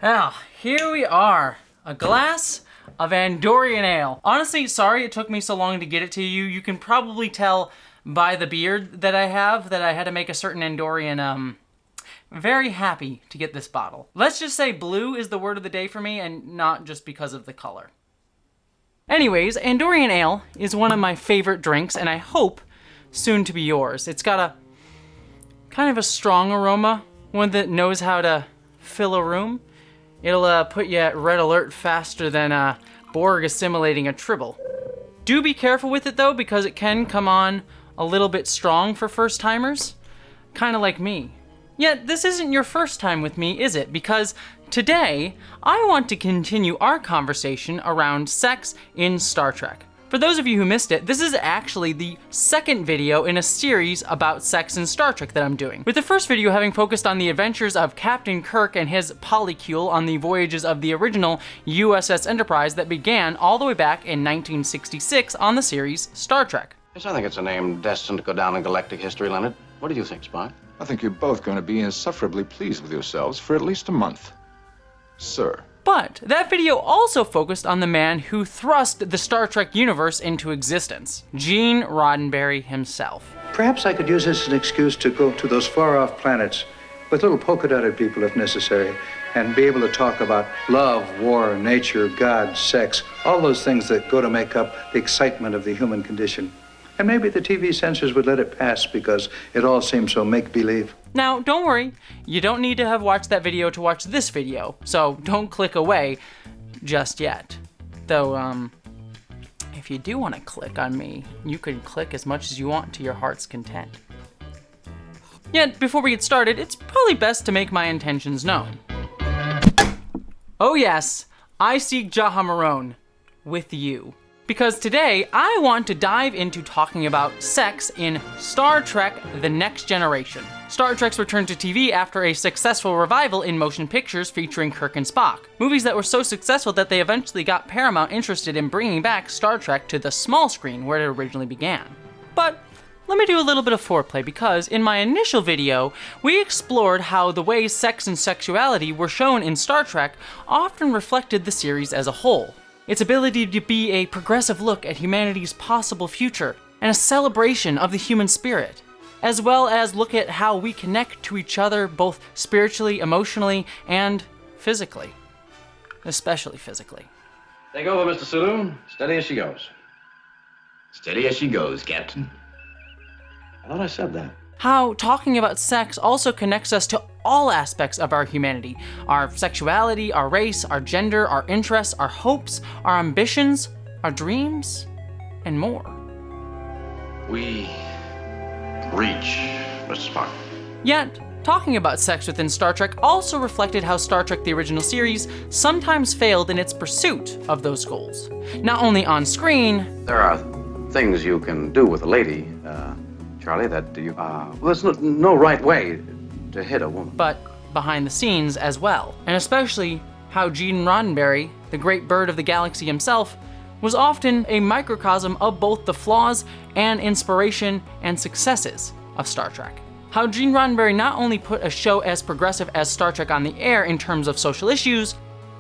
Well, here we are. A glass of Andorian ale. Honestly, sorry it took me so long to get it to you. You can probably tell by the beard that I have that I had to make a certain Andorian, very happy to get this bottle. Let's just say blue is the word of the day for me, and not just because of the color. Anyways, Andorian ale is one of my favorite drinks, and I hope soon to be yours. It's got a kind of a strong aroma, one that knows how to fill a room. It'll put you at red alert faster than Borg assimilating a tribble. Do be careful with it though, because it can come on a little bit strong for first timers, kind of like me. Yet this isn't your first time with me, is it? Because today I want to continue our conversation around sex in Star Trek. For those of you who missed it, this is actually the second video in a series about sex in Star Trek that I'm doing, with the first video having focused on the adventures of Captain Kirk and his polycule on the voyages of the original USS Enterprise that began all the way back in 1966 on the series Star Trek. Yes, I think it's a name destined to go down in galactic history, Leonard. What do you think, Spock? I think you're both going to be insufferably pleased with yourselves for at least a month, sir. But that video also focused on the man who thrust the Star Trek universe into existence, Gene Roddenberry himself. Perhaps I could use this as an excuse to go to those far-off planets with little polka-dotted people if necessary, and be able to talk about love, war, nature, God, sex, all those things that go to make up the excitement of the human condition. And maybe the TV censors would let it pass because it all seems so make-believe. Now, don't worry, you don't need to have watched that video to watch this video, so don't click away just yet. Though, if you do want to click on me, you could click as much as you want to your heart's content. Yet, before we get started, it's probably best to make my intentions known. Oh yes, I seek Jahamarone with you. Because today, I want to dive into talking about sex in Star Trek: The Next Generation. Star Trek's return to TV after a successful revival in motion pictures featuring Kirk and Spock. Movies that were so successful that they eventually got Paramount interested in bringing back Star Trek to the small screen where it originally began. But let me do a little bit of foreplay, because in my initial video, we explored how the ways sex and sexuality were shown in Star Trek often reflected the series as a whole. Its ability to be a progressive look at humanity's possible future and a celebration of the human spirit, as well as look at how we connect to each other both spiritually, emotionally, and physically. Especially physically. Take over, Mr. Sulu. Steady as she goes. Steady as she goes, Captain. I thought I said that. How talking about sex also connects us to all aspects of our humanity. Our sexuality, our race, our gender, our interests, our hopes, our ambitions, our dreams, and more. We reach, Mr. Spock. Yet, talking about sex within Star Trek also reflected how Star Trek the original series sometimes failed in its pursuit of those goals. Not only on screen, There are things you can do with a lady, Charlie, that you, there's no right way to hit a woman. but behind the scenes as well. And especially how Gene Roddenberry, the great bird of the galaxy himself, was often a microcosm of both the flaws and inspiration and successes of Star Trek. How Gene Roddenberry not only put a show as progressive as Star Trek on the air in terms of social issues,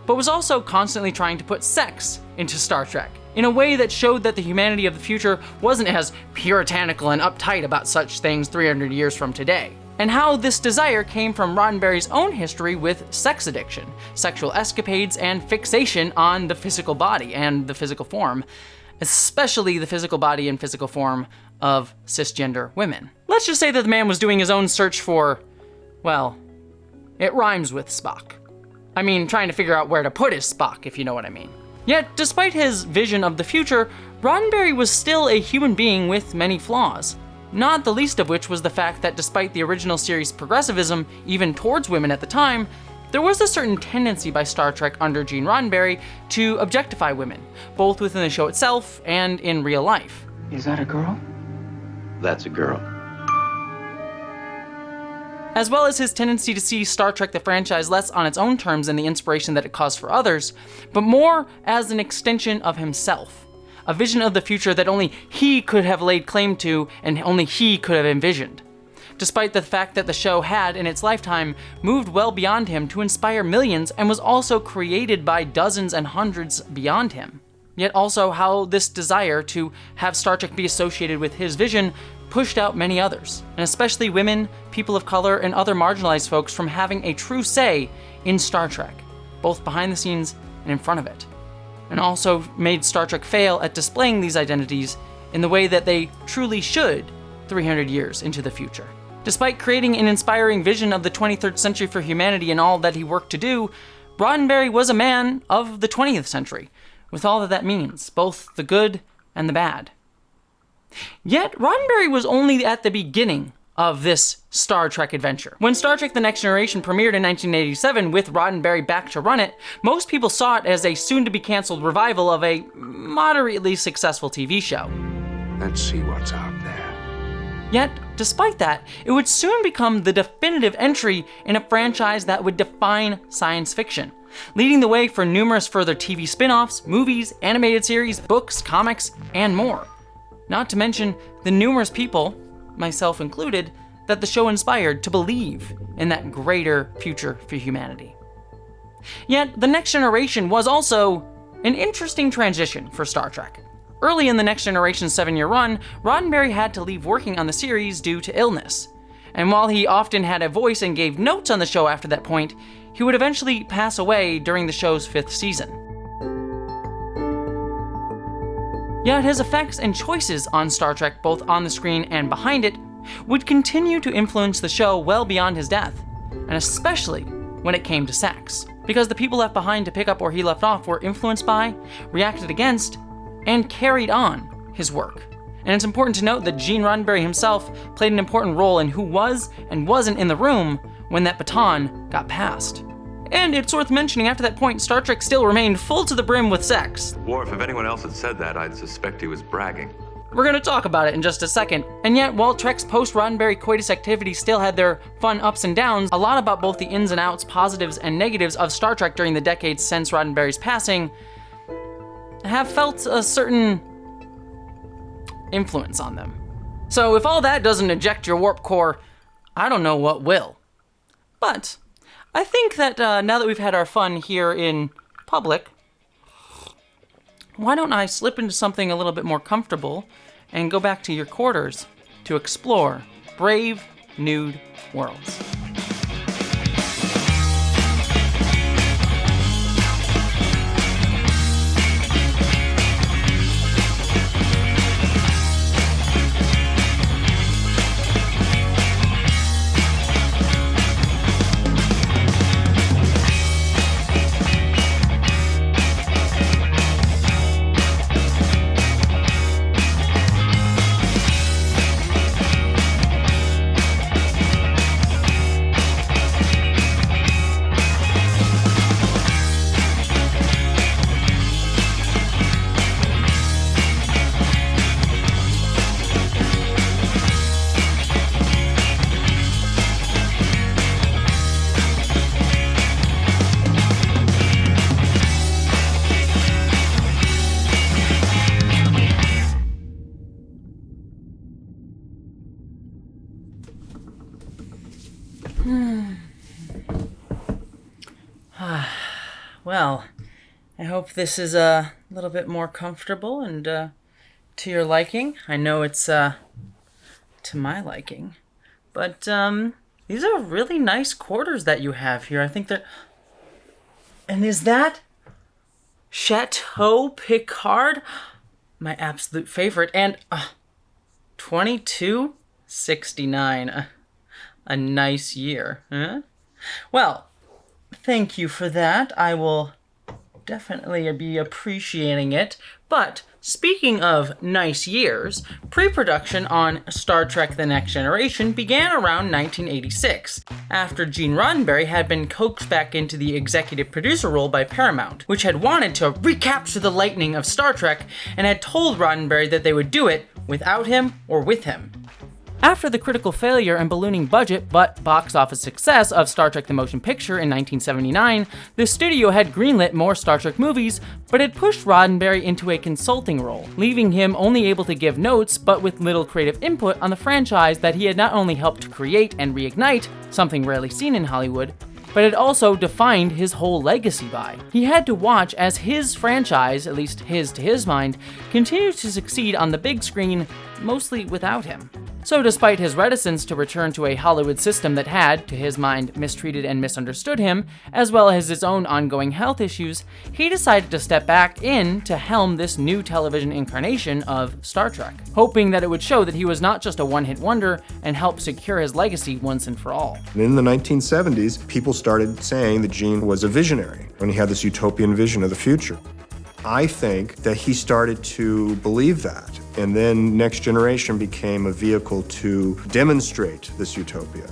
but was also constantly trying to put sex into Star Trek in a way that showed that the humanity of the future wasn't as puritanical and uptight about such things 300 years from today. And how this desire came from Roddenberry's own history with sex addiction, sexual escapades, and fixation on the physical body and the physical form, especially the physical body and physical form of cisgender women. Let's just say that the man was doing his own search for, well, it rhymes with Spock. I mean, trying to figure out where to put his Spock, if you know what I mean. Yet, despite his vision of the future, Roddenberry was still a human being with many flaws. Not the least of which was the fact that despite the original series' progressivism, even towards women at the time, there was a certain tendency by Star Trek under Gene Roddenberry to objectify women, both within the show itself and in real life. Is that a girl? That's a girl. As well as his tendency to see Star Trek the franchise less on its own terms and the inspiration that it caused for others, but more as an extension of himself. A vision of the future that only he could have laid claim to and only he could have envisioned. despite the fact that the show had, in its lifetime, moved well beyond him to inspire millions and was also created by dozens and hundreds beyond him. Yet also how this desire to have Star Trek be associated with his vision pushed out many others, and especially women, people of color, and other marginalized folks from having a true say in Star Trek, both behind the scenes and in front of it, and also made Star Trek fail at displaying these identities in the way that they truly should 300 years into the future. Despite creating an inspiring vision of the 23rd century for humanity and all that he worked to do, Roddenberry was a man of the 20th century, with all that that means, both the good and the bad. Yet, Roddenberry was only at the beginning of this Star Trek adventure. When Star Trek The Next Generation premiered in 1987 with Roddenberry back to run it, most people saw it as a soon-to-be-canceled revival of a moderately successful TV show. Let's see what's out there. Yet, despite that, it would soon become the definitive entry in a franchise that would define science fiction, leading the way for numerous further TV spin-offs, movies, animated series, books, comics, and more. Not to mention the numerous people, myself included, that the show inspired to believe in that greater future for humanity. Yet, The Next Generation was also an interesting transition for Star Trek. Early in The Next Generation's 7-year run, Roddenberry had to leave working on the series due to illness. And while he often had a voice and gave notes on the show after that point, he would eventually pass away during the show's 5th season. Yet his effects and choices on Star Trek, both on the screen and behind it, would continue to influence the show well beyond his death, and especially when it came to sex. Because the people left behind to pick up where he left off were influenced by, reacted against, and carried on his work. And it's important to note that Gene Roddenberry himself played an important role in who was and wasn't in the room when that baton got passed. And it's worth mentioning, after that point, Star Trek still remained full to the brim with sex. Worf, if anyone else had said that, I'd suspect he was bragging. We're gonna talk about it in just a second. And yet, while Trek's post-Roddenberry coitus activities still had their fun ups and downs, a lot about both the ins and outs, positives and negatives of Star Trek during the decades since Roddenberry's passing have felt a certain influence on them. So if all that doesn't eject your warp core, I don't know what will. But I think that now that we've had our fun here in public, why don't I slip into something a little bit more comfortable and go back to your quarters to explore brave, nude worlds. Well, I hope this is a little bit more comfortable and to your liking. I know it's to my liking. But these are really nice quarters that you have here. I think they're... And is that Chateau Picard? My absolute favorite. And 2269. A nice year, huh? Well, thank you for that. I will definitely be appreciating it. But speaking of nice years, pre-production on Star Trek The Next Generation began around 1986, after Gene Roddenberry had been coaxed back into the executive producer role by Paramount, which had wanted to recapture the lightning of Star Trek and had told Roddenberry that they would do it without him or with him. After the critical failure and ballooning budget but box office success of Star Trek the Motion Picture in 1979, the studio had greenlit more Star Trek movies, but had pushed Roddenberry into a consulting role, leaving him only able to give notes but with little creative input on the franchise that he had not only helped to create and reignite, something rarely seen in Hollywood, but had also defined his whole legacy by. He had to watch as his franchise, at least his to his mind, continued to succeed on the big screen, mostly without him. So despite his reticence to return to a Hollywood system that had, to his mind, mistreated and misunderstood him, as well as his own ongoing health issues, he decided to step back in to helm this new television incarnation of Star Trek, hoping that it would show that he was not just a one-hit wonder and help secure his legacy once and for all. In the 1970s, people started saying that Gene was a visionary when he had this utopian vision of the future. I think that he started to believe that, and then Next Generation became a vehicle to demonstrate this utopia.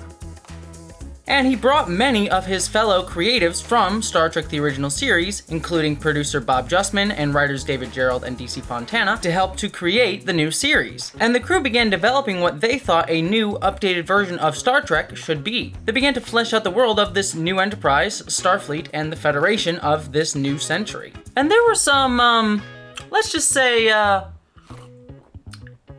And he brought many of his fellow creatives from Star Trek the original series, including producer Bob Justman and writers David Gerrold and DC Fontana, to help to create the new series. And the crew began developing what they thought a new, updated version of Star Trek should be. They began to flesh out the world of this new Enterprise, Starfleet, and the Federation of this new century. And there were some, let's just say,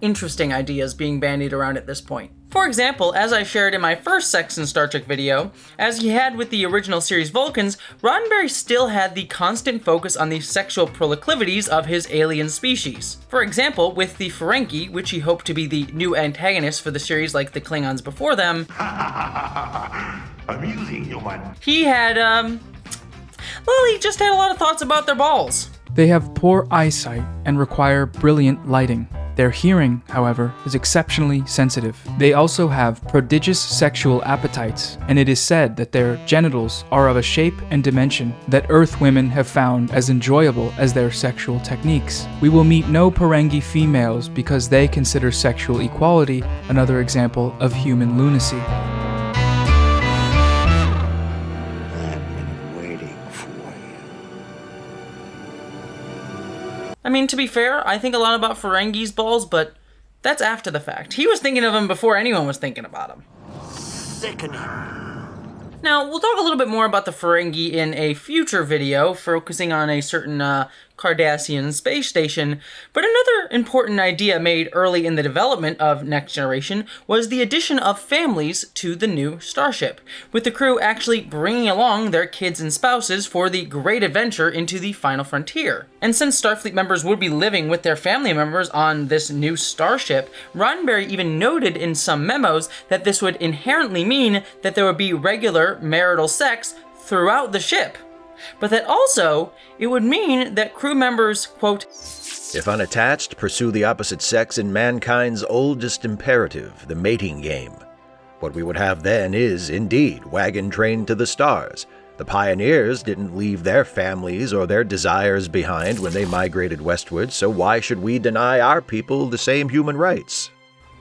interesting ideas being bandied around at this point. For example, as I shared in my first Sex and Star Trek video, as he had with the original series Vulcans, Roddenberry still had the constant focus on the sexual proclivities of his alien species. For example, with the Ferengi, which he hoped to be the new antagonists for the series like the Klingons before them, Amusing human. he had, he just had a lot of thoughts about their balls. They have poor eyesight and require brilliant lighting. Their hearing, however, is exceptionally sensitive. They also have prodigious sexual appetites, and it is said that their genitals are of a shape and dimension that Earth women have found as enjoyable as their sexual techniques. We will meet no Ferengi females because they consider sexual equality another example of human lunacy. I mean, to be fair, I think a lot about Ferengi's balls, but that's after the fact. He was thinking of them before anyone was thinking about them. Sickening. Now, we'll talk a little bit more about the Ferengi in a future video, focusing on a certain Cardassian space station, but another important idea made early in the development of Next Generation was the addition of families to the new starship, with the crew actually bringing along their kids and spouses for the great adventure into the final frontier. And since Starfleet members would be living with their family members on this new starship, Roddenberry even noted in some memos that this would inherently mean that there would be regular marital sex throughout the ship, but that also it would mean that crew members, quote, if unattached, pursue the opposite sex in mankind's oldest imperative, the mating game. What we would have then is, indeed, wagon train to the stars. The pioneers didn't leave their families or their desires behind when they migrated westward, so why should we deny our people the same human rights?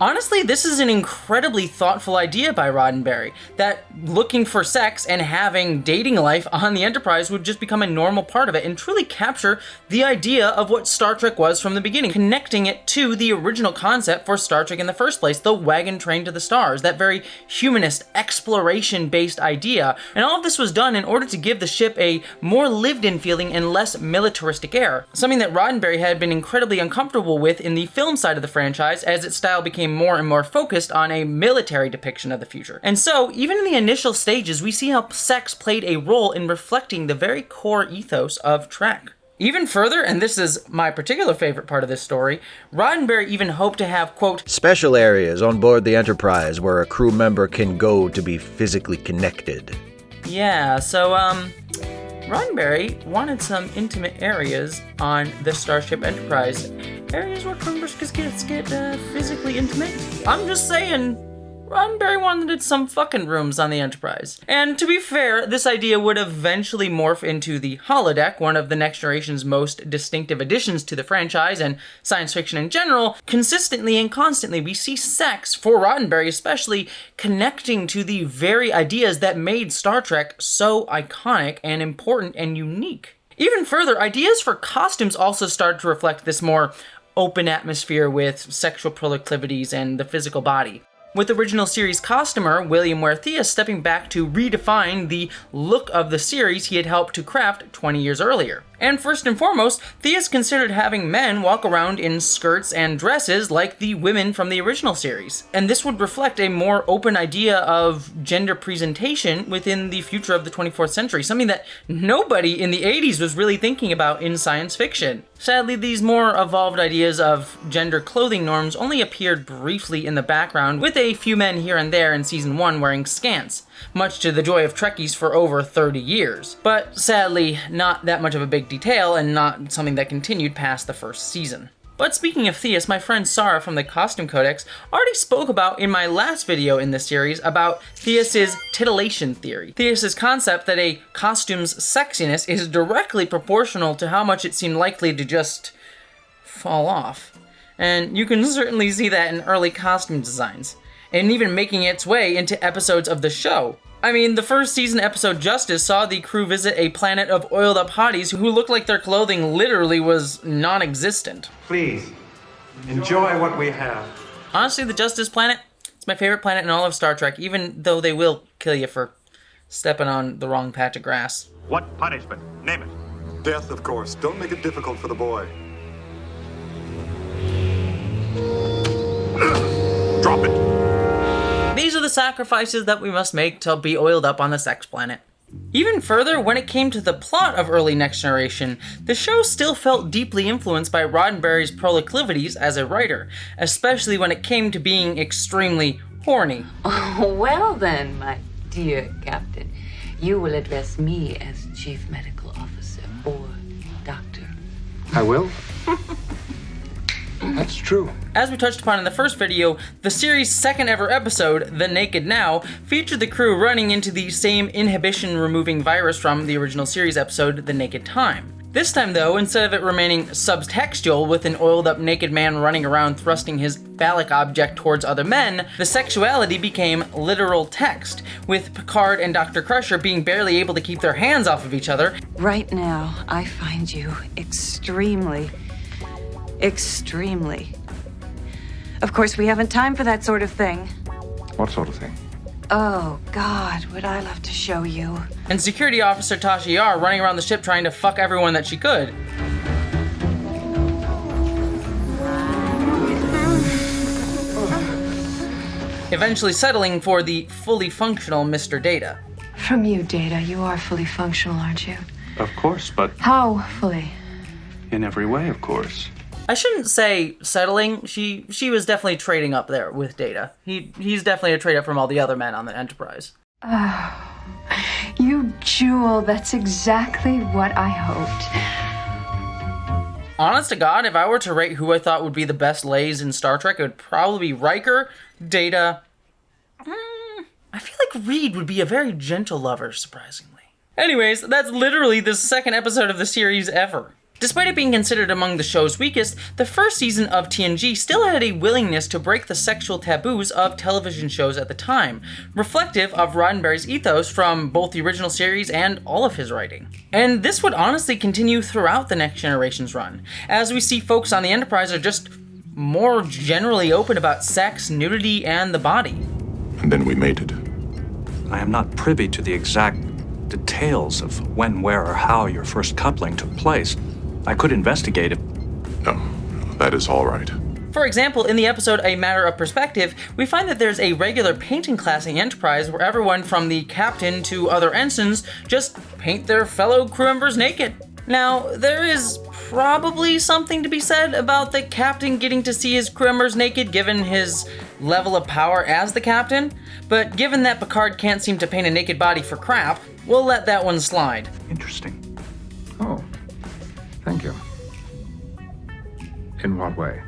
Honestly, this is an incredibly thoughtful idea by Roddenberry, that looking for sex and having dating life on the Enterprise would just become a normal part of it and truly capture the idea of what Star Trek was from the beginning, connecting it to the original concept for Star Trek in the first place, the wagon train to the stars, that very humanist, exploration-based idea. And all of this was done in order to give the ship a more lived-in feeling and less militaristic air, something that Roddenberry had been incredibly uncomfortable with in the film side of the franchise as its style became more and more focused on a military depiction of the future. And so, even in the initial stages, we see how sex played a role in reflecting the very core ethos of Trek. Even further, and this is my particular favorite part of this story, Roddenberry even hoped to have, quote, special areas on board the Enterprise where a crew member can go to be physically connected. Yeah, so, Roddenberry wanted some intimate areas on the Starship Enterprise. Areas where crew members get physically intimate. I'm just saying, Roddenberry wanted some fucking rooms on the Enterprise. And to be fair, this idea would eventually morph into the holodeck, one of the Next Generation's most distinctive additions to the franchise and science fiction in general. Consistently and constantly, we see sex, for Roddenberry especially, connecting to the very ideas that made Star Trek so iconic and important and unique. Even further, ideas for costumes also started to reflect this more open atmosphere with sexual proclivities and the physical body. with original series costumer William Ware Theus stepping back to redefine the look of the series he had helped to craft 20 years earlier. And first and foremost, Theus considered having men walk around in skirts and dresses like the women from the original series. And this would reflect a more open idea of gender presentation within the future of the 24th century, something that nobody in the 80s was really thinking about in science fiction. Sadly, these more evolved ideas of gender clothing norms only appeared briefly in the background, with a few men here and there in season 1 wearing skants, much to the joy of Trekkies for over 30 years. But sadly, not that much of a big detail, and not something that continued past the first season. But speaking of Theus, my friend Sarah from the Costume Codex already spoke about in my last video in this series about Theus's titillation theory. Theus's concept that a costume's sexiness is directly proportional to how much it seemed likely to just fall off. And you can certainly see that in early costume designs, and even making its way into episodes of the show. I mean, the first season episode Justice saw the crew visit a planet of oiled up hotties who looked like their clothing literally was non-existent. Please, enjoy what we have. Honestly, the Justice planet, it's my favorite planet in all of Star Trek, even though they will kill you for stepping on the wrong patch of grass. What punishment? Name it. Death, of course. Don't make it difficult for the boy. Drop it. These are the sacrifices that we must make to be oiled up on the sex planet. Even further, when it came to the plot of early Next Generation, the show still felt deeply influenced by Roddenberry's proclivities as a writer, especially when it came to being extremely horny. Oh, well then, my dear Captain, you will address me as Chief Medical Officer or Doctor. I will. That's true. As we touched upon in the first video, the series' second ever episode, The Naked Now, featured the crew running into the same inhibition-removing virus from the original series episode, The Naked Time. This time though, instead of it remaining subtextual with an oiled-up naked man running around thrusting his phallic object towards other men, the sexuality became literal text, with Picard and Dr. Crusher being barely able to keep their hands off of each other. Right now, I find you extremely. Of course, we haven't time for that sort of thing. What sort of thing? Oh, God, would I love to show you. And Security Officer Tasha Yar running around the ship trying to fuck everyone that she could. Eventually settling for the fully functional Mr. Data. From you, Data, you are fully functional, aren't you? Of course, but How fully? in every way, of course. I shouldn't say settling. She was definitely trading up there with Data. He's definitely a trade up from all the other men on the Enterprise. Oh, you jewel, that's exactly what I hoped. Honest to God, if I were to rate who I thought would be the best lays in Star Trek, it would probably be Riker, Data. I feel like Reed would be a very gentle lover, surprisingly. Anyways, that's literally the second episode of the series ever. Despite it being considered among the show's weakest, the first season of TNG still had a willingness to break the sexual taboos of television shows at the time, reflective of Roddenberry's ethos from both the original series and all of his writing. And this would honestly continue throughout the Next Generation's run, as we see folks on the Enterprise are just more generally open about sex, nudity, and the body. And then we mated. I am not privy to the exact details of when, where, or how your first coupling took place. I could investigate it. No, that is all right. For example, in the episode A Matter of Perspective, we find that there's a regular painting class in the Enterprise where everyone from the captain to other ensigns just paint their fellow crew members naked. Now, there is probably something to be said about the captain getting to see his crew members naked given his level of power as the captain, but given that Picard can't seem to paint a naked body for crap, we'll let that one slide. Interesting. Oh, thank you. In what way?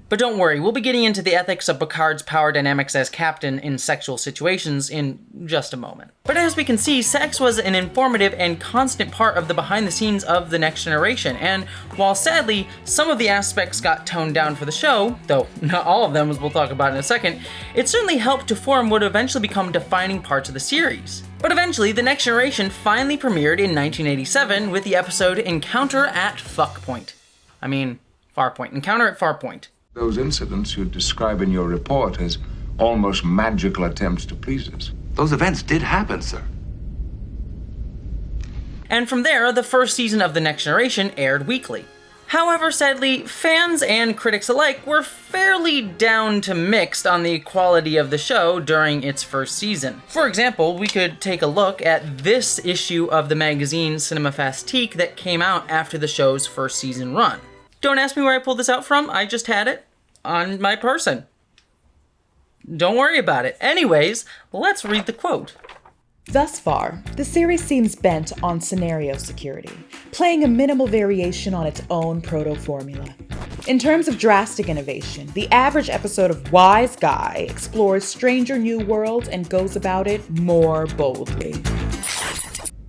But don't worry, we'll be getting into the ethics of Picard's power dynamics as captain in sexual situations in just a moment. But as we can see, sex was an informative and constant part of the behind the scenes of The Next Generation, and while sadly, some of the aspects got toned down for the show, though not all of them as we'll talk about in a second, it certainly helped to form what would eventually become defining parts of the series. But eventually, The Next Generation finally premiered in 1987 with the episode Encounter at Fuck Point. I mean, Farpoint. Encounter at Farpoint. Those incidents you describe in your report as almost magical attempts to please us. Those events did happen, sir. And from there, the first season of The Next Generation aired weekly. However, sadly, fans and critics alike were fairly down to mixed on the quality of the show during its first season. For example, we could take a look at this issue of the magazine Cinema Fastique that came out after the show's first season run. Don't ask me where I pulled this out from, I just had it on my person. Don't worry about it. Anyways, let's read the quote. Thus far, the series seems bent on scenario security, playing a minimal variation on its own proto-formula. In terms of drastic innovation, the average episode of Wise Guy explores stranger new worlds and goes about it more boldly.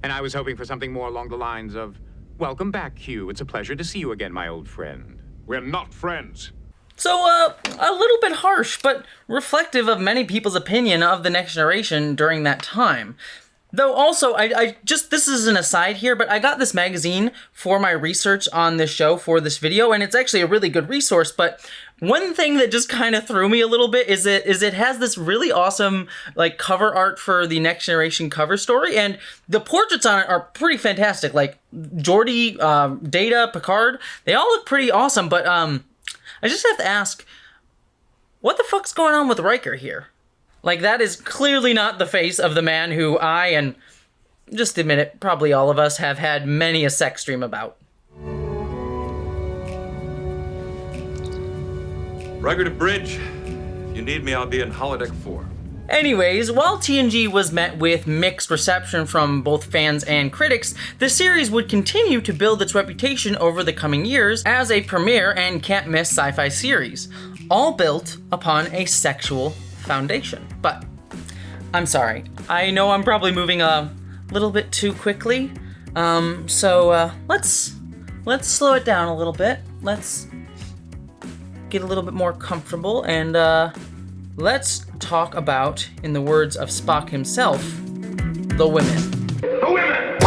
And I was hoping for something more along the lines of, welcome back, Hugh. It's a pleasure to see you again, my old friend. We're not friends. So, a little bit harsh, but reflective of many people's opinion of The Next Generation during that time. Though also, I just, this is an aside here, but I got this magazine for my research on this show for this video, and it's actually a really good resource, but one thing that just kind of threw me a little bit is it has this really awesome, like, cover art for the Next Generation cover story, and the portraits on it are pretty fantastic. Like, Geordi, Data, Picard, they all look pretty awesome, but, I just have to ask, what the fuck's going on with Riker here? Like, that is clearly not the face of the man who I, and just admit it, probably all of us, have had many a sex dream about. Riker to bridge. If you need me, I'll be in holodeck 4. Anyways, while TNG was met with mixed reception from both fans and critics, the series would continue to build its reputation over the coming years as a premiere and can't-miss sci-fi series, all built upon a sexual foundation. But, I'm sorry, I know I'm probably moving a little bit too quickly, so let's slow it down a little bit. Let's get a little bit more comfortable and, let's talk about, in the words of Spock himself, the women. The women!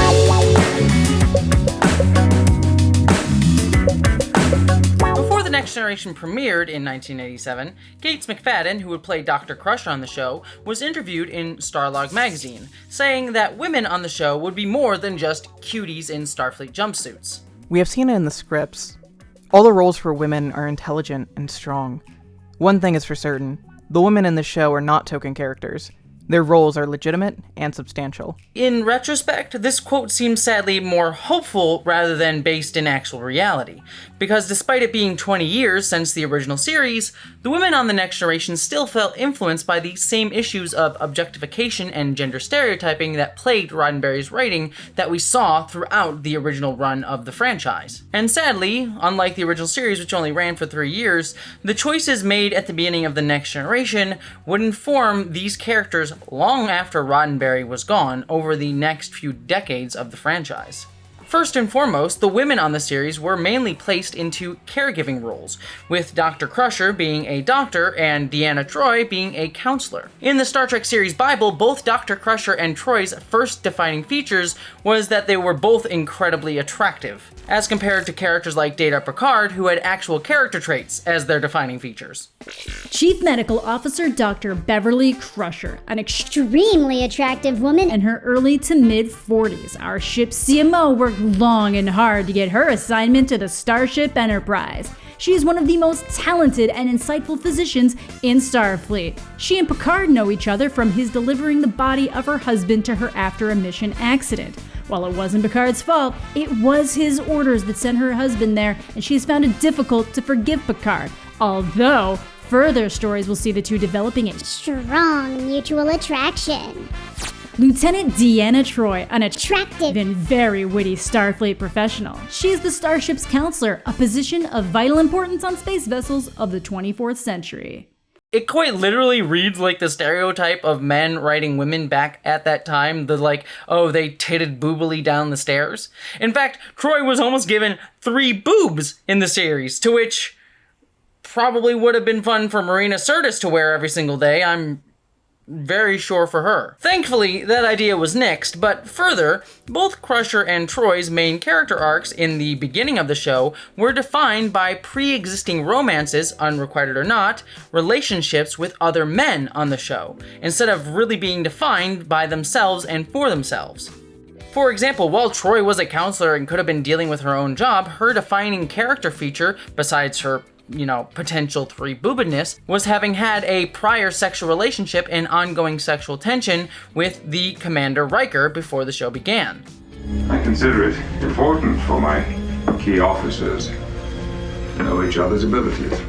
Before The Next Generation premiered in 1987, Gates McFadden, who would play Dr. Crusher on the show, was interviewed in Starlog magazine, saying that women on the show would be more than just cuties in Starfleet jumpsuits. We have seen it in the scripts. All the roles for women are intelligent and strong. One thing is for certain. The women in the show are not token characters. Their roles are legitimate and substantial. In retrospect, this quote seems sadly more hopeful rather than based in actual reality, because despite it being 20 years since the original series, the women on The Next Generation still felt influenced by the same issues of objectification and gender stereotyping that plagued Roddenberry's writing that we saw throughout the original run of the franchise. And sadly, unlike the original series, which only ran for 3 years, the choices made at the beginning of The Next Generation would inform these characters long after Roddenberry was gone over the next few decades of the franchise. First and foremost, the women on the series were mainly placed into caregiving roles, with Dr. Crusher being a doctor and Deanna Troi being a counselor. In the Star Trek series Bible, both Dr. Crusher and Troy's first defining features was that they were both incredibly attractive, as compared to characters like Data Picard, who had actual character traits as their defining features. Chief Medical Officer Dr. Beverly Crusher, an extremely attractive woman in her early to mid-40s. Our ship's CMO worked long and hard to get her assignment to the Starship Enterprise. She is one of the most talented and insightful physicians in Starfleet. She and Picard know each other from his delivering the body of her husband to her after a mission accident. While it wasn't Picard's fault, it was his orders that sent her husband there, and she has found it difficult to forgive Picard. Although, further stories will see the two developing a strong mutual attraction. Lieutenant Deanna Troi, an attractive and very witty Starfleet professional. She is the Starship's counselor, a position of vital importance on space vessels of the 24th century. It quite literally reads like the stereotype of men writing women back at that time, the like, oh, they titted boobily down the stairs. In fact, Troi was almost given 3 boobs in the series, to which probably would have been fun for Marina Sirtis to wear every single day. I'm very sure for her. Thankfully, that idea was nixed, but further, both Crusher and Troy's main character arcs in the beginning of the show were defined by pre-existing romances, unrequited or not, relationships with other men on the show, instead of really being defined by themselves and for themselves. For example, while Troy was a counselor and could have been dealing with her own job, her defining character feature, besides her potential three-boobedness, was having had a prior sexual relationship and ongoing sexual tension with the Commander Riker before the show began. I consider it important for my key officers to know each other's abilities.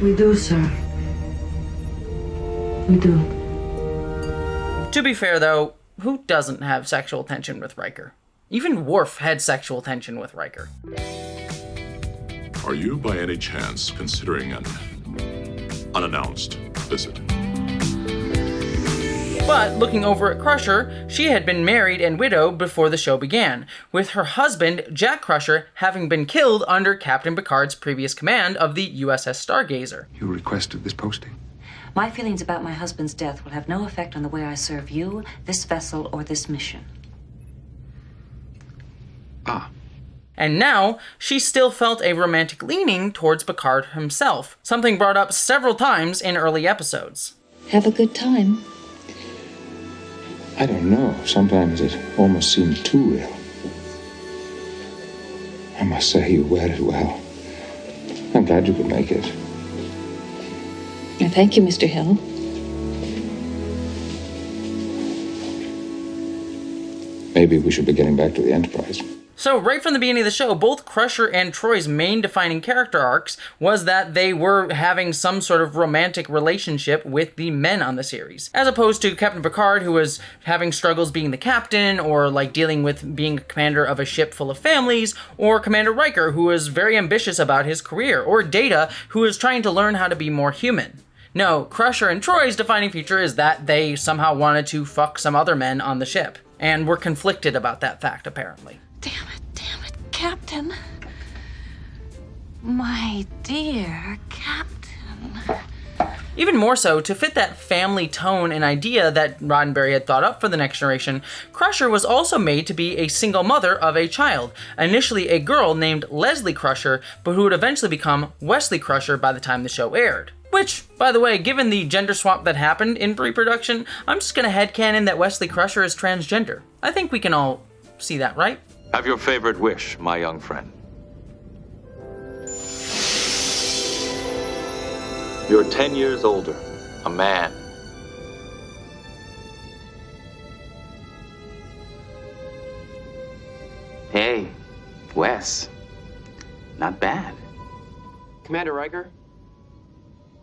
We do, sir. We do. To be fair, though, who doesn't have sexual tension with Riker? Even Worf had sexual tension with Riker. Are you by any chance considering an unannounced visit? But looking over at Crusher, she had been married and widowed before the show began, with her husband, Jack Crusher, having been killed under Captain Picard's previous command of the USS Stargazer. You requested this posting? My feelings about my husband's death will have no effect on the way I serve you, this vessel, or this mission. And now, she still felt a romantic leaning towards Picard himself, something brought up several times in early episodes. Have a good time. I don't know. Sometimes it almost seemed too real. I must say you wear it well. I'm glad you could make it. Thank you, Mr. Hill. Maybe we should be getting back to the Enterprise. So right from the beginning of the show, both Crusher and Troy's main defining character arcs was that they were having some sort of romantic relationship with the men on the series, as opposed to Captain Picard, who was having struggles being the captain, or like dealing with being a commander of a ship full of families, or Commander Riker, who was very ambitious about his career, or Data, who was trying to learn how to be more human. No, Crusher and Troy's defining feature is that they somehow wanted to fuck some other men on the ship, and were conflicted about that fact, apparently. Damn it, Captain. My dear Captain. Even more so, to fit that family tone and idea that Roddenberry had thought up for The Next Generation, Crusher was also made to be a single mother of a child, initially a girl named Leslie Crusher, but who would eventually become Wesley Crusher by the time the show aired. Which, by the way, given the gender swap that happened in pre-production, I'm just gonna headcanon that Wesley Crusher is transgender. I think we can all see that, right? Have your favorite wish, my young friend. You're 10 years older, a man. Hey, Wes. Not bad. Commander Riker,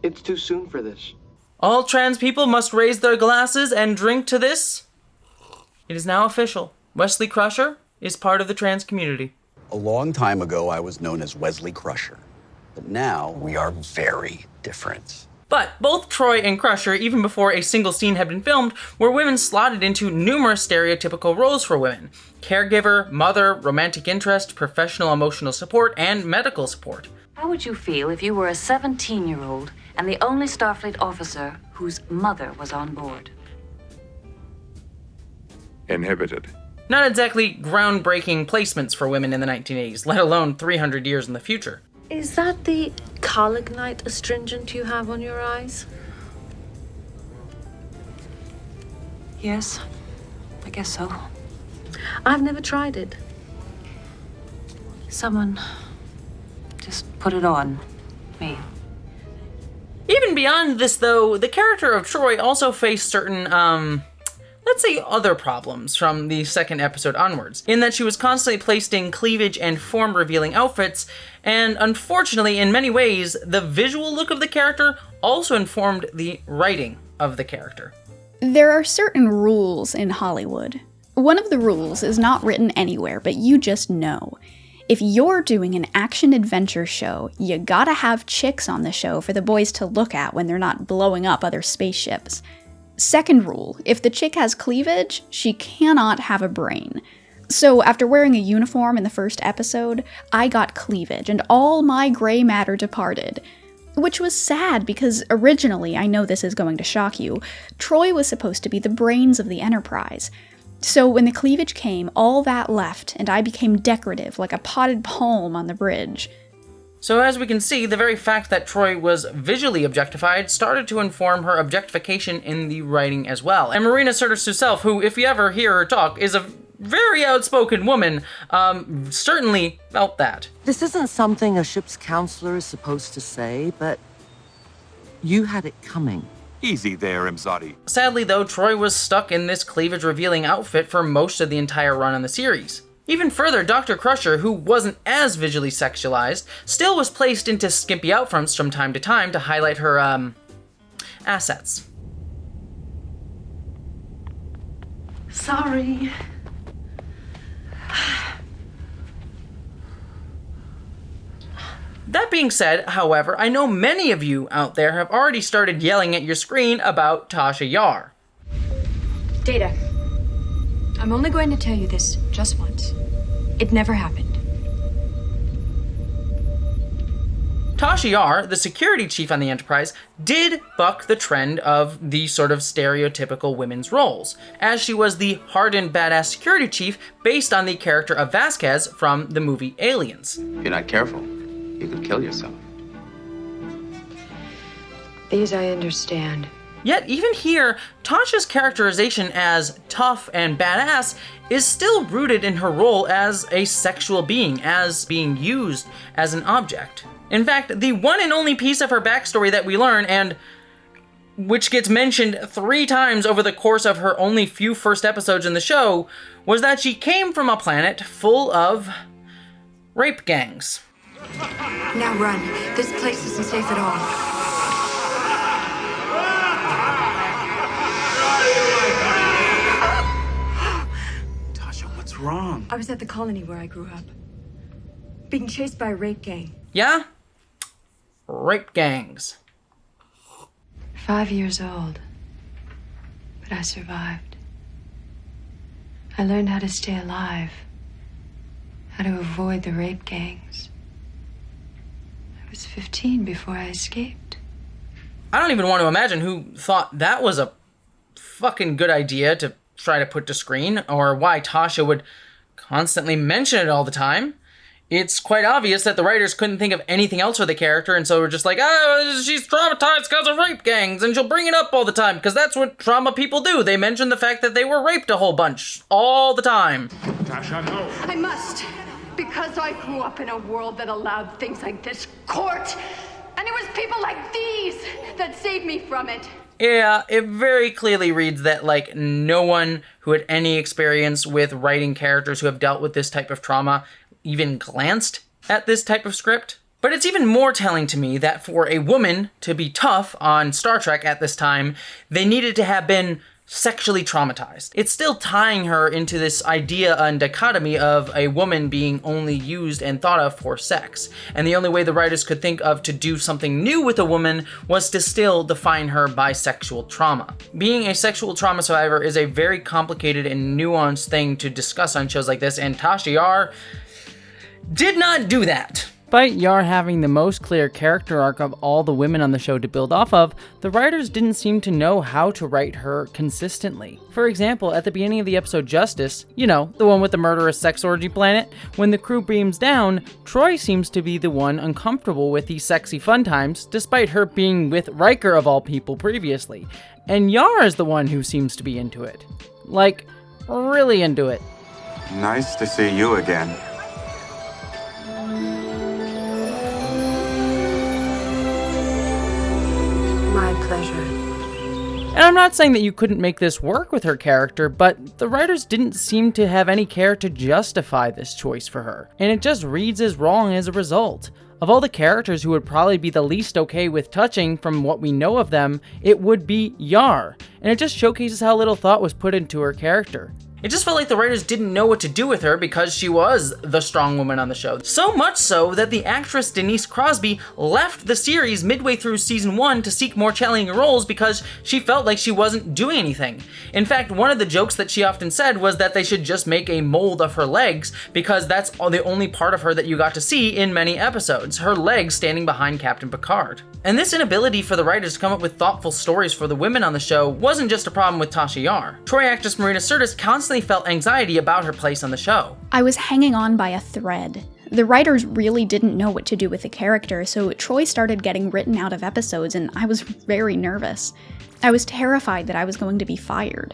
it's too soon for this. All trans people must raise their glasses and drink to this. It is now official. Wesley Crusher is part of the trans community. A long time ago, I was known as Wesley Crusher. But now, we are very different. But both Troy and Crusher, even before a single scene had been filmed, were women slotted into numerous stereotypical roles for women. Caregiver, mother, romantic interest, professional emotional support, and medical support. How would you feel if you were a 17-year-old and the only Starfleet officer whose mother was on board? Inhibited. Not exactly groundbreaking placements for women in the 1980s, let alone 300 years in the future. Is that the Calignite astringent you have on your eyes? Yes, I guess so. I've never tried it. Someone just put it on me. Even beyond this, though, the character of Troy also faced certain, let's say other problems from the second episode onwards, in that she was constantly placed in cleavage and form-revealing outfits, and unfortunately, in many ways, the visual look of the character also informed the writing of the character. There are certain rules in Hollywood. One of the rules is not written anywhere, but you just know. If you're doing an action-adventure show, you gotta have chicks on the show for the boys to look at when they're not blowing up other spaceships. Second rule, if the chick has cleavage, she cannot have a brain. So after wearing a uniform in the first episode, I got cleavage and all my gray matter departed. Which was sad because originally, I know this is going to shock you, Troy was supposed to be the brains of the Enterprise. So when the cleavage came, all that left, and I became decorative like a potted palm on the bridge. So as we can see, the very fact that Troy was visually objectified started to inform her objectification in the writing as well. And Marina Sirtis herself, who, if you ever hear her talk, is a very outspoken woman, certainly felt that. This isn't something a ship's counselor is supposed to say, but you had it coming. Easy there, Imzadi. Sadly though, Troy was stuck in this cleavage-revealing outfit for most of the entire run on the series. Even further, Dr. Crusher, who wasn't as visually sexualized, still was placed into skimpy outfronts from time to highlight her, assets. Sorry. That being said, however, I know many of you out there have already started yelling at your screen about Tasha Yar. Data. I'm only going to tell you this just once. It never happened. Tasha Yar, the security chief on the Enterprise, did buck the trend of the sort of stereotypical women's roles, as she was the hardened badass security chief based on the character of Vasquez from the movie Aliens. If you're not careful, you could kill yourself. These I understand. Yet even here, Tasha's characterization as tough and badass is still rooted in her role as a sexual being, as being used as an object. In fact, the one and only piece of her backstory that we learn, and which gets mentioned 3 times over the course of her only few first episodes in the show, was that she came from a planet full of rape gangs. Now run. This place isn't safe at all. What's wrong? I was at the colony where I grew up. Being chased by a rape gang. Yeah? Rape gangs. 5 years old. But I survived. I learned how to stay alive. How to avoid the rape gangs. I was 15 before I escaped. I don't even want to imagine who thought that was a fucking good idea to try to put to screen, or why Tasha would constantly mention it all the time. It's quite obvious that the writers couldn't think of anything else for the character, and so we're just like, oh, she's traumatized because of rape gangs, and she'll bring it up all the time, because that's what trauma people do. They mention the fact that they were raped a whole bunch, all the time. Tasha, no. I must, because I grew up in a world that allowed things like this court, and it was people like these that saved me from it. Yeah, it very clearly reads that, like, no one who had any experience with writing characters who have dealt with this type of trauma even glanced at this type of script. But it's even more telling to me that for a woman to be tough on Star Trek at this time, they needed to have been sexually traumatized. It's still tying her into this idea and dichotomy of a woman being only used and thought of for sex. And the only way the writers could think of to do something new with a woman was to still define her by sexual trauma. Being a sexual trauma survivor is a very complicated and nuanced thing to discuss on shows like this, and Tasha Yar did not do that. Despite Yar having the most clear character arc of all the women on the show to build off of, the writers didn't seem to know how to write her consistently. For example, at the beginning of the episode Justice, you know, the one with the murderous sex orgy planet, when the crew beams down, Troy seems to be the one uncomfortable with these sexy fun times, despite her being with Riker of all people previously. And Yar is the one who seems to be into it. Like, really into it. Nice to see you again. My pleasure. And I'm not saying that you couldn't make this work with her character, but the writers didn't seem to have any care to justify this choice for her, and it just reads as wrong as a result. Of all the characters who would probably be the least okay with touching from what we know of them, it would be Yar, and it just showcases how little thought was put into her character. It just felt like the writers didn't know what to do with her because she was the strong woman on the show. So much so that the actress Denise Crosby left the series midway through season 1 to seek more challenging roles because she felt like she wasn't doing anything. In fact, one of the jokes that she often said was that they should just make a mold of her legs because that's the only part of her that you got to see in many episodes, her legs standing behind Captain Picard. And this inability for the writers to come up with thoughtful stories for the women on the show wasn't just a problem with Tasha Yar. Troy actress Marina Sirtis constantly felt anxiety about her place on the show. I was hanging on by a thread. The writers really didn't know what to do with the character, so Troy started getting written out of episodes, and I was very nervous. I was terrified that I was going to be fired.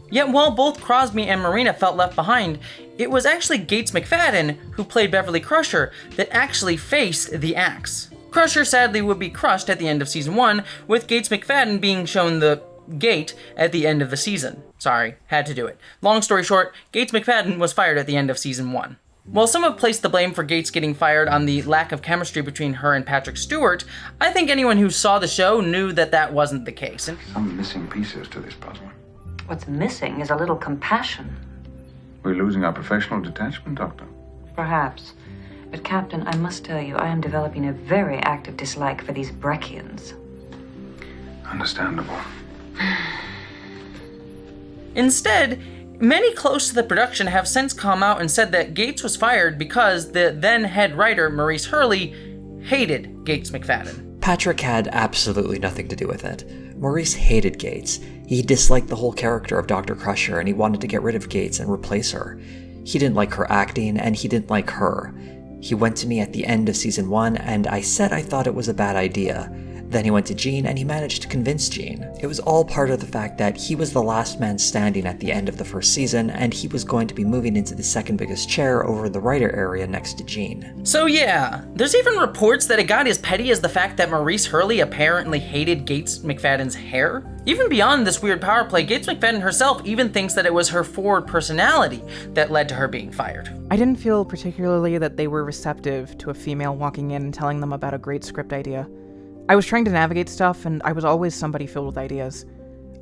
Yet while both Crosby and Marina felt left behind, it was actually Gates McFadden, who played Beverly Crusher, that actually faced the axe. Crusher sadly would be crushed at the end of season 1, with Gates McFadden being shown the gate at the end of the season. Sorry, had to do it. Long story short, Gates McFadden was fired at the end of season 1. While some have placed the blame for Gates getting fired on the lack of chemistry between her and Patrick Stewart, I think anyone who saw the show knew that that wasn't the case. Some missing pieces to this puzzle. What's missing is a little compassion. We're losing our professional detachment, Doctor. Perhaps. But Captain, I must tell you, I am developing a very active dislike for these Breckians. Understandable. Instead, many close to the production have since come out and said that Gates was fired because the then head writer, Maurice Hurley, hated Gates McFadden. Patrick had absolutely nothing to do with it. Maurice hated Gates. He disliked the whole character of Dr. Crusher, and he wanted to get rid of Gates and replace her. He didn't like her acting, and he didn't like her. He went to me at the end of season 1, and I said I thought it was a bad idea. Then he went to Gene, and he managed to convince Gene. It was all part of the fact that he was the last man standing at the end of the first season, and he was going to be moving into the second biggest chair over the writer area next to Gene. So yeah, there's even reports that it got as petty as the fact that Maurice Hurley apparently hated Gates McFadden's hair. Even beyond this weird power play, Gates McFadden herself even thinks that it was her forward personality that led to her being fired. I didn't feel particularly that they were receptive to a female walking in and telling them about a great script idea. I was trying to navigate stuff, and I was always somebody filled with ideas.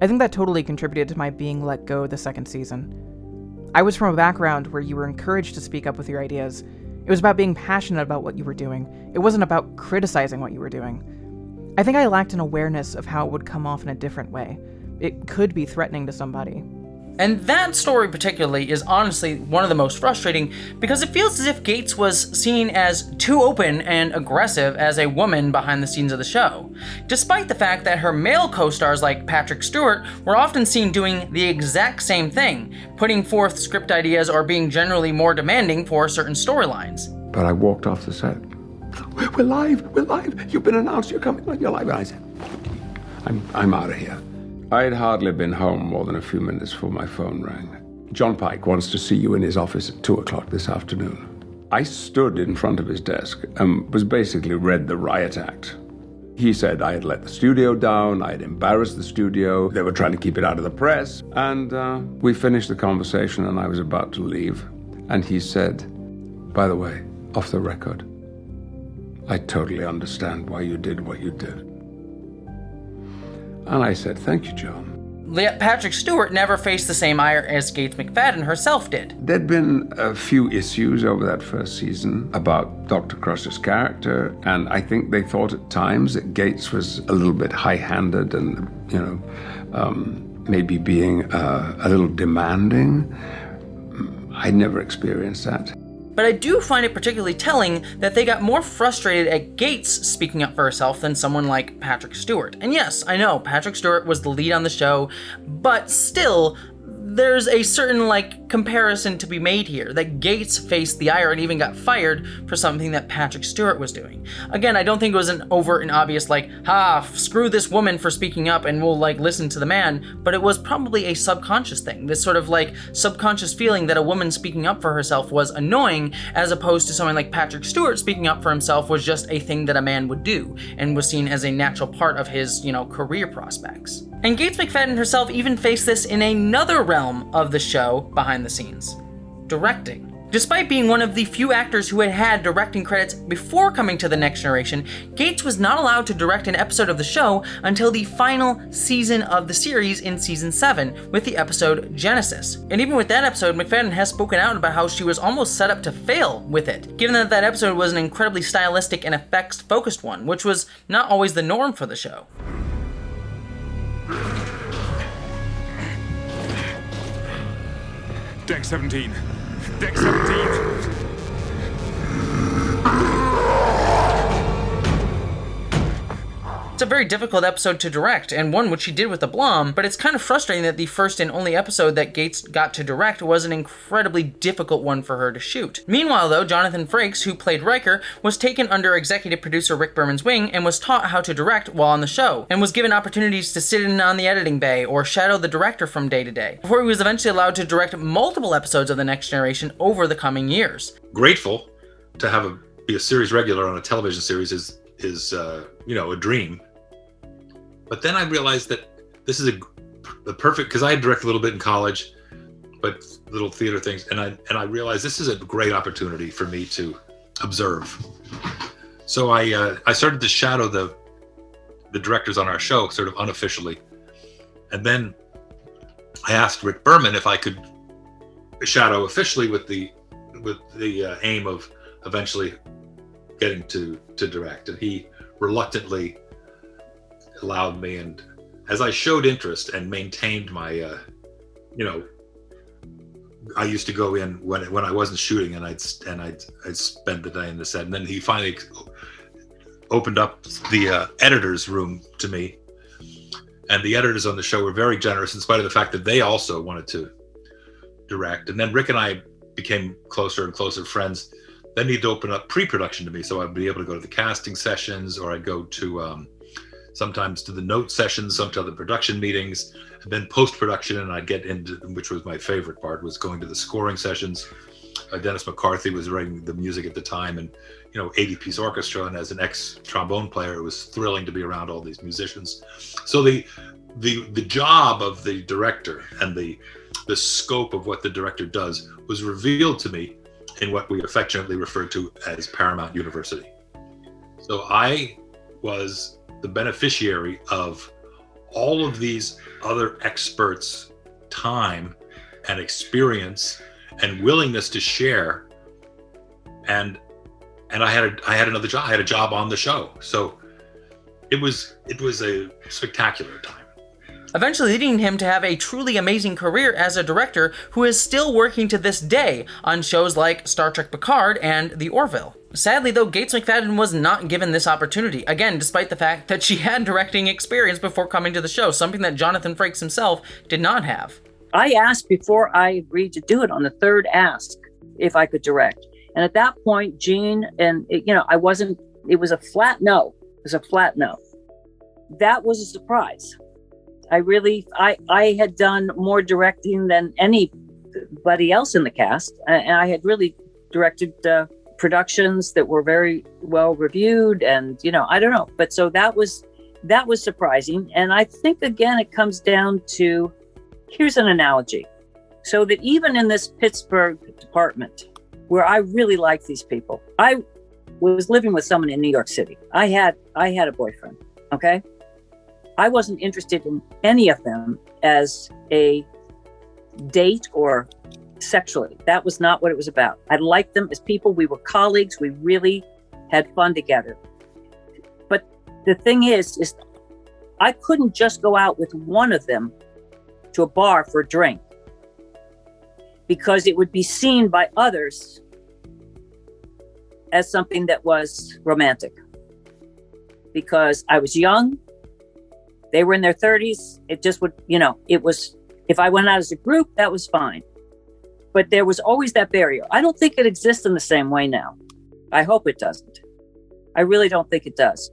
I think that totally contributed to my being let go the second season. I was from a background where you were encouraged to speak up with your ideas. It was about being passionate about what you were doing. It wasn't about criticizing what you were doing. I think I lacked an awareness of how it would come off in a different way. It could be threatening to somebody. And that story particularly is honestly one of the most frustrating because it feels as if Gates was seen as too open and aggressive as a woman behind the scenes of the show, despite the fact that her male co-stars like Patrick Stewart were often seen doing the exact same thing, putting forth script ideas or being generally more demanding for certain storylines. But I walked off the set. We're live, you've been announced, you're coming on, you're live. And I said, I'm out of here. I'd hardly been home more than a few minutes before my phone rang. John Pike wants to see you in his office at 2 o'clock this afternoon. I stood in front of his desk and was basically read the riot act. He said I had let the studio down, I had embarrassed the studio, they were trying to keep it out of the press, and we finished the conversation and I was about to leave. And he said, by the way, off the record, I totally understand why you did what you did. And I said, thank you, John. Yet Patrick Stewart never faced the same ire as Gates McFadden herself did. There'd been a few issues over that first season about Dr. Crusher's character, and I think they thought at times that Gates was a little bit high-handed and, maybe being a little demanding. I never experienced that. But I do find it particularly telling that they got more frustrated at Gates speaking up for herself than someone like Patrick Stewart. And yes, I know, Patrick Stewart was the lead on the show, but still, there's a certain, comparison to be made here, that Gates faced the ire and even got fired for something that Patrick Stewart was doing. Again, I don't think it was an overt and obvious, screw this woman for speaking up and we'll, listen to the man, but it was probably a subconscious thing, this sort of, subconscious feeling that a woman speaking up for herself was annoying, as opposed to someone like Patrick Stewart speaking up for himself was just a thing that a man would do, and was seen as a natural part of his, career prospects. And Gates McFadden herself even faced this in another realm of the show behind the scenes: directing. Despite being one of the few actors who had had directing credits before coming to The Next Generation, Gates was not allowed to direct an episode of the show until the final season of the series in season 7, with the episode Genesis. And even with that episode, McFadden has spoken out about how she was almost set up to fail with it, given that that episode was an incredibly stylistic and effects-focused one, which was not always the norm for the show. Deck 17. Deck 17. It's a very difficult episode to direct, and one which he did with aplomb, but it's kind of frustrating that the first and only episode that Gates got to direct was an incredibly difficult one for her to shoot. Meanwhile, though, Jonathan Frakes, who played Riker, was taken under executive producer Rick Berman's wing and was taught how to direct while on the show, and was given opportunities to sit in on the editing bay or shadow the director from day to day, before he was eventually allowed to direct multiple episodes of The Next Generation over the coming years. Grateful to be a series regular on a television series is a dream. But then I realized that this is the perfect, because I had directed a little bit in college, but little theater things, and I realized this is a great opportunity for me to observe. So I started to shadow the directors on our show, sort of unofficially, and then I asked Rick Berman if I could shadow officially with the aim of eventually getting to direct, and he reluctantly allowed me. And as I showed interest and maintained my I used to go in when I wasn't shooting, and I'd spend the day in the set, and then he finally opened up the editor's room to me, and the editors on the show were very generous in spite of the fact that they also wanted to direct. And then Rick and I became closer and closer friends. Then he'd open up pre-production to me, so I'd be able to go to the casting sessions, or I'd go to sometimes to the note sessions, sometimes to the production meetings, and then post-production, and I'd get into, which was my favorite part, was going to the scoring sessions. Dennis McCarthy was writing the music at the time, and 80-piece orchestra, and as an ex-trombone player, it was thrilling to be around all these musicians. So the job of the director and the scope of what the director does was revealed to me in what we affectionately refer to as Paramount University. So I was the beneficiary of all of these other experts' time and experience and willingness to share, and I had another job. I had a job on the show, so it was a spectacular time. Eventually leading him to have a truly amazing career as a director who is still working to this day on shows like Star Trek Picard and The Orville. Sadly, though, Gates McFadden was not given this opportunity, again, despite the fact that she had directing experience before coming to the show, something that Jonathan Frakes himself did not have. I asked before I agreed to do it on the third ask if I could direct. And at that point, Gene and, it was a flat no. It was a flat no. That was a surprise. I had done more directing than anybody else in the cast. And I had really directed productions that were very well reviewed, and I don't know, but so that was surprising. And I think again it comes down to, here's an analogy, so that even in this Pittsburgh department where I really like these people, I was living with someone in New York City. I had a boyfriend, okay? I wasn't interested in any of them as a date or sexually. That was not what it was about. I liked them as people. We were colleagues. We really had fun together. But the thing is I couldn't just go out with one of them to a bar for a drink, because it would be seen by others as something that was romantic. Because I was young, they were in their 30s. It just would, it was, if I went out as a group, that was fine. But there was always that barrier. I don't think it exists in the same way now. I hope it doesn't. I really don't think it does.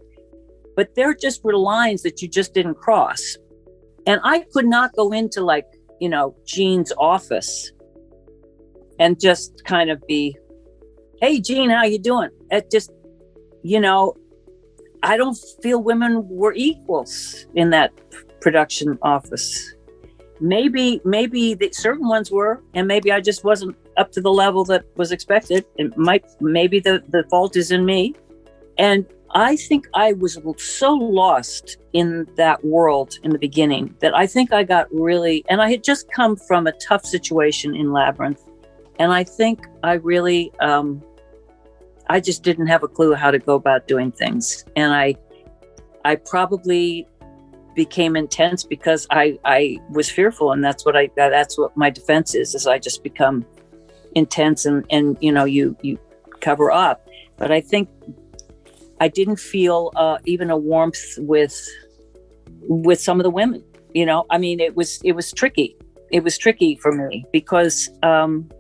But there just were lines that you just didn't cross. And I could not go into Gene's office and just kind of be, hey, Gene, how you doing? It just, I don't feel women were equals in that production office. Maybe certain ones were, and maybe I just wasn't up to the level that was expected. Maybe the fault is in me. And I think I was so lost in that world in the beginning that I think I got really, and I had just come from a tough situation in Labyrinth. And I think I really, I just didn't have a clue how to go about doing things. And I probably became intense because I was fearful, and that's what my defense is I just become intense and you cover up. But I think I didn't feel even a warmth with some of the women. I mean, it was tricky. It was tricky for me because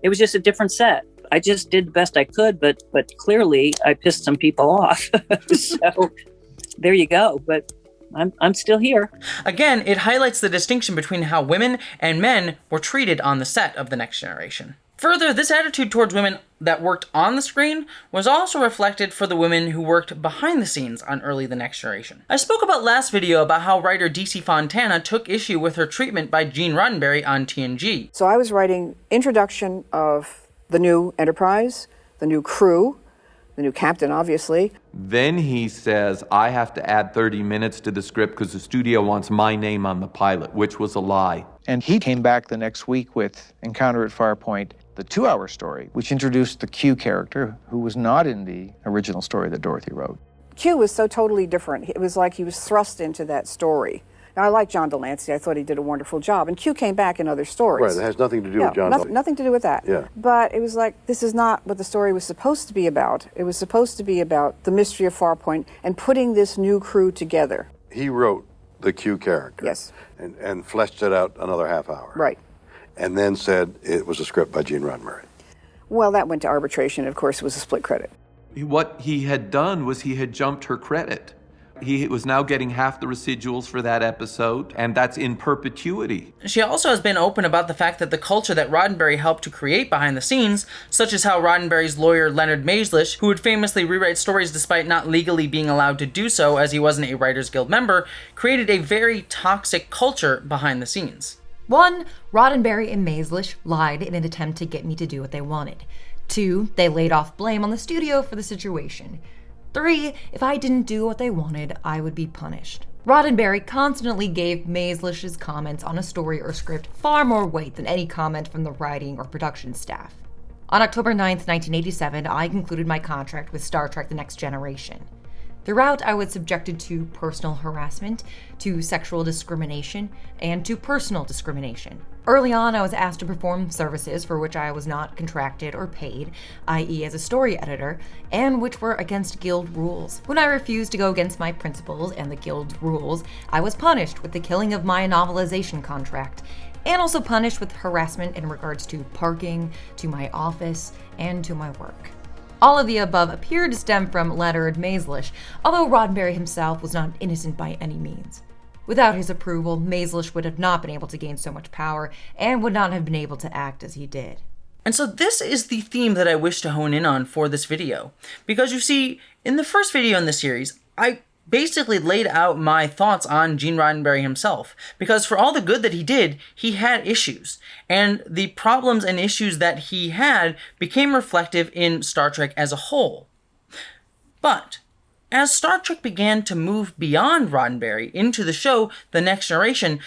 it was just a different set. I just did the best I could, but clearly I pissed some people off. So there you go. But I'm still here. Again, it highlights the distinction between how women and men were treated on the set of The Next Generation. Further, this attitude towards women that worked on the screen was also reflected for the women who worked behind the scenes on early The Next Generation. I spoke about last video about how writer DC Fontana took issue with her treatment by Gene Roddenberry on TNG. So I was writing introduction of the new Enterprise, the new crew, the new captain, obviously. Then he says, I have to add 30 minutes to the script because the studio wants my name on the pilot, which was a lie. And he came back the next week with Encounter at Farpoint, the 2-hour story, which introduced the Q character, who was not in the original story that Dorothy wrote. Q was so totally different. It was like he was thrust into that story. Now, I like John Delancey. I thought he did a wonderful job. And Q came back in other stories. Right, it has nothing to do with John Delancey. Nothing to do with that. Yeah. But it was like, this is not what the story was supposed to be about. It was supposed to be about the mystery of Farpoint and putting this new crew together. He wrote the Q character. Yes. And fleshed it out another half hour. Right. And then said it was a script by Gene Roddenberry. Well, that went to arbitration. Of course, it was a split credit. What he had done was he had jumped her credit. He was now getting half the residuals for that episode, and that's in perpetuity. She also has been open about the fact that the culture that Roddenberry helped to create behind the scenes, such as how Roddenberry's lawyer Leonard Maislish, who would famously rewrite stories despite not legally being allowed to do so as he wasn't a Writers Guild member, created a very toxic culture behind the scenes. 1. Roddenberry and Maislish lied in an attempt to get me to do what they wanted. 2. They laid off blame on the studio for the situation. 3. If I didn't do what they wanted, I would be punished. Roddenberry constantly gave Maislish's comments on a story or script far more weight than any comment from the writing or production staff. On October 9th, 1987, I concluded my contract with Star Trek The Next Generation. Throughout, I was subjected to personal harassment, to sexual discrimination, and to personal discrimination. Early on, I was asked to perform services for which I was not contracted or paid, i.e. as a story editor, and which were against Guild rules. When I refused to go against my principles and the Guild rules, I was punished with the killing of my novelization contract, and also punished with harassment in regards to parking, to my office, and to my work. All of the above appeared to stem from Leonard Maislish, although Roddenberry himself was not innocent by any means. Without his approval, Maislish would have not been able to gain so much power and would not have been able to act as he did. And so this is the theme that I wish to hone in on for this video. Because you see, in the first video in the series, I basically laid out my thoughts on Gene Roddenberry himself. Because for all the good that he did, he had issues. And the problems and issues that he had became reflective in Star Trek as a whole. But as Star Trek began to move beyond Roddenberry into the show The Next Generation,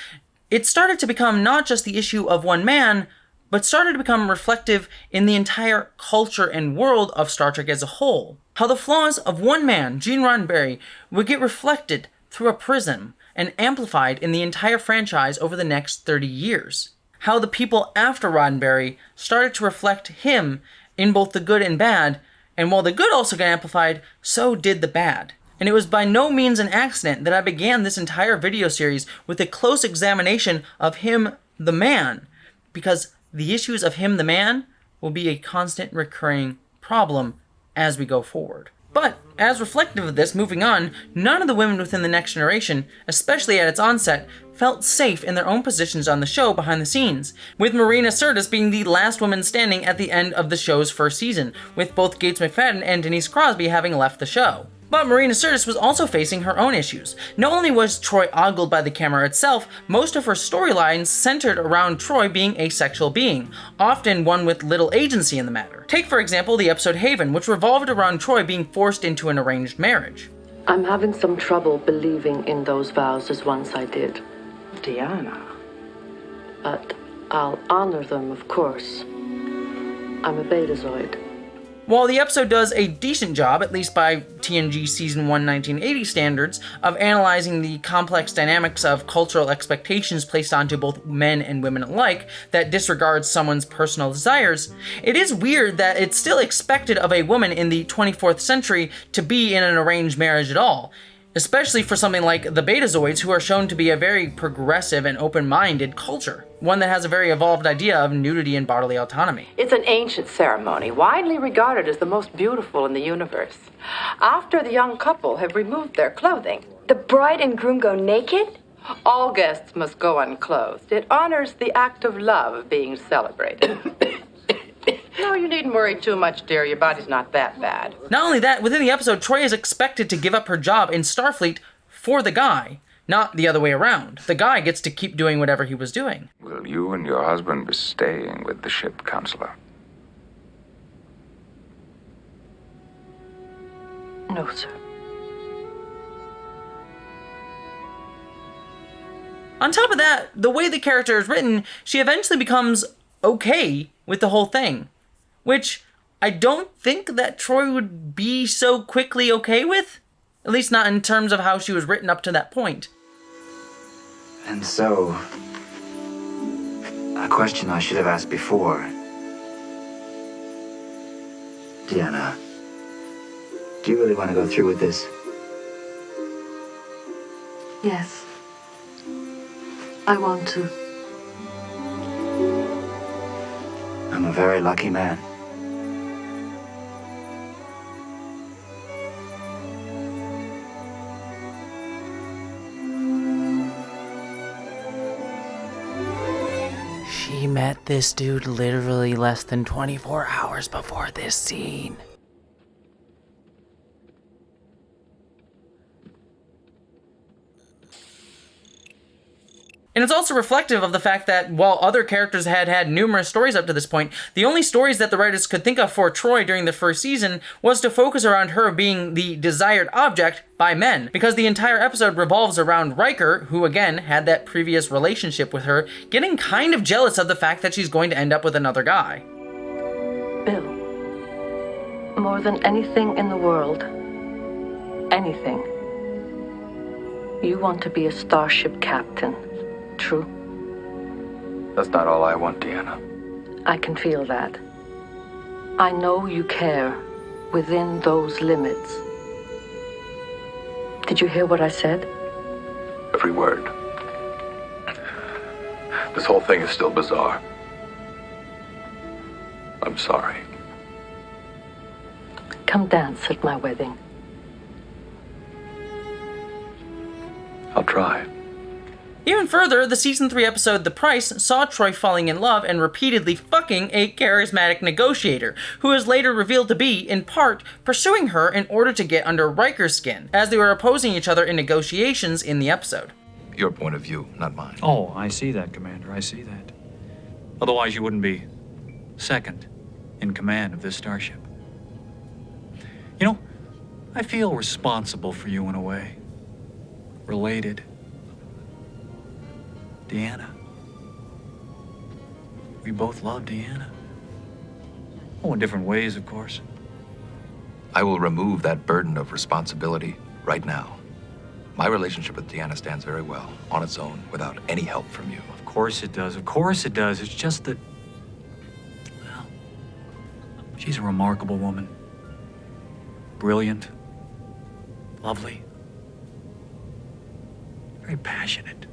it started to become not just the issue of one man, but started to become reflective in the entire culture and world of Star Trek as a whole. How the flaws of one man, Gene Roddenberry, would get reflected through a prism and amplified in the entire franchise over the next 30 years. How the people after Roddenberry started to reflect him in both the good and bad, and while the good also got amplified, so did the bad. And it was by no means an accident that I began this entire video series with a close examination of him, the man, because the issues of him, the man, will be a constant recurring problem as we go forward. But, as reflective of this, moving on, none of the women within The Next Generation, especially at its onset, felt safe in their own positions on the show behind the scenes, with Marina Sirtis being the last woman standing at the end of the show's first season, with both Gates McFadden and Denise Crosby having left the show. But Marina Sirtis was also facing her own issues. Not only was Troy ogled by the camera itself, most of her storylines centered around Troy being a sexual being, often one with little agency in the matter. Take for example the episode Haven, which revolved around Troy being forced into an arranged marriage. I'm having some trouble believing in those vows as once I did. Diana. But I'll honor them, of course. I'm a betazoid. While the episode does a decent job, at least by TNG Season 1 1980 standards, of analyzing the complex dynamics of cultural expectations placed onto both men and women alike that disregards someone's personal desires, it is weird that it's still expected of a woman in the 24th century to be in an arranged marriage at all. Especially for something like the Betazoids, who are shown to be a very progressive and open-minded culture, one that has a very evolved idea of nudity and bodily autonomy. It's an ancient ceremony, widely regarded as the most beautiful in the universe. After the young couple have removed their clothing, The bride and groom go naked? all guests must go unclothed. It honors the act of love being celebrated. No, you needn't worry too much, dear. Your body's not that bad. Not only that, within the episode, Troy is expected to give up her job in Starfleet for the guy, not the other way around. The guy gets to keep doing whatever he was doing. Will you and your husband be staying with the ship, Counselor? No, sir. On top of that, the way the character is written, she eventually becomes okay with the whole thing. Which I don't think that Troy would be so quickly okay with. At least not in terms of how she was written up to that point. And so, a question I should have asked before. Diana, do you really want to go through with this? Yes. I want to. I'm a very lucky man. She met this dude literally less than 24 hours before this scene. And it's also reflective of the fact that while other characters had had numerous stories up to this point, the only stories that the writers could think of for Troy during the first season was to focus around her being the desired object by men, because the entire episode revolves around Riker, who again had that previous relationship with her, getting kind of jealous of the fact that she's going to end up with another guy. Bill, more than anything in the world, anything, you want to be a starship captain. True? That's not all I want, Diana. I can feel that. I know you care within those limits. Did you hear what I said? Every word. This whole thing is still bizarre. I'm sorry. Come dance at my wedding. I'll try. Even further, the season 3 episode The Price saw Troy falling in love and repeatedly fucking a charismatic negotiator, who is later revealed to be, in part, pursuing her in order to get under Riker's skin, as they were opposing each other in negotiations in the episode. Your point of view, not mine. Oh, I see that, Commander, I see that. Otherwise you wouldn't be second in command of this starship. You know, I feel responsible for you in a way. Related. Deanna. We both love Deanna. Oh, in different ways, of course. I will remove that burden of responsibility right now. My relationship with Deanna stands very well, on its own, without any help from you. Of course it does, of course it does. It's just that, well, she's a remarkable woman. Brilliant. Lovely. Very passionate.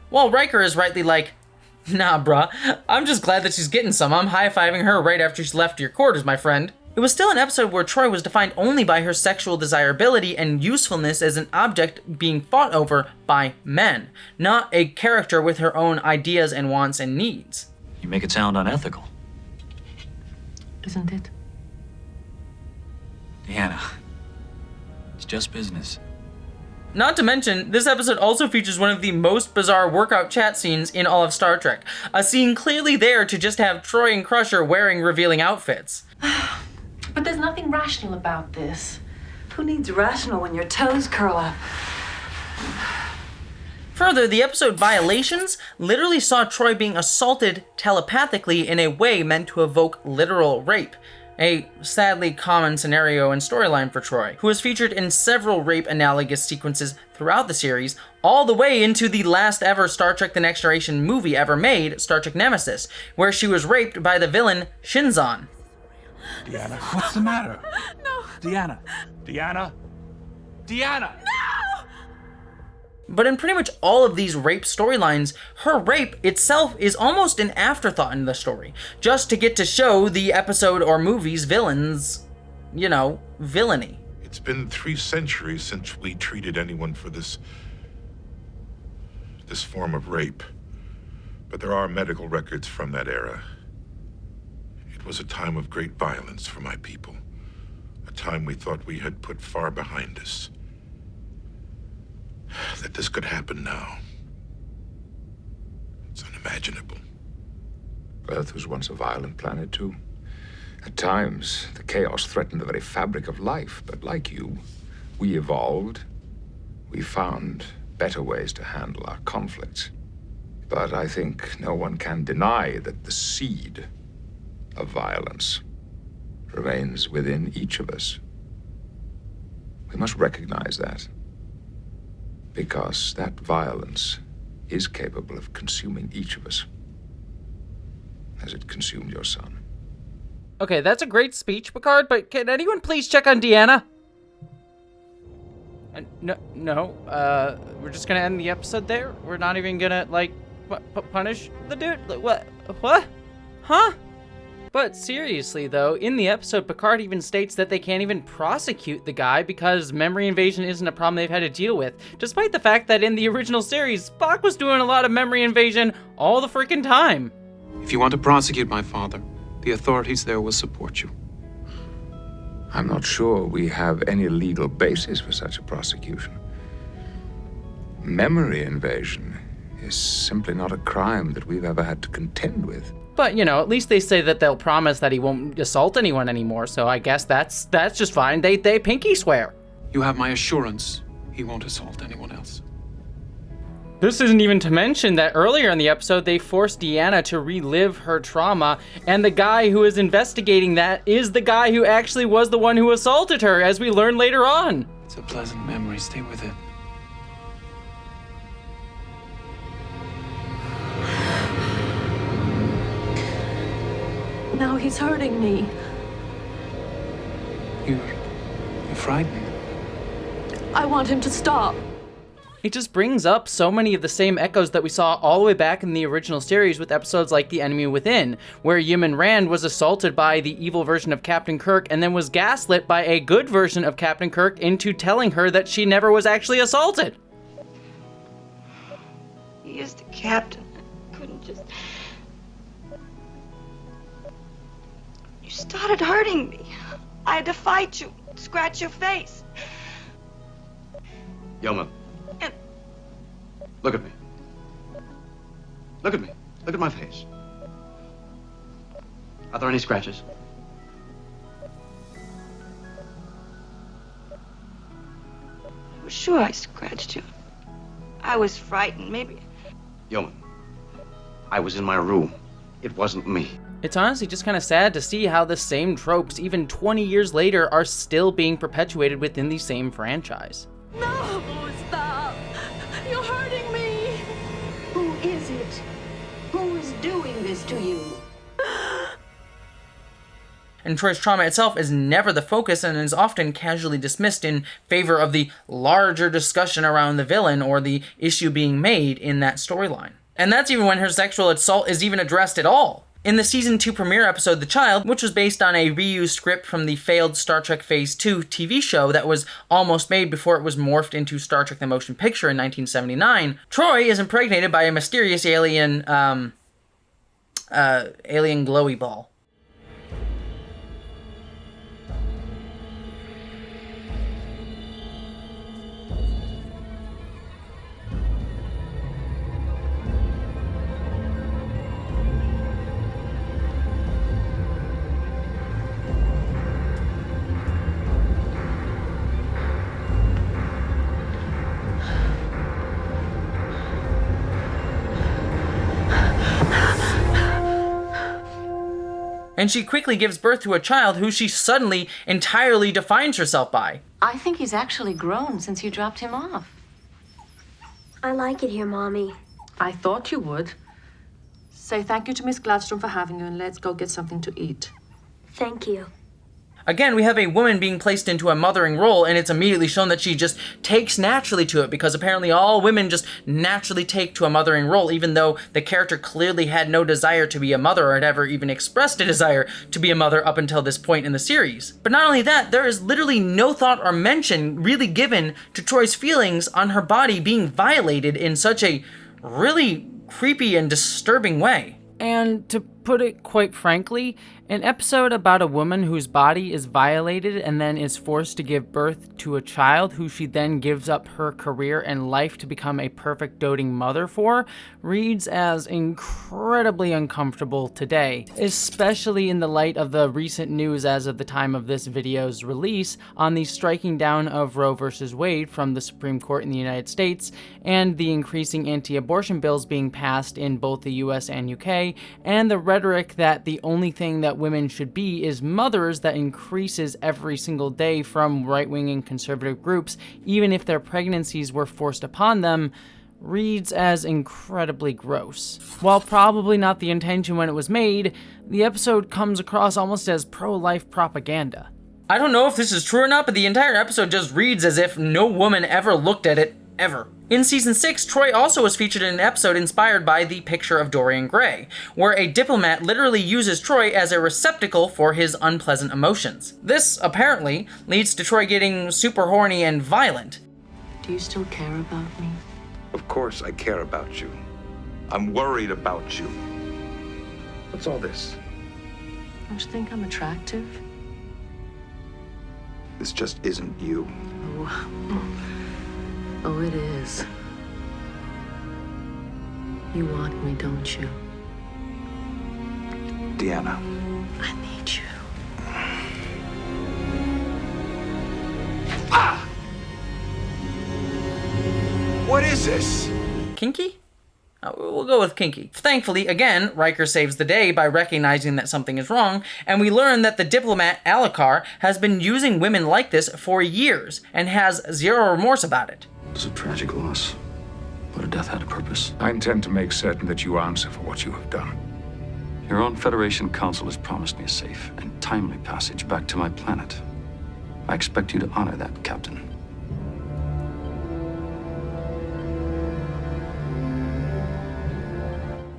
While Riker is rightly like, nah bruh, I'm just glad that she's getting some. I'm high-fiving her right after she's left your quarters, my friend. It was still an episode where Troy was defined only by her sexual desirability and usefulness as an object being fought over by men, not a character with her own ideas and wants and needs. You make it sound unethical. Isn't it? Deanna, just business. Not to mention, this episode also features one of the most bizarre workout chat scenes in all of Star Trek. A scene clearly there to just have Troy and Crusher wearing revealing outfits. But there's nothing rational about this. Who needs rational when your toes curl up? Further, the episode Violations literally saw Troy being assaulted telepathically in a way meant to evoke literal rape. A sadly common scenario and storyline for Troy, who is featured in several rape-analogous sequences throughout the series, all the way into the last ever Star Trek The Next Generation movie ever made, Star Trek Nemesis, where she was raped by the villain Shinzon. Deanna, what's the matter? No. Deanna. No! But in pretty much all of these rape storylines, her rape itself is almost an afterthought in the story, just to get to show the episode or movie's villains, villainy. It's been 3 centuries since we treated anyone for this form of rape. But there are medical records from that era. It was a time of great violence for my people. A time we thought we had put far behind us. That this could happen now, it's unimaginable. Earth was once a violent planet, too. At times, the chaos threatened the very fabric of life. But like you, we evolved. We found better ways to handle our conflicts. But I think no one can deny that the seed of violence remains within each of us. We must recognize that. Because that violence is capable of consuming each of us, as it consumed your son. Okay, that's a great speech, Picard, but can anyone please check on Deanna? No, we're just gonna end the episode there? We're not even gonna, punish the dude? What? Huh? But seriously, though, in the episode, Picard even states that they can't even prosecute the guy because memory invasion isn't a problem they've had to deal with, despite the fact that in the original series, Spock was doing a lot of memory invasion all the freaking time. If you want to prosecute my father, the authorities there will support you. I'm not sure we have any legal basis for such a prosecution. Memory invasion is simply not a crime that we've ever had to contend with. But, at least they say that they'll promise that he won't assault anyone anymore, so I guess that's just fine. They pinky swear. You have my assurance he won't assault anyone else. This isn't even to mention that earlier in the episode, they forced Deanna to relive her trauma, and the guy who is investigating that is the guy who actually was the one who assaulted her, as we learn later on. It's a pleasant memory. Stay with it. Now he's hurting me. You're frightened. I want him to stop. It just brings up so many of the same echoes that we saw all the way back in the original series with episodes like The Enemy Within, where Yeoman Rand was assaulted by the evil version of Captain Kirk and then was gaslit by a good version of Captain Kirk into telling her that she never was actually assaulted. He is the captain. I couldn't just... You started hurting me. I had to fight you, scratch your face. Yeoman. Look at me. Look at me. Look at my face. Are there any scratches? I was sure I scratched you. I was frightened, maybe. Yeoman, I was in my room. It wasn't me. It's honestly just kind of sad to see how the same tropes, even 20 years later, are still being perpetuated within the same franchise. No, stop. You're hurting me. Who is it? Who is doing this to you? And Troy's trauma itself is never the focus and is often casually dismissed in favor of the larger discussion around the villain or the issue being made in that storyline. And that's even when her sexual assault is even addressed at all. In the Season 2 premiere episode, The Child, which was based on a reused script from the failed Star Trek Phase 2 TV show that was almost made before it was morphed into Star Trek The Motion Picture in 1979, Troy is impregnated by a mysterious alien glowy ball. And she quickly gives birth to a child who she suddenly entirely defines herself by. I think he's actually grown since you dropped him off. I like it here, Mommy. I thought you would. Say thank you to Miss Gladstone for having you, and let's go get something to eat. Thank you. Again, we have a woman being placed into a mothering role, and it's immediately shown that she just takes naturally to it, because apparently all women just naturally take to a mothering role, even though the character clearly had no desire to be a mother or had ever even expressed a desire to be a mother up until this point in the series. But not only that, there is literally no thought or mention really given to Troy's feelings on her body being violated in such a really creepy and disturbing way. And to put it quite frankly, an episode about a woman whose body is violated and then is forced to give birth to a child who she then gives up her career and life to become a perfect doting mother for reads as incredibly uncomfortable today, especially in the light of the recent news as of the time of this video's release on the striking down of Roe versus Wade from the Supreme Court in the United States and the increasing anti-abortion bills being passed in both the US and UK, and the rhetoric that the only thing that women should be is mothers that increases every single day from right-wing and conservative groups, even if their pregnancies were forced upon them, reads as incredibly gross. While probably not the intention when it was made, the episode comes across almost as pro-life propaganda. I don't know if this is true or not, but the entire episode just reads as if no woman ever looked at it, ever. In Season 6, Troy also was featured in an episode inspired by The Picture of Dorian Gray, where a diplomat literally uses Troy as a receptacle for his unpleasant emotions. This, apparently, leads to Troy getting super horny and violent. Do you still care about me? Of course I care about you. I'm worried about you. What's all this? Don't you think I'm attractive? This just isn't you. Oh, it is. You want me, don't you? Deanna. I need you. Ah! What is this? Kinky? We'll go with kinky. Thankfully, again, Riker saves the day by recognizing that something is wrong, and we learn that the diplomat, Alucard, has been using women like this for years and has zero remorse about it. It's a tragic loss, but a death had a purpose. I intend to make certain that you answer for what you have done. Your own Federation Council has promised me a safe and timely passage back to my planet. I expect you to honor that, Captain.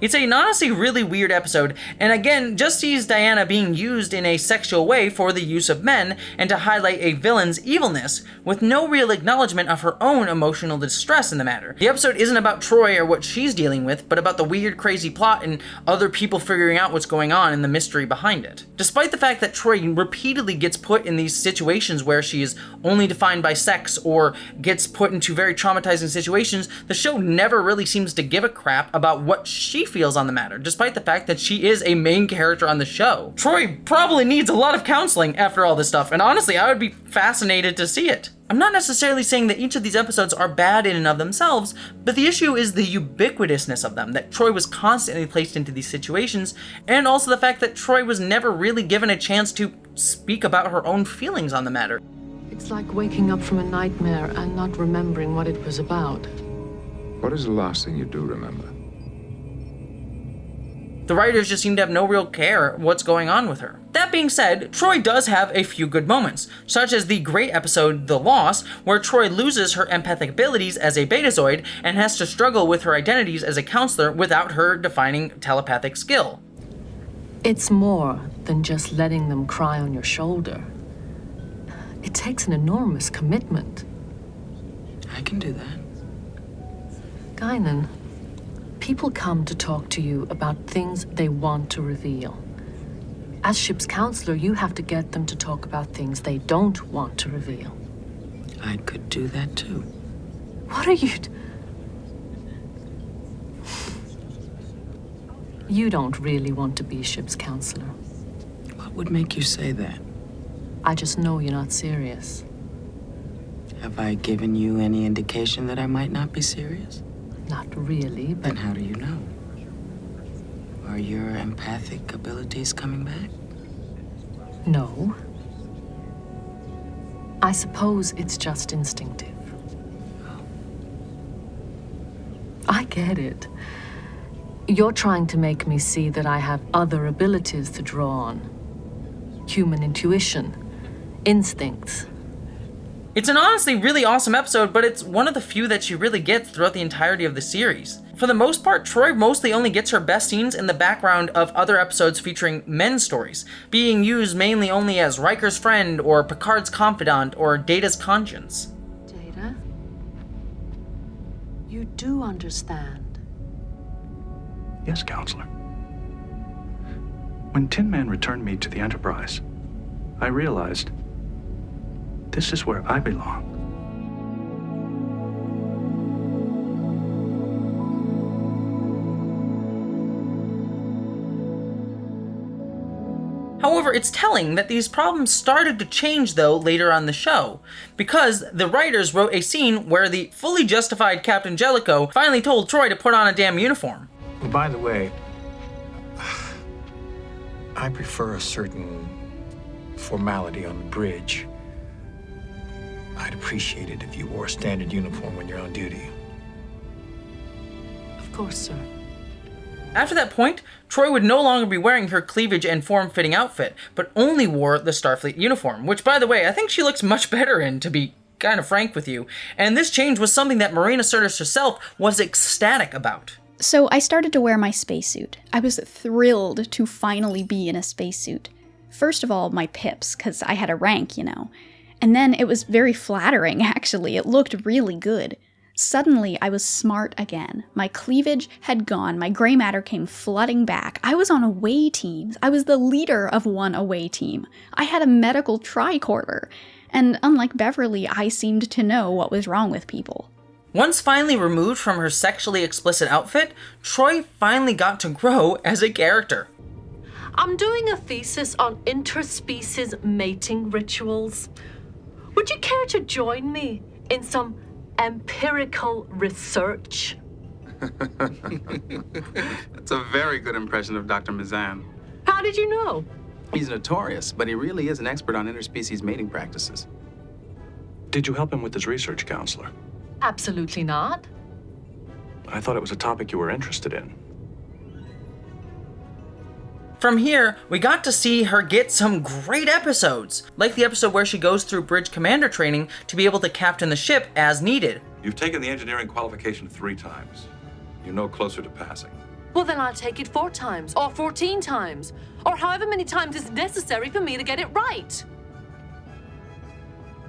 It's an honestly really weird episode, and again, just sees Diana being used in a sexual way for the use of men and to highlight a villain's evilness, with no real acknowledgement of her own emotional distress in the matter. The episode isn't about Troy or what she's dealing with, but about the weird, crazy plot and other people figuring out what's going on and the mystery behind it. Despite the fact that Troy repeatedly gets put in these situations where she is only defined by sex or gets put into very traumatizing situations, the show never really seems to give a crap about what she feels on the matter, despite the fact that she is a main character on the show. Troy probably needs a lot of counseling after all this stuff, and honestly, I would be fascinated to see it. I'm not necessarily saying that each of these episodes are bad in and of themselves, but the issue is the ubiquitousness of them, that Troy was constantly placed into these situations, and also the fact that Troy was never really given a chance to speak about her own feelings on the matter. It's like waking up from a nightmare and not remembering what it was about. What is the last thing you do remember? The writers just seem to have no real care what's going on with her. That being said, Troy does have a few good moments, such as the great episode The Loss, where Troy loses her empathic abilities as a Betazoid and has to struggle with her identities as a counselor without her defining telepathic skill. It's more than just letting them cry on your shoulder. It takes an enormous commitment. I can do that. Guinan, people come to talk to you about things they want to reveal. As ship's counselor, you have to get them to talk about things they don't want to reveal. I could do that too. What are you... You don't really want to be ship's counselor. What would make you say that? I just know you're not serious. Have I given you any indication that I might not be serious? Not really, but... Then how do you know? Are your empathic abilities coming back? No. I suppose it's just instinctive. I get it. You're trying to make me see that I have other abilities to draw on. Human intuition, instincts. It's an honestly really awesome episode, but it's one of the few that she really gets throughout the entirety of the series. For the most part, Troi mostly only gets her best scenes in the background of other episodes featuring men's stories, being used mainly only as Riker's friend, or Picard's confidant, or Data's conscience. Data? You do understand. Yes, Counselor. When Tin Man returned me to the Enterprise, I realized this is where I belong. However, it's telling that these problems started to change, though, later on the show, because the writers wrote a scene where the fully justified Captain Jellicoe finally told Troi to put on a damn uniform. By the way, I prefer a certain formality on the bridge. I'd appreciate it if you wore a standard uniform when you're on duty. Of course, sir. After that point, Troi would no longer be wearing her cleavage and form-fitting outfit, but only wore the Starfleet uniform, which, by the way, I think she looks much better in, to be kind of frank with you. And this change was something that Marina Sirtis herself was ecstatic about. So I started to wear my spacesuit. I was thrilled to finally be in a spacesuit. First of all, my pips, because I had a rank, you know. And then it was very flattering, actually. It looked really good. Suddenly, I was smart again. My cleavage had gone. My gray matter came flooding back. I was on away teams. I was the leader of one away team. I had a medical tricorder. And unlike Beverly, I seemed to know what was wrong with people. Once finally removed from her sexually explicit outfit, Troi finally got to grow as a character. I'm doing a thesis on interspecies mating rituals. Would you care to join me in some empirical research? That's a very good impression of Dr. Mizan. How did you know? He's notorious, but he really is an expert on interspecies mating practices. Did you help him with his research, Counselor? Absolutely not. I thought it was a topic you were interested in. From here, we got to see her get some great episodes, like the episode where she goes through bridge commander training to be able to captain the ship as needed. You've taken the engineering qualification 3 times. You're no closer to passing. Well, then I'll take it 4 times, or 14 times, or however many times is necessary for me to get it right.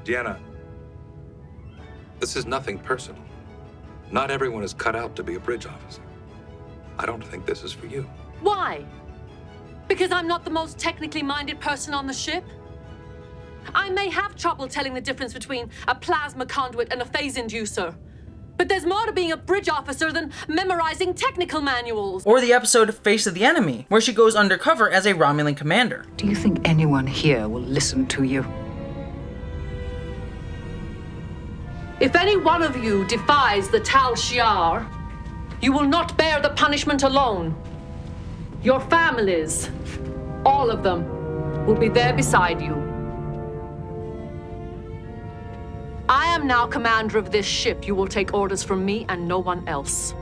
Deanna, this is nothing personal. Not everyone is cut out to be a bridge officer. I don't think this is for you. Why? Because I'm not the most technically minded person on the ship? I may have trouble telling the difference between a plasma conduit and a phase inducer. But there's more to being a bridge officer than memorizing technical manuals. Or the episode Face of the Enemy, where she goes undercover as a Romulan commander. Do you think anyone here will listen to you? If any one of you defies the Tal Shiar, you will not bear the punishment alone. Your families, all of them, will be there beside you. I am now commander of this ship. You will take orders from me and no one else.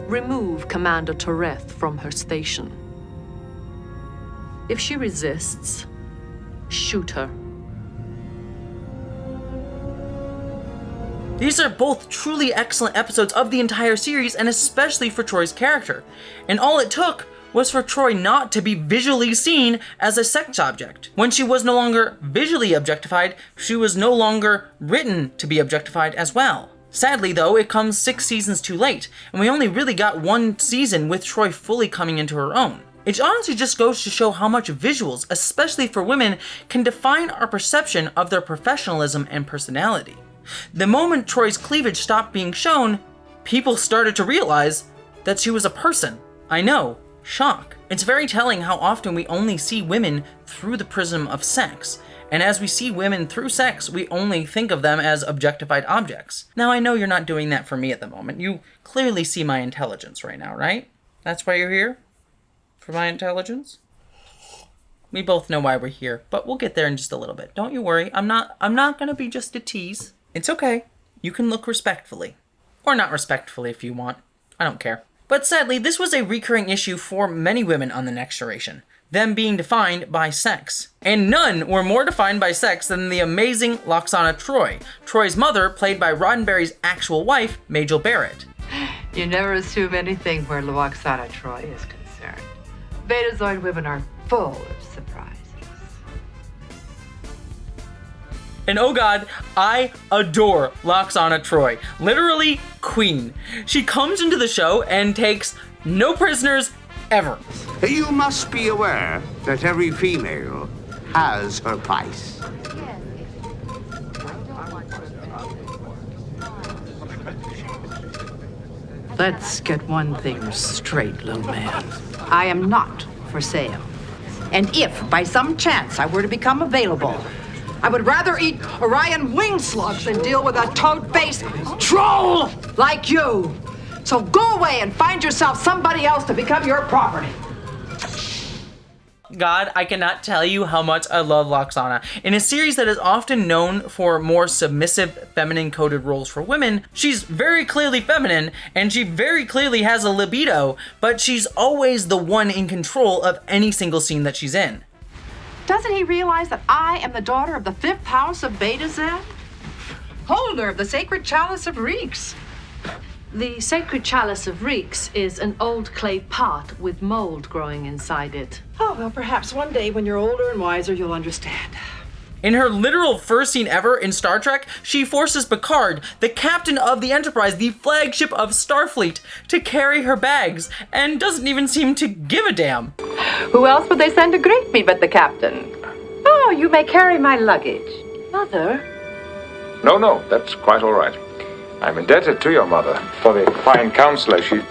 Remove Commander Toreth from her station. If she resists, shoot her. These are both truly excellent episodes of the entire series, and especially for Troi's character. And all it took was for Troi not to be visually seen as a sex object. When she was no longer visually objectified, she was no longer written to be objectified as well. Sadly though, it comes 6 seasons too late, and we only really got 1 season with Troi fully coming into her own. It honestly just goes to show how much visuals, especially for women, can define our perception of their professionalism and personality. The moment Troi's cleavage stopped being shown, people started to realize that she was a person. I know, shock. It's very telling how often we only see women through the prism of sex, and as we see women through sex, we only think of them as objectified objects. Now I know you're not doing that for me at the moment. You clearly see my intelligence right now, right? That's why you're here? For my intelligence? We both know why we're here, but we'll get there in just a little bit. Don't you worry. I'm not gonna be just a tease. It's okay. You can look respectfully. Or not respectfully if you want. I don't care. But sadly, this was a recurring issue for many women on The Next Generation. Them being defined by sex. And none were more defined by sex than the amazing Lwaxana Troi. Troy's mother, played by Roddenberry's actual wife, Majel Barrett. You never assume anything where Lwaxana Troi is concerned. Betazoid women are full of surprises. And oh god, I adore Lwaxana Troi. Literally queen. She comes into the show and takes no prisoners ever. You must be aware that every female has her price. Let's get one thing straight, little man. I am not for sale. And if, by some chance, I were to become available, I would rather eat Orion wing slugs than deal with a toad-faced troll like you. So go away and find yourself somebody else to become your property. God, I cannot tell you how much I love Lwaxana. In a series that is often known for more submissive, feminine-coded roles for women, she's very clearly feminine, and she very clearly has a libido, but she's always the one in control of any single scene that she's in. Doesn't he realize that I am the daughter of the 5th house of Beta Z? Holder of the sacred chalice of Reeks. The sacred chalice of Reeks is an old clay pot with mold growing inside it. Oh, well, perhaps one day when you're older and wiser, you'll understand. In her literal first scene ever in Star Trek, she forces Picard, the captain of the Enterprise, the flagship of Starfleet, to carry her bags, and doesn't even seem to give a damn. Who else would they send to greet me but the captain? Oh, you may carry my luggage. Mother? No, that's quite all right. I'm indebted to your mother for the fine counselor she...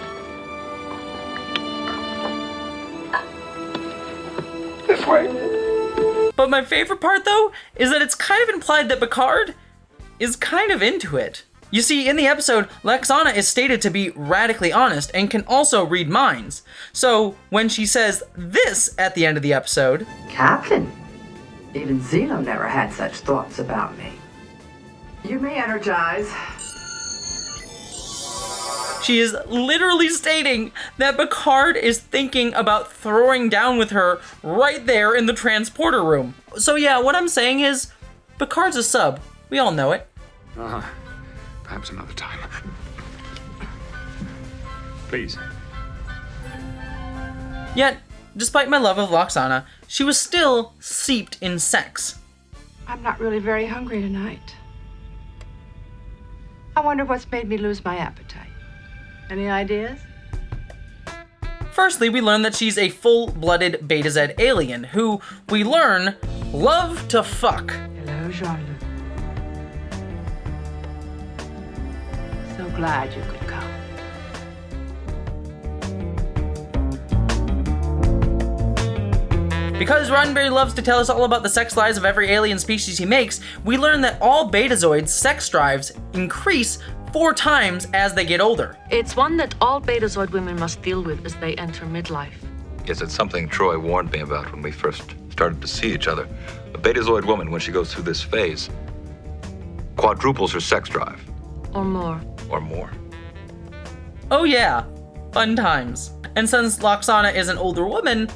This way. But my favorite part, though, is that it's kind of implied that Picard is kind of into it. You see, in the episode, Lwaxana is stated to be radically honest and can also read minds. So, when she says this at the end of the episode... Captain, even Zeno never had such thoughts about me. You may energize. She is literally stating that Picard is thinking about throwing down with her right there in the transporter room. So yeah, what I'm saying is, Picard's a sub. We all know it. Perhaps another time. Please. Yet, despite my love of Lwaxana, she was still steeped in sex. I'm not really very hungry tonight. I wonder what's made me lose my appetite. Any ideas? Firstly, we learn that she's a full-blooded Beta Z alien, who, we learn, love to fuck. Hello, Jean-Luc. So glad you could come. Because Roddenberry loves to tell us all about the sex lives of every alien species he makes, we learn that all Betazoids' sex drives increase 4 times as they get older. It's one that all Betazoid women must deal with as they enter midlife. Yes, it's something Troy warned me about when we first started to see each other. A Betazoid woman, when she goes through this phase, quadruples her sex drive. Or more. Or more. Oh yeah, fun times. And since Lwaxana is an older woman,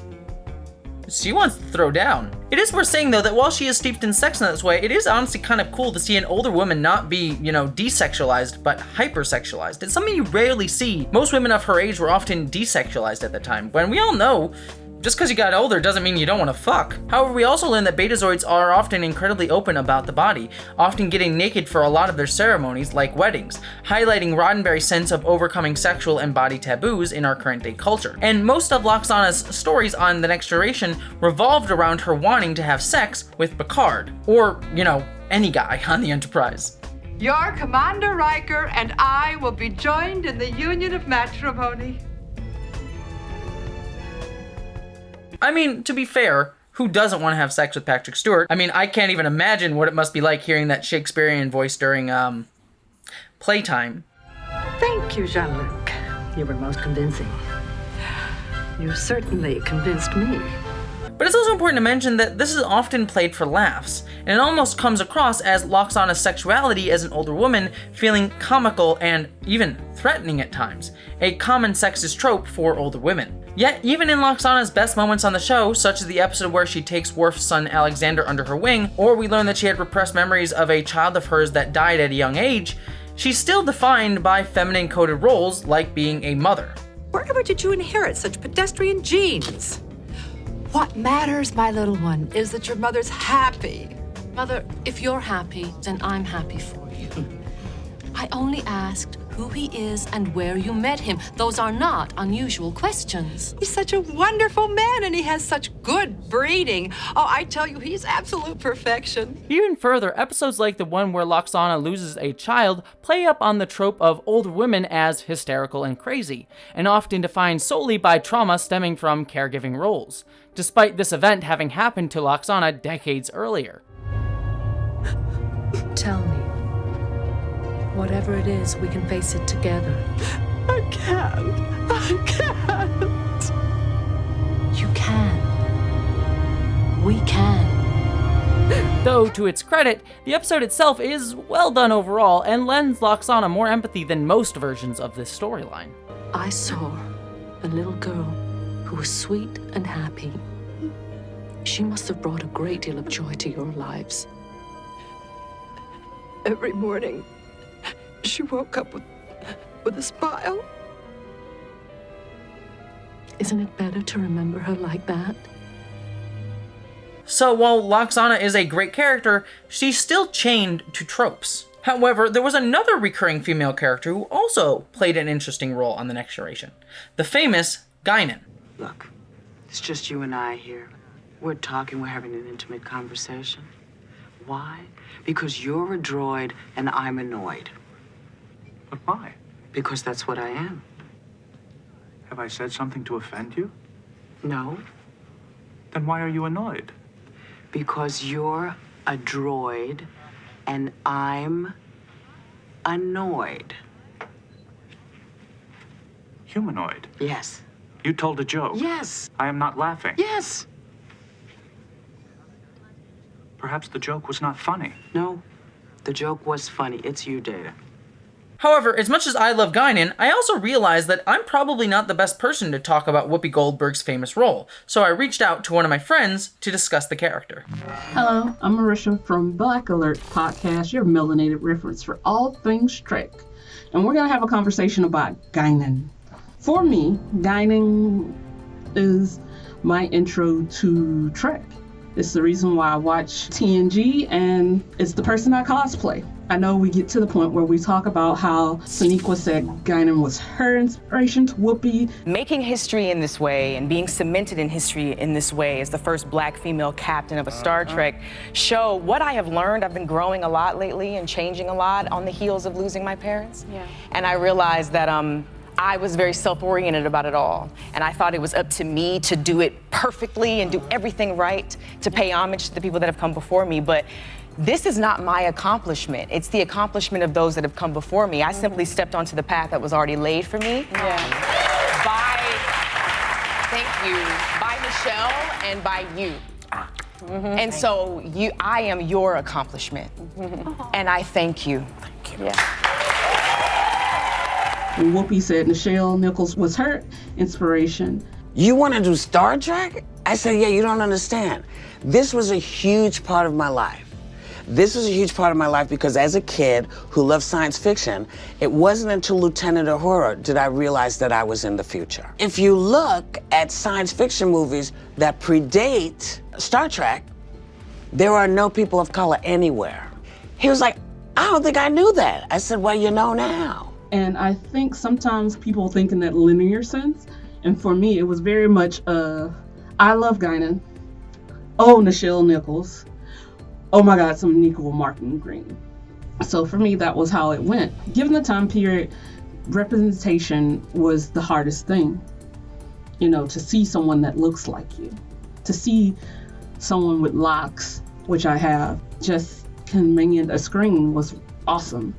she wants to throw down. It is worth saying, though, that while she is steeped in sex in this way, it is honestly kind of cool to see an older woman not be, desexualized, but hypersexualized. It's something you rarely see. Most women of her age were often desexualized at the time, when we all know, just because you got older doesn't mean you don't want to fuck. However, we also learn that Betazoids are often incredibly open about the body, often getting naked for a lot of their ceremonies, like weddings, highlighting Roddenberry's sense of overcoming sexual and body taboos in our current day culture. And most of Lwaxana's stories on The Next Generation revolved around her wanting to have sex with Picard, or, any guy on the Enterprise. Your Commander Riker and I will be joined in the union of matrimony. I mean, to be fair, who doesn't want to have sex with Patrick Stewart? I mean, I can't even imagine what it must be like hearing that Shakespearean voice during, playtime. Thank you, Jean-Luc. You were most convincing. You certainly convinced me. But it's also important to mention that this is often played for laughs, and it almost comes across as Loxana's sexuality as an older woman feeling comical and even threatening at times, a common sexist trope for older women. Yet, even in Loxana's best moments on the show, such as the episode where she takes Worf's son Alexander under her wing, or we learn that she had repressed memories of a child of hers that died at a young age, she's still defined by feminine-coded roles like being a mother. Wherever did you inherit such pedestrian genes? What matters, my little one, is that your mother's happy. Mother, if you're happy, then I'm happy for you. I only asked who he is and where you met him. Those are not unusual questions. He's such a wonderful man, and he has such good breeding. Oh, I tell you, he's absolute perfection. Even further, episodes like the one where Loxana loses a child play up on the trope of older women as hysterical and crazy, and often defined solely by trauma stemming from caregiving roles, despite this event having happened to Loxana decades earlier. Tell me. Whatever it is, we can face it together. I can't. You can. We can. Though, to its credit, the episode itself is well done overall and lends Loxana more empathy than most versions of this storyline. I saw a little girl who was sweet and happy. She must have brought a great deal of joy to your lives. Every morning, she woke up with a smile. Isn't it better to remember her like that? So while Loxana is a great character, she's still chained to tropes. However, there was another recurring female character who also played an interesting role on The Next Generation, the famous Guinan. Look, it's just you and I here. We're talking, we're having an intimate conversation. Why? Because you're a droid and I'm annoyed. But why? Because that's what I am. Have I said something to offend you? No. Then why are you annoyed? Because you're a droid and I'm annoyed. Humanoid? Yes. You told a joke? Yes. I am not laughing? Yes. Perhaps the joke was not funny. No, the joke was funny. It's you, Data. However, as much as I love Guinan, I also realize that I'm probably not the best person to talk about Whoopi Goldberg's famous role, so I reached out to one of my friends to discuss the character. Hello, I'm Marisha from Black Alert Podcast, your melanated reference for all things Trek. And we're going to have a conversation about Guinan. For me, Guinan is my intro to Trek. It's the reason why I watch TNG, and it's the person I cosplay. I know we get to the point where we talk about how Sonequa said Guinan was her inspiration to Whoopi. Making history in this way and being cemented in history in this way as the first black female captain of a Star Trek show what I have learned. I've been growing a lot lately and changing a lot on the heels of losing my parents. Yeah. And I realized that I was very self-oriented about it all. And I thought it was up to me to do it perfectly and do everything right, to pay homage to the people that have come before me. But this is not my accomplishment. It's the accomplishment of those that have come before me. I simply stepped onto the path that was already laid for me. Thank you, by Michelle and by you. And so I am your accomplishment. And I thank you. Thank you. Yeah. When Whoopi said Nichelle Nichols was her inspiration. You want to do Star Trek? I said, yeah, you don't understand. This was a huge part of my life. This was a huge part of my life because as a kid who loved science fiction, it wasn't until Lieutenant Uhura did I realize that I was in the future. If you look at science fiction movies that predate Star Trek, there are no people of color anywhere. He was like, I don't think I knew that. I said, well, you know now. And I think sometimes people think in that linear sense. And for me, it was very much, I love Guinan. Oh, Nichelle Nichols. Oh my God, some Nico Martin Green. So for me, that was how it went. Given the time period, representation was the hardest thing. You know, to see someone that looks like you. To see someone with locks, which I have, just command a screen was awesome.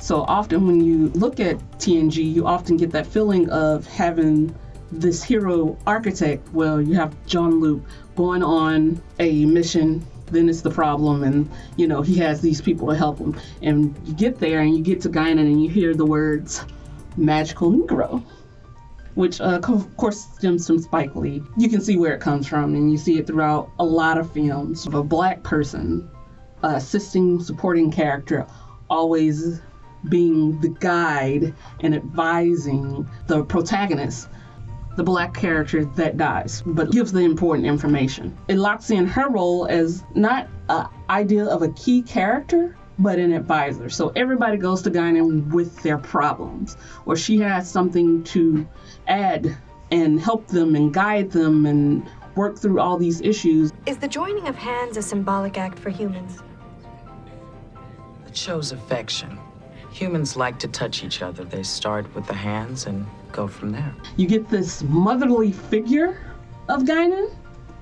So often when you look at TNG, you often get that feeling of having this hero architect. Well, you have Jean-Luc going on a mission, then it's the problem, and he has these people to help him. And you get there and you get to Guinan and you hear the words magical Negro, which of course stems from Spike Lee. You can see where it comes from, and you see it throughout a lot of films of a black person, assisting, supporting character, always being the guide and advising the protagonist, the black character that dies, but gives the important information. It locks in her role as not an idea of a key character, but an advisor. So everybody goes to Guinan with their problems, or she has something to add and help them and guide them and work through all these issues. Is the joining of hands a symbolic act for humans? It shows affection. Humans like to touch each other. They start with the hands and go from there. You get this motherly figure of Guinan,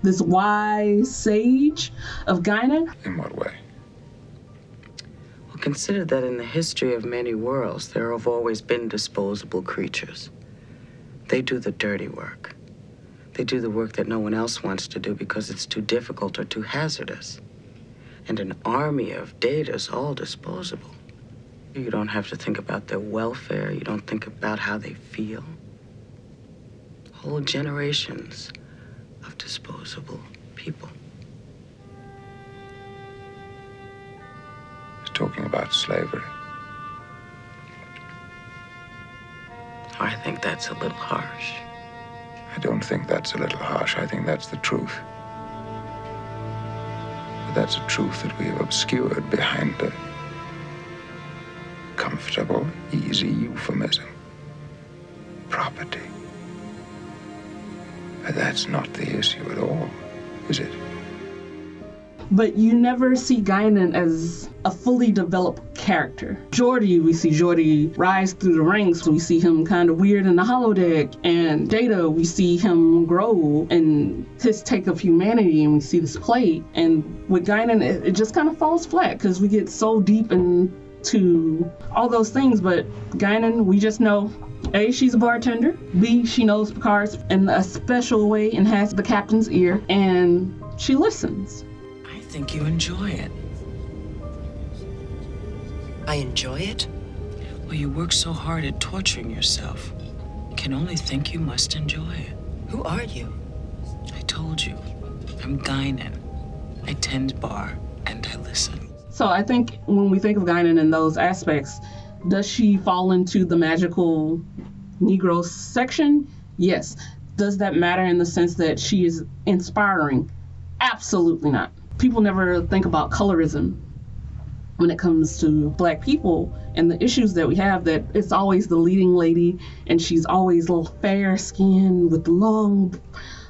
this wise sage of Guinan. In what way? Well, consider that in the history of many worlds, there have always been disposable creatures. They do the dirty work. They do the work that no one else wants to do because it's too difficult or too hazardous. And an army of data's all disposable. You don't have to think about their welfare. You don't think about how they feel. Whole generations of disposable people. He's talking about slavery. I think that's a little harsh. I don't think that's a little harsh. I think that's the truth. But that's a truth that we have obscured behind a comfortable, easy euphemism. Property. But that's not the issue at all, is it? But you never see Guinan as a fully developed character. Geordi, we see Geordi rise through the ranks. We see him kind of weird in the holodeck. And Data, we see him grow and his take of humanity, and we see this play. And with Guinan, it just kind of falls flat because we get so deep into all those things. But Guinan, we just know, A, she's a bartender. B, she knows Picard in a special way and has the captain's ear. And she listens. I think you enjoy it. I enjoy it? Well, you work so hard at torturing yourself. You can only think you must enjoy it. Who are you? I told you. I'm Guinan. I tend bar and I listen. So I think when we think of Guinan in those aspects, does she fall into the magical Negro section? Yes. Does that matter in the sense that she is inspiring? Absolutely not. People never think about colorism when it comes to black people and the issues that we have, that it's always the leading lady and she's always a little fair skinned with long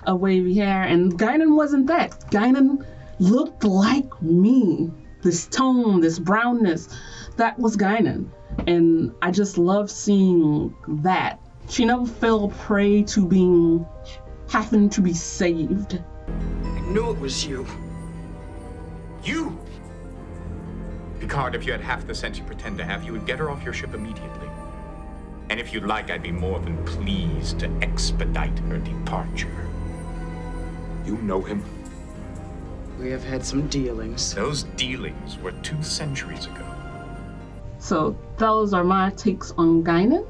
wavy hair, and Guinan wasn't that. Guinan looked like me. This tone, this brownness, that was Guinan. And I just love seeing that. She never fell prey to having to be saved. I knew it was you. You! Picard, if you had half the sense you pretend to have, you would get her off your ship immediately. And if you'd like, I'd be more than pleased to expedite her departure. You know him? We have had some dealings. Those dealings were 2 centuries ago. So those are my takes on Guinan.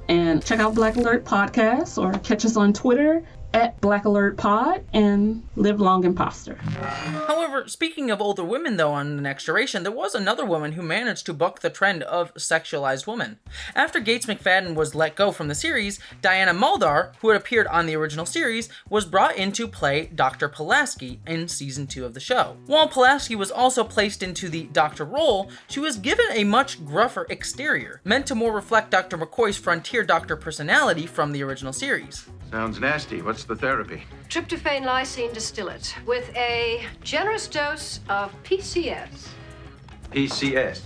And check out Black Alert Podcast or catch us on Twitter at Black Alert Pod, and live long, imposter. However, speaking of older women though on The Next Generation, there was another woman who managed to buck the trend of sexualized women. After Gates McFadden was let go from the series, Diana Muldaur, who had appeared on the original series, was brought in to play Dr. Pulaski in season 2 of the show. While Pulaski was also placed into the Doctor role, she was given a much gruffer exterior, meant to more reflect Dr. McCoy's Frontier Doctor personality from the original series. Sounds nasty. What's the therapy? Tryptophan lysine distillate with a generous dose of PCS. PCS.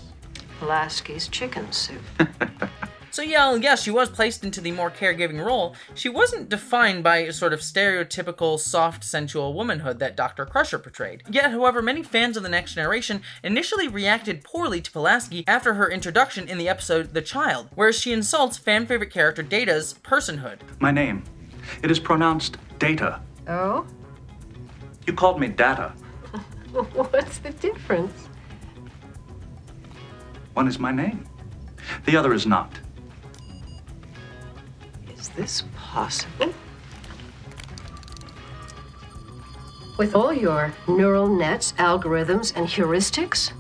Pulaski's chicken soup. So yeah, yes, she was placed into the more caregiving role. She wasn't defined by a sort of stereotypical soft, sensual womanhood that Dr. Crusher portrayed. Yet, however, many fans of The Next Generation initially reacted poorly to Pulaski after her introduction in the episode The Child, where she insults fan-favorite character Data's personhood. My name It is pronounced data. Oh? You called me data. What's the difference? One is my name. The other is not. Is this possible? With all your neural nets, algorithms, and heuristics?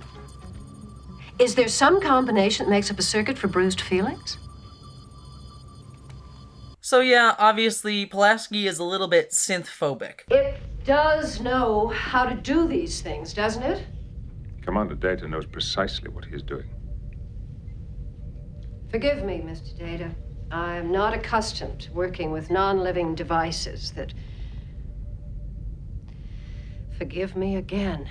Is there some combination that makes up a circuit for bruised feelings? So yeah, obviously, Pulaski is a little bit synth-phobic. It does know how to do these things, doesn't it? Commander Data knows precisely what he is doing. Forgive me, Mr. Data. I'm not accustomed to working with non-living devices that... Forgive me again.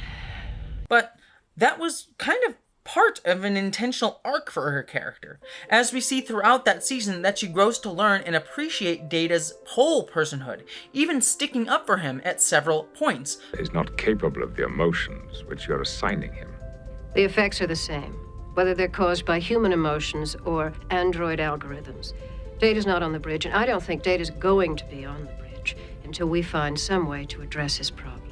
But that was kind of part of an intentional arc for her character, as we see throughout that season that she grows to learn and appreciate Data's whole personhood, even sticking up for him at several points. He's not capable of the emotions which you're assigning him. The effects are the same, whether they're caused by human emotions or android algorithms. Data's not on the bridge, and I don't think Data's going to be on the bridge until we find some way to address his problem.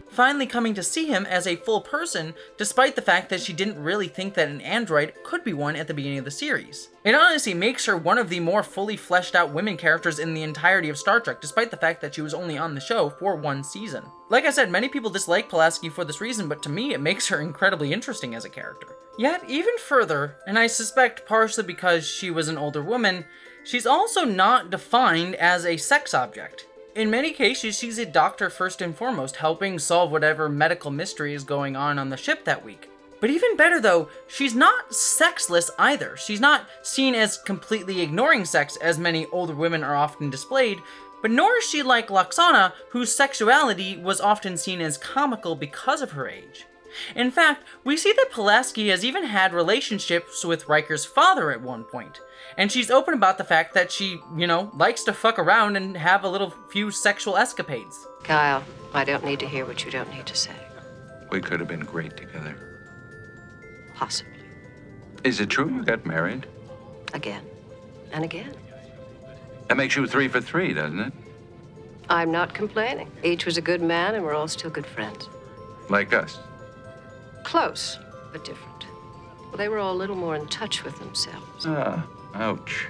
Finally coming to see him as a full person, despite the fact that she didn't really think that an android could be one at the beginning of the series. It honestly makes her one of the more fully fleshed out women characters in the entirety of Star Trek, despite the fact that she was only on the show for one season. Like I said, many people dislike Pulaski for this reason, but to me it makes her incredibly interesting as a character. Yet, even further, and I suspect partially because she was an older woman, she's also not defined as a sex object. In many cases, she's a doctor first and foremost, helping solve whatever medical mystery is going on the ship that week. But even better though, she's not sexless either. She's not seen as completely ignoring sex as many older women are often displayed, but nor is she like Lwaxana, whose sexuality was often seen as comical because of her age. In fact, we see that Pulaski has even had relationships with Riker's father at one point. And she's open about the fact that she, likes to fuck around and have a few sexual escapades. Kyle, I don't need to hear what you don't need to say. We could have been great together. Possibly. Is it true you got married? Again. And again. That makes you 3 for 3, doesn't it? I'm not complaining. Each was a good man, and we're all still good friends. Like us. Close, but different. Well, they were all a little more in touch with themselves. Ouch.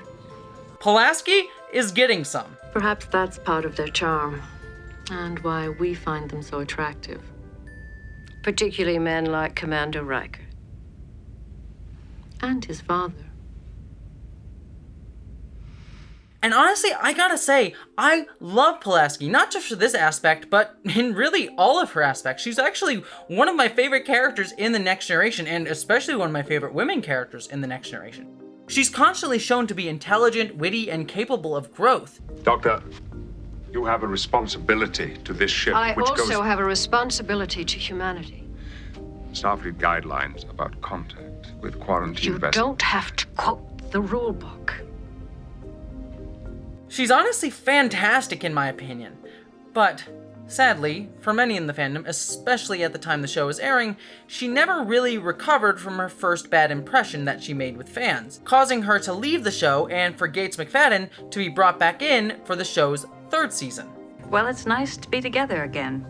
Pulaski is getting some. Perhaps that's part of their charm, and why we find them so attractive. Particularly men like Commander Riker. And his father. And honestly, I gotta say, I love Pulaski, not just for this aspect, but in really all of her aspects. She's actually one of my favorite characters in The Next Generation, and especially one of my favorite women characters in The Next Generation. She's constantly shown to be intelligent, witty, and capable of growth. Doctor, you have a responsibility to this ship, I which also goes... have a responsibility to humanity. Starfleet guidelines about contact with quarantine vessels. You don't have to quote the rule book. She's honestly fantastic in my opinion, but sadly, for many in the fandom, especially at the time the show was airing, she never really recovered from her first bad impression that she made with fans, causing her to leave the show and for Gates McFadden to be brought back in for the show's third season. Well, it's nice to be together again.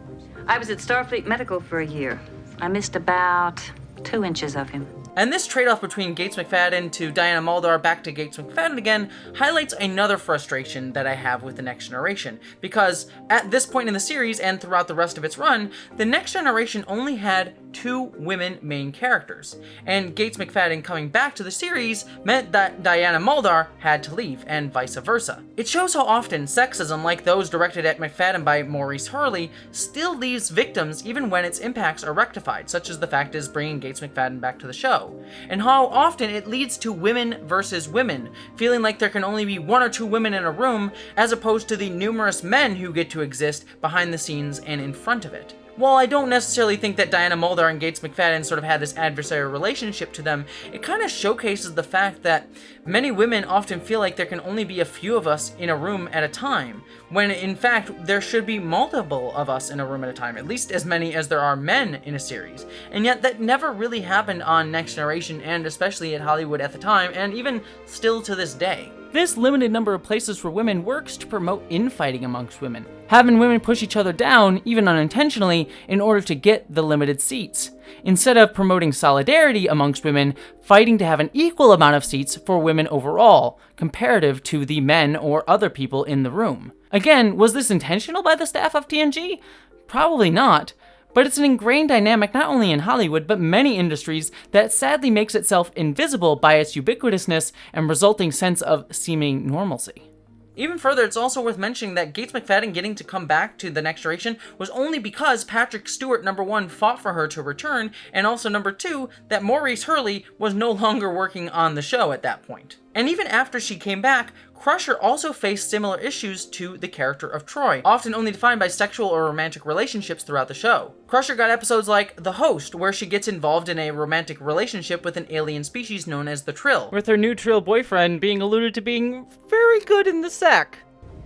I was at Starfleet Medical for a year. I missed about 2 inches of him. And this trade-off between Gates McFadden to Diana Muldaur back to Gates McFadden again highlights another frustration that I have with The Next Generation, because at this point in the series and throughout the rest of its run, The Next Generation only had 2 women main characters, and Gates McFadden coming back to the series meant that Diana Muldaur had to leave, and vice versa. It shows how often sexism, like those directed at McFadden by Maurice Hurley, still leaves victims even when its impacts are rectified, such as the fact is bringing Gates McFadden back to the show. And how often it leads to women versus women, feeling like there can only be 1 or 2 women in a room, as opposed to the numerous men who get to exist behind the scenes and in front of it. While I don't necessarily think that Diana Muldaur and Gates McFadden sort of had this adversarial relationship to them, it kind of showcases the fact that many women often feel like there can only be a few of us in a room at a time, when in fact there should be multiple of us in a room at a time, at least as many as there are men in a series. And yet that never really happened on Next Generation, and especially at Hollywood at the time, and even still to this day. This limited number of places for women works to promote infighting amongst women, having women push each other down, even unintentionally, in order to get the limited seats. Instead of promoting solidarity amongst women, fighting to have an equal amount of seats for women overall, comparative to the men or other people in the room. Again, was this intentional by the staff of TNG? Probably not. But it's an ingrained dynamic not only in Hollywood, but many industries that sadly makes itself invisible by its ubiquitousness and resulting sense of seeming normalcy. Even further, it's also worth mentioning that Gates McFadden getting to come back to The Next Generation was only because Patrick Stewart, number one, fought for her to return, and also number two, that Maurice Hurley was no longer working on the show at that point. And even after she came back, Crusher also faced similar issues to the character of Troy, often only defined by sexual or romantic relationships throughout the show. Crusher got episodes like The Host, where she gets involved in a romantic relationship with an alien species known as the Trill, with her new Trill boyfriend being alluded to being very good in the sack.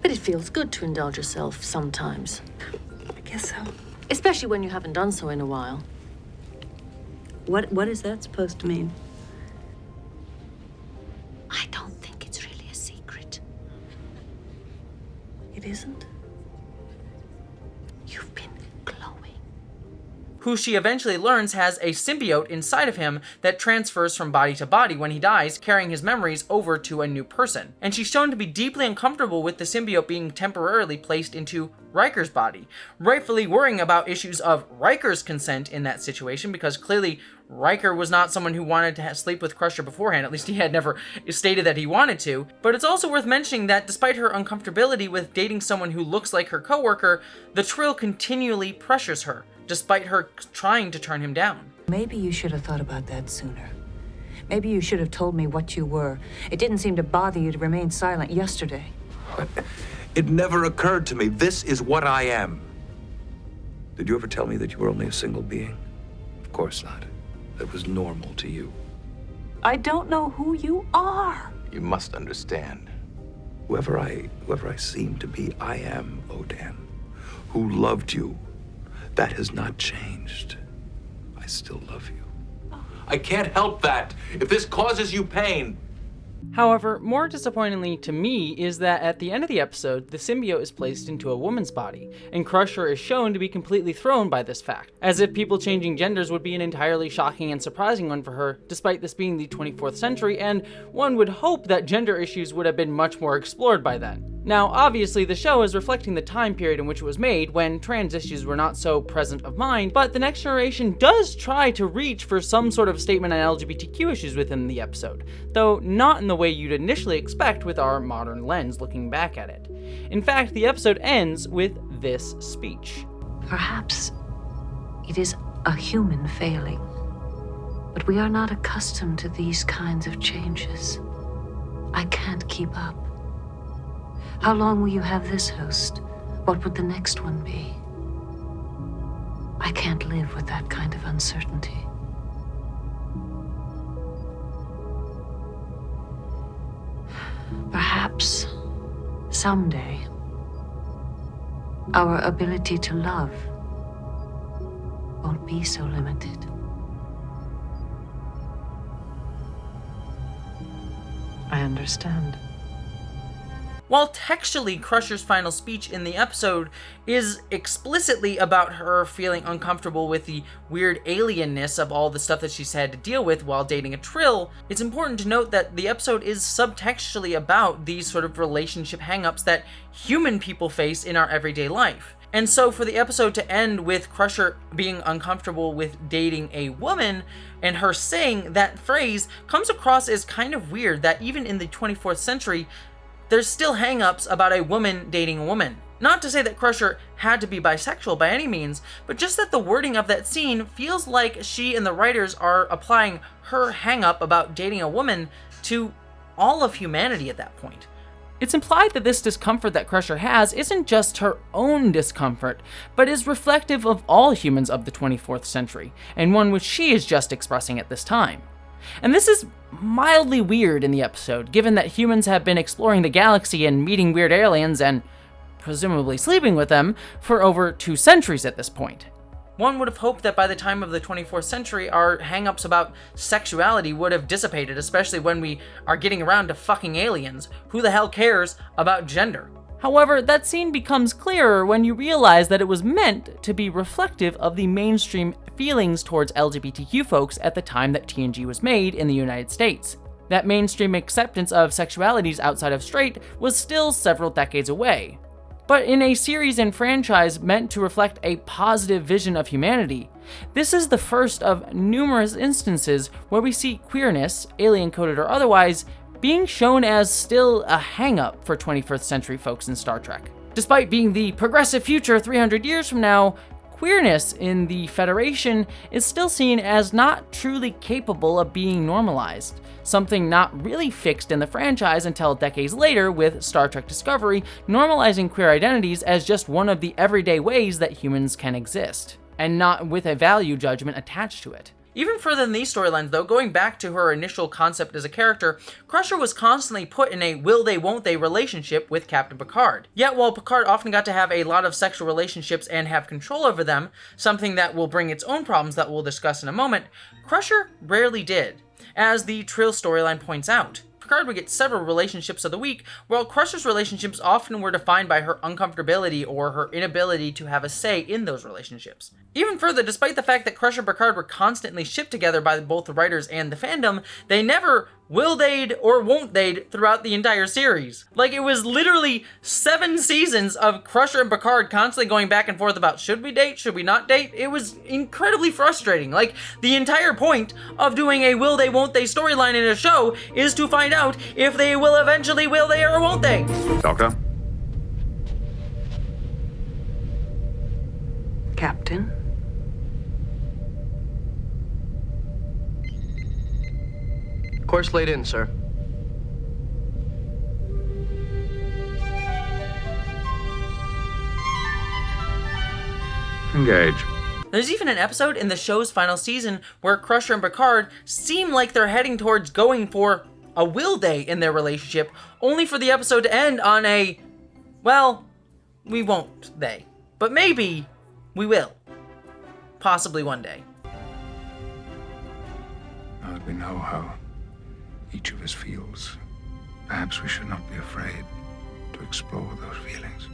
But it feels good to indulge yourself sometimes. I guess so. Especially when you haven't done so in a while. What is that supposed to mean? I don't think it's really a secret. It isn't? You've been glowing. Who she eventually learns has a symbiote inside of him that transfers from body to body when he dies, carrying his memories over to a new person. And she's shown to be deeply uncomfortable with the symbiote being temporarily placed into Riker's body, rightfully worrying about issues of Riker's consent in that situation, because clearly Riker was not someone who wanted to sleep with Crusher beforehand. At least he had never stated that he wanted to. But it's also worth mentioning that despite her uncomfortability with dating someone who looks like her coworker, the Trill continually pressures her, despite her trying to turn him down. Maybe you should have thought about that sooner. Maybe you should have told me what you were. It didn't seem to bother you to remain silent yesterday. It never occurred to me. This is what I am. Did you ever tell me that you were only a single being? Of course not. That was normal to you. I don't know who you are. You must understand. Whoever I seem to be, I am Odan, who loved you. That has not changed. I still love you. I can't help that. If this causes you pain. However, more disappointingly to me is that at the end of the episode, the symbiote is placed into a woman's body, and Crusher is shown to be completely thrown by this fact, as if people changing genders would be an entirely shocking and surprising one for her, despite this being the 24th century, and one would hope that gender issues would have been much more explored by then. Now, obviously, the show is reflecting the time period in which it was made, when trans issues were not so present of mind, but The Next Generation does try to reach for some sort of statement on LGBTQ issues within the episode, though not in the way you'd initially expect with our modern lens looking back at it. In fact, the episode ends with this speech. Perhaps it is a human failing, but we are not accustomed to these kinds of changes. I can't keep up. How long will you have this host? What would the next one be? I can't live with that kind of uncertainty. Perhaps someday our ability to love won't be so limited. I understand. While textually Crusher's final speech in the episode is explicitly about her feeling uncomfortable with the weird alienness of all the stuff that she's had to deal with while dating a Trill, it's important to note that the episode is subtextually about these sort of relationship hangups that human people face in our everyday life. And so for the episode to end with Crusher being uncomfortable with dating a woman, and her saying that phrase comes across as kind of weird that even in the 24th century, there's still hang-ups about a woman dating a woman. Not to say that Crusher had to be bisexual by any means, but just that the wording of that scene feels like she and the writers are applying her hang-up about dating a woman to all of humanity at that point. It's implied that this discomfort that Crusher has isn't just her own discomfort, but is reflective of all humans of the 24th century, and one which she is just expressing at this time. And this is mildly weird in the episode, given that humans have been exploring the galaxy and meeting weird aliens and presumably sleeping with them for over 2 centuries at this point. One would have hoped that by the time of the 24th century, our hang-ups about sexuality would have dissipated, especially when we are getting around to fucking aliens. Who the hell cares about gender? However, that scene becomes clearer when you realize that it was meant to be reflective of the mainstream feelings towards LGBTQ folks at the time that TNG was made in the United States. That mainstream acceptance of sexualities outside of straight was still several decades away. But in a series and franchise meant to reflect a positive vision of humanity, this is the first of numerous instances where we see queerness, alien-coded or otherwise, being shown as still a hang-up for 21st century folks in Star Trek. Despite being the progressive future 300 years from now, queerness in the Federation is still seen as not truly capable of being normalized, something not really fixed in the franchise until decades later with Star Trek Discovery normalizing queer identities as just one of the everyday ways that humans can exist, and not with a value judgment attached to it. Even further than these storylines though, going back to her initial concept as a character, Crusher was constantly put in a will they won't they relationship with Captain Picard. Yet while Picard often got to have a lot of sexual relationships and have control over them, something that will bring its own problems that we'll discuss in a moment, Crusher rarely did, as the Trill storyline points out. Picard would get several relationships of the week, while Crusher's relationships often were defined by her uncomfortability or her inability to have a say in those relationships. Even further, despite the fact that Crusher and Picard were constantly shipped together by both the writers and the fandom, they never will-they'd or won't-they'd throughout the entire series. Like, it was literally 7 seasons of Crusher and Picard constantly going back and forth about should we date, should we not date? It was incredibly frustrating. Like, the entire point of doing a will-they, won't-they storyline in a show is to find out if they will eventually will-they or won't-they. Doctor? Captain? Course laid in, sir. Engage. There's even an episode in the show's final season where Crusher and Picard seem like they're heading towards going for a will they in their relationship, only for the episode to end on a, well, we won't they. But maybe we will. Possibly one day. Now that we know how each of us feels, perhaps we should not be afraid to explore those feelings.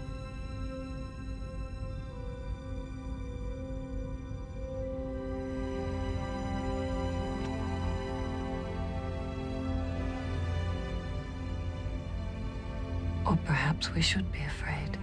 Or perhaps we should be afraid.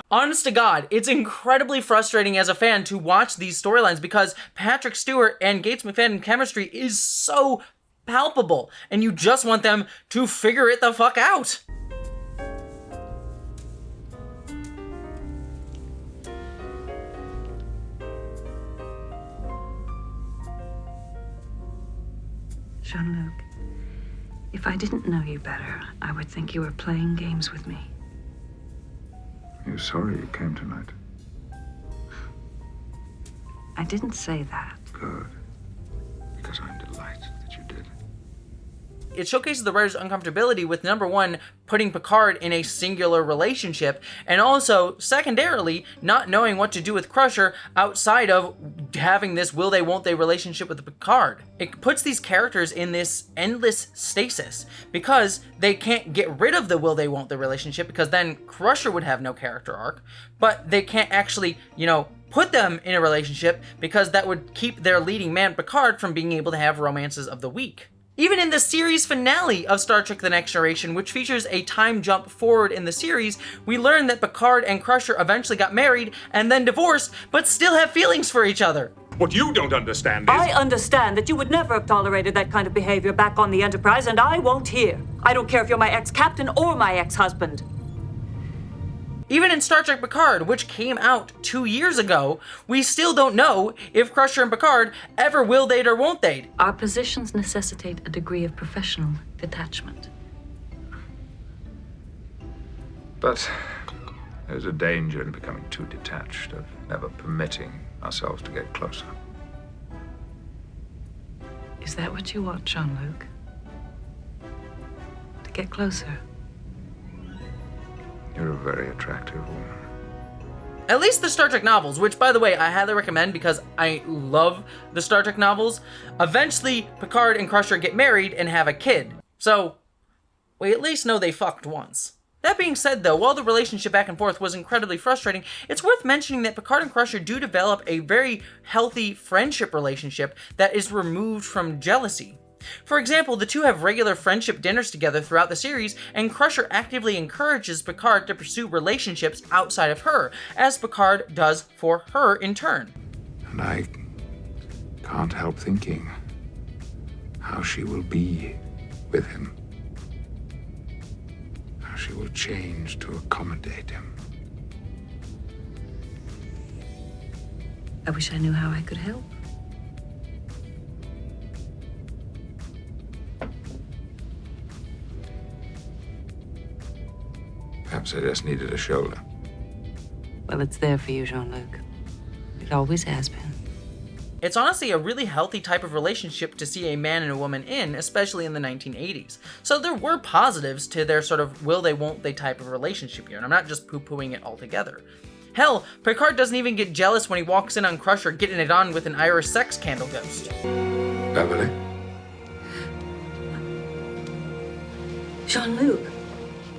Honest to God, it's incredibly frustrating as a fan to watch these storylines because Patrick Stewart and Gates McFadden chemistry is so palpable, and you just want them to figure it the fuck out. Jean-Luc, if I didn't know you better, I would think you were playing games with me. Are you sorry you came tonight? I didn't say that. Good. Because I'm delighted that you did. It showcases the writer's uncomfortability with, number one, putting Picard in a singular relationship, and also, secondarily, not knowing what to do with Crusher outside of having this will they, won't they relationship with Picard. It puts these characters in this endless stasis, because they can't get rid of the will they, won't they relationship, because then Crusher would have no character arc, but they can't actually, put them in a relationship, because that would keep their leading man, Picard, from being able to have romances of the week. Even in the series finale of Star Trek The Next Generation, which features a time jump forward in the series, we learn that Picard and Crusher eventually got married and then divorced, but still have feelings for each other. What you don't understand is... I understand that you would never have tolerated that kind of behavior back on the Enterprise, and I won't here. I don't care if you're my ex-captain or my ex-husband. Even in Star Trek Picard, which came out 2 years ago, we still don't know if Crusher and Picard ever will they or won't they. Our positions necessitate a degree of professional detachment. But there's a danger in becoming too detached, of never permitting ourselves to get closer. Is that what you want, Jean-Luc? To get closer? You're a very attractive woman. At least the Star Trek novels, which, by the way, I highly recommend because I love the Star Trek novels. Eventually, Picard and Crusher get married and have a kid. So, we at least know they fucked once. That being said, though, while the relationship back and forth was incredibly frustrating, it's worth mentioning that Picard and Crusher do develop a very healthy friendship relationship that is removed from jealousy. For example, the two have regular friendship dinners together throughout the series, and Crusher actively encourages Picard to pursue relationships outside of her, as Picard does for her in turn. And I can't help thinking how she will be with him. How she will change to accommodate him. I wish I knew how I could help. Perhaps I just needed a shoulder. Well, it's there for you, Jean-Luc. It always has been. It's honestly a really healthy type of relationship to see a man and a woman in, especially in the 1980s. So there were positives to their sort of will they won't they type of relationship here, and I'm not just poo-pooing it altogether. Hell, Picard doesn't even get jealous when he walks in on Crusher getting it on with an Irish sex candle ghost. Beverly? Jean-Luc.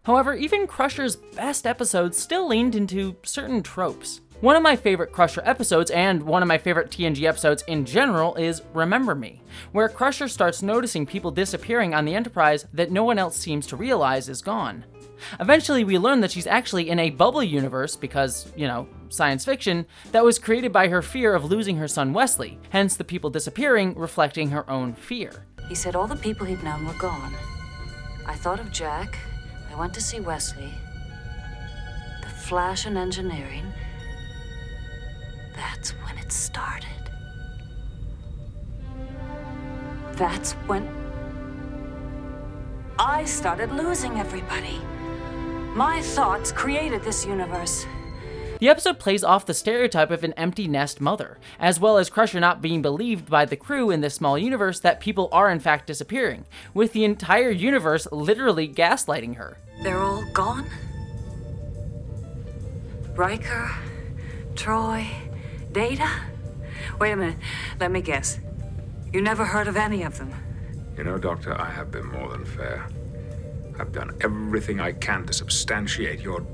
However, even Crusher's best episodes still leaned into certain tropes. One of my favorite Crusher episodes, and one of my favorite TNG episodes in general, is Remember Me, where Crusher starts noticing people disappearing on the Enterprise that no one else seems to realize is gone. Eventually, we learn that she's actually in a bubble universe because, you know, science fiction, that was created by her fear of losing her son Wesley, hence the people disappearing reflecting her own fear. He said all the people he'd known were gone. I thought of Jack. I went to see Wesley. The flash in engineering. That's when it started. That's when I started losing everybody. My thoughts created this universe. The episode plays off the stereotype of an empty nest mother, as well as Crusher not being believed by the crew in this small universe that people are in fact disappearing, with the entire universe literally gaslighting her. They're all gone? Riker, Troy, Data? Wait a minute, let me guess. You never heard of any of them? You know, Doctor, I have been more than fair. I've done everything I can to substantiate your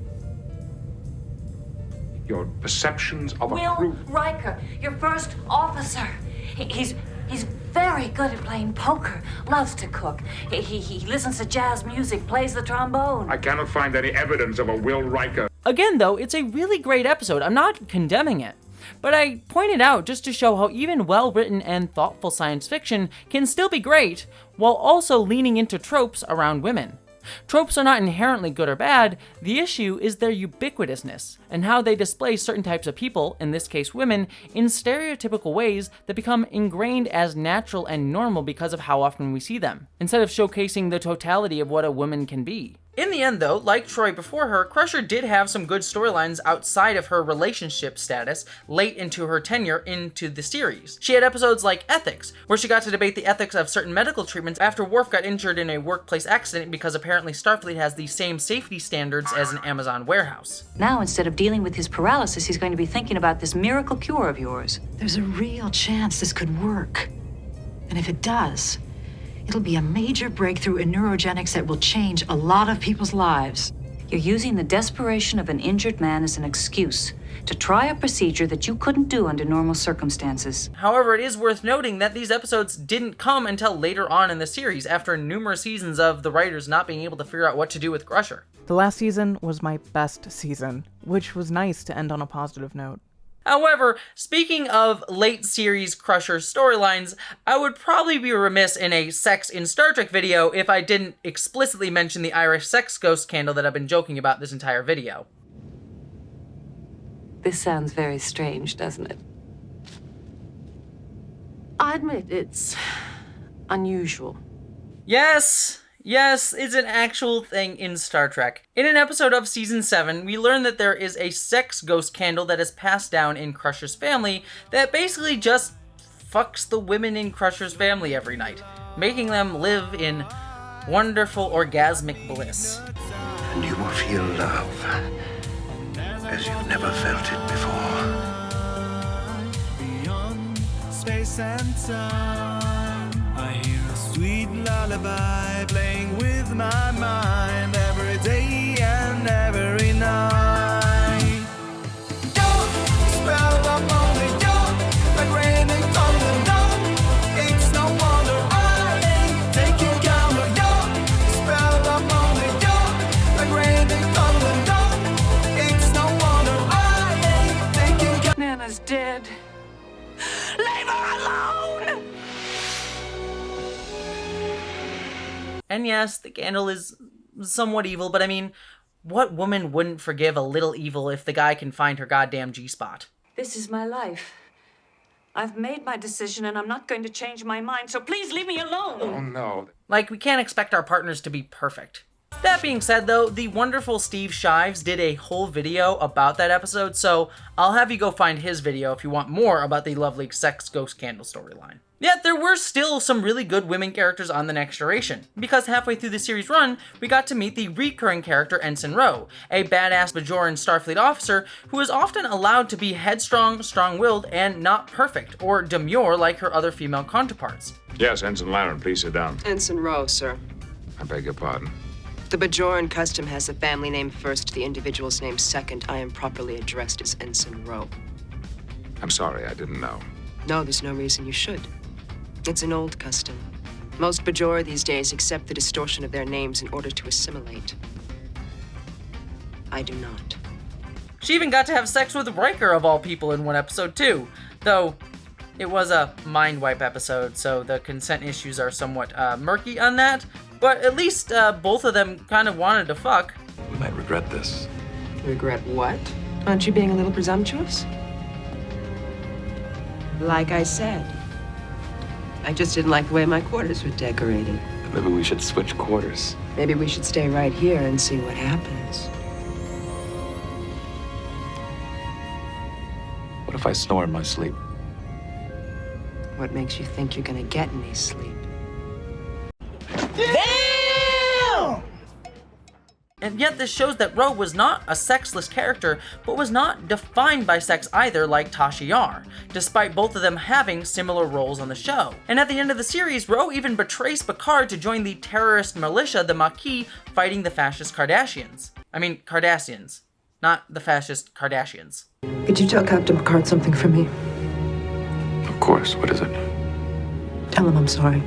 perceptions of a crew. Will Riker, your first officer. He's very good at playing poker, loves to cook. He listens to jazz music, plays the trombone. I cannot find any evidence of a Will Riker. Again, though, it's a really great episode. I'm not condemning it. But I pointed out just to show how even well-written and thoughtful science fiction can still be great, while also leaning into tropes around women. Tropes are not inherently good or bad, the issue is their ubiquitousness, and how they display certain types of people, in this case women, in stereotypical ways that become ingrained as natural and normal because of how often we see them, instead of showcasing the totality of what a woman can be. In the end, though, like Troy before her, Crusher did have some good storylines outside of her relationship status late into her tenure into the series. She had episodes like Ethics, where she got to debate the ethics of certain medical treatments after Worf got injured in a workplace accident because apparently Starfleet has the same safety standards as an Amazon warehouse. Now, instead of dealing with his paralysis, he's going to be thinking about this miracle cure of yours. There's a real chance this could work. And if it does, it'll be a major breakthrough in neurogenics that will change a lot of people's lives. You're using the desperation of an injured man as an excuse to try a procedure that you couldn't do under normal circumstances. However, it is worth noting that these episodes didn't come until later on in the series, after numerous seasons of the writers not being able to figure out what to do with Crusher. The last season was my best season, which was nice to end on a positive note. However, speaking of late series Crusher storylines, I would probably be remiss in a Sex in Star Trek video if I didn't explicitly mention the Irish sex ghost candle that I've been joking about this entire video. This sounds very strange, doesn't it? I admit it's unusual. Yes, it's an actual thing in Star Trek. In an episode of Season 7, we learn that there is a sex ghost candle that is passed down in Crusher's family that basically just fucks the women in Crusher's family every night, making them live in wonderful orgasmic bliss. And you will feel love as you've never felt it before. Beyond space and time, I hear a sweet lullaby playing with my mind every day and every night. Your spell upon me, like rain and thunder. No, it's no wonder I ain't taking count of your spell upon me, like rain and thunder. No, it's no wonder I ain't taking count. Nana's dead. Leave her alone! And yes, the candle is somewhat evil, but I mean, what woman wouldn't forgive a little evil if the guy can find her goddamn G-spot? This is my life. I've made my decision and I'm not going to change my mind, so please leave me alone! Oh, no. Like, we can't expect our partners to be perfect. That being said, though, the wonderful Steve Shives did a whole video about that episode, so I'll have you go find his video if you want more about the lovely Sex Ghost Candle storyline. Yet, there were still some really good women characters on The Next Generation, because halfway through the series run, we got to meet the recurring character Ensign Ro, a badass Bajoran Starfleet officer who is often allowed to be headstrong, strong-willed, and not perfect, or demure like her other female counterparts. Yes, Ensign Laren, please sit down. Ensign Ro, sir. I beg your pardon. The Bajoran custom has the family name first, the individual's name second. I am properly addressed as Ensign Ro. I'm sorry, I didn't know. No, there's no reason you should. It's an old custom. Most Bajor these days accept the distortion of their names in order to assimilate. I do not. She even got to have sex with Riker, of all people, in one episode, too. Though, it was a mind wipe episode, so the consent issues are somewhat murky on that. But at least both of them kind of wanted to fuck. We might regret this. Regret what? Aren't you being a little presumptuous? Like I said, I just didn't like the way my quarters were decorated. Maybe we should switch quarters. Maybe we should stay right here and see what happens. What if I snore in my sleep? What makes you think you're gonna get any sleep? Damn! And yet this shows that Ro was not a sexless character, but was not defined by sex either like Tasha Yar, despite both of them having similar roles on the show. And at the end of the series, Ro even betrays Picard to join the terrorist militia, the Maquis, fighting the fascist Cardassians. I mean, Cardassians, not the fascist Kardashians. Could you tell Captain Picard something for me? Of course, what is it? Tell him I'm sorry.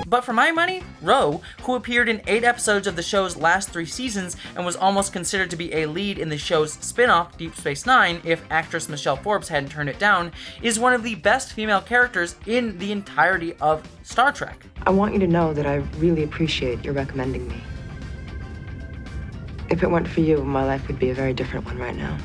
But for my money, Ro, who appeared in 8 episodes of the show's last 3 seasons and was almost considered to be a lead in the show's spin-off, Deep Space Nine, if actress Michelle Forbes hadn't turned it down, is one of the best female characters in the entirety of Star Trek. I want you to know that I really appreciate your recommending me. If it weren't for you, my life would be a very different one right now.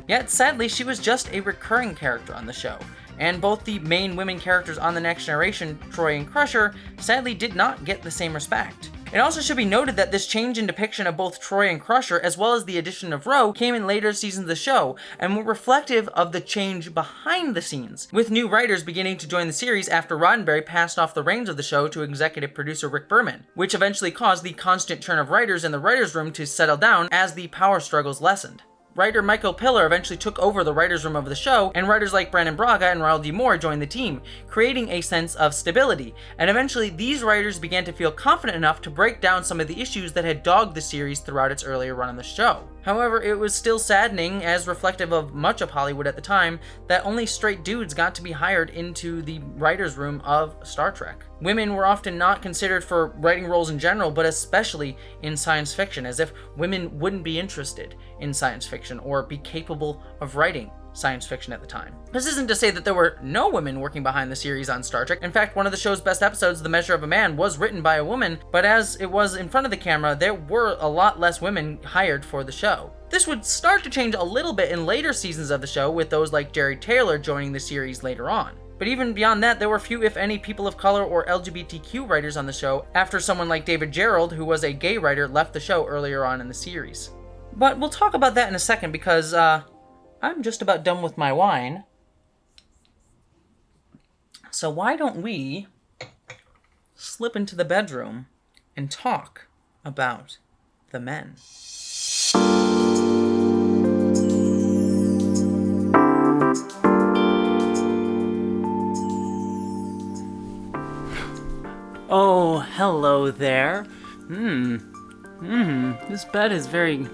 Yet, sadly, she was just a recurring character on the show, and both the main women characters on The Next Generation, Troy and Crusher, sadly did not get the same respect. It also should be noted that this change in depiction of both Troy and Crusher, as well as the addition of Ro, came in later seasons of the show, and were reflective of the change behind the scenes, with new writers beginning to join the series after Roddenberry passed off the reins of the show to executive producer Rick Berman, which eventually caused the constant churn of writers in the writer's room to settle down as the power struggles lessened. Writer Michael Piller eventually took over the writer's room of the show, and writers like Brandon Braga and Raul D. Moore joined the team, creating a sense of stability, and eventually these writers began to feel confident enough to break down some of the issues that had dogged the series throughout its earlier run on the show. However, it was still saddening, as reflective of much of Hollywood at the time, that only straight dudes got to be hired into the writer's room of Star Trek. Women were often not considered for writing roles in general, but especially in science fiction, as if women wouldn't be interested in science fiction or be capable of writing science fiction at the time. This isn't to say that there were no women working behind the series on Star Trek. In fact, one of the show's best episodes, The Measure of a Man, was written by a woman, but as it was in front of the camera, there were a lot less women hired for the show. This would start to change a little bit in later seasons of the show, with those like Jerry Taylor joining the series later on. But even beyond that, there were few, if any, people of color or LGBTQ writers on the show after someone like David Gerrold, who was a gay writer, left the show earlier on in the series. But we'll talk about that in a second, because I'm just about done with my wine. So why don't we slip into the bedroom and talk about the men. Oh, hello there. This bed is very,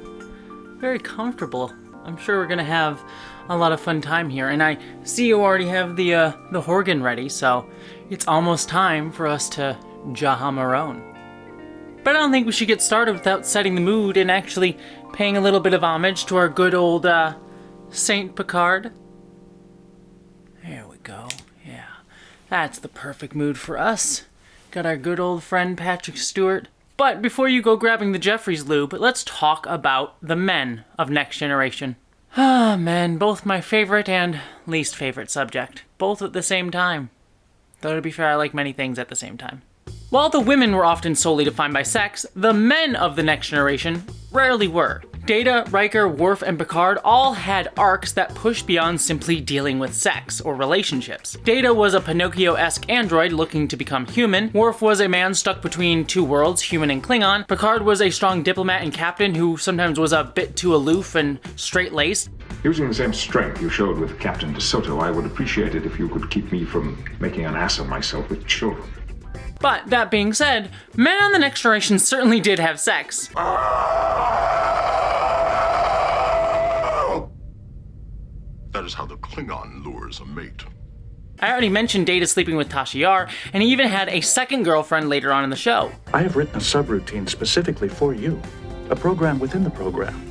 very comfortable. I'm sure we're gonna have a lot of fun time here, and I see you already have the Horgan ready, so it's almost time for us to Jahamarone. But I don't think we should get started without setting the mood and actually paying a little bit of homage to our good old Saint Picard. There we go. Yeah, that's the perfect mood for us. Got our good old friend Patrick Stewart. But before you go grabbing the Jeffries lube, let's talk about the men of Next Generation. Ah, men, both my favorite and least favorite subject. Both at the same time. Though to be fair, I like many things at the same time. While the women were often solely defined by sex, the men of the Next Generation rarely were. Data, Riker, Worf, and Picard all had arcs that pushed beyond simply dealing with sex or relationships. Data was a Pinocchio-esque android looking to become human. Worf was a man stuck between two worlds, human and Klingon. Picard was a strong diplomat and captain who sometimes was a bit too aloof and straight-laced. Using the same strength you showed with Captain DeSoto, I would appreciate it if you could keep me from making an ass of myself with children. But that being said, men on the Next Generation certainly did have sex. That is how the Klingon lures a mate. I already mentioned Data sleeping with Tasha Yar, and he even had a second girlfriend later on in the show. I have written a subroutine specifically for you, a program within the program.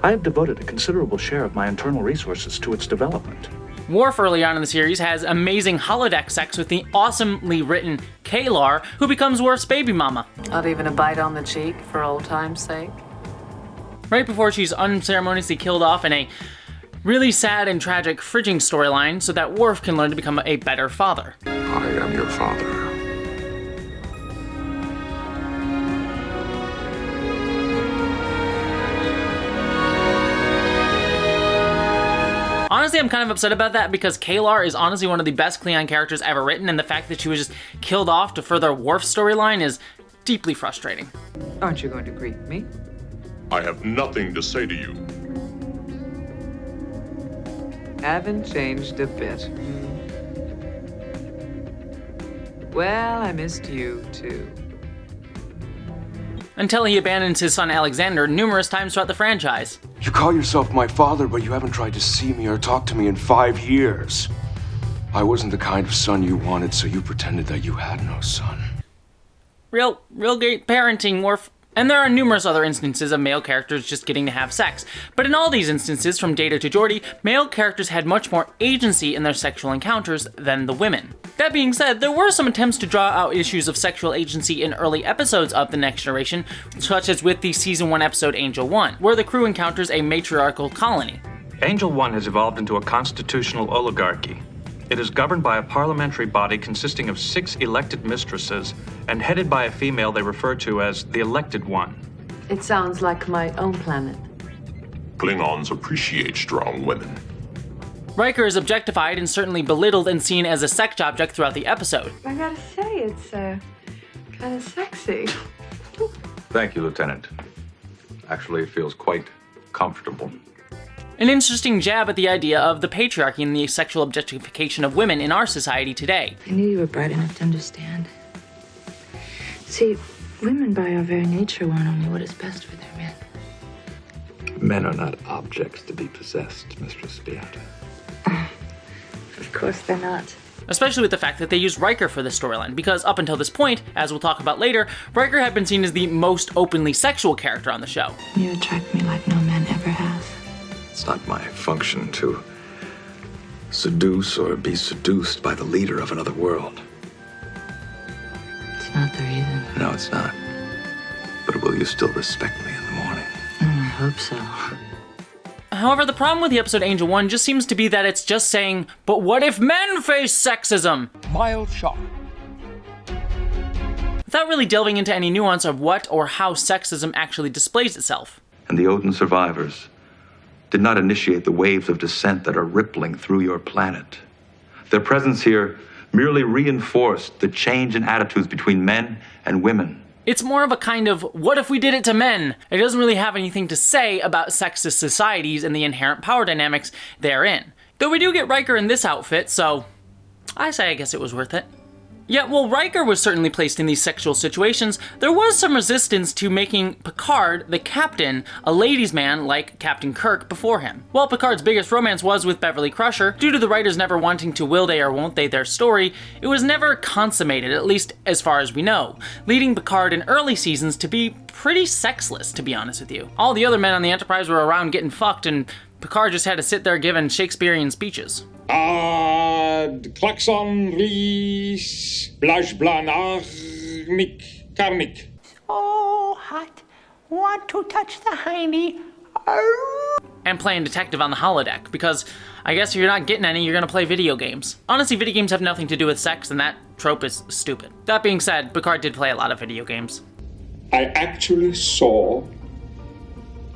I have devoted a considerable share of my internal resources to its development. Worf early on in the series has amazing holodeck sex with the awesomely written Kalar, who becomes Worf's baby mama. Not even a bite on the cheek for old time's sake. Right before she's unceremoniously killed off in a really sad and tragic fridging storyline so that Worf can learn to become a better father. I am your father. Honestly, I'm kind of upset about that because Kalar is honestly one of the best Klingon characters ever written, and the fact that she was just killed off to further Worf's storyline is deeply frustrating. Aren't you going to greet me? I have nothing to say to you. Haven't changed a bit. Well, I missed you too. Until he abandons his son Alexander numerous times throughout the franchise. You call yourself my father, but you haven't tried to see me or talk to me in 5 years. I wasn't the kind of son you wanted, so you pretended that you had no son. Real great parenting, Worf. And there are numerous other instances of male characters just getting to have sex. But in all these instances, from Data to Geordi, male characters had much more agency in their sexual encounters than the women. That being said, there were some attempts to draw out issues of sexual agency in early episodes of The Next Generation, such as with the Season 1 episode Angel 1, where the crew encounters a matriarchal colony. Angel 1 has evolved into a constitutional oligarchy. It is governed by a parliamentary body consisting of 6 elected mistresses and headed by a female they refer to as the Elected One. It sounds like my own planet. Klingons appreciate strong women. Riker is objectified and certainly belittled and seen as a sex object throughout the episode. I gotta say, it's kind of sexy. Thank you, Lieutenant. Actually, it feels quite comfortable. An interesting jab at the idea of the patriarchy and the sexual objectification of women in our society today. I knew you were bright enough to understand. See, women by our very nature want only what is best for their men. Men are not objects to be possessed, Mistress Beata. Of course they're not. Especially with the fact that they used Riker for this storyline, because up until this point, as we'll talk about later, Riker had been seen as the most openly sexual character on the show. You attract me like no man ever has. It's not my function to seduce or be seduced by the leader of another world. It's not the reason. No, it's not. But will you still respect me in the morning? I hope so. However, the problem with the episode Angel 1 just seems to be that it's just saying, but what if men face sexism? Mild shock. Without really delving into any nuance of what or how sexism actually displays itself. And the Odin survivors did not initiate the waves of dissent that are rippling through your planet. Their presence here merely reinforced the change in attitudes between men and women. It's more of a kind of, what if we did it to men? It doesn't really have anything to say about sexist societies and the inherent power dynamics therein. Though we do get Riker in this outfit, so I guess it was worth it. Yet while Riker was certainly placed in these sexual situations, there was some resistance to making Picard, the captain, a ladies' man like Captain Kirk before him. While Picard's biggest romance was with Beverly Crusher, due to the writers never wanting to will they or won't they their story, it was never consummated, at least as far as we know, leading Picard in early seasons to be pretty sexless, to be honest with you. All the other men on the Enterprise were around getting fucked, and Picard just had to sit there giving Shakespearean speeches. Ad klaxon ris blash blanarnik karnik. Oh, hot. Want to touch the hiney. And playing detective on the holodeck, because I guess if you're not getting any, you're gonna play video games. Honestly, video games have nothing to do with sex, and that trope is stupid. That being said, Picard did play a lot of video games. I actually saw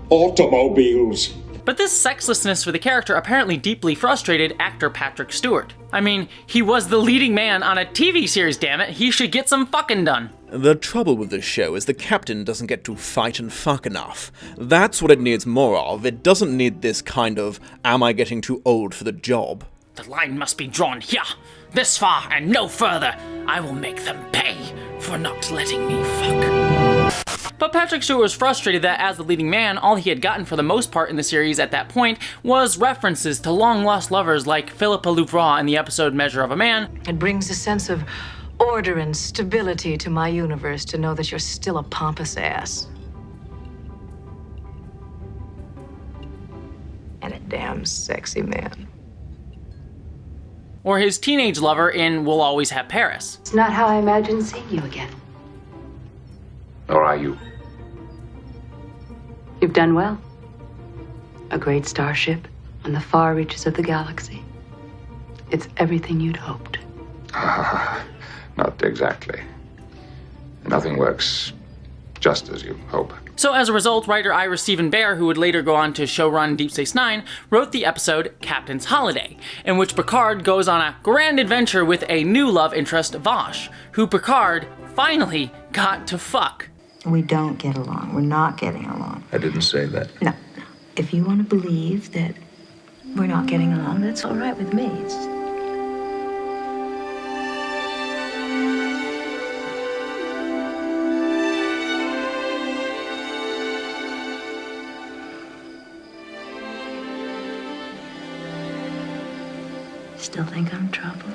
automobiles. But this sexlessness for the character apparently deeply frustrated actor Patrick Stewart. I mean, he was the leading man on a TV series, damn it. He should get some fucking done. The trouble with this show is the captain doesn't get to fight and fuck enough. That's what it needs more of. It doesn't need this kind of, am I getting too old for the job? The line must be drawn here, this far and no further. I will make them pay for not letting me fuck. But Patrick Stewart was frustrated that as the leading man, all he had gotten for the most part in the series at that point was references to long-lost lovers like Philippa Louvroy in the episode Measure of a Man. It brings a sense of order and stability to my universe to know that you're still a pompous ass. And a damn sexy man. Or his teenage lover in We'll Always Have Paris. It's not how I imagined seeing you again. Or are you? You've done well. A great starship on the far reaches of the galaxy. It's everything you'd hoped. Not exactly. Nothing works just as you hope. So as a result, writer Ira Stephen Bear, who would later go on to showrun Deep Space Nine, wrote the episode Captain's Holiday, in which Picard goes on a grand adventure with a new love interest, Vash, who Picard finally got to fuck. We don't get along. We're not getting along. I didn't say that. No. If you want to believe that we're not getting along, that's all right with me. It's just... Still think I'm trouble?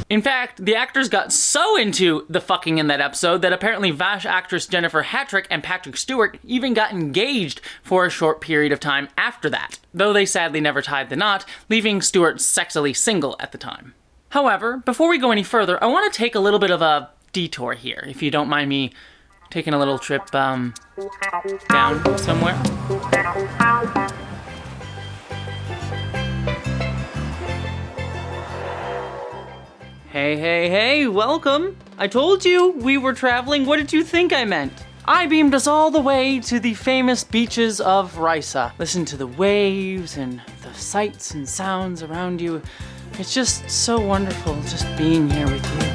In fact, the actors got so into the fucking in that episode that apparently Vash actress Jennifer Hattrick and Patrick Stewart even got engaged for a short period of time after that, though they sadly never tied the knot, leaving Stewart sexily single at the time. However, before we go any further, I want to take a little bit of a detour here, if you don't mind me taking a little trip, down somewhere. Hey, welcome. I told you we were traveling. What did you think I meant? I beamed us all the way to the famous beaches of Risa. Listen to the waves and the sights and sounds around you. It's just so wonderful just being here with you.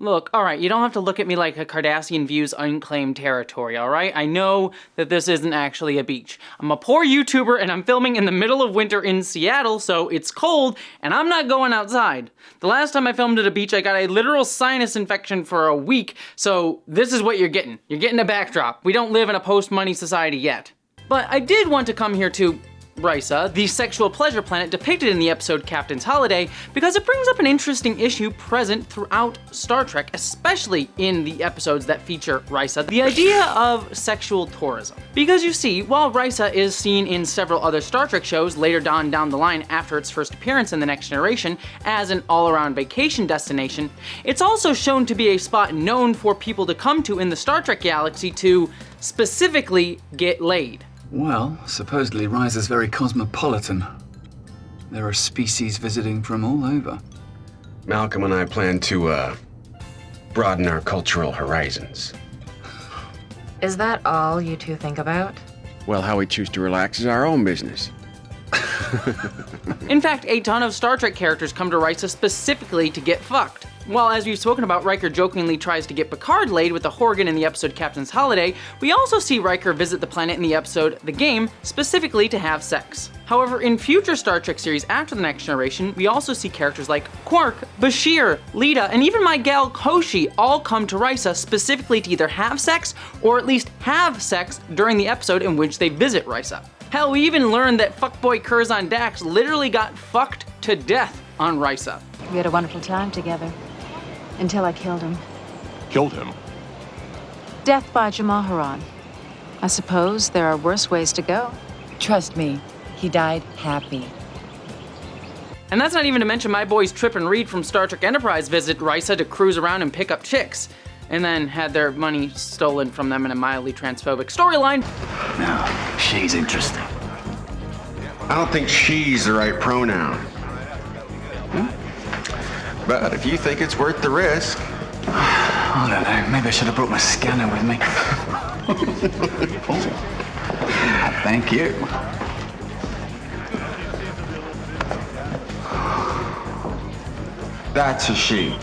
Look, alright, you don't have to look at me like a Cardassian views unclaimed territory, alright? I know that this isn't actually a beach. I'm a poor YouTuber and I'm filming in the middle of winter in Seattle, so it's cold and I'm not going outside. The last time I filmed at a beach, I got a literal sinus infection for a week, so this is what you're getting. You're getting a backdrop. We don't live in a post-money society yet. But I did want to come here to Risa, the sexual pleasure planet depicted in the episode Captain's Holiday, because it brings up an interesting issue present throughout Star Trek, especially in the episodes that feature Risa, the idea of sexual tourism. Because you see, while Risa is seen in several other Star Trek shows later down the line after its first appearance in The Next Generation as an all-around vacation destination, it's also shown to be a spot known for people to come to in the Star Trek galaxy to specifically get laid. Well, supposedly Risa's very cosmopolitan. There are species visiting from all over. Malcolm and I plan to, broaden our cultural horizons. Is that all you two think about? Well, how we choose to relax is our own business. In fact, a ton of Star Trek characters come to Risa specifically to get fucked. While, as we've spoken about, Riker jokingly tries to get Picard laid with a Horgan in the episode Captain's Holiday, we also see Riker visit the planet in the episode The Game specifically to have sex. However, in future Star Trek series after The Next Generation, we also see characters like Quark, Bashir, Lita, and even my gal Koshi all come to Risa specifically to either have sex or at least have sex during the episode in which they visit Risa. Hell, we even learned that fuckboy Curzon Dax literally got fucked to death on Risa. We had a wonderful time together. Until I killed him. Killed him? Death by Jamaharan. I suppose there are worse ways to go. Trust me, he died happy. And that's not even to mention my boys Trip and Reed from Star Trek Enterprise visit Risa to cruise around and pick up chicks, and then had their money stolen from them in a mildly transphobic storyline. Now, she's interesting. I don't think she's the right pronoun. But if you think it's worth the risk... I don't know, maybe I should have brought my scanner with me. Thank you. That's a she.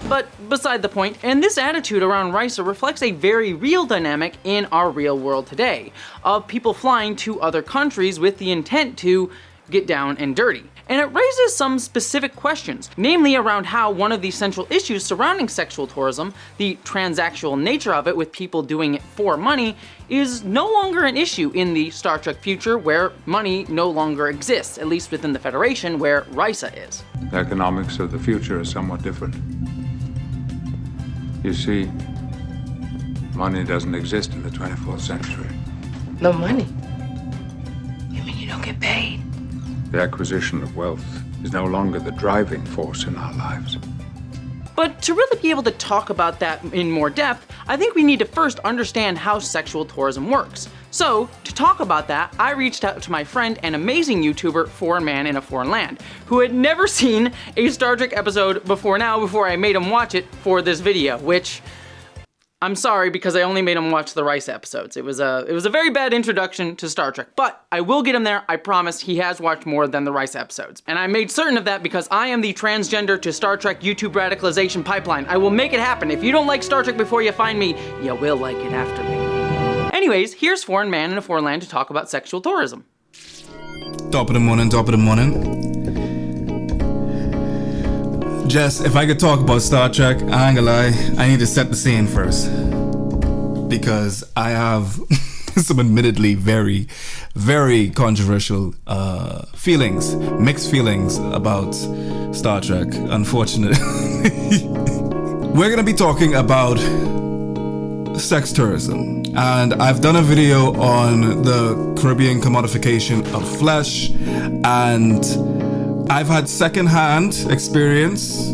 But beside the point, and this attitude around Risa reflects a very real dynamic in our real world today, of people flying to other countries with the intent to get down and dirty. And it raises some specific questions, namely around how one of the central issues surrounding sexual tourism, the transactional nature of it with people doing it for money, is no longer an issue in the Star Trek future where money no longer exists, at least within the Federation where Risa is. The economics of the future is somewhat different. You see, money doesn't exist in the 24th century. No money? You mean you don't get paid? The acquisition of wealth is no longer the driving force in our lives. But to really be able to talk about that in more depth, I think we need to first understand how sexual tourism works. So, to talk about that, I reached out to my friend and amazing YouTuber, Foreign Man in a Foreign Land, who had never seen a Star Trek episode before I made him watch it for this video, which... I'm sorry, because I only made him watch the Risa episodes. It was a very bad introduction to Star Trek, but I will get him there. I promise. He has watched more than the Risa episodes. And I made certain of that because I am the transgender to Star Trek YouTube radicalization pipeline. I will make it happen. If you don't like Star Trek before you find me, you will like it after me. Anyways, here's Foreign Man in a Foreign Land to talk about sexual tourism. Top of the morning. Jess, if I could talk about Star Trek, I ain't gonna lie, I need to set the scene first. Because I have some admittedly very, very controversial feelings, mixed feelings about Star Trek, unfortunately. We're gonna be talking about sex tourism. And I've done a video on the Caribbean commodification of flesh, and I've had secondhand experience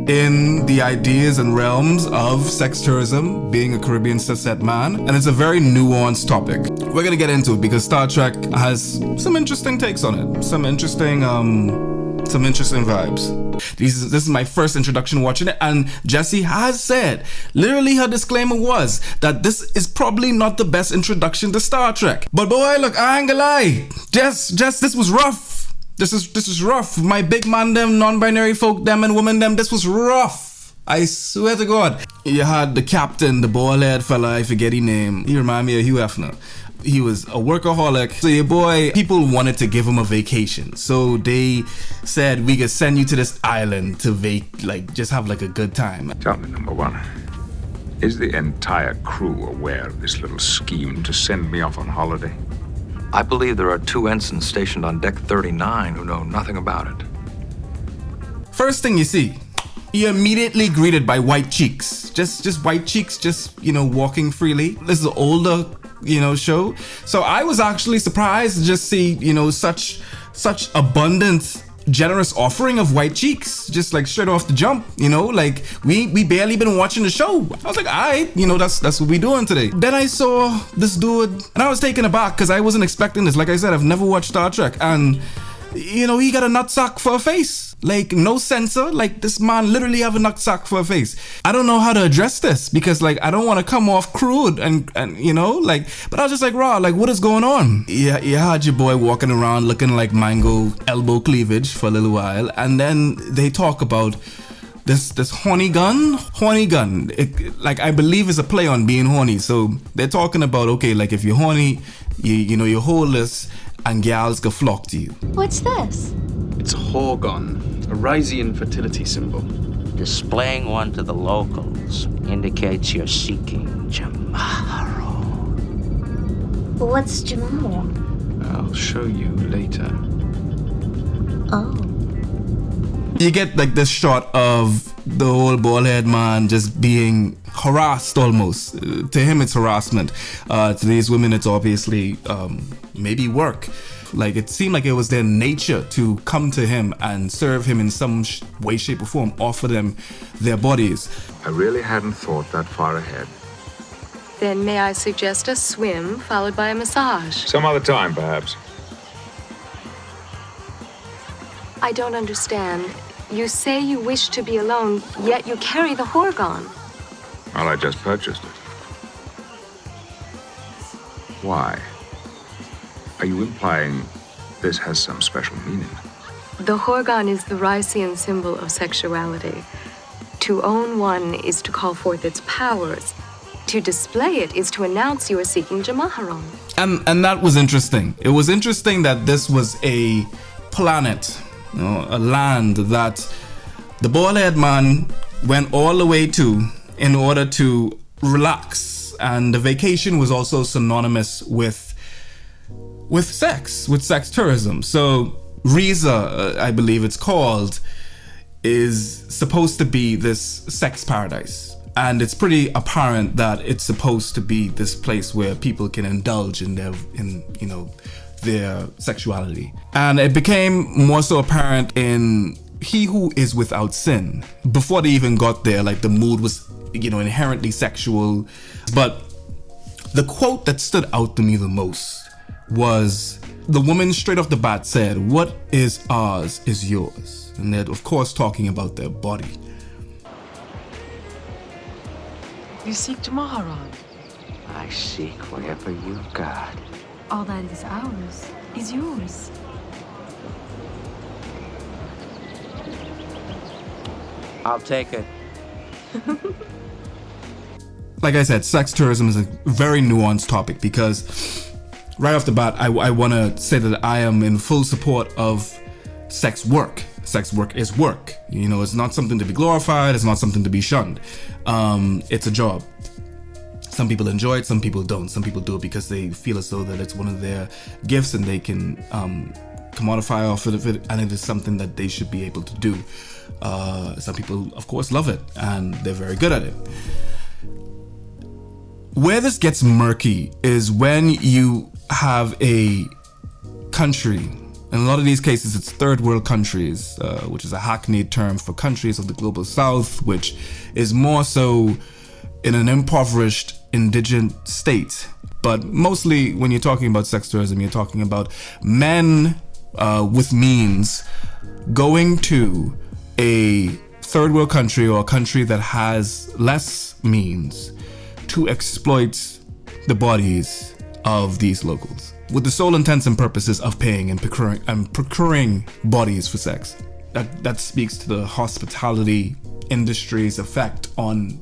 in the ideas and realms of sex tourism, being a Caribbean cishet man, and it's a very nuanced topic. We're gonna get into it because Star Trek has some interesting takes on it, some interesting vibes. This is my first introduction watching it, and Jessie has said, literally her disclaimer was that this is probably not the best introduction to Star Trek. But boy, look, I ain't gonna lie, Jess, this was rough. This is rough. My big man them, non-binary folk them, and women them, this was rough. I swear to God. You had the captain, the bald-haired fella, I forget his name. He remind me of Hugh Hefner. He was a workaholic. So your boy, people wanted to give him a vacation. So they said, we could send you to this island to just have like a good time. Tell me, number one, is the entire crew aware of this little scheme to send me off on holiday? I believe there are 2 ensigns stationed on deck 39 who know nothing about it. First thing you see, you're immediately greeted by white cheeks. Just white cheeks, walking freely. This is an older, show. So I was actually surprised to just see, such abundant, generous offering of white cheeks, just like straight off the jump, we barely been watching the show. I was like, alright, that's what we doing today. Then I saw this dude, and I was taken aback because I wasn't expecting this. Like I said, I've never watched Star Trek, and you know, he got a nutsack for a face. Like, no sensor. Like, this man literally have a nutsack for a face. I don't know how to address this because, like, I don't want to come off crude and you know, like, but I was just like, raw, like, what is going on? Yeah, you had your boy walking around looking like mango elbow cleavage for a little while, and then they talk about this horny gun. It, like, I believe is a play on being horny. So they're talking about, okay, like, if you're horny, you know, you're holeless, and gals can flock to you. What's this? It's a Horgon, a Risian fertility symbol. Displaying one to the locals indicates you're seeking Jamaharo. What's Jamaharo? I'll show you later. Oh. You get like this shot of the whole bald-head man just being harassed almost. To him, it's harassment. To these women, it's obviously maybe work. Like, it seemed like it was their nature to come to him and serve him in some way, shape, or form, offer them their bodies. I really hadn't thought that far ahead. Then may I suggest a swim followed by a massage? Some other time, perhaps. I don't understand. You say you wish to be alone, yet you carry the Horgon. Well, I just purchased it. Why? Are you implying this has some special meaning? The Horgon is the Risian symbol of sexuality. To own one is to call forth its powers. To display it is to announce you are seeking Jamaharon. And that was interesting. It was interesting that this was a planet, you know, a land that the bald-headed man went all the way to in order to relax. And the vacation was also synonymous with sex tourism. So Risa, I believe it's called, is supposed to be this sex paradise. And it's pretty apparent that it's supposed to be this place where people can indulge in their sexuality. And it became more so apparent in He Who Is Without Sin. Before they even got there, like, the mood was, you know, inherently sexual. But the quote that stood out to me the most was the woman straight off the bat said, "What is ours is yours." And they're, of course, talking about their body. You seek Jamaharon. I seek whatever you got. All that is ours is yours. I'll take it. Like I said, sex tourism is a very nuanced topic because right off the bat, I want to say that I am in full support of sex work. Sex work is work. You know, it's not something to be glorified. It's not something to be shunned. It's a job. Some people enjoy it. Some people don't. Some people do it because they feel as though that it's one of their gifts and they can commodify off of it, and it is something that they should be able to do. Some people, of course, love it and they're very good at it. Where this gets murky is when you have a country, in a lot of these cases it's third world countries, which is a hackneyed term for countries of the global south, which is more so in an impoverished indigent state. But mostly when you're talking about sex tourism, you're talking about men with means going to a third world country or a country that has less means to exploit the bodies of these locals with the sole intents and purposes of paying and procuring bodies for sex. That speaks to the hospitality industry's effect on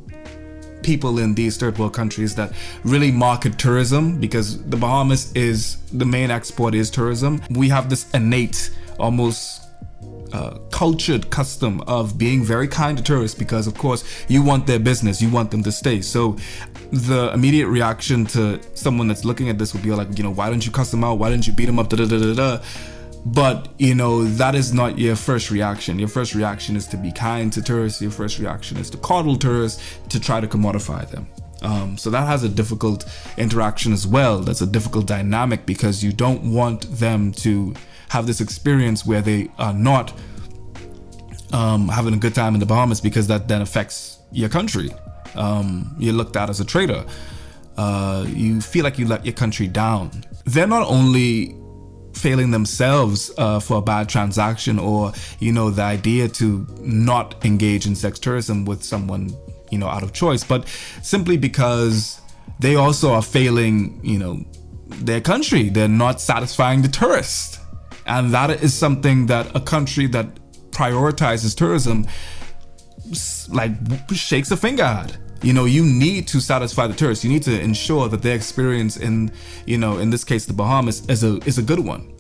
people in these third world countries that really market tourism, because the Bahamas is the main export is tourism. We have this innate, almost cultured custom of being very kind to tourists because, of course, you want their business, you want them to stay. So the immediate reaction to someone that's looking at this would be like, you know, why don't you cuss them out? Why don't you beat them up? But, you know, that is not your first reaction. Your first reaction is to be kind to tourists. Your first reaction is to coddle tourists, to try to commodify them. So that has a difficult interaction as well. That's a difficult dynamic because you don't want them to have this experience where they are not having a good time in the Bahamas, because that then affects your country. You're looked at as a traitor. You feel like you let your country down. They're not only failing themselves for a bad transaction, or the idea to not engage in sex tourism with someone out of choice, but simply because they also are failing their country. They're not satisfying the tourist, and that is something that a country that prioritizes tourism shakes a finger at. You need to satisfy the tourists. You need to ensure that their experience in this case, the Bahamas, is a good one.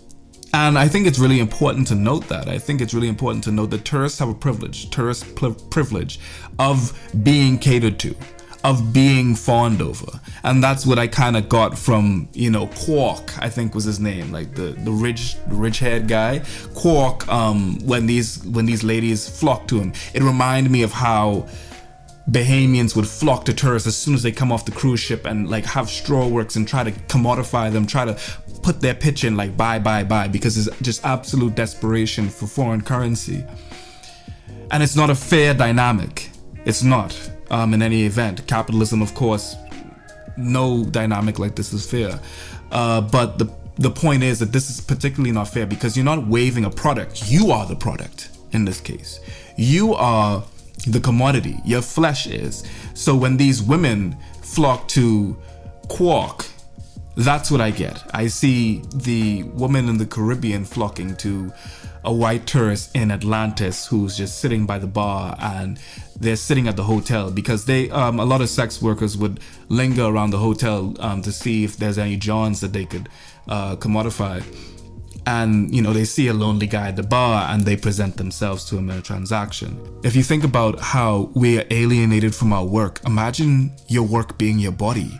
And I think it's really important to note that. I think it's really important to note that tourists have a privilege, privilege of being catered to, of being fawned over. And that's what I kind of got from, Quark, I think was his name, like the rich haired guy. Quark, when these ladies flocked to him, it reminded me of how Bahamians would flock to tourists as soon as they come off the cruise ship and have straw works and try to commodify them, try to put their pitch in buy, because it's just absolute desperation for foreign currency. And it's not a fair dynamic. It's not, in any event. Capitalism, of course, no dynamic like this is fair. But the point is that this is particularly not fair because you're not waiving a product. You are the product in this case. You are the commodity. Your flesh is. So when these women flock to Quark, that's what I get. I see the woman in the Caribbean flocking to a white tourist in Atlantis who's just sitting by the bar, and they're sitting at the hotel because they a lot of sex workers would linger around the hotel to see if there's any Johns that they could commodify. And they see a lonely guy at the bar and they present themselves to him in a transaction. If you think about how we are alienated from our work, imagine your work being your body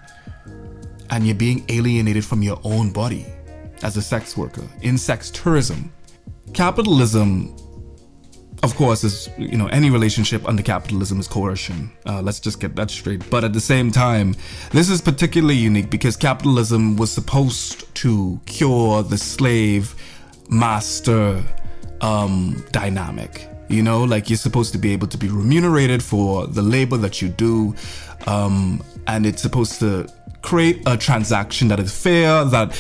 and you're being alienated from your own body as a sex worker in sex tourism. Capitalism, of course, is, any relationship under capitalism is coercion. Let's just get that straight. But at the same time, this is particularly unique because capitalism was supposed to cure the slave master dynamic. You're supposed to be able to be remunerated for the labor that you do. And it's supposed to create a transaction that is fair, that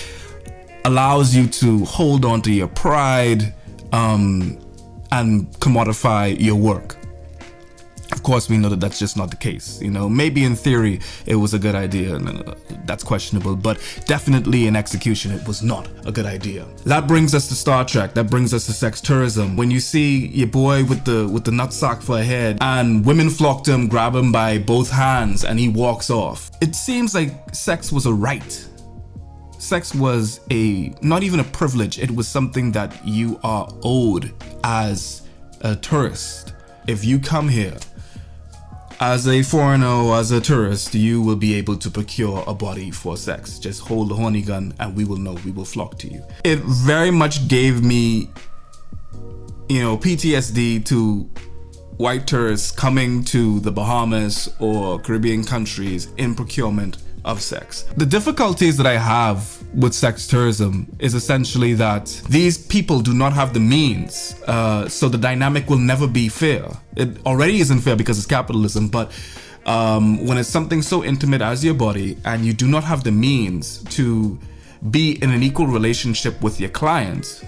allows you to hold on to your pride, and commodify your work. Of course, we know that that's just not the case. Maybe in theory it was a good idea, and that's questionable, but definitely in execution it was not a good idea. That brings us to Star Trek. That brings us to sex tourism. When you see your boy with the nutsack for a head and women flock to him, grab him by both hands, and he walks off, it seems like sex was a right. Sex was not even a privilege, it was something that you are owed as a tourist. If you come here as a foreigner or as a tourist, you will be able to procure a body for sex. Just hold the horny gun and we will know, we will flock to you. It very much gave me, PTSD to white tourists coming to the Bahamas or Caribbean countries in procurement of sex. The difficulties that I have with sex tourism is essentially that these people do not have the means, so the dynamic will never be fair. It already isn't fair because it's capitalism, but when it's something so intimate as your body and you do not have the means to be in an equal relationship with your client,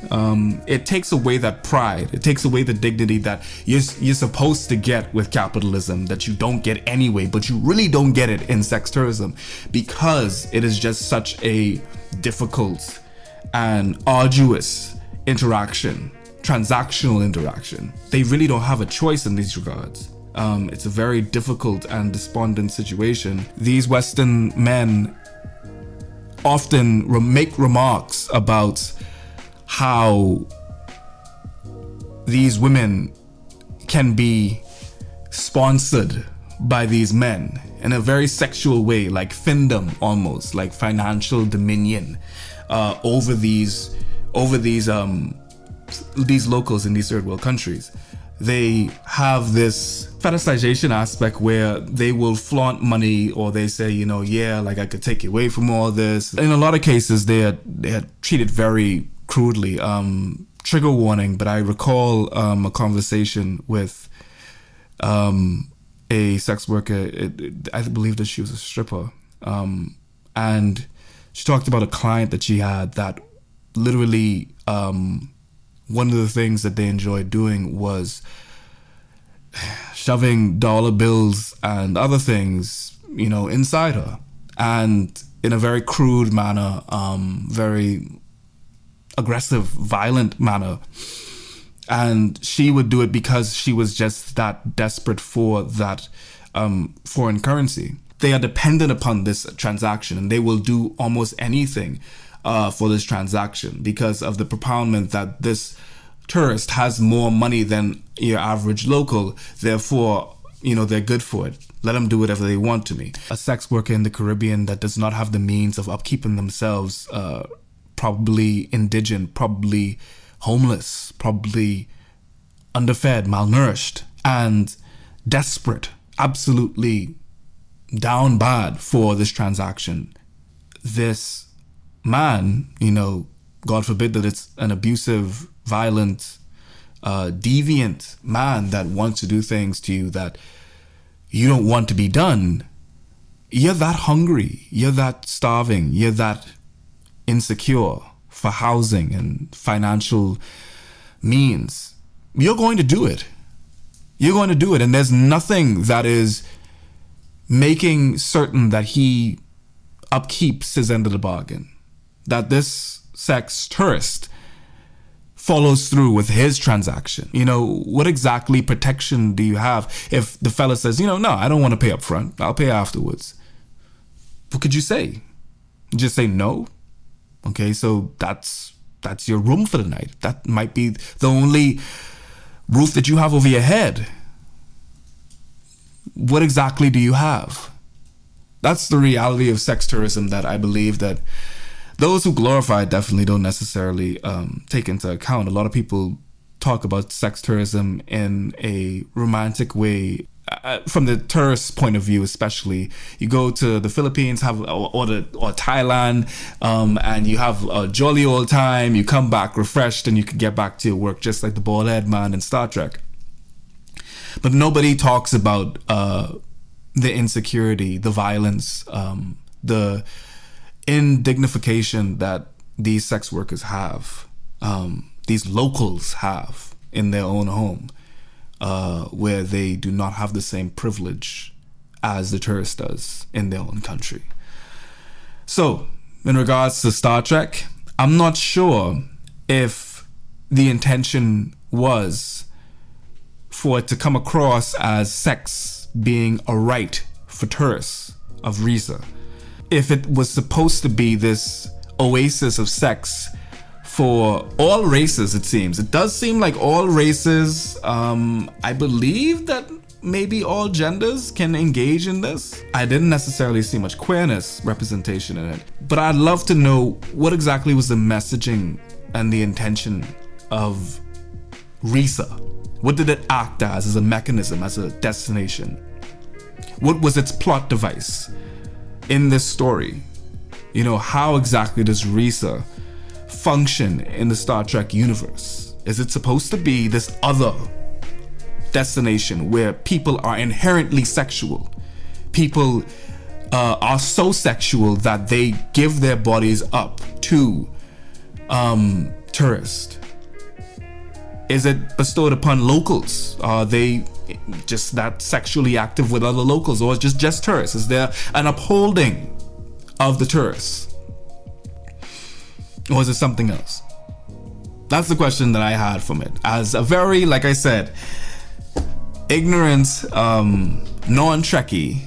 it takes away that pride. It takes away the dignity that you're supposed to get with capitalism that you don't get anyway, but you really don't get it in sex tourism because it is just such a difficult and arduous interaction, transactional interaction. They really don't have a choice in these regards. It's a very difficult and despondent situation. These Western men often make remarks about how these women can be sponsored by these men in a very sexual way, like findom almost, like financial dominion over these locals in these third world countries. They have this fetishization aspect where they will flaunt money, or they say, I could take you away from all this. In a lot of cases, they are treated very crudely. Trigger warning, but I recall a conversation with a sex worker. I believe that she was a stripper, and she talked about a client that she had that literally, one of the things that they enjoyed doing was shoving dollar bills and other things, you know, inside her. And in a very crude manner, very aggressive, violent manner. And she would do it because she was just that desperate for that foreign currency. They are dependent upon this transaction, and they will do almost anything for this transaction because of the propoundment that this tourist has more money than your average local. Therefore, you know, they're good for it. Let them do whatever they want to me. A sex worker in the Caribbean that does not have the means of upkeeping themselves, probably indigent, probably homeless, probably underfed, malnourished, and desperate, absolutely down bad for this transaction. This man, you know, God forbid that it's an abusive, violent, deviant man that wants to do things to you that you don't want to be done. You're that hungry, you're that starving, you're that insecure for housing and financial means. You're going to do it. You're going to do it. And there's nothing that is making certain that he upkeeps his end of the bargain. That this sex tourist follows through with his transaction. You know, what exactly protection do you have if the fella says, you know, no, I don't want to pay up front, I'll pay afterwards? What could you say? Just say no? Okay, so that's your room for the night. That might be the only roof that you have over your head. What exactly do you have? That's the reality of sex tourism that I believe that those who glorify it definitely don't necessarily take into account. A lot of people talk about sex tourism in a romantic way. From the tourist point of view, especially, you go to the Philippines, or Thailand, and you have a jolly old time. You come back refreshed, and you can get back to your work, just like the bald-head man in Star Trek. But nobody talks about the insecurity, the violence, the indignification that these sex workers have, these locals have in their own home. Where they do not have the same privilege as the tourist does in their own country. So, in regards to Star Trek, I'm not sure if the intention was for it to come across as sex being a right for tourists of Risa. If it was supposed to be this oasis of sex for all races, it seems. It does seem like all races, I believe that maybe all genders can engage in this. I didn't necessarily see much queerness representation in it, but I'd love to know what exactly was the messaging and the intention of Risa. What did it act as a mechanism, as a destination? What was its plot device in this story? You know, how exactly does Risa function in the Star Trek universe? Is it supposed to be this other destination where people are inherently sexual? People are so sexual that they give their bodies up to tourists? Is it bestowed upon locals? Are they just that sexually active with other locals, or just tourists? Is there an upholding of the tourists? Or is it something else? That's the question that I had from it. As a very, like I said, ignorant, non-Trekkie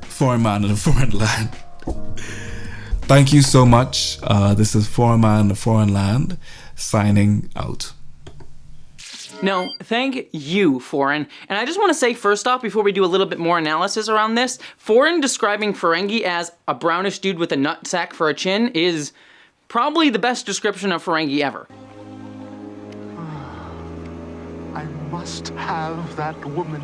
foreign man in a foreign land. Thank you so much. This is Foreign Man in a Foreign Land, signing out. No, thank you, Foreign. And I just want to say first off, before we do a little bit more analysis around this, Foreign describing Ferengi as a brownish dude with a nutsack for a chin is probably the best description of Ferengi ever. I must have that woman.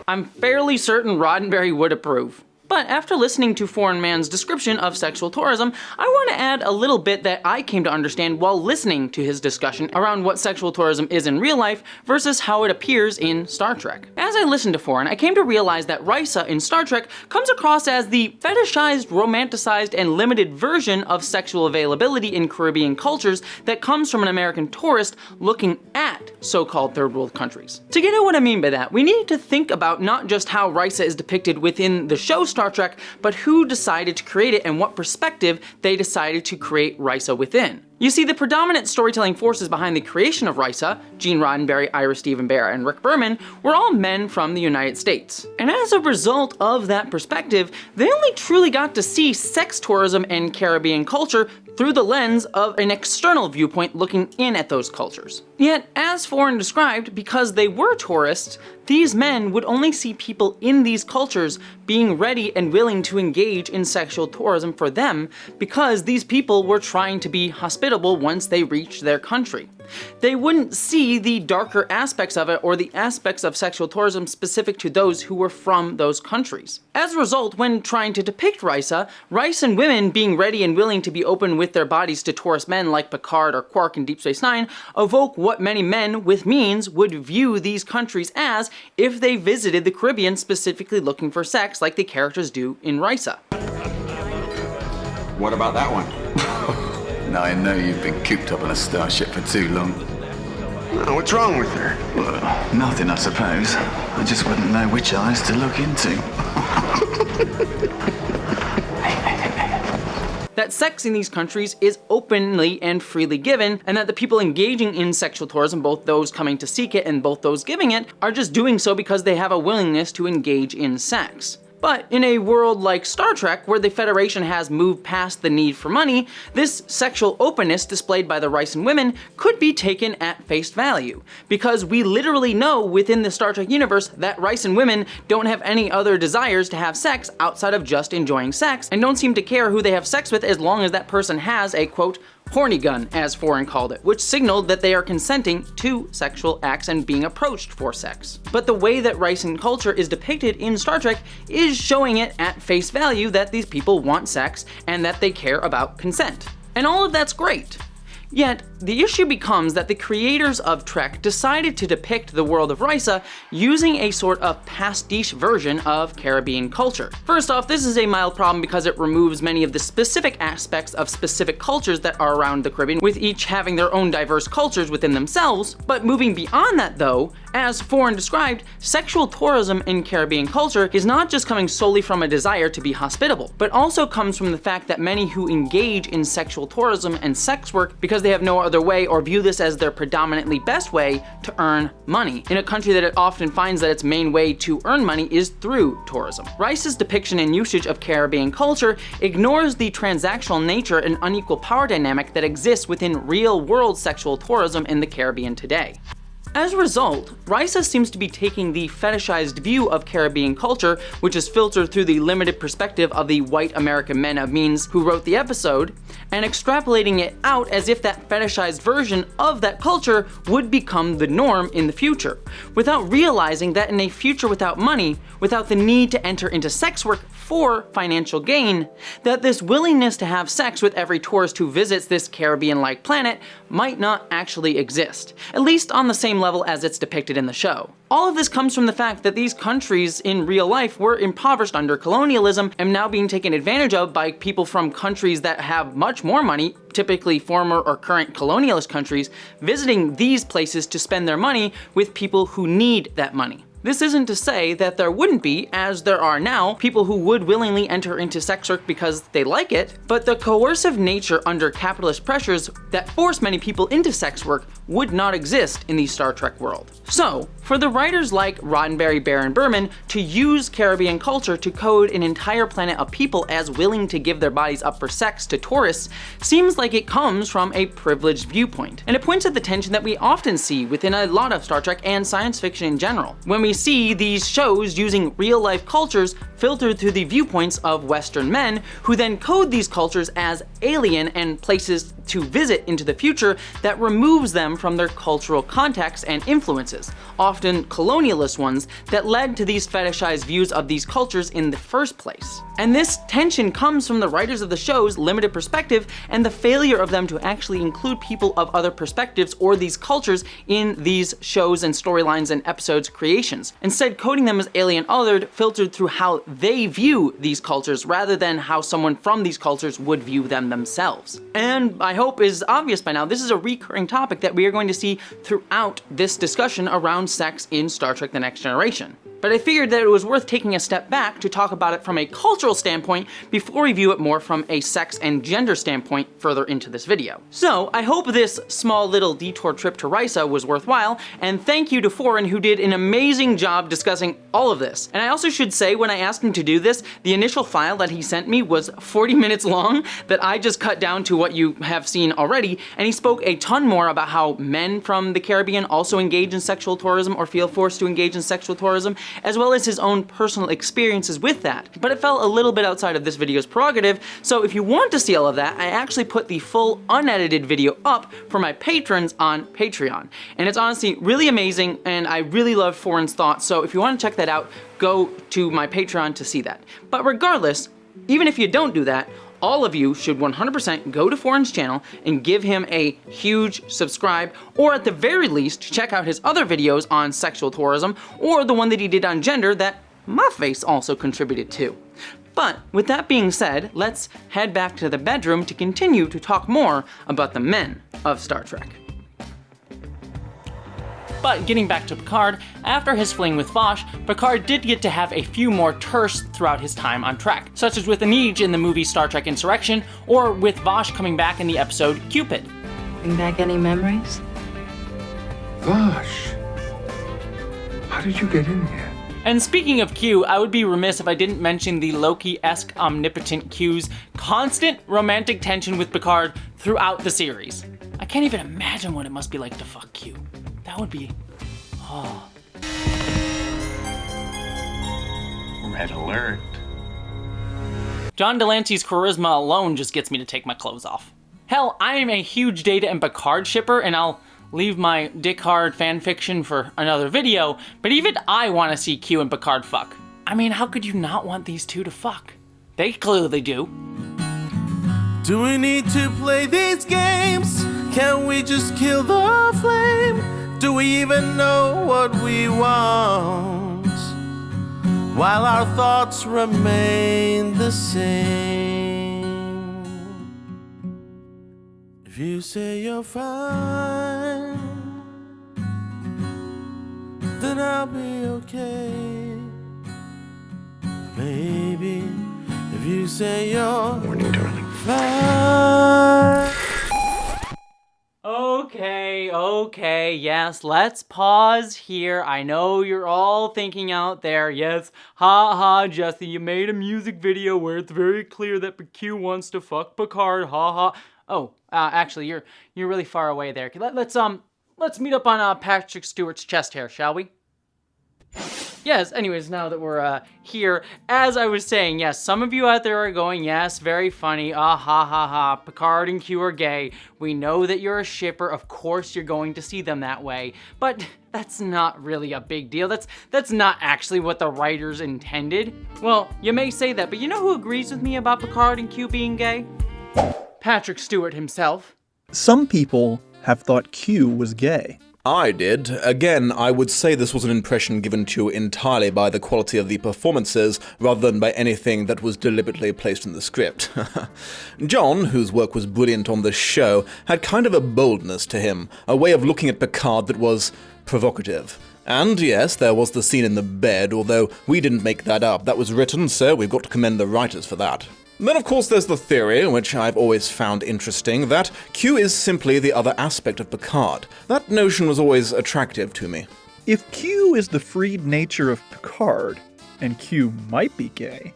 I'm fairly certain Roddenberry would approve. But after listening to Foreign Man's description of sexual tourism, I want to add a little bit that I came to understand while listening to his discussion around what sexual tourism is in real life versus how it appears in Star Trek. As I listened to Foreign, I came to realize that Risa in Star Trek comes across as the fetishized, romanticized, and limited version of sexual availability in Caribbean cultures that comes from an American tourist looking at so-called third world countries. To get at what I mean by that, we need to think about not just how Risa is depicted within the show Star Trek, but who decided to create it and what perspective they decided to create Risa within. You see, the predominant storytelling forces behind the creation of Risa, Gene Roddenberry, Ira Steven Behr, and Rick Berman, were all men from the United States. And as a result of that perspective, they only truly got to see sex tourism and Caribbean culture through the lens of an external viewpoint looking in at those cultures. Yet, as Foreign described, because they were tourists, these men would only see people in these cultures being ready and willing to engage in sexual tourism for them because these people were trying to be hospitable once they reached their country. They wouldn't see the darker aspects of it or the aspects of sexual tourism specific to those who were from those countries. As a result, when trying to depict Risa and women being ready and willing to be open with their bodies to tourist men like Picard or Quark in Deep Space Nine evoke what many men with means would view these countries as if they visited the Caribbean specifically looking for sex like the characters do in Risa. What about that one? Now I know you've been cooped up on a starship for too long. No, what's wrong with her? Well, nothing, I suppose. I just wouldn't know which eyes to look into. That sex in these countries is openly and freely given, and that the people engaging in sexual tourism, both those coming to seek it and both those giving it, are just doing so because they have a willingness to engage in sex. But in a world like Star Trek, where the Federation has moved past the need for money, this sexual openness displayed by the Risan women could be taken at face value. Because we literally know within the Star Trek universe that Risan women don't have any other desires to have sex outside of just enjoying sex, and don't seem to care who they have sex with as long as that person has a, quote, horny gun, as Foreign called it, which signaled that they are consenting to sexual acts and being approached for sex. But the way that Risan culture is depicted in Star Trek is showing it at face value that these people want sex and that they care about consent. And all of that's great. Yet, the issue becomes that the creators of Trek decided to depict the world of Risa using a sort of pastiche version of Caribbean culture. First off, this is a mild problem because it removes many of the specific aspects of specific cultures that are around the Caribbean, with each having their own diverse cultures within themselves. But moving beyond that though, as Foreign described, sexual tourism in Caribbean culture is not just coming solely from a desire to be hospitable, but also comes from the fact that many who engage in sexual tourism and sex work because they have no other way or view this as their predominantly best way to earn money, in a country that it often finds that its main way to earn money is through tourism. Rice's depiction and usage of Caribbean culture ignores the transactional nature and unequal power dynamic that exists within real-world sexual tourism in the Caribbean today. As a result, Risa seems to be taking the fetishized view of Caribbean culture, which is filtered through the limited perspective of the white American men of means who wrote the episode, and extrapolating it out as if that fetishized version of that culture would become the norm in the future, without realizing that in a future without money, without the need to enter into sex work for financial gain, that this willingness to have sex with every tourist who visits this Caribbean-like planet might not actually exist, at least on the same level as it's depicted in the show. All of this comes from the fact that these countries in real life were impoverished under colonialism and now being taken advantage of by people from countries that have much more money, typically former or current colonialist countries, visiting these places to spend their money with people who need that money. This isn't to say that there wouldn't be, as there are now, people who would willingly enter into sex work because they like it, but the coercive nature under capitalist pressures that force many people into sex work would not exist in the Star Trek world. So, for the writers like Roddenberry, Behr, and Berman to use Caribbean culture to code an entire planet of people as willing to give their bodies up for sex to tourists seems like it comes from a privileged viewpoint. And it points at the tension that we often see within a lot of Star Trek and science fiction in general. When we we see these shows using real-life cultures filtered through the viewpoints of Western men, who then code these cultures as alien and places to visit into the future that removes them from their cultural context and influences, often colonialist ones, that led to these fetishized views of these cultures in the first place. And this tension comes from the writers of the show's limited perspective and the failure of them to actually include people of other perspectives or these cultures in these shows and storylines and episodes creations, instead coding them as alien othered, filtered through how they view these cultures rather than how someone from these cultures would view them themselves. And I hope is obvious by now, this is a recurring topic that we are going to see throughout this discussion around sex in Star Trek: The Next Generation. But I figured that it was worth taking a step back to talk about it from a cultural standpoint before we view it more from a sex and gender standpoint further into this video. So I hope this small little detour trip to Risa was worthwhile, and thank you to Foreign, who did an amazing job discussing all of this. And I also should say, when I asked him to do this, the initial file that he sent me was 40 minutes long that I just cut down to what you have seen already, and he spoke a ton more about how men from the Caribbean also engage in sexual tourism or feel forced to engage in sexual tourism, as well as his own personal experiences with that. But it fell a little bit outside of this video's prerogative, so if you want to see all of that, I actually put the full unedited video up for my patrons on Patreon. And it's honestly really amazing, and I really love Foreign's thoughts, so if you want to check that out, go to my Patreon to see that. But regardless, even if you don't do that, all of you should 100% go to Foreign's channel and give him a huge subscribe, or at the very least, check out his other videos on sexual tourism, or the one that he did on gender that my face also contributed to. But with that being said, let's head back to the bedroom to continue to talk more about the men of Star Trek. But getting back to Picard, after his fling with Vosh, Picard did get to have a few more terse throughout his time on Trek, such as with Anij in the movie Star Trek Insurrection, or with Vosh coming back in the episode Cupid. Bring back any memories? Vosh, how did you get in here? And speaking of Q, I would be remiss if I didn't mention the Loki-esque omnipotent Q's constant romantic tension with Picard throughout the series. I can't even imagine what it must be like to fuck Q. That would be, oh. Red alert. John Delancey's charisma alone just gets me to take my clothes off. Hell, I am a huge Data and Picard shipper, and I'll leave my dick hard fanfiction for another video, but even I want to see Q and Picard fuck. I mean, how could you not want these two to fuck? They clearly do. Do we need to play these games? Can we just kill the flame? Do we even know what we want? While our thoughts remain the same. If you say you're fine, then I'll be okay. Maybe if you say you're Morning, darling. fine. Okay, yes, let's pause here. I know you're all thinking out there, yes, ha, Jessie, you made a music video where it's very clear that Q wants to fuck Picard, ha. Oh, actually, you're really far away there. Let's meet up on Patrick Stewart's chest hair, shall we? Yes, anyways, now that we're here, as I was saying, yes, some of you out there are going, yes, very funny, ha, Picard and Q are gay. We know that you're a shipper, of course you're going to see them that way, but that's not really a big deal. That's not actually what the writers intended. Well, you may say that, but you know who agrees with me about Picard and Q being gay? Patrick Stewart himself. Some people have thought Q was gay. I did. Again, I would say this was an impression given to you entirely by the quality of the performances, rather than by anything that was deliberately placed in the script. John, whose work was brilliant on this show, had kind of a boldness to him, a way of looking at Picard that was provocative. And yes, there was the scene in the bed, although we didn't make that up. That was written, so we've got to commend the writers for that. Then, of course, there's the theory, which I've always found interesting, that Q is simply the other aspect of Picard. That notion was always attractive to me. If Q is the freed nature of Picard, and Q might be gay,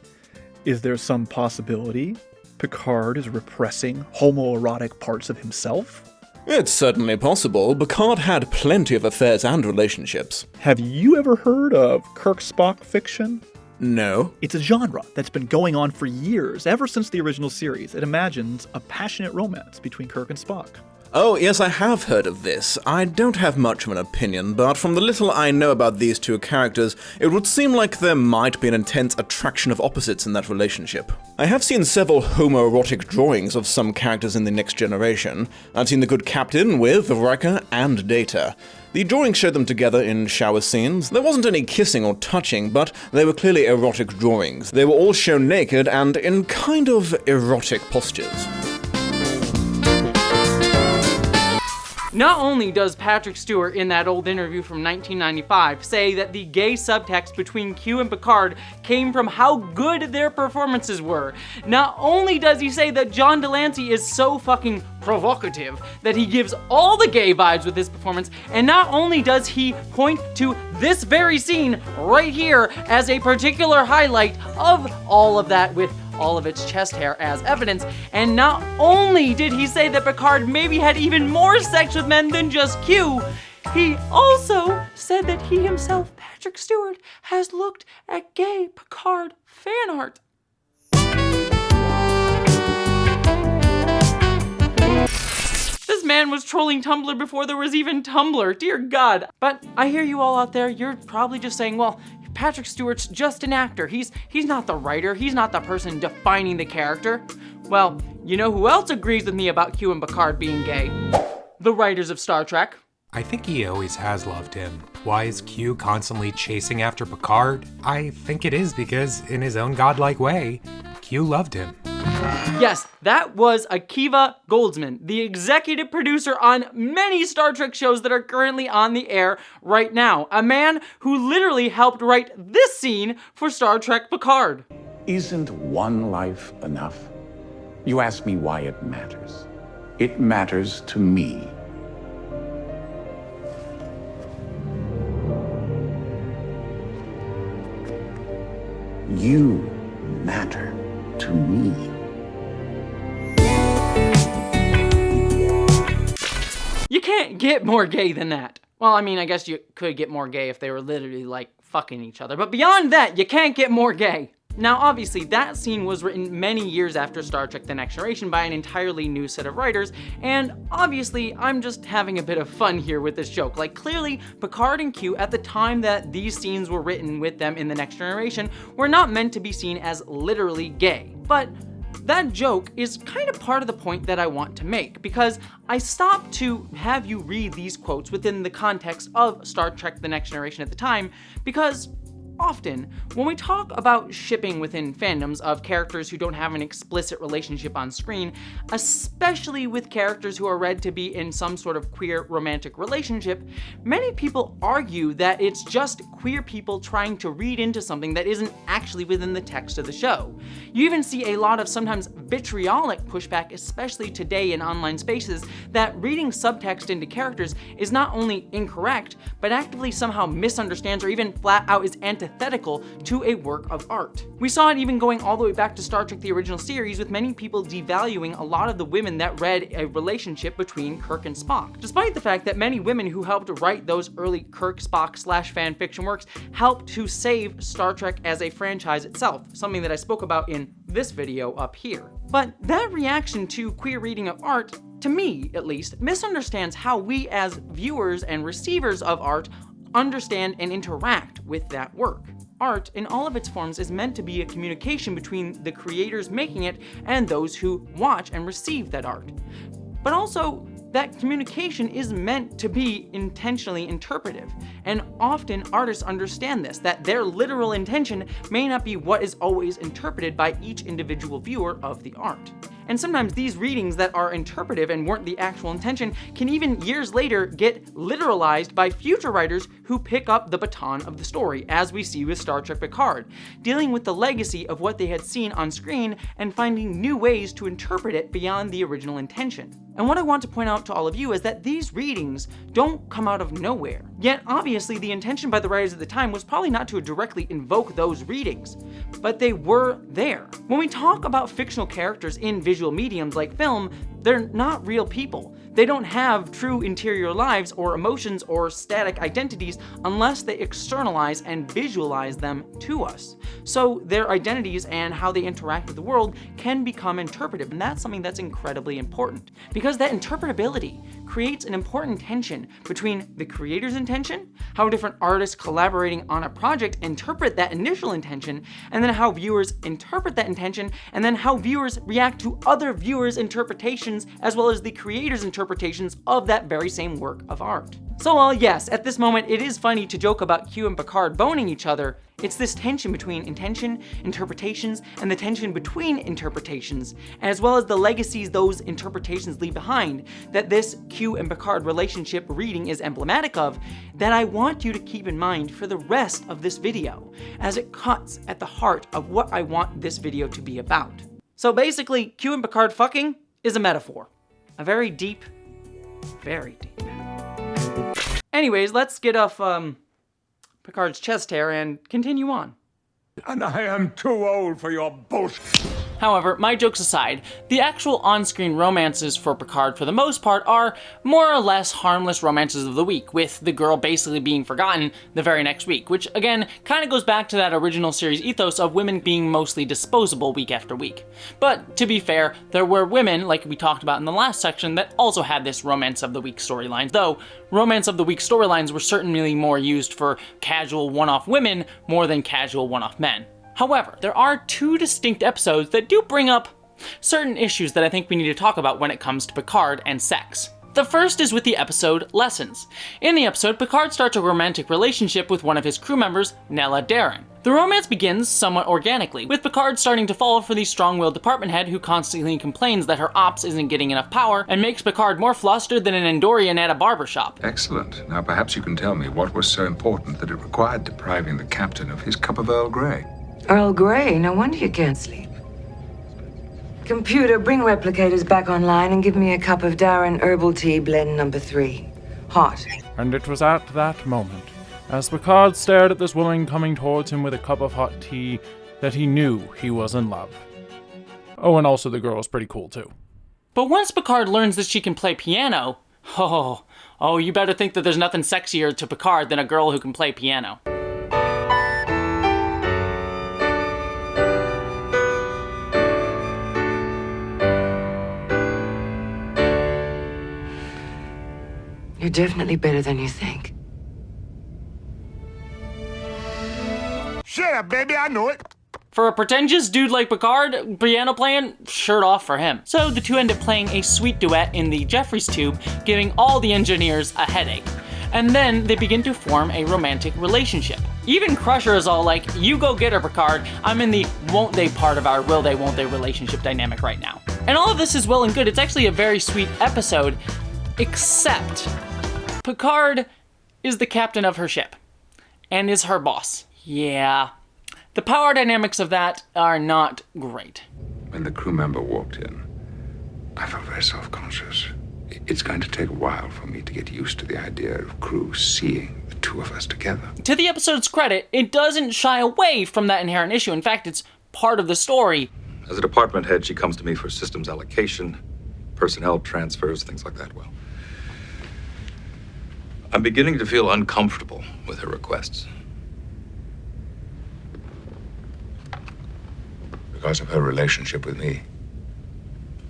is there some possibility Picard is repressing homoerotic parts of himself? It's certainly possible. Picard had plenty of affairs and relationships. Have you ever heard of Kirk-Spock fiction? No. It's a genre that's been going on for years, ever since the original series. It imagines a passionate romance between Kirk and Spock. Oh, yes, I have heard of this. I don't have much of an opinion, but from the little I know about these two characters, it would seem like there might be an intense attraction of opposites in that relationship. I have seen several homoerotic drawings of some characters in the Next Generation. I've seen the good Captain with Riker and Data. The drawings showed them together in shower scenes. There wasn't any kissing or touching, but they were clearly erotic drawings. They were all shown naked and in kind of erotic postures. Not only does Patrick Stewart in that old interview from 1995 say that the gay subtext between Q and Picard came from how good their performances were, not only does he say that John Delancey is so fucking provocative that he gives all the gay vibes with his performance, and not only does he point to this very scene right here as a particular highlight of all of that with all of its chest hair as evidence, and not only did he say that Picard maybe had even more sex with men than just Q, he also said that he himself, Patrick Stewart, has looked at gay Picard fan art. This man was trolling Tumblr before there was even Tumblr, dear God. But I hear you all out there, you're probably just saying, well, Patrick Stewart's just an actor. He's not the writer. He's not the person defining the character. Well, you know who else agrees with me about Q and Picard being gay? The writers of Star Trek. I think he always has loved him. Why is Q constantly chasing after Picard? I think it is because, in his own godlike way, Q loved him. Yes, that was Akiva Goldsman, the executive producer on many Star Trek shows that are currently on the air right now. A man who literally helped write this scene for Star Trek Picard. Isn't one life enough? You ask me why it matters. It matters to me. You matter to me. You can't get more gay than that. Well, I mean, I guess you could get more gay if they were literally, like, fucking each other. But beyond that, you can't get more gay. Now, obviously, that scene was written many years after Star Trek The Next Generation by an entirely new set of writers, and obviously, I'm just having a bit of fun here with this joke. Like, clearly, Picard and Q, at the time that these scenes were written with them in The Next Generation, were not meant to be seen as literally gay. But that joke is kind of part of the point that I want to make, because I stopped to have you read these quotes within the context of Star Trek The Next Generation at the time, because often, when we talk about shipping within fandoms of characters who don't have an explicit relationship on screen, especially with characters who are read to be in some sort of queer romantic relationship, many people argue that it's just queer people trying to read into something that isn't actually within the text of the show. You even see a lot of sometimes vitriolic pushback, especially today in online spaces, that reading subtext into characters is not only incorrect, but actively somehow misunderstands or even flat out is antithetical to a work of art. We saw it even going all the way back to Star Trek the original series, with many people devaluing a lot of the women that read a relationship between Kirk and Spock, despite the fact that many women who helped write those early Kirk-Spock / fan fiction works helped to save Star Trek as a franchise itself, something that I spoke about in this video up here. But that reaction to queer reading of art, to me at least, misunderstands how we as viewers and receivers of art understand and interact with that work. Art, in all of its forms, is meant to be a communication between the creators making it and those who watch and receive that art. But also, that communication is meant to be intentionally interpretive, and often artists understand this, that their literal intention may not be what is always interpreted by each individual viewer of the art. And sometimes these readings that are interpretive and weren't the actual intention can even years later get literalized by future writers who pick up the baton of the story, as we see with Star Trek Picard, dealing with the legacy of what they had seen on screen and finding new ways to interpret it beyond the original intention. And what I want to point out to all of you is that these readings don't come out of nowhere. Yet obviously the intention by the writers at the time was probably not to directly invoke those readings, but they were there. When we talk about fictional characters in visual mediums like film, They're not real people. They don't have true interior lives or emotions or static identities unless they externalize and visualize them to us. So their identities and how they interact with the world can become interpretive, and that's something that's incredibly important. Because that interpretability creates an important tension between the creator's intention, how different artists collaborating on a project interpret that initial intention, and then how viewers interpret that intention, and then how viewers react to other viewers' interpretations, as well as the creator's interpretations of that very same work of art. So while yes, at this moment it is funny to joke about Q and Picard boning each other, it's this tension between intention, interpretations, and the tension between interpretations, as well as the legacies those interpretations leave behind, that this Q and Picard relationship reading is emblematic of, that I want you to keep in mind for the rest of this video, as it cuts at the heart of what I want this video to be about. So basically, Q and Picard fucking is a metaphor. A very deep metaphor. Anyways, let's get off Picard's chest hair and continue on. And I am too old for your bullshit. However, my jokes aside, the actual on-screen romances for Picard for the most part are more or less harmless romances of the week, with the girl basically being forgotten the very next week, which again kind of goes back to that original series ethos of women being mostly disposable week after week. But to be fair, there were women, like we talked about in the last section, that also had this romance of the week storylines, though romance of the week storylines were certainly more used for casual one-off women more than casual one-off men. However, there are two distinct episodes that do bring up certain issues that I think we need to talk about when it comes to Picard and sex. The first is with the episode Lessons. In the episode, Picard starts a romantic relationship with one of his crew members, Nella Darren. The romance begins somewhat organically, with Picard starting to fall for the strong-willed department head who constantly complains that her ops isn't getting enough power and makes Picard more flustered than an Andorian at a barbershop. Excellent. Now perhaps you can tell me what was so important that it required depriving the captain of his cup of Earl Grey. Earl Grey? No wonder you can't sleep. Computer, bring replicators back online and give me a cup of Darren herbal tea blend number 3. Hot. And it was at that moment, as Picard stared at this woman coming towards him with a cup of hot tea, that he knew he was in love. Oh, and also the girl was pretty cool too. But once Picard learns that she can play piano, oh, you better think that there's nothing sexier to Picard than a girl who can play piano. You're definitely better than you think. Shut up, baby, I know it. For a pretentious dude like Picard, piano playing, shirt off for him. So the two end up playing a sweet duet in the Jeffries tube, giving all the engineers a headache. And then they begin to form a romantic relationship. Even Crusher is all like, you go get her, Picard. I'm in the won't they part of our will they, won't they relationship dynamic right now. And all of this is well and good. It's actually a very sweet episode, except Picard is the captain of her ship and is her boss. Yeah, the power dynamics of that are not great. When the crew member walked in, I felt very self-conscious. It's going to take a while for me to get used to the idea of crew seeing the two of us together. To the episode's credit, it doesn't shy away from that inherent issue. In fact, it's part of the story. As a department head, she comes to me for systems allocation, personnel transfers, things like that. Well, I'm beginning to feel uncomfortable with her requests. Because of her relationship with me?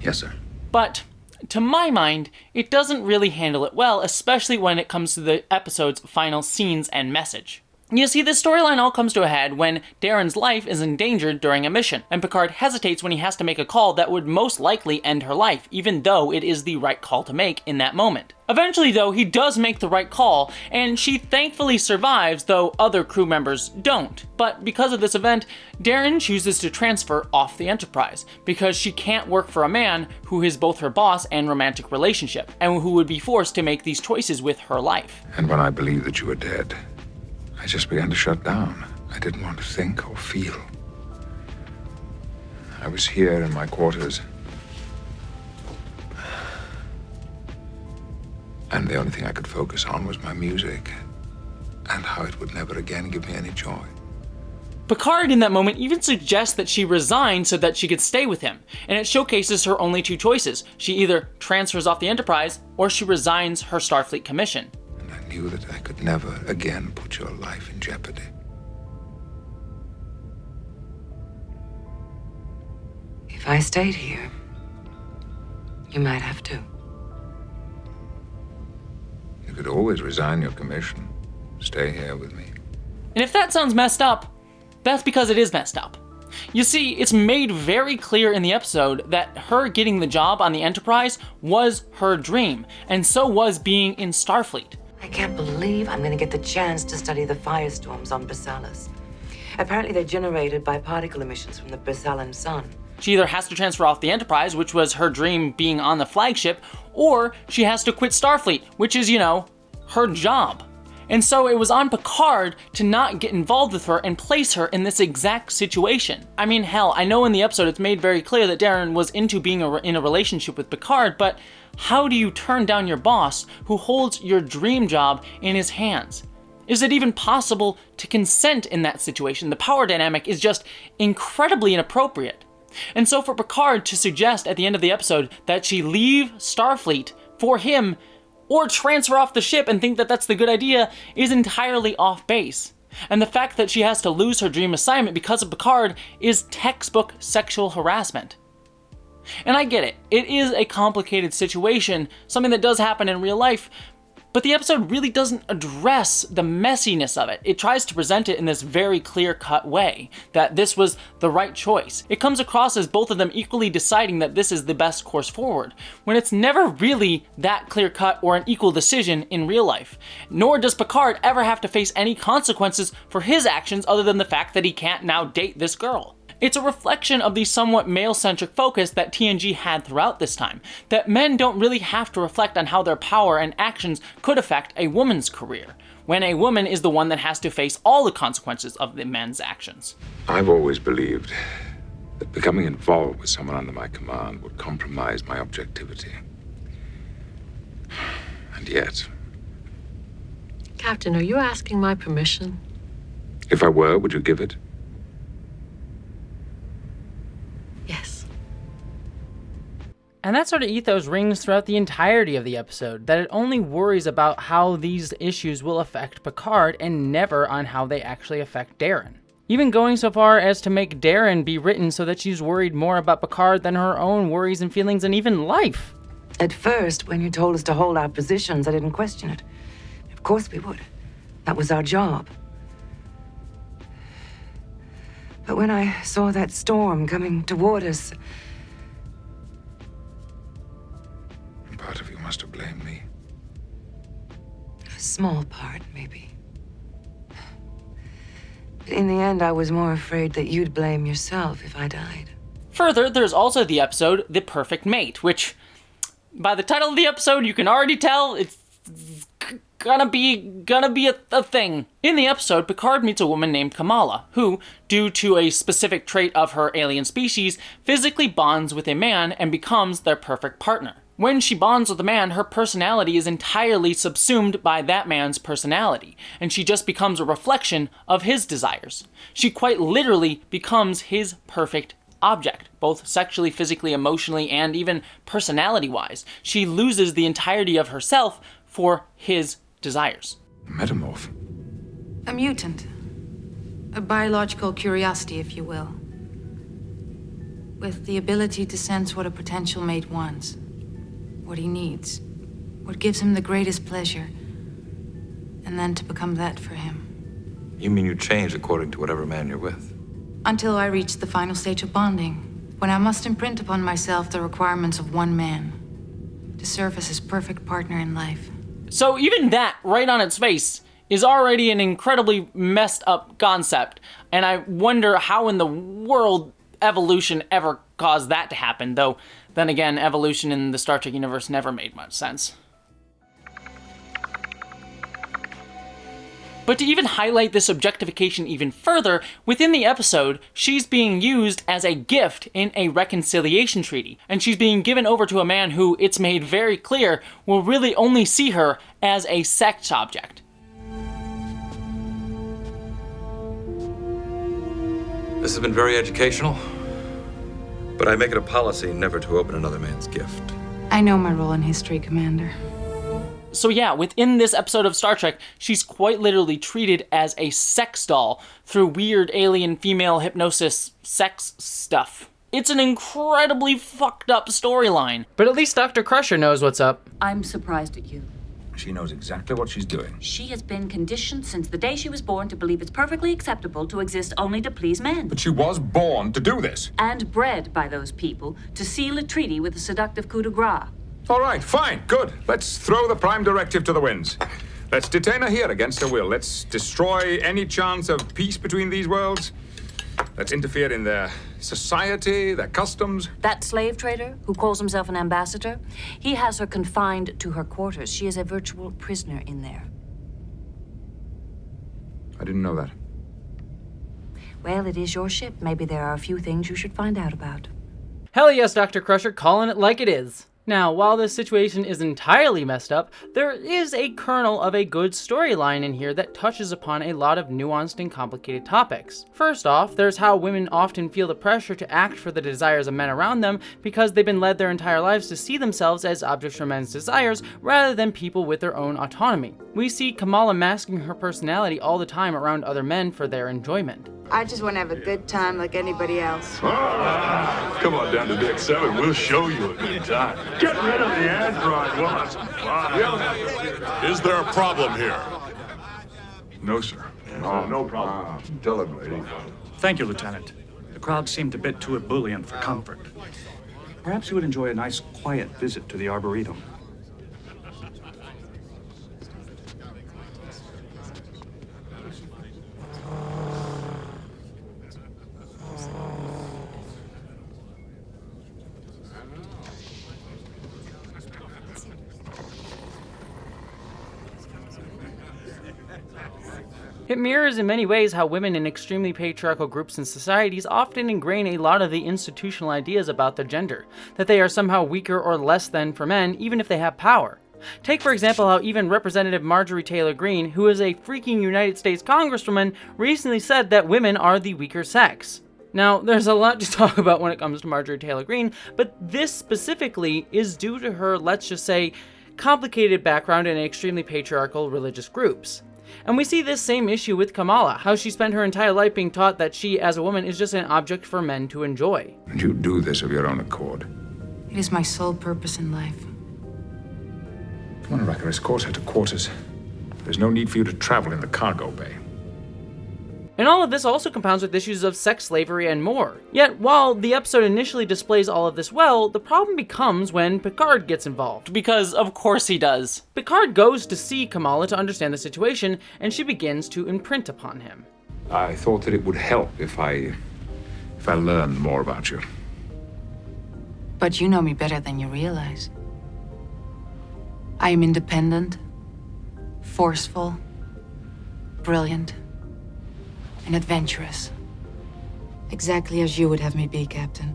Yes, sir. But to my mind, it doesn't really handle it well, especially when it comes to the episode's final scenes and message. You see, this storyline all comes to a head when Darren's life is endangered during a mission, and Picard hesitates when he has to make a call that would most likely end her life, even though it is the right call to make in that moment. Eventually, though, he does make the right call, and she thankfully survives, though other crew members don't. But because of this event, Darren chooses to transfer off the Enterprise, because she can't work for a man who is both her boss and romantic relationship, and who would be forced to make these choices with her life. And when I believed that you were dead, I just began to shut down. I didn't want to think or feel. I was here in my quarters. And the only thing I could focus on was my music and how it would never again give me any joy. Picard in that moment even suggests that she resign so that she could stay with him, and it showcases her only two choices. She either transfers off the Enterprise, or she resigns her Starfleet commission. And I knew that I could never again put your life in jeopardy. If I stayed here, you might have to. You could always resign your commission. Stay here with me. And if that sounds messed up, that's because it is messed up. You see, it's made very clear in the episode that her getting the job on the Enterprise was her dream, and so was being in Starfleet. I can't believe I'm gonna get the chance to study the firestorms on Bersalis. Apparently they're generated by particle emissions from the Bersalan sun. She either has to transfer off the Enterprise, which was her dream being on the flagship, or she has to quit Starfleet, which is, her job. And so it was on Picard to not get involved with her and place her in this exact situation. I mean, hell, I know in the episode it's made very clear that Darren was into being in a relationship with Picard, but how do you turn down your boss who holds your dream job in his hands? Is it even possible to consent in that situation? The power dynamic is just incredibly inappropriate. And so for Picard to suggest at the end of the episode that she leave Starfleet for him or transfer off the ship and think that that's the good idea is entirely off base. And the fact that she has to lose her dream assignment because of Picard is textbook sexual harassment. And I get it, it is a complicated situation, something that does happen in real life, but the episode really doesn't address the messiness of it. It tries to present it in this very clear-cut way, that this was the right choice. It comes across as both of them equally deciding that this is the best course forward, when it's never really that clear-cut or an equal decision in real life. Nor does Picard ever have to face any consequences for his actions other than the fact that he can't now date this girl. It's a reflection of the somewhat male-centric focus that TNG had throughout this time, that men don't really have to reflect on how their power and actions could affect a woman's career, when a woman is the one that has to face all the consequences of the men's actions. I've always believed that becoming involved with someone under my command would compromise my objectivity. And yet... Captain, are you asking my permission? If I were, would you give it? Yes. And that sort of ethos rings throughout the entirety of the episode, that it only worries about how these issues will affect Picard and never on how they actually affect Darren. Even going so far as to make Darren be written so that she's worried more about Picard than her own worries and feelings and even life. At first, when you told us to hold our positions, I didn't question it. Of course we would. That was our job. But when I saw that storm coming toward us... Part of you must have blamed me. A small part, maybe. But in the end, I was more afraid that you'd blame yourself if I died. Further, there's also the episode The Perfect Mate, which, by the title of the episode, you can already tell it's gonna be a thing. In the episode, Picard meets a woman named Kamala, who, due to a specific trait of her alien species, physically bonds with a man and becomes their perfect partner. When she bonds with a man, her personality is entirely subsumed by that man's personality, and she just becomes a reflection of his desires. She quite literally becomes his perfect object, both sexually, physically, emotionally, and even personality-wise. She loses the entirety of herself for his desires. Metamorph. A mutant. A biological curiosity, if you will. With the ability to sense what a potential mate wants, what he needs, what gives him the greatest pleasure, and then to become that for him. You mean you change according to whatever man you're with? Until I reach the final stage of bonding, when I must imprint upon myself the requirements of one man, to serve as his perfect partner in life. So even that, right on its face, is already an incredibly messed up concept, and I wonder how in the world evolution ever caused that to happen, though then again, evolution in the Star Trek universe never made much sense. But to even highlight this objectification even further, within the episode, she's being used as a gift in a reconciliation treaty, and she's being given over to a man who, it's made very clear, will really only see her as a sex object. This has been very educational, but I make it a policy never to open another man's gift. I know my role in history, Commander. So yeah, within this episode of Star Trek, she's quite literally treated as a sex doll through weird alien female hypnosis sex stuff. It's an incredibly fucked up storyline. But at least Dr. Crusher knows what's up. I'm surprised at you. She knows exactly what she's doing. She has been conditioned since the day she was born to believe it's perfectly acceptable to exist only to please men. But she was born to do this. And bred by those people to seal a treaty with the seductive coup de grace. All right, fine, good. Let's throw the Prime Directive to the winds. Let's detain her here against her will. Let's destroy any chance of peace between these worlds. Let's interfere in their society, their customs. That slave trader who calls himself an ambassador, he has her confined to her quarters. She is a virtual prisoner in there. I didn't know that. Well, it is your ship. Maybe there are a few things you should find out about. Hell yes, Dr. Crusher, calling it like it is. Now, while this situation is entirely messed up, there is a kernel of a good storyline in here that touches upon a lot of nuanced and complicated topics. First off, there's how women often feel the pressure to act for the desires of men around them because they've been led their entire lives to see themselves as objects for men's desires rather than people with their own autonomy. We see Kamala masking her personality all the time around other men for their enjoyment. I just want to have a good time like anybody else. Come on down to deck 7. We'll show you a good time. Get rid of the android. We'll have some fun. Is there a problem here? No, sir. No problem. Tell him, lady. Thank you, Lieutenant. The crowd seemed a bit too ebullient for comfort. Perhaps you would enjoy a nice, quiet visit to the Arboretum. It mirrors in many ways how women in extremely patriarchal groups and societies often ingrain a lot of the institutional ideas about their gender, that they are somehow weaker or less than for men even if they have power. Take for example how even Representative Marjorie Taylor Greene, who is a freaking United States Congresswoman, recently said that women are the weaker sex. Now, there's a lot to talk about when it comes to Marjorie Taylor Greene, but this specifically is due to her, let's just say, complicated background in extremely patriarchal religious groups. And we see this same issue with Kamala, how she spent her entire life being taught that she, as a woman, is just an object for men to enjoy. And you do this of your own accord. It is my sole purpose in life. Come on, Wrecker, escort her to quarters. There's no need for you to travel in the cargo bay. And all of this also compounds with issues of sex slavery and more. Yet, while the episode initially displays all of this well, the problem becomes when Picard gets involved. Because, of course he does. Picard goes to see Kamala to understand the situation, and she begins to imprint upon him. I thought that it would help if I learned more about you. But you know me better than you realize. I am independent, forceful, brilliant, and adventurous. Exactly as you would have me be, Captain.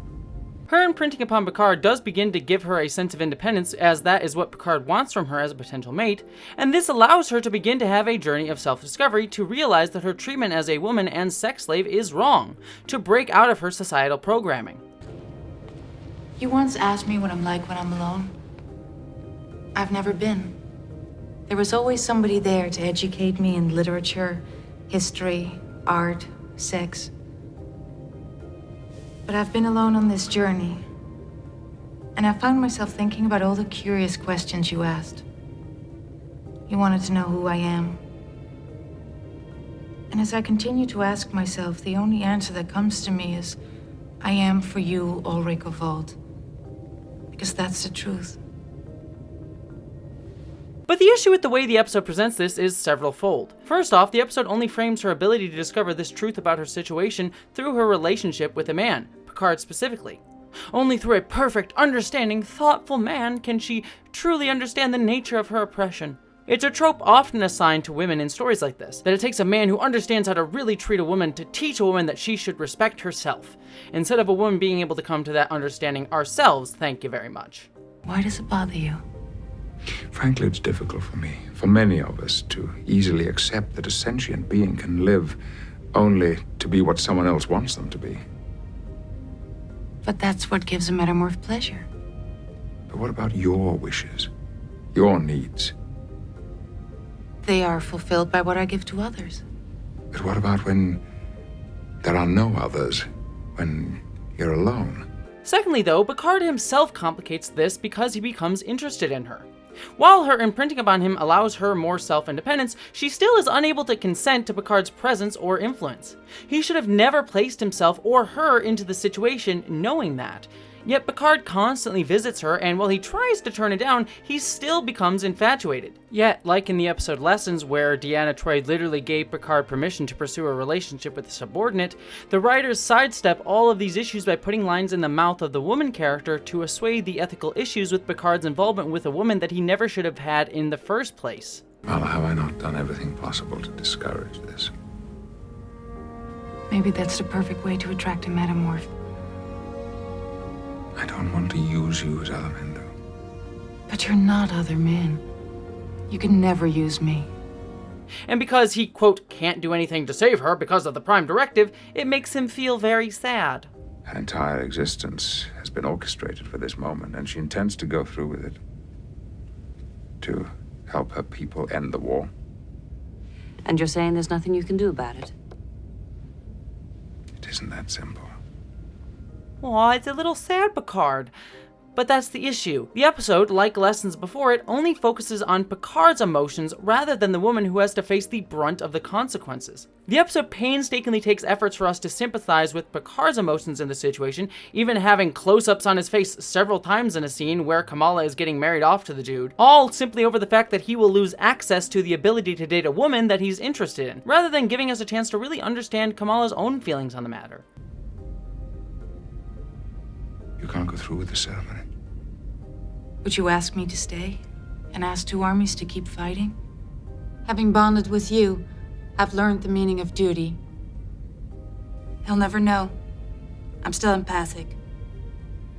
Her imprinting upon Picard does begin to give her a sense of independence, as that is what Picard wants from her as a potential mate, and this allows her to begin to have a journey of self-discovery to realize that her treatment as a woman and sex slave is wrong, to break out of her societal programming. You once asked me what I'm like when I'm alone. I've never been. There was always somebody there to educate me in literature, history, art, sex. But I've been alone on this journey, and I found myself thinking about all the curious questions you asked. You wanted to know who I am. And as I continue to ask myself, the only answer that comes to me is, I am for you, Ulrika Vold. Because that's the truth. But the issue with the way the episode presents this is several-fold. First off, the episode only frames her ability to discover this truth about her situation through her relationship with a man, Picard specifically. Only through a perfect, understanding, thoughtful man can she truly understand the nature of her oppression. It's a trope often assigned to women in stories like this, that it takes a man who understands how to really treat a woman to teach a woman that she should respect herself, instead of a woman being able to come to that understanding ourselves, thank you very much. Why does it bother you? Frankly, it's difficult for me, for many of us, to easily accept that a sentient being can live only to be what someone else wants them to be. But that's what gives a metamorph pleasure. But what about your wishes? Your needs? They are fulfilled by what I give to others. But what about when there are no others? When you're alone? Secondly, though, Picard himself complicates this because he becomes interested in her. While her imprinting upon him allows her more self-independence, she still is unable to consent to Picard's presence or influence. He should have never placed himself or her into the situation knowing that. Yet Picard constantly visits her, and while he tries to turn it down, he still becomes infatuated. Yet, like in the episode Lessons, where Deanna Troi literally gave Picard permission to pursue a relationship with a subordinate, the writers sidestep all of these issues by putting lines in the mouth of the woman character to assuage the ethical issues with Picard's involvement with a woman that he never should have had in the first place. Well, have I not done everything possible to discourage this? Maybe that's the perfect way to attract a metamorph. I don't want to use you as Elemento. But you're not other men. You can never use me. And because he, quote, can't do anything to save her because of the Prime Directive, it makes him feel very sad. Her entire existence has been orchestrated for this moment, and she intends to go through with it. To help her people end the war. And you're saying there's nothing you can do about it? It isn't that simple. Aw, it's a little sad, Picard. But that's the issue. The episode, like Lessons before it, only focuses on Picard's emotions rather than the woman who has to face the brunt of the consequences. The episode painstakingly takes efforts for us to sympathize with Picard's emotions in the situation, even having close-ups on his face several times in a scene where Kamala is getting married off to the dude, all simply over the fact that he will lose access to the ability to date a woman that he's interested in, rather than giving us a chance to really understand Kamala's own feelings on the matter. You can't go through with the ceremony. Would you ask me to stay? And ask two armies to keep fighting? Having bonded with you, I've learned the meaning of duty. He'll never know. I'm still empathic.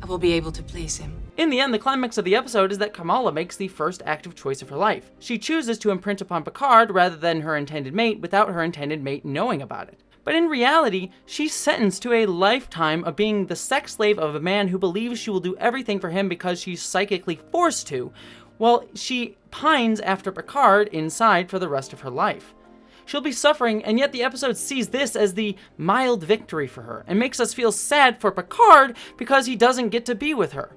I will be able to please him. In the end, the climax of the episode is that Kamala makes the first active choice of her life. She chooses to imprint upon Picard rather than her intended mate without her intended mate knowing about it. But in reality, she's sentenced to a lifetime of being the sex slave of a man who believes she will do everything for him because she's psychically forced to, while she pines after Picard inside for the rest of her life. She'll be suffering, and yet the episode sees this as the mild victory for her, and makes us feel sad for Picard because he doesn't get to be with her.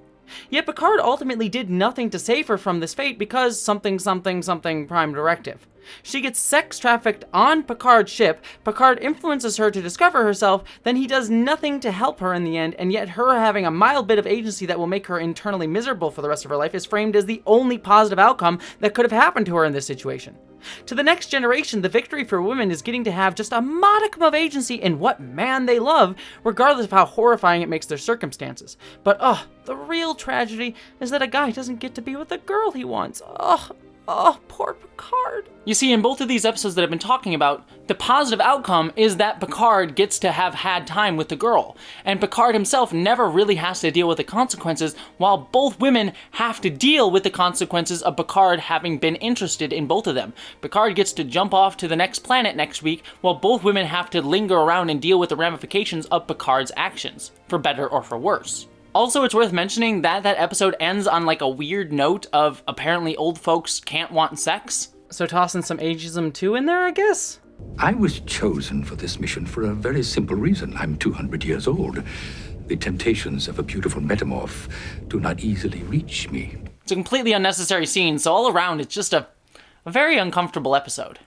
Yet Picard ultimately did nothing to save her from this fate because something Prime Directive. She gets sex trafficked on Picard's ship, Picard influences her to discover herself, then he does nothing to help her in the end, and yet her having a mild bit of agency that will make her internally miserable for the rest of her life is framed as the only positive outcome that could have happened to her in this situation. To the next generation, the victory for women is getting to have just a modicum of agency in what man they love, regardless of how horrifying it makes their circumstances. But, the real tragedy is that a guy doesn't get to be with the girl he wants. Poor Picard. You see, in both of these episodes that I've been talking about, the positive outcome is that Picard gets to have had time with the girl, and Picard himself never really has to deal with the consequences, while both women have to deal with the consequences of Picard having been interested in both of them. Picard gets to jump off to the next planet next week, while both women have to linger around and deal with the ramifications of Picard's actions, for better or for worse. Also, it's worth mentioning that that episode ends on like a weird note of apparently old folks can't want sex. So tossing some ageism too in there, I guess? I was chosen for this mission for a very simple reason. I'm 200 years old. The temptations of a beautiful metamorph do not easily reach me. It's a completely unnecessary scene, so all around it's just a very uncomfortable episode.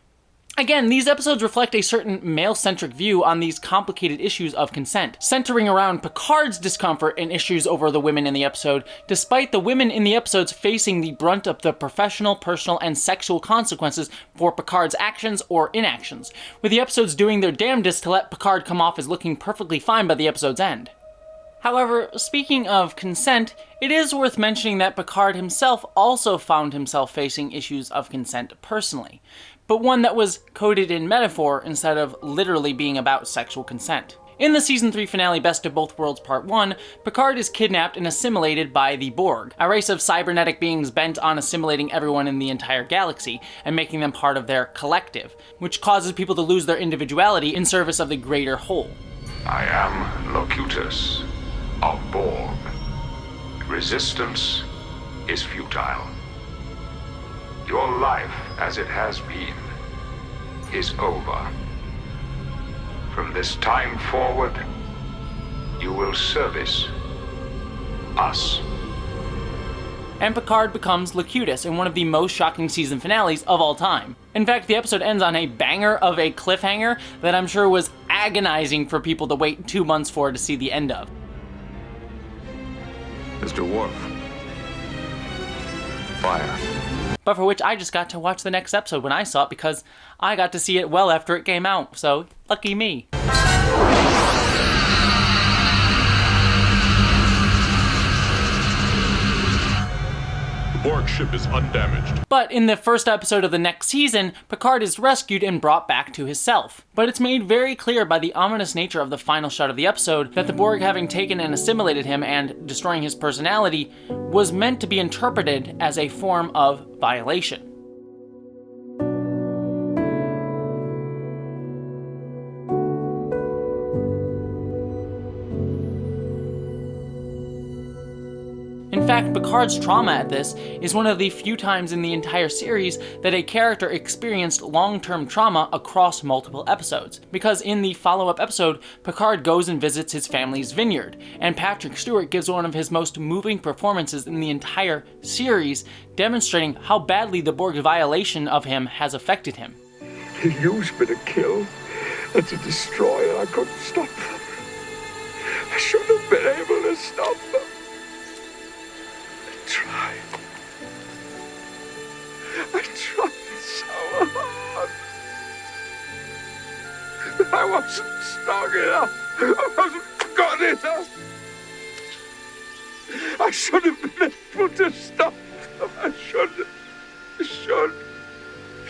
Again, these episodes reflect a certain male-centric view on these complicated issues of consent, centering around Picard's discomfort and issues over the women in the episode, despite the women in the episodes facing the brunt of the professional, personal, and sexual consequences for Picard's actions or inactions, with the episodes doing their damnedest to let Picard come off as looking perfectly fine by the episode's end. However, speaking of consent, it is worth mentioning that Picard himself also found himself facing issues of consent personally, but one that was coded in metaphor instead of literally being about sexual consent. In the Season 3 finale Best of Both Worlds Part 1, Picard is kidnapped and assimilated by the Borg, a race of cybernetic beings bent on assimilating everyone in the entire galaxy and making them part of their collective, which causes people to lose their individuality in service of the greater whole. I am Locutus of Borg. Resistance is futile. Your life, as it has been, is over. From this time forward, you will service us. And Picard becomes Locutus in one of the most shocking season finales of all time. In fact, the episode ends on a banger of a cliffhanger that I'm sure was agonizing for people to wait 2 months for to see the end of. Mr. Worf. Fire. But for which I just got to watch the next episode when I saw it because I got to see it well after it came out, so lucky me. The Borg ship is undamaged. But in the first episode of the next season, Picard is rescued and brought back to his self. But it's made very clear by the ominous nature of the final shot of the episode that the Borg, having taken and assimilated him and destroying his personality, was meant to be interpreted as a form of violation. In fact, Picard's trauma at this is one of the few times in the entire series that a character experienced long-term trauma across multiple episodes. Because in the follow-up episode, Picard goes and visits his family's vineyard, and Patrick Stewart gives one of his most moving performances in the entire series, demonstrating how badly the Borg's violation of him has affected him. He used me to kill and to destroy, and I couldn't stop them. I should have been able to stop them. I tried so hard. I wasn't strong enough. I wasn't good enough. I should have been able to stop them. I should.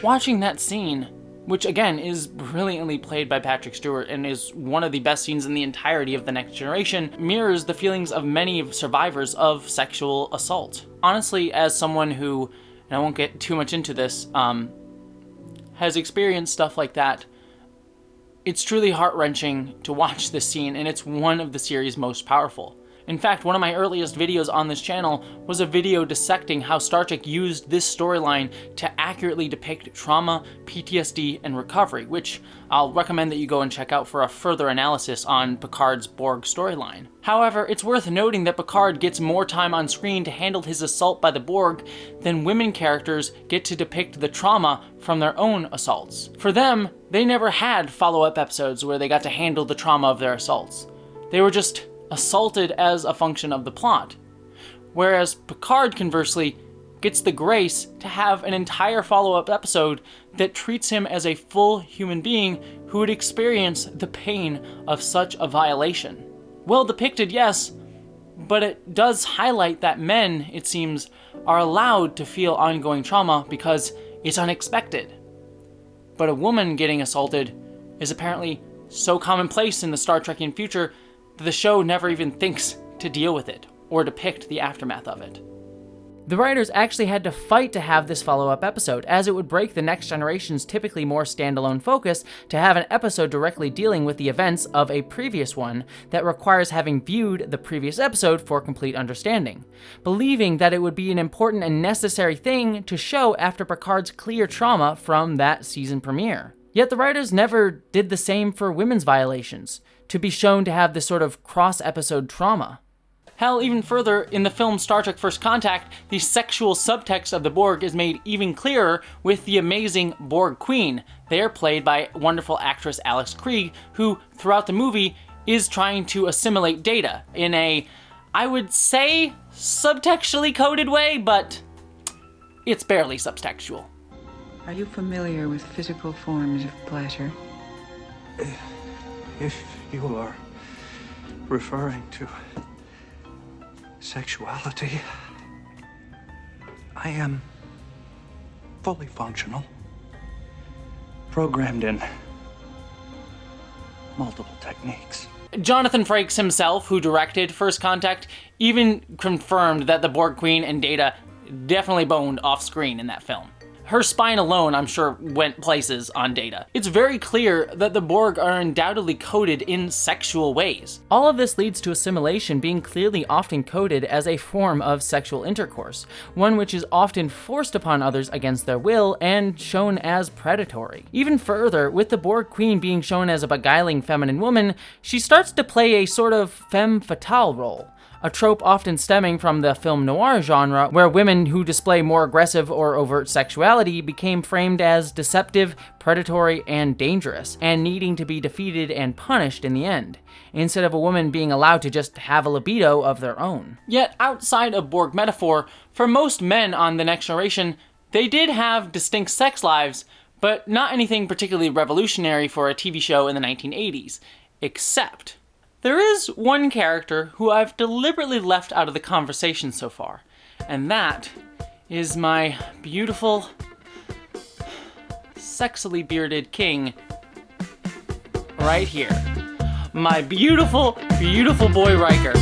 Watching that scene, which again is brilliantly played by Patrick Stewart and is one of the best scenes in the entirety of The Next Generation, mirrors the feelings of many survivors of sexual assault. Honestly, as someone who, and I won't get too much into this, has experienced stuff like that, it's truly heart-wrenching to watch this scene, and it's one of the series' most powerful. In fact, one of my earliest videos on this channel was a video dissecting how Star Trek used this storyline to accurately depict trauma, PTSD, and recovery, which I'll recommend that you go and check out for a further analysis on Picard's Borg storyline. However, it's worth noting that Picard gets more time on screen to handle his assault by the Borg than women characters get to depict the trauma from their own assaults. For them, they never had follow-up episodes where they got to handle the trauma of their assaults. They were just assaulted as a function of the plot. Whereas Picard, conversely, gets the grace to have an entire follow-up episode that treats him as a full human being who would experience the pain of such a violation. Well depicted, yes, but it does highlight that men, it seems, are allowed to feel ongoing trauma because it's unexpected. But a woman getting assaulted is apparently so commonplace in the Star Trekian future that the show never even thinks to deal with it or depict the aftermath of it. The writers actually had to fight to have this follow-up episode, as it would break The Next Generation's typically more standalone focus to have an episode directly dealing with the events of a previous one that requires having viewed the previous episode for complete understanding, believing that it would be an important and necessary thing to show after Picard's clear trauma from that season premiere. Yet the writers never did the same for women's violations, to be shown to have this sort of cross-episode trauma. Hell, even further, in the film Star Trek First Contact, the sexual subtext of the Borg is made even clearer with the amazing Borg Queen. They are played by wonderful actress Alex Krieg, who, throughout the movie, is trying to assimilate Data in a, I would say, subtextually coded way, but it's barely subtextual. Are you familiar with physical forms of pleasure? If you are referring to sexuality, I am fully functional, programmed in multiple techniques. Jonathan Frakes himself, who directed First Contact, even confirmed that the Borg Queen and Data definitely boned off screen in that film. Her spine alone, I'm sure, went places on Data. It's very clear that the Borg are undoubtedly coded in sexual ways. All of this leads to assimilation being clearly often coded as a form of sexual intercourse, one which is often forced upon others against their will and shown as predatory. Even further, with the Borg Queen being shown as a beguiling feminine woman, she starts to play a sort of femme fatale role. A trope often stemming from the film noir genre, where women who display more aggressive or overt sexuality became framed as deceptive, predatory, and dangerous, and needing to be defeated and punished in the end, instead of a woman being allowed to just have a libido of their own. Yet, outside of Borg metaphor, for most men on The Next Generation, they did have distinct sex lives, but not anything particularly revolutionary for a TV show in the 1980s, except there is one character who I've deliberately left out of the conversation so far, and that is my beautiful, sexily bearded king right here. My beautiful, beautiful boy Riker.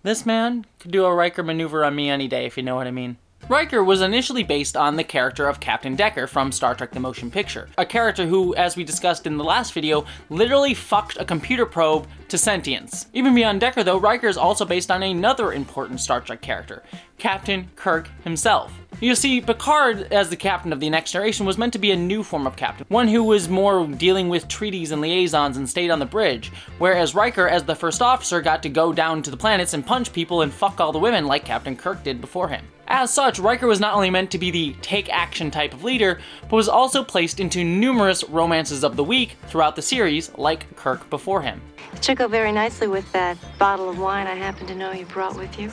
This man could do a Riker maneuver on me any day, if you know what I mean. Riker was initially based on the character of Captain Decker from Star Trek The Motion Picture, a character who, as we discussed in the last video, literally fucked a computer probe to sentience. Even beyond Decker though, Riker is also based on another important Star Trek character, Captain Kirk himself. You see, Picard, as the captain of the Next Generation, was meant to be a new form of captain, one who was more dealing with treaties and liaisons and stayed on the bridge, whereas Riker, as the first officer, got to go down to the planets and punch people and fuck all the women like Captain Kirk did before him. As such, Riker was not only meant to be the take-action type of leader, but was also placed into numerous romances of the week throughout the series, like Kirk before him. It should go very nicely with that bottle of wine I happen to know you brought with you.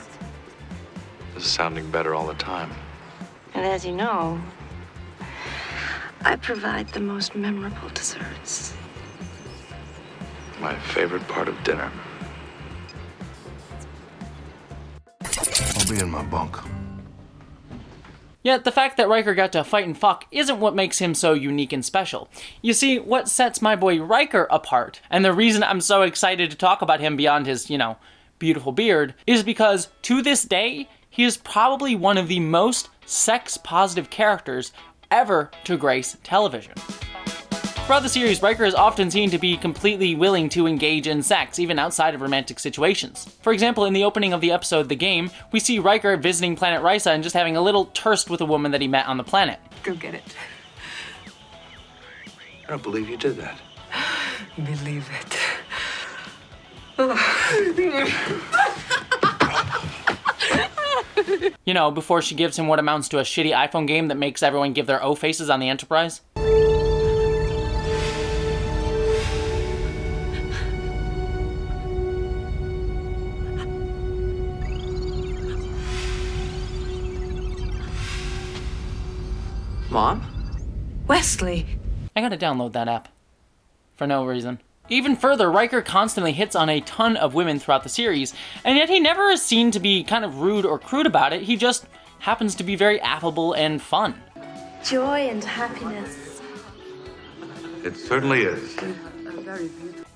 This is sounding better all the time. And as you know, I provide the most memorable desserts. My favorite part of dinner. I'll be in my bunk. Yet the fact that Riker got to fight and fuck isn't what makes him so unique and special. You see, what sets my boy Riker apart, and the reason I'm so excited to talk about him beyond his, beautiful beard, is because to this day, he is probably one of the most sex-positive characters ever to grace television. Throughout the series, Riker is often seen to be completely willing to engage in sex, even outside of romantic situations. For example, in the opening of the episode The Game, we see Riker visiting planet Risa and just having a little tryst with a woman that he met on the planet. Go get it. I don't believe you did that. Believe it. Before she gives him what amounts to a shitty iPhone game that makes everyone give their O faces on the Enterprise. Mom? Wesley! I gotta download that app. For no reason. Even further, Riker constantly hits on a ton of women throughout the series, and yet he never is seen to be kind of rude or crude about it. He just happens to be very affable and fun. Joy and happiness. It certainly is.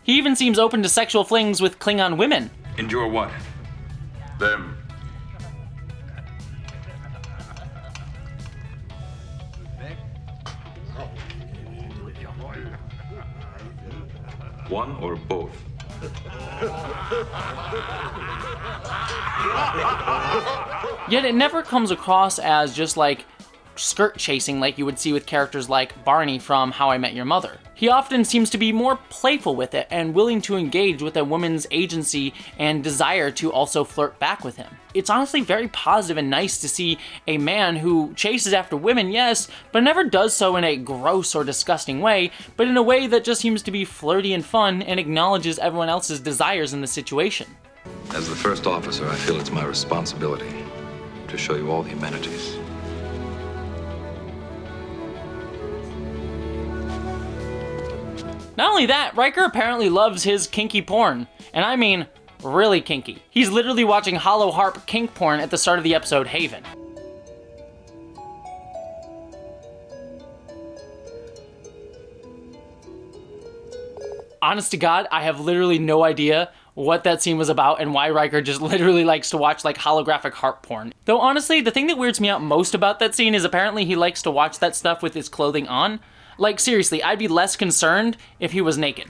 He even seems open to sexual flings with Klingon women. Endure what? Them. One or both? Yet it never comes across as just like skirt chasing like you would see with characters like Barney from How I Met Your Mother. He often seems to be more playful with it and willing to engage with a woman's agency and desire to also flirt back with him. It's honestly very positive and nice to see a man who chases after women, yes, but never does so in a gross or disgusting way, but in a way that just seems to be flirty and fun and acknowledges everyone else's desires in the situation. As the first officer, I feel it's my responsibility to show you all the amenities. Not only that, Riker apparently loves his kinky porn. And I mean, really kinky. He's literally watching Hollow Harp kink porn at the start of the episode Haven. honest to God, I have literally no idea what that scene was about and why Riker just literally likes to watch like holographic heart porn. Though honestly, the thing that weirds me out most about that scene is apparently he likes to watch that stuff with his clothing on. Like seriously, I'd be less concerned if he was naked.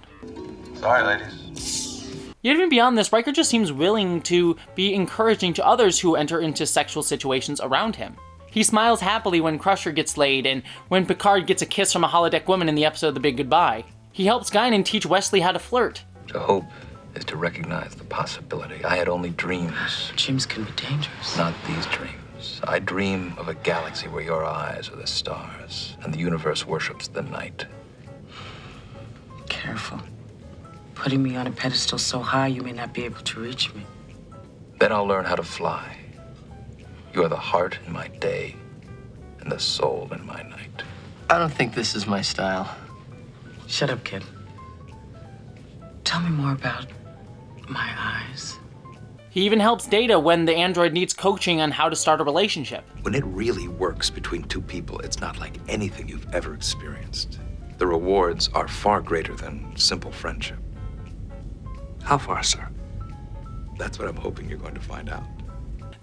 Sorry, ladies. Yet even beyond this, Riker just seems willing to be encouraging to others who enter into sexual situations around him. He smiles happily when Crusher gets laid and when Picard gets a kiss from a holodeck woman in the episode The Big Goodbye. He helps Guinan teach Wesley how to flirt. To hope is to recognize the possibility. I had only dreams. Dreams can be dangerous. Not these dreams. I dream of a galaxy where your eyes are the stars and the universe worships the night. Careful. Putting me on a pedestal so high you may not be able to reach me. Then I'll learn how to fly. You are the heart in my day and the soul in my night. I don't think this is my style. Shut up, kid. Tell me more about my eyes. He even helps Data when the android needs coaching on how to start a relationship. When it really works between two people, it's not like anything you've ever experienced. The rewards are far greater than simple friendship. How far, sir? That's what I'm hoping you're going to find out.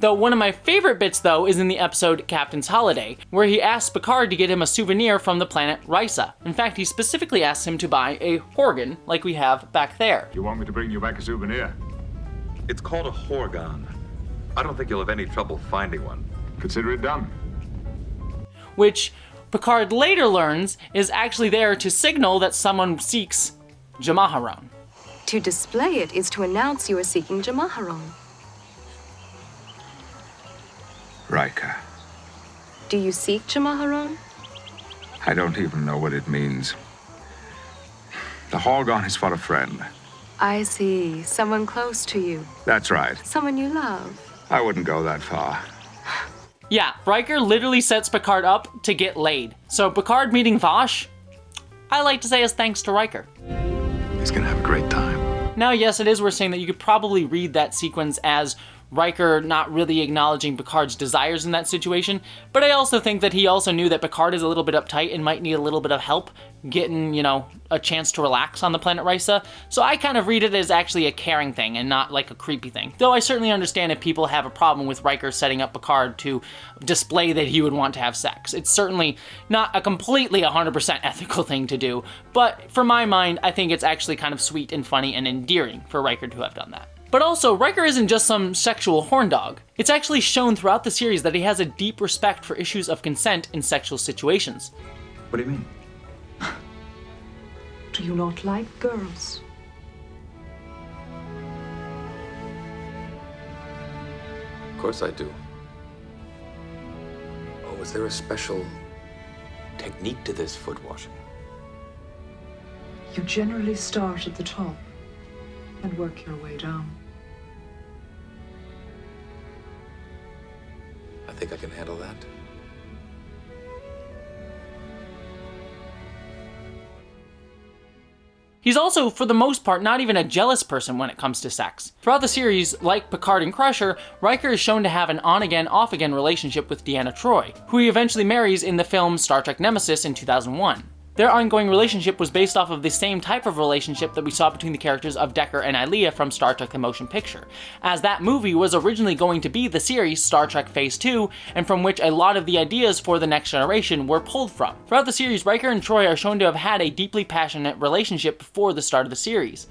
Though one of my favorite bits, though, is in the episode Captain's Holiday, where he asks Picard to get him a souvenir from the planet Risa. In fact, he specifically asks him to buy a Horgan, like we have back there. You want me to bring you back a souvenir? It's called a Horgon. I don't think you'll have any trouble finding one. Consider it done. Which Picard later learns is actually there to signal that someone seeks Jamaharon. To display it is to announce you are seeking Jamaharon. Riker. Do you seek Jamaharon? I don't even know what it means. The Horgon is for a friend. I see. Someone close to you. That's right. Someone you love. I wouldn't go that far. Yeah, Riker literally sets Picard up to get laid. So Picard meeting Vash, I like to say is thanks to Riker. He's gonna have a great time. Now, yes, it is worth saying that you could probably read that sequence as Riker not really acknowledging Picard's desires in that situation, but I also think that he also knew that Picard is a little bit uptight and might need a little bit of help getting, a chance to relax on the planet Risa, so I kind of read it as actually a caring thing and not like a creepy thing. Though I certainly understand if people have a problem with Riker setting up Picard to display that he would want to have sex. It's certainly not a completely 100% ethical thing to do, but for my mind, I think it's actually kind of sweet and funny and endearing for Riker to have done that. But also, Riker isn't just some sexual horn dog. It's actually shown throughout the series that he has a deep respect for issues of consent in sexual situations. What do you mean? Do you not like girls? Of course I do. Oh, is there a special technique to this foot washing? You generally start at the top and work your way down. I think I can handle that. He's also, for the most part, not even a jealous person when it comes to sex. Throughout the series, like Picard and Crusher, Riker is shown to have an on-again, off-again relationship with Deanna Troi, who he eventually marries in the film Star Trek Nemesis in 2001. Their ongoing relationship was based off of the same type of relationship that we saw between the characters of Decker and Ilia from Star Trek The Motion Picture, as that movie was originally going to be the series Star Trek Phase 2, and from which a lot of the ideas for The Next Generation were pulled from. Throughout the series, Riker and Troi are shown to have had a deeply passionate relationship before the start of the series.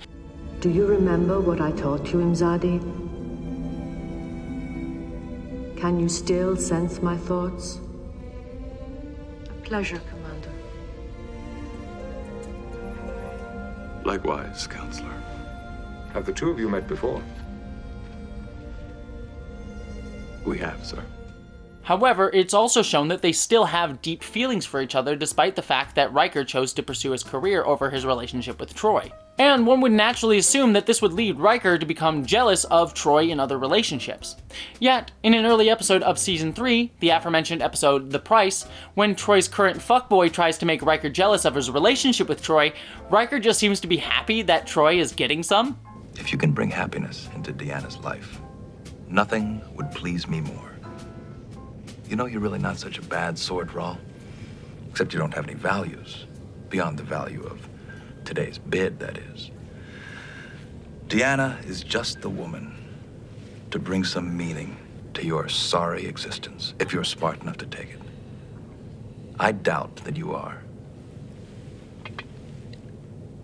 Do you remember what I taught you, Imzadi? Can you still sense my thoughts? A pleasure, Commander. Likewise, Counselor. Have the two of you met before? We have, sir. However, it's also shown that they still have deep feelings for each other despite the fact that Riker chose to pursue his career over his relationship with Troi. And one would naturally assume that this would lead Riker to become jealous of Troi in other relationships. Yet, in an early episode of Season 3, the aforementioned episode The Price, when Troy's current fuckboy tries to make Riker jealous of his relationship with Troi, Riker just seems to be happy that Troi is getting some. If you can bring happiness into Deanna's life, nothing would please me more. You know, you're really not such a bad sword, Rawl. Except you don't have any values beyond the value of today's bid, that is. Deanna is just the woman to bring some meaning to your sorry existence, if you're smart enough to take it. I doubt that you are.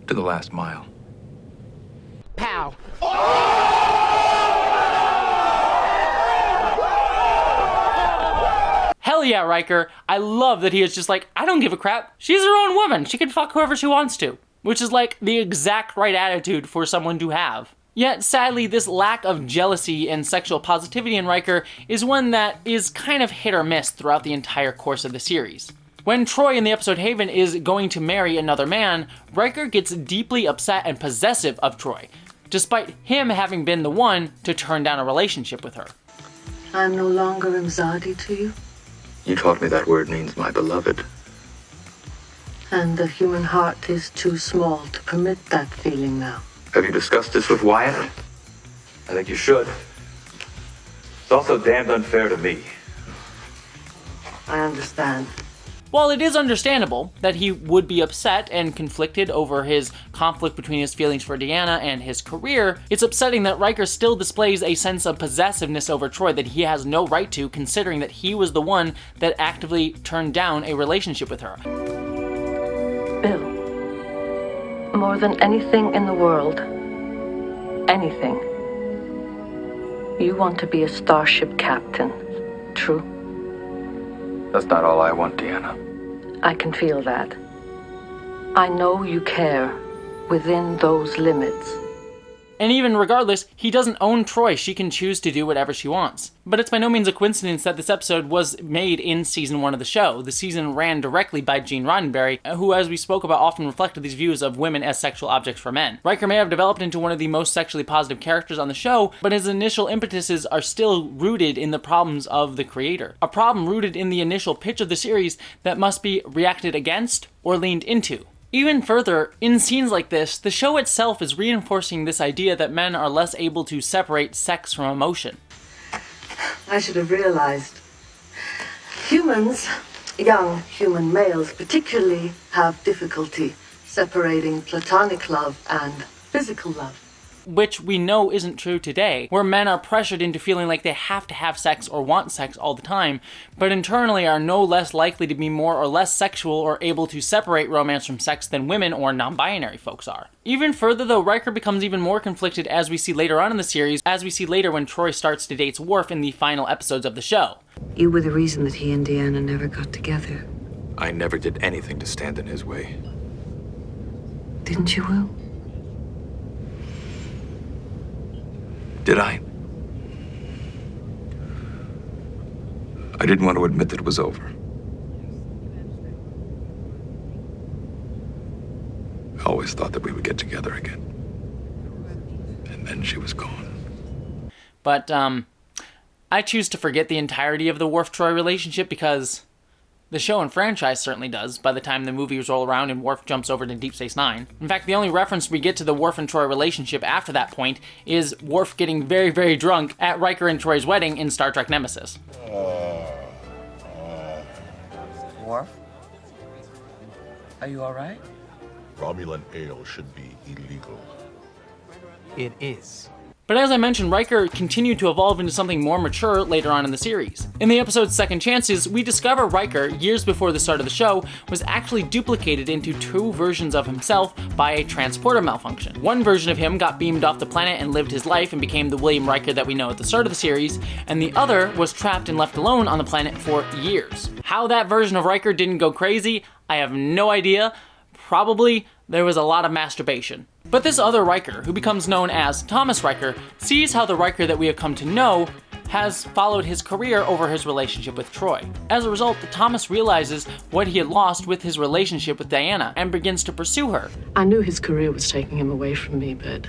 To the last mile. Pow. Hell yeah, Riker. I love that he is just like, I don't give a crap. She's her own woman. She can fuck whoever she wants to. Which is like the exact right attitude for someone to have. Yet, sadly, this lack of jealousy and sexual positivity in Riker is one that is kind of hit or miss throughout the entire course of the series. When Troy in the episode Haven is going to marry another man, Riker gets deeply upset and possessive of Troy, despite him having been the one to turn down a relationship with her. I'm no longer Imzadi to you, You taught me that word means my beloved. and the human heart is too small to permit that feeling now. Have you discussed this with Wyatt? I think you should. It's also damned unfair to me. I understand. While it is understandable that he would be upset and conflicted over his conflict between his feelings for Deanna and his career, it's upsetting that Riker still displays a sense of possessiveness over Troy that he has no right to, considering that he was the one that actively turned down a relationship with her. Bill, more than anything in the world, anything, you want to be a starship captain, true? That's not all I want, Deanna. I can feel that. I know you care within those limits. And even regardless, he doesn't own Troy. She can choose to do whatever she wants. But it's by no means a coincidence that this episode was made in season 1 of the show. The season ran directly by Gene Roddenberry, who, as we spoke about, often reflected these views of women as sexual objects for men. Riker may have developed into one of the most sexually positive characters on the show, but his initial impetuses are still rooted in the problems of the creator. A problem rooted in the initial pitch of the series that must be reacted against or leaned into. Even further, in scenes like this, the show itself is reinforcing this idea that men are less able to separate sex from emotion. I should have realized. Humans, young human males particularly, have difficulty separating platonic love and physical love. Which we know isn't true today, where men are pressured into feeling like they have to have sex or want sex all the time, but internally are no less likely to be more or less sexual or able to separate romance from sex than women or non-binary folks are. Even further though, Riker becomes even more conflicted as we see later on in the series, as we see later when Troy starts to date Worf in the final episodes of the show. You were the reason that he and Deanna never got together. I never did anything to stand in his way. Didn't you, Will? Did I? I didn't want to admit that it was over. I always thought that we would get together again. And then she was gone. But, I choose to forget the entirety of the Worf-Troy relationship because the show and franchise certainly does by the time the movies roll around and Worf jumps over to Deep Space Nine. In fact, the only reference we get to the Worf and Troy relationship after that point is Worf getting very, very drunk at Riker and Troy's wedding in Star Trek Nemesis. Worf? Are you alright? Romulan ale should be illegal. It is. But as I mentioned, Riker continued to evolve into something more mature later on in the series. In the episode Second Chances, we discover Riker, years before the start of the show, was actually duplicated into 2 versions of himself by a transporter malfunction. One version of him got beamed off the planet and lived his life and became the William Riker that we know at the start of the series, and the other was trapped and left alone on the planet for years. How that version of Riker didn't go crazy, I have no idea. Probably there was a lot of masturbation. But this other Riker, who becomes known as Thomas Riker, sees how the Riker that we have come to know has followed his career over his relationship with Troy. As a result, Thomas realizes what he had lost with his relationship with Diana and begins to pursue her. I knew his career was taking him away from me, but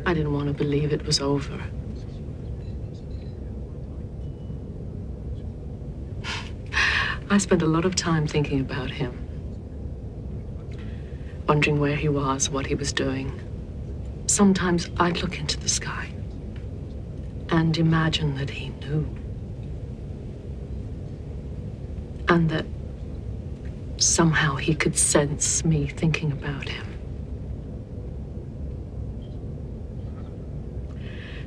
I didn't want to believe it was over. I spent a lot of time thinking about him. Wondering where he was, what he was doing. Sometimes I'd look into the sky and imagine that he knew. And that Somehow he could sense me thinking about him.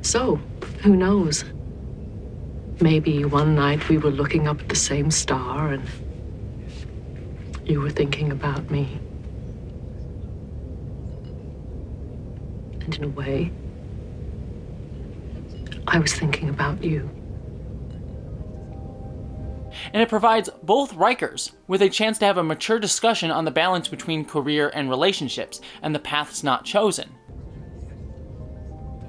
So, who knows? Maybe one night we were looking up at the same star and you were thinking about me. And in a way, I was thinking about you. And it provides both Rikers with a chance to have a mature discussion on the balance between career and relationships, and the paths not chosen.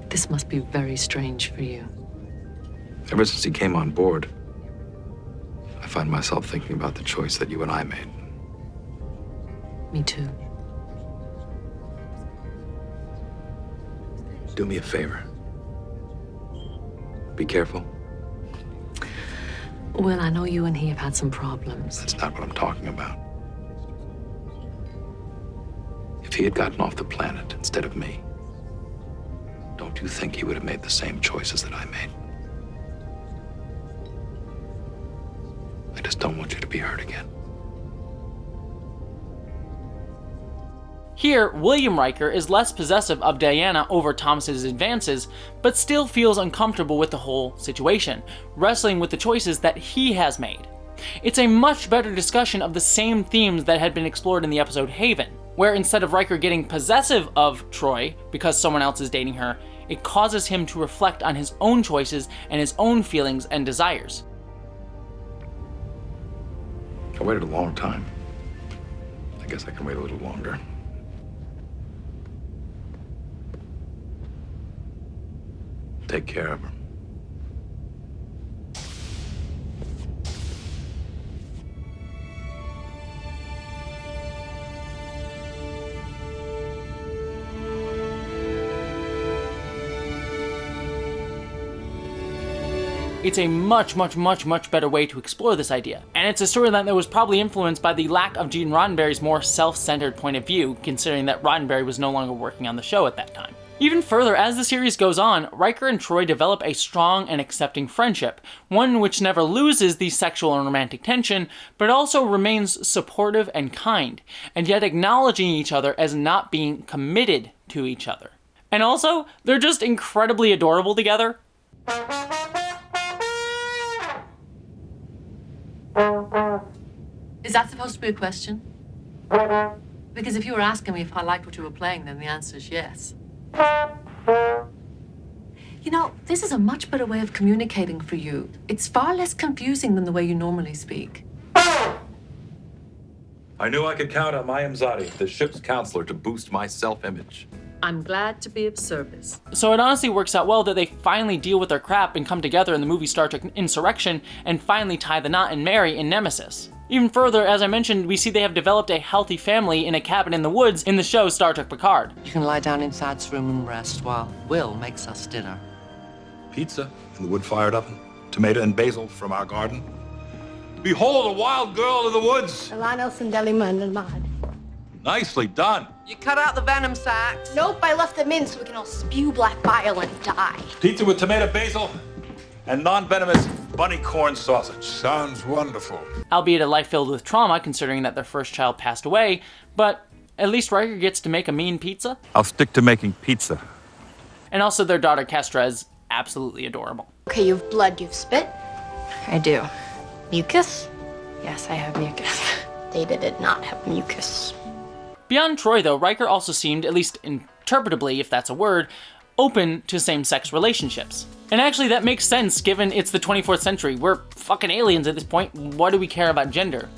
This must be very strange for you. Ever since he came on board, I find myself thinking about the choice that you and I made. Me too. Do me a favor. Be careful. Well, I know you and he have had some problems. That's not what I'm talking about. If he had gotten off the planet instead of me, don't you think he would have made the same choices that I made? I just don't want you to be hurt again. Here, William Riker is less possessive of Diana over Thomas's advances, but still feels uncomfortable with the whole situation, wrestling with the choices that he has made. It's a much better discussion of the same themes that had been explored in the episode Haven, where instead of Riker getting possessive of Troy because someone else is dating her, it causes him to reflect on his own choices and his own feelings and desires. I waited a long time. I guess I can wait a little longer. Take care of her. It's a much better way to explore this idea. And it's a storyline that was probably influenced by the lack of Gene Roddenberry's more self-centered point of view, considering that Roddenberry was no longer working on the show at that time. Even further, as the series goes on, Riker and Troy develop a strong and accepting friendship, one which never loses the sexual and romantic tension, but also remains supportive and kind, and yet acknowledging each other as not being committed to each other. And also, they're just incredibly adorable together. Is that supposed to be a question? Because if you were asking me if I liked what you were playing, then the answer is yes. You know, this is a much better way of communicating for you. It's far less confusing than the way you normally speak. I knew I could count on Mayim Zadi, the ship's counselor, to boost my self-image. I'm glad to be of service. So it honestly works out well that they finally deal with their crap and come together in the movie Star Trek Insurrection and finally tie the knot and marry in Nemesis. Even further, as I mentioned, we see they have developed a healthy family in a cabin in the woods in the show Star Trek Picard. You can lie down inside this room and rest while Will makes us dinner. Pizza in the wood-fired oven, tomato and basil from our garden. Behold a wild girl of the woods. Nicely done. You cut out the venom sacs. Nope, I left them in so we can all spew black bile and die. Pizza with tomato basil and non-venomous bunny corn sausage. Sounds wonderful. Albeit a life filled with trauma, considering that their first child passed away, but at least Riker gets to make a mean pizza. I'll stick to making pizza. And also their daughter Kestra is absolutely adorable. Okay, you have blood, you have spit? I do. Mucus? Yes, I have mucus. Data did not have mucus. Beyond Troy, though, Riker also seemed, at least interpretably, if that's a word, open to same-sex relationships. And actually, that makes sense given it's the 24th century. We're fucking aliens at this point. What do we care about gender?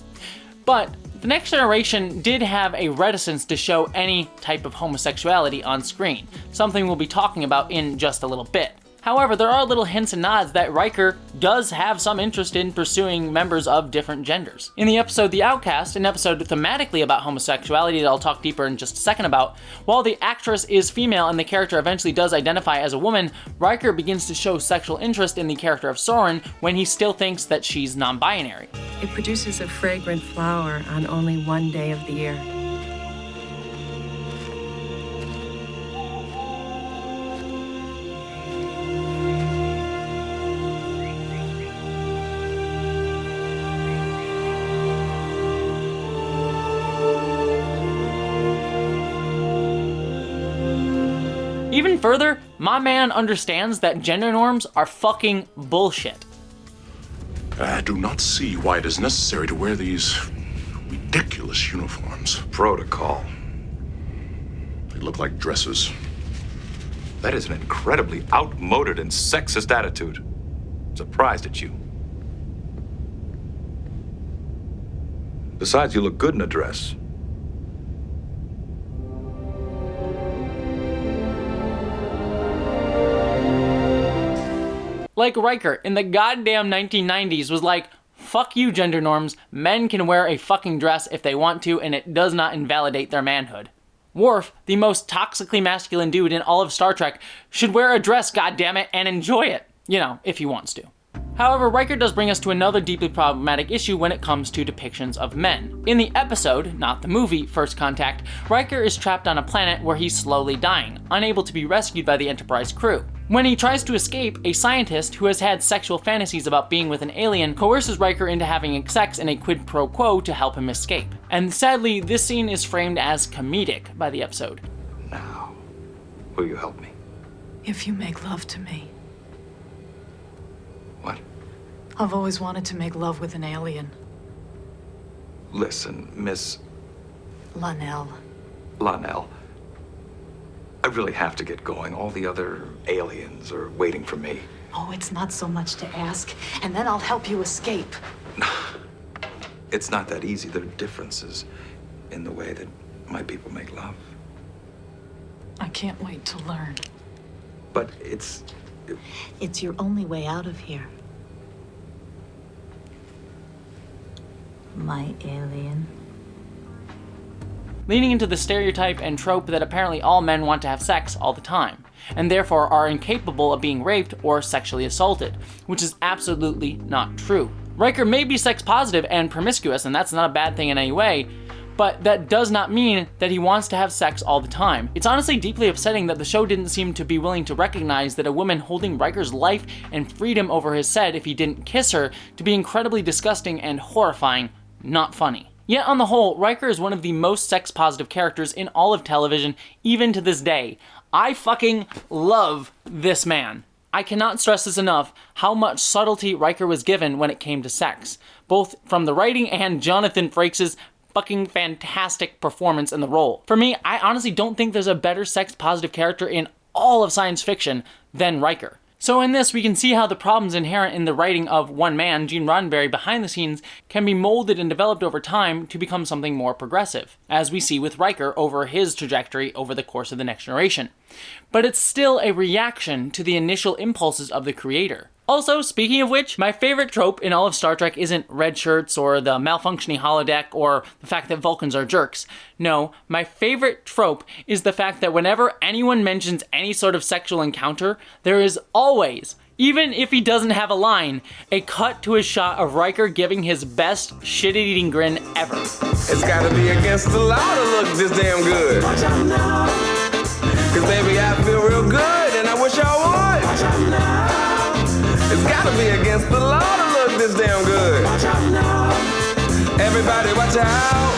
But the Next Generation did have a reticence to show any type of homosexuality on screen, something we'll be talking about in just a little bit. However, there are little hints and nods that Riker does have some interest in pursuing members of different genders. In the episode The Outcast, an episode thematically about homosexuality that I'll talk deeper in just a second about, while the actress is female and the character eventually does identify as a woman, Riker begins to show sexual interest in the character of Soren when he still thinks that she's non-binary. It produces a fragrant flower on only one day of the year. further, my man understands that gender norms are fucking bullshit. I do not see why it is necessary to wear these ridiculous uniforms. Protocol. They look like dresses. That is an incredibly outmoded and sexist attitude. I'm surprised at you. Besides, you look good in a dress. Like Riker in the goddamn 1990s was like, fuck you gender norms, men can wear a fucking dress if they want to and it does not invalidate their manhood. Worf, the most toxically masculine dude in all of Star Trek, should wear a dress, goddammit, and enjoy it. You know, if he wants to. However, Riker does bring us to another deeply problematic issue when it comes to depictions of men. In the episode, not the movie, First Contact, Riker is trapped on a planet where he's slowly dying, unable to be rescued by the Enterprise crew. When he tries to escape, a scientist who has had sexual fantasies about being with an alien coerces Riker into having sex in a quid pro quo to help him escape. And sadly, this scene is framed as comedic by the episode. Now, will you help me? If you make love to me. What? I've always wanted to make love with an alien. Listen, Miss Lanell. Lanell. I really have to get going. All the other aliens are waiting for me. Oh, it's not so much to ask, and then I'll help you escape. It's not that easy. There are differences in the way that my people make love. I can't wait to learn. But it's your only way out of here. My alien. Leaning into the stereotype and trope that apparently all men want to have sex all the time, and therefore are incapable of being raped or sexually assaulted, which is absolutely not true. Riker may be sex positive and promiscuous, and that's not a bad thing in any way, but that does not mean that he wants to have sex all the time. It's honestly deeply upsetting that the show didn't seem to be willing to recognize that a woman holding Riker's life and freedom over his head if he didn't kiss her to be incredibly disgusting and horrifying, not funny. Yet on the whole, Riker is one of the most sex-positive characters in all of television, even to this day. I fucking love this man. I cannot stress this enough, how much subtlety Riker was given when it came to sex, both from the writing and Jonathan Frakes' fucking fantastic performance in the role. For me, I honestly don't think there's a better sex-positive character in all of science fiction than Riker. So in this, we can see how the problems inherent in the writing of one man, Gene Roddenberry, behind the scenes can be molded and developed over time to become something more progressive, as we see with Riker over his trajectory over the course of The Next Generation. But it's still a reaction to the initial impulses of the creator. Also, speaking of which, my favorite trope in all of Star Trek isn't red shirts or the malfunctioning holodeck or the fact that Vulcans are jerks. No, my favorite trope is the fact that whenever anyone mentions any sort of sexual encounter, there is always, even if he doesn't have a line, a cut to a shot of Riker giving his best shit-eating grin ever. It's gotta be against the law to look this damn good. Watch out now. Cause baby, I feel real good and I wish I would. Watch out now. It's gotta be against the law to look this damn good. Watch out now. Everybody watch out.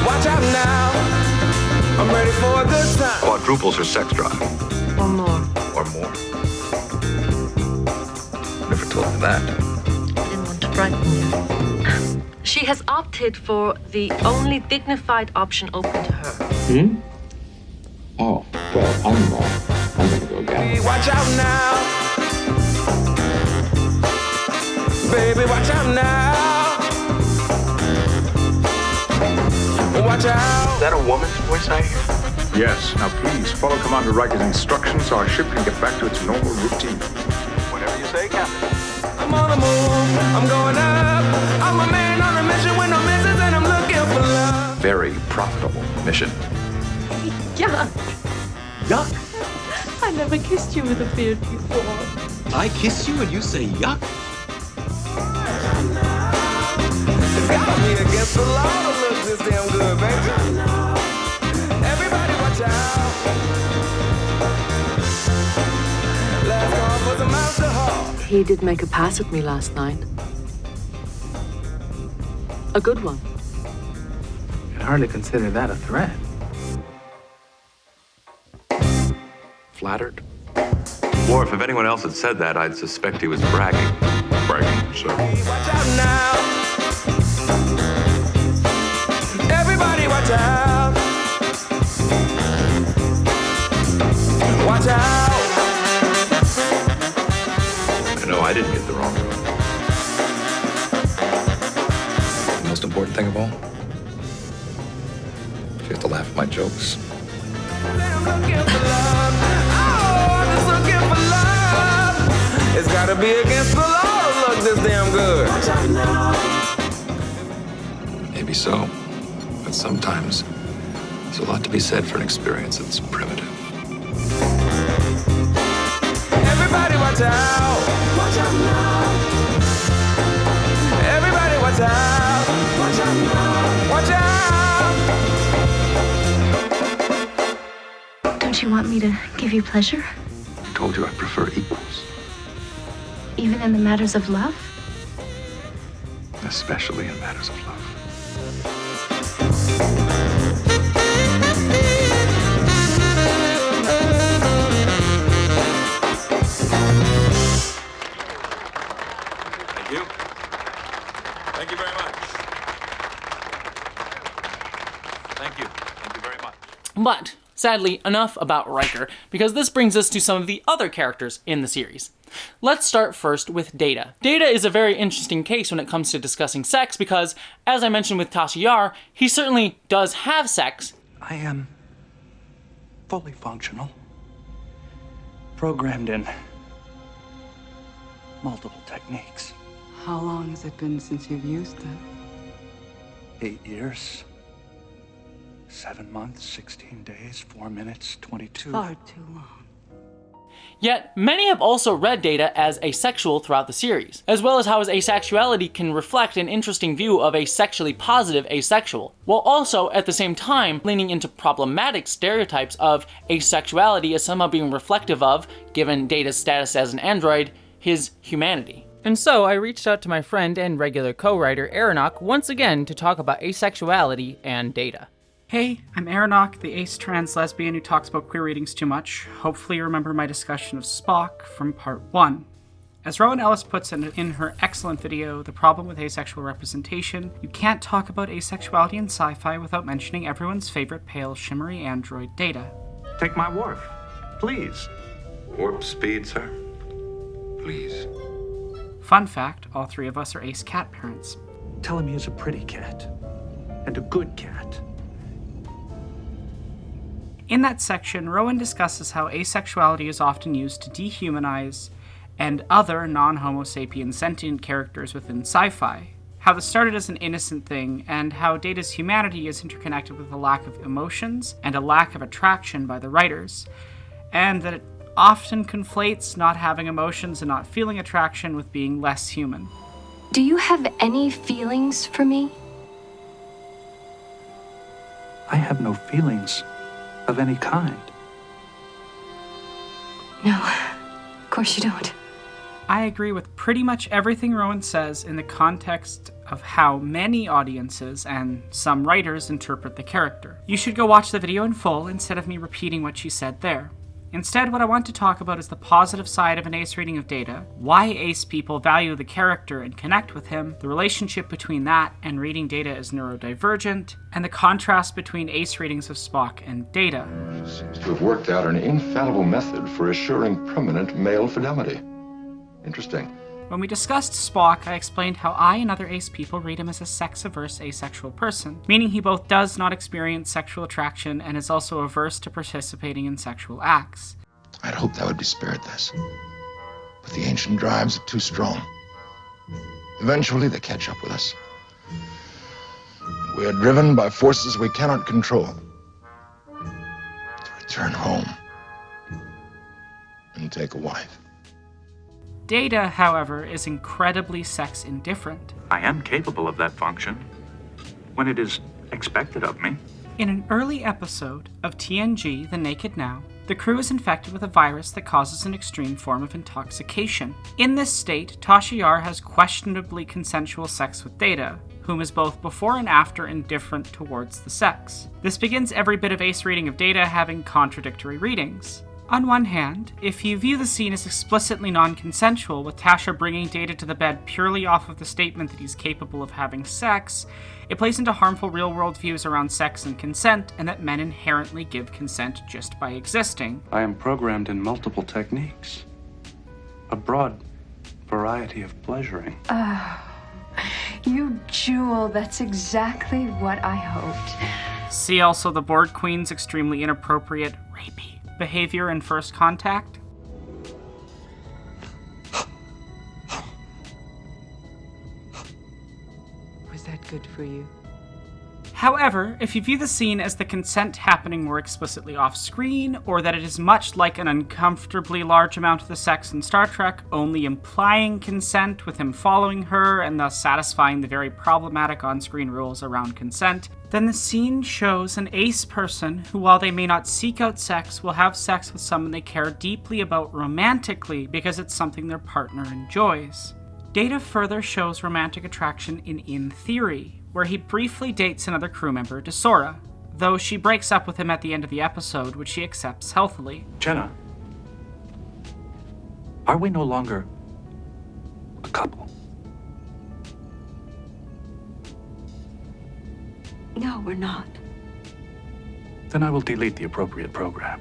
Watch out now. I'm ready for a good time. Quadruples her sex drive. Or more. Or more. Never told her that. I didn't want to frighten you. She has opted for the only dignified option open to her. Oh, well, I'm gonna go again. Watch out now. Baby, watch out now. Watch out. Is that a woman's voice I hear? Yes. Now please follow Commander Riker's instructions so our ship can get back to its normal routine. Whatever you say, Captain. I'm on the move. I'm going up. I'm a man on a mission with no missions and I'm looking for love. Very profitable mission. Yuck. Yuck? I never kissed you with a beard before. I kiss you and you say yuck? It's gotta be against the law to look this damn good, baby. Everybody watch out. Let's go for the monster hall. He did make a pass at me last night. A good one. I'd hardly consider that a threat. flattered? Worf, if anyone else had said that, I'd suspect he was bragging. Bragging, sir. Watch out now. Everybody watch out. Watch out. No, I didn't get the wrong one. The most important thing of all, you have to laugh at my jokes. I'm looking for love. Oh, I'm just looking for love. It's gotta be against the law to look this damn good. Watch out now. Maybe so, but sometimes there's a lot to be said for an experience that's primitive. Everybody watch out. Watch out now. Everybody watch out. Watch out now. Watch out. Don't you want me to give you pleasure? I told you I prefer equals, Even in the matters of love? especially in matters of love. Thank you. Thank you very much. Thank you. Thank you very much. But, sadly, enough about Riker, because this brings us to some of the other characters in the series. Let's start first with Data. Data is a very interesting case when it comes to discussing sex because, as I mentioned with Tasha Yar, he certainly does have sex. I am fully functional, programmed in multiple techniques. How long has it been since you've used them? 8 years, 7 months, 16 days, 4 minutes, 22. Far too long. Yet, many have also read Data as asexual throughout the series, as well as how his asexuality can reflect an interesting view of a sexually positive asexual, while also, at the same time, leaning into problematic stereotypes of asexuality as somehow being reflective of, given Data's status as an android, his humanity. And so I reached out to my friend and regular co-writer Aronok once again to talk about asexuality and Data. Hey, I'm Aronok, the ace-trans lesbian who talks about queer readings too much. Hopefully you remember my discussion of Spock from part 1. As Rowan Ellis puts it in her excellent video, The Problem with Asexual Representation, you can't talk about asexuality in sci-fi without mentioning everyone's favorite pale, shimmery android, Data. Take my Worf, please. Warp speed, sir. Please. Fun fact, all three of us are ace cat parents. Tell him he is a pretty cat, and a good cat. In that section, Rowan discusses how asexuality is often used to dehumanize and other non-Homo sapien sentient characters within sci-fi, how this started as an innocent thing, and how Data's humanity is interconnected with a lack of emotions and a lack of attraction by the writers, and that it often conflates not having emotions and not feeling attraction with being less human. Do you have any feelings for me? I have no feelings of any kind. No, of course you don't. I agree with pretty much everything Rowan says in the context of how many audiences and some writers interpret the character. You should go watch the video in full instead of me repeating what she said there. Instead, what I want to talk about is the positive side of an ace reading of Data, why ace people value the character and connect with him, the relationship between that and reading Data as neurodivergent, and the contrast between ace readings of Spock and Data. Seems to have worked out an infallible method for assuring permanent male fidelity. Interesting. When we discussed Spock, I explained how I and other ace people read him as a sex-averse asexual person, meaning he both does not experience sexual attraction and is also averse to participating in sexual acts. I'd hoped I would be spared this. But the ancient drives are too strong. Eventually, they catch up with us. We are driven by forces we cannot control. To return home and take a wife. Data, however, is incredibly sex indifferent. I am capable of that function when it is expected of me. In an early episode of TNG, The Naked Now, the crew is infected with a virus that causes an extreme form of intoxication. In this state, Tasha Yar has questionably consensual sex with Data, whom is both before and after indifferent towards the sex. This begins every bit of ace reading of Data having contradictory readings. On one hand, if you view the scene as explicitly non-consensual, with Tasha bringing Data to the bed purely off of the statement that he's capable of having sex, it plays into harmful real-world views around sex and consent, and that men inherently give consent just by existing. I am programmed in multiple techniques. A broad variety of pleasuring. Oh, you jewel, that's exactly what I hoped. See also the Board Queen's extremely inappropriate, rapey behavior in First Contact. Was that good for you? However, if you view the scene as the consent happening more explicitly off-screen, or that it is much like an uncomfortably large amount of the sex in Star Trek, only implying consent with him following her and thus satisfying the very problematic on-screen rules around consent, then the scene shows an ace person who, while they may not seek out sex, will have sex with someone they care deeply about romantically because it's something their partner enjoys. Data further shows romantic attraction in Theory, where he briefly dates another crew member, Desora, though she breaks up with him at the end of the episode, which she accepts healthily. Jenna, are we no longer a couple? No, we're not. Then I will delete the appropriate program.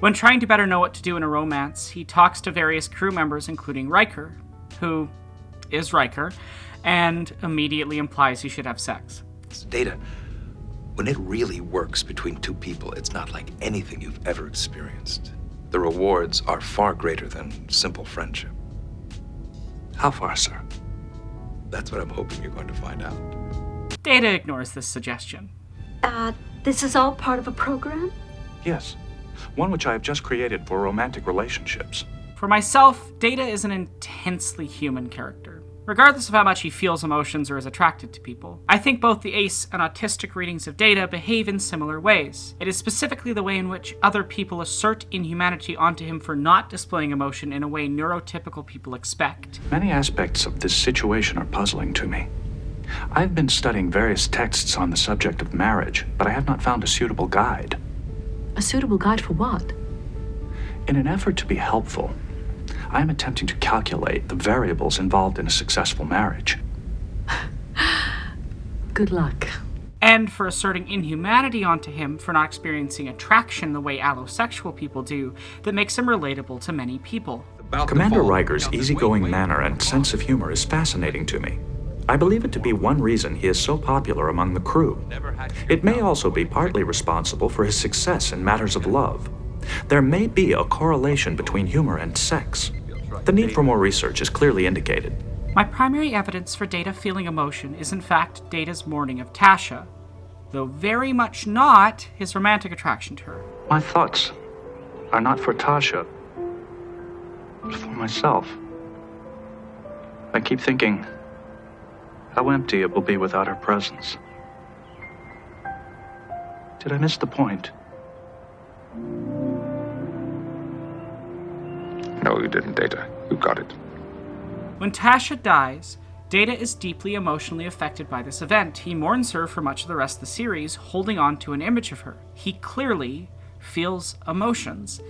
When trying to better know what to do in a romance, he talks to various crew members, including Riker, who is Riker, and immediately implies he should have sex. Data, when it really works between two people, it's not like anything you've ever experienced. The rewards are far greater than simple friendship. How far, sir? That's what I'm hoping you're going to find out. Data ignores this suggestion. This is all part of a program? Yes. One which I have just created for romantic relationships. For myself, Data is an intensely human character, regardless of how much he feels emotions or is attracted to people. I think both the ace and autistic readings of Data behave in similar ways. It is specifically the way in which other people assert inhumanity onto him for not displaying emotion in a way neurotypical people expect. Many aspects of this situation are puzzling to me. I've been studying various texts on the subject of marriage, but I have not found a suitable guide. A suitable guide for what? In an effort to be helpful, I am attempting to calculate the variables involved in a successful marriage. Good luck. And for asserting inhumanity onto him for not experiencing attraction the way allosexual people do, that makes him relatable to many people. Commander Riker's easygoing manner and sense of humor is fascinating to me. I believe it to be one reason he is so popular among the crew. It may also be partly responsible for his success in matters of love. There may be a correlation between humor and sex. The need for more research is clearly indicated. My primary evidence for Data feeling emotion is in fact Data's mourning of Tasha, though very much not his romantic attraction to her. My thoughts are not for Tasha, but for myself. I keep thinking how empty it will be without her presence. Did I miss the point? No, you didn't, Data. You got it. When Tasha dies, Data is deeply emotionally affected by this event. He mourns her for much of the rest of the series, holding on to an image of her. He clearly feels emotions.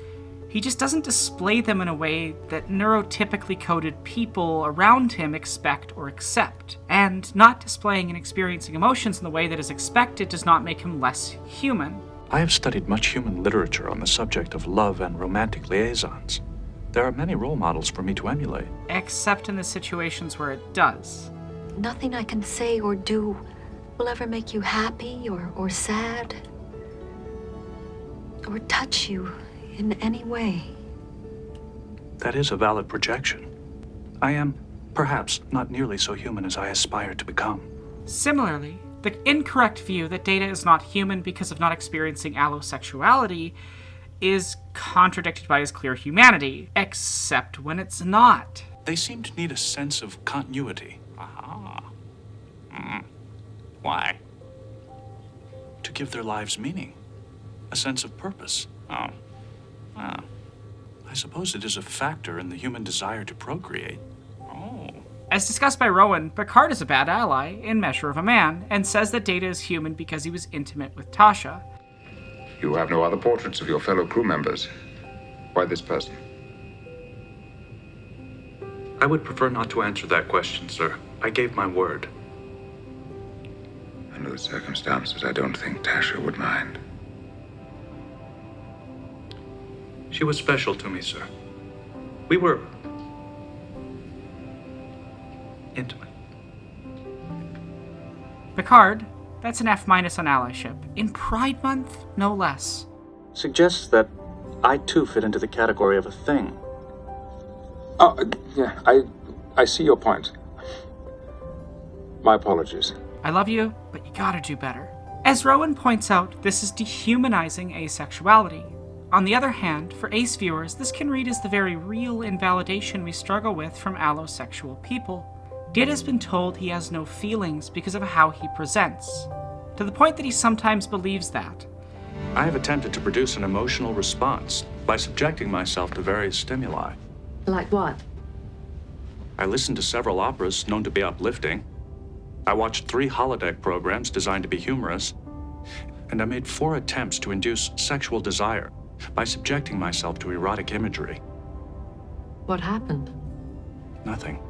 He just doesn't display them in a way that neurotypically coded people around him expect or accept. And not displaying and experiencing emotions in the way that is expected does not make him less human. I have studied much human literature on the subject of love and romantic liaisons. There are many role models for me to emulate. Except in the situations where it does. Nothing I can say or do will ever make you happy or sad or touch you in any way. That is a valid projection. I am, perhaps, not nearly so human as I aspire to become. Similarly, the incorrect view that Data is not human because of not experiencing allosexuality is contradicted by his clear humanity, except when it's not. They seem to need a sense of continuity. Why? To give their lives meaning, a sense of purpose. I suppose it is a factor in the human desire to procreate. As discussed by Rowan, Picard is a bad ally in Measure of a Man, and says that Data is human because he was intimate with Tasha. You have no other portraits of your fellow crew members. Why this person? I would prefer not to answer that question, sir. I gave my word. Under the circumstances, I don't think Tasha would mind. She was special to me, sir. We were intimate. Picard, that's an F- on allyship. In Pride Month, no less. Suggests that I too fit into the category of a thing. Oh, yeah, I see your point. My apologies. I love you, but you gotta do better. As Rowan points out, this is dehumanizing asexuality. On the other hand, for ace viewers, this can read as the very real invalidation we struggle with from allosexual people. Data's been told he has no feelings because of how he presents, to the point that he sometimes believes that. I have attempted to produce an emotional response by subjecting myself to various stimuli. Like what? I listened to several operas known to be uplifting. I watched 3 holodeck programs designed to be humorous. And I made 4 attempts to induce sexual desire by subjecting myself to erotic imagery. What happened? Nothing.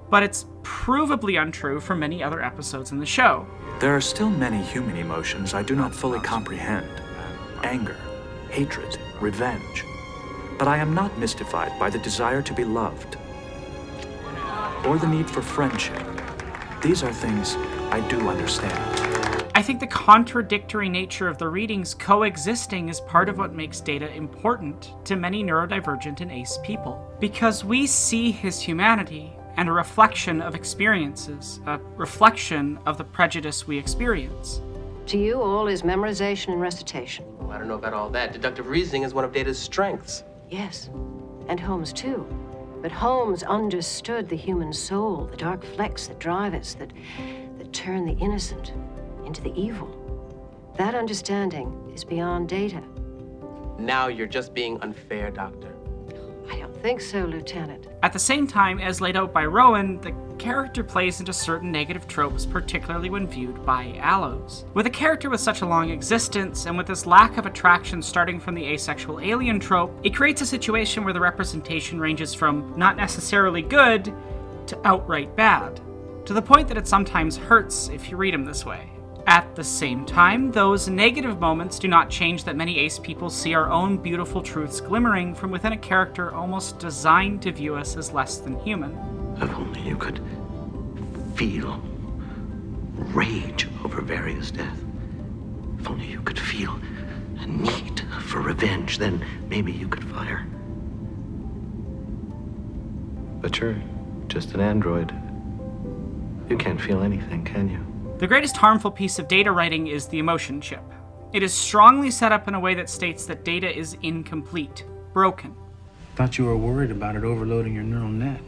But it's provably untrue for many other episodes in the show. There are still many human emotions I do not fully comprehend. Anger, hatred, revenge. But I am not mystified by the desire to be loved or the need for friendship. These are things I do understand. I think the contradictory nature of the readings coexisting is part of what makes Data important to many neurodivergent and ace people. Because we see his humanity and a reflection of experiences, a reflection of the prejudice we experience. To you, all is memorization and recitation. Well, I don't know about all that. Deductive reasoning is one of Data's strengths. Yes, and Holmes too. But Holmes understood the human soul, the dark flecks that drive us, that turn the innocent into the evil. That understanding is beyond Data. Now you're just being unfair, Doctor. I don't think so, Lieutenant. At the same time, as laid out by Rowan, the character plays into certain negative tropes, particularly when viewed by allos. With a character with such a long existence, and with this lack of attraction starting from the asexual alien trope, it creates a situation where the representation ranges from not necessarily good to outright bad, to the point that it sometimes hurts if you read him this way. At the same time, those negative moments do not change that many ace people see our own beautiful truths glimmering from within a character almost designed to view us as less than human. If only you could feel rage over Various death. If only you could feel a need for revenge, then maybe you could fire. But you're just an android. You can't feel anything, can you? The greatest harmful piece of Data writing is the emotion chip. It is strongly set up in a way that states that Data is incomplete, broken. Thought you were worried about it overloading your neural net.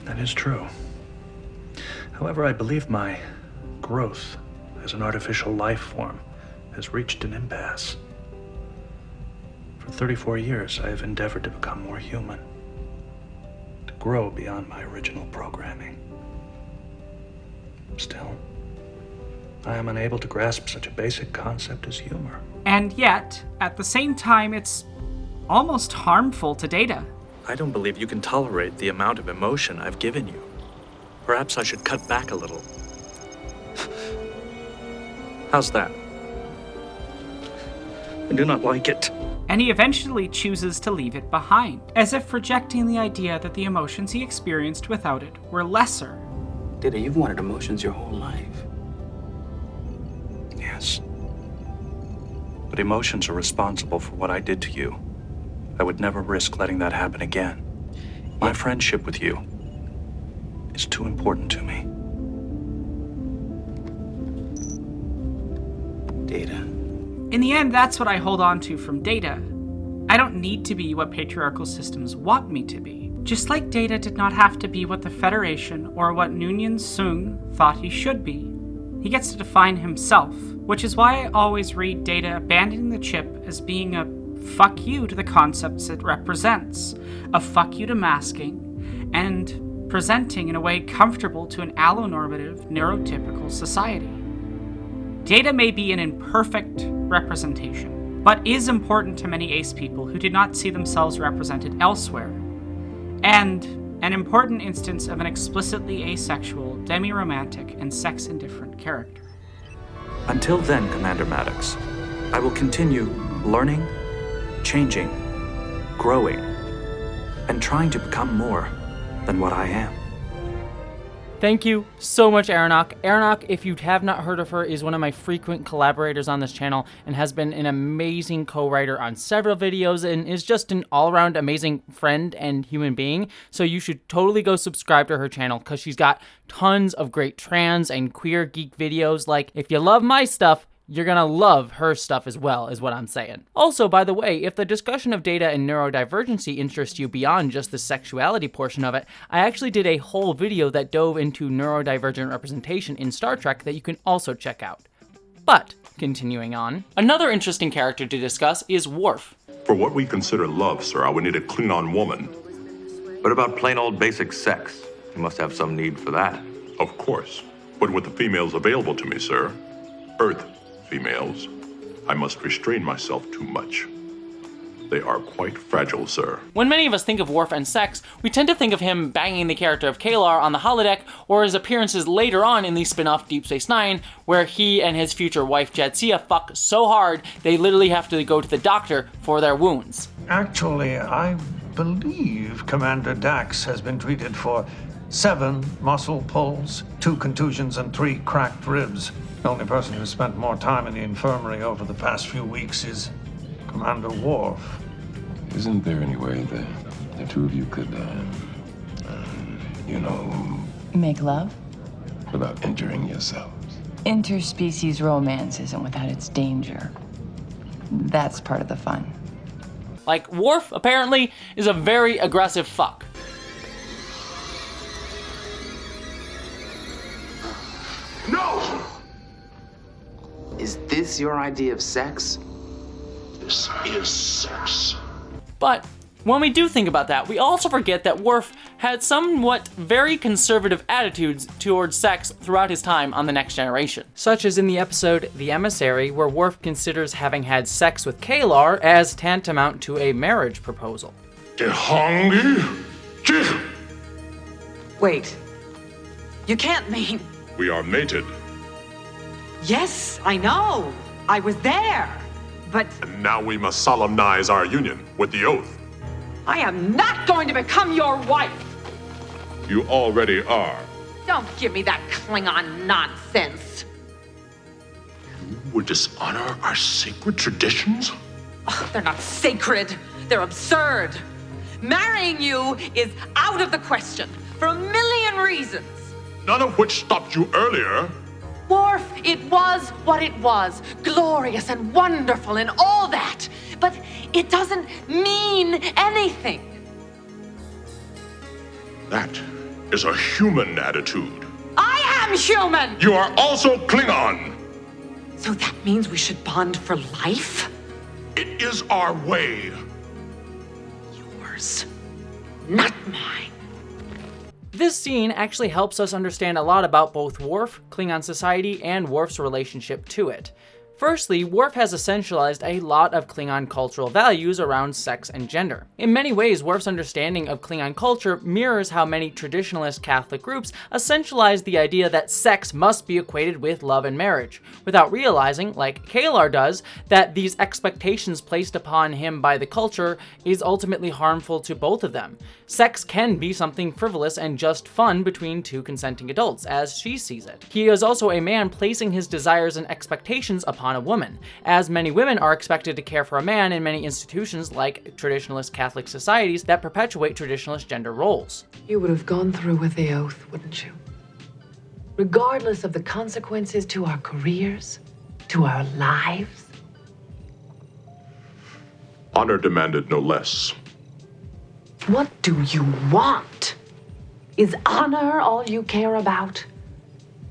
That is true. However, I believe my growth as an artificial life form has reached an impasse. For 34 years, I have endeavored to become more human, to grow beyond my original programming. Still, I am unable to grasp such a basic concept as humor. And yet, at the same time, it's almost harmful to Data. I don't believe you can tolerate the amount of emotion I've given you. Perhaps I should cut back a little. How's that? I do not like it. And he eventually chooses to leave it behind, as if rejecting the idea that the emotions he experienced without it were lesser. Data, you've wanted emotions your whole life. Yes. But emotions are responsible for what I did to you. I would never risk letting that happen again. My friendship with you is too important to me. Data. In the end, that's what I hold on to from Data. I don't need to be what patriarchal systems want me to be. Just like Data did not have to be what the Federation or what Noonien Soong thought he should be. He gets to define himself, which is why I always read Data abandoning the chip as being a fuck you to the concepts it represents, a fuck you to masking, and presenting in a way comfortable to an allonormative, neurotypical society. Data may be an imperfect representation, but is important to many ace people who did not see themselves represented elsewhere, and an important instance of an explicitly asexual, demi-romantic, and sex-indifferent character. Until then, Commander Maddox, I will continue learning, changing, growing, and trying to become more than what I am. Thank you so much, Aronok. Aronok, if you have not heard of her, is one of my frequent collaborators on this channel and has been an amazing co-writer on several videos and is just an all-around amazing friend and human being. So you should totally go subscribe to her channel because she's got tons of great trans and queer geek videos. Like, if you love my stuff, you're gonna love her stuff as well, is what I'm saying. Also, by the way, if the discussion of data and neurodivergency interests you beyond just the sexuality portion of it, I actually did a whole video that dove into neurodivergent representation in Star Trek that you can also check out. But, continuing on, another interesting character to discuss is Worf. For what we consider love, sir, I would need a Klingon woman. What about plain old basic sex? You must have some need for that. Of course. But with the females available to me, sir, Earth females, I must restrain myself too much. They are quite fragile, sir. When many of us think of Worf and sex, we tend to think of him banging the character of Kalar on the holodeck, or his appearances later on in the spin-off Deep Space Nine, where he and his future wife Jessie fuck so hard they literally have to go to the doctor for their wounds. Actually, I believe Commander Dax has been treated for 7 muscle pulls, 2 contusions, and 3 cracked ribs. The only person who's spent more time in the infirmary over the past few weeks is Commander Worf. Isn't there any way that the two of you could, Make love? without injuring yourselves? Interspecies romance isn't without its danger. That's part of the fun. Like, Worf apparently is a very aggressive fuck. No! Is this your idea of sex? This is sex. But when we do think about that, we also forget that Worf had somewhat very conservative attitudes towards sex throughout his time on The Next Generation. Such as in the episode The Emissary, where Worf considers having had sex with Kalar as tantamount to a marriage proposal. Wait. You can't mean... We are mated. Yes, I know. I was there. But And now we must solemnize our union with the oath. I am not going to become your wife. You already are. Don't give me that Klingon nonsense. You would dishonor our sacred traditions? Ugh, they're not sacred. They're absurd. Marrying you is out of the question for a million reasons. None of which stopped you earlier. Worf, it was what it was. Glorious and wonderful and all that. But it doesn't mean anything. That is a human attitude. I am human! You are also Klingon. So that means we should bond for life? It is our way. Yours, not mine. This scene actually helps us understand a lot about both Worf, Klingon society, and Worf's relationship to it. Firstly, Worf has essentialized a lot of Klingon cultural values around sex and gender. In many ways, Worf's understanding of Klingon culture mirrors how many traditionalist Catholic groups essentialize the idea that sex must be equated with love and marriage, without realizing, like Kalar does, that these expectations placed upon him by the culture is ultimately harmful to both of them. Sex can be something frivolous and just fun between two consenting adults, as she sees it. He is also a man placing his desires and expectations upon a woman, as many women are expected to care for a man in many institutions like traditionalist Catholic societies that perpetuate traditionalist gender roles. You would have gone through with the oath, wouldn't you? Regardless of the consequences to our careers, to our lives. Honor demanded no less. What do you want? Is honor all you care about?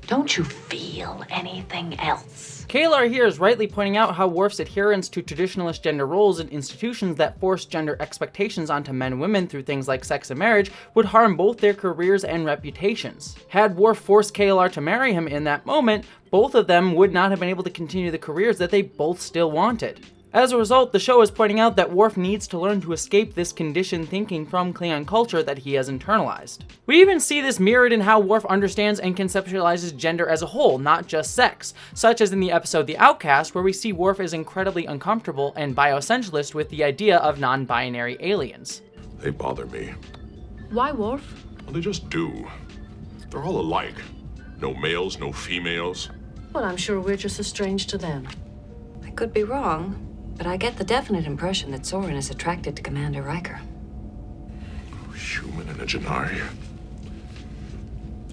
Don't you feel anything else? Kalar here is rightly pointing out how Worf's adherence to traditionalist gender roles in institutions that force gender expectations onto men and women through things like sex and marriage would harm both their careers and reputations. Had Worf forced Kalar to marry him in that moment, both of them would not have been able to continue the careers that they both still wanted. As a result, the show is pointing out that Worf needs to learn to escape this conditioned thinking from Klingon culture that he has internalized. We even see this mirrored in how Worf understands and conceptualizes gender as a whole, not just sex, such as in the episode The Outcast, where we see Worf is incredibly uncomfortable and bioessentialist with the idea of non-binary aliens. They bother me. Why, Worf? Well, they just do. They're all alike. No males, no females. Well, I'm sure we're just as strange to them. I could be wrong, but I get the definite impression that Soren is attracted to Commander Riker. Human in a Janari.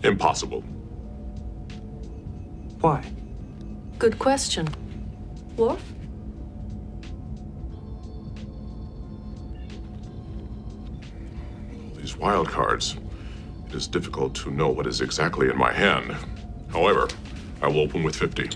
Impossible. Why? Good question. Worf? These wild cards. It is difficult to know what is exactly in my hand. However, I will open with 50.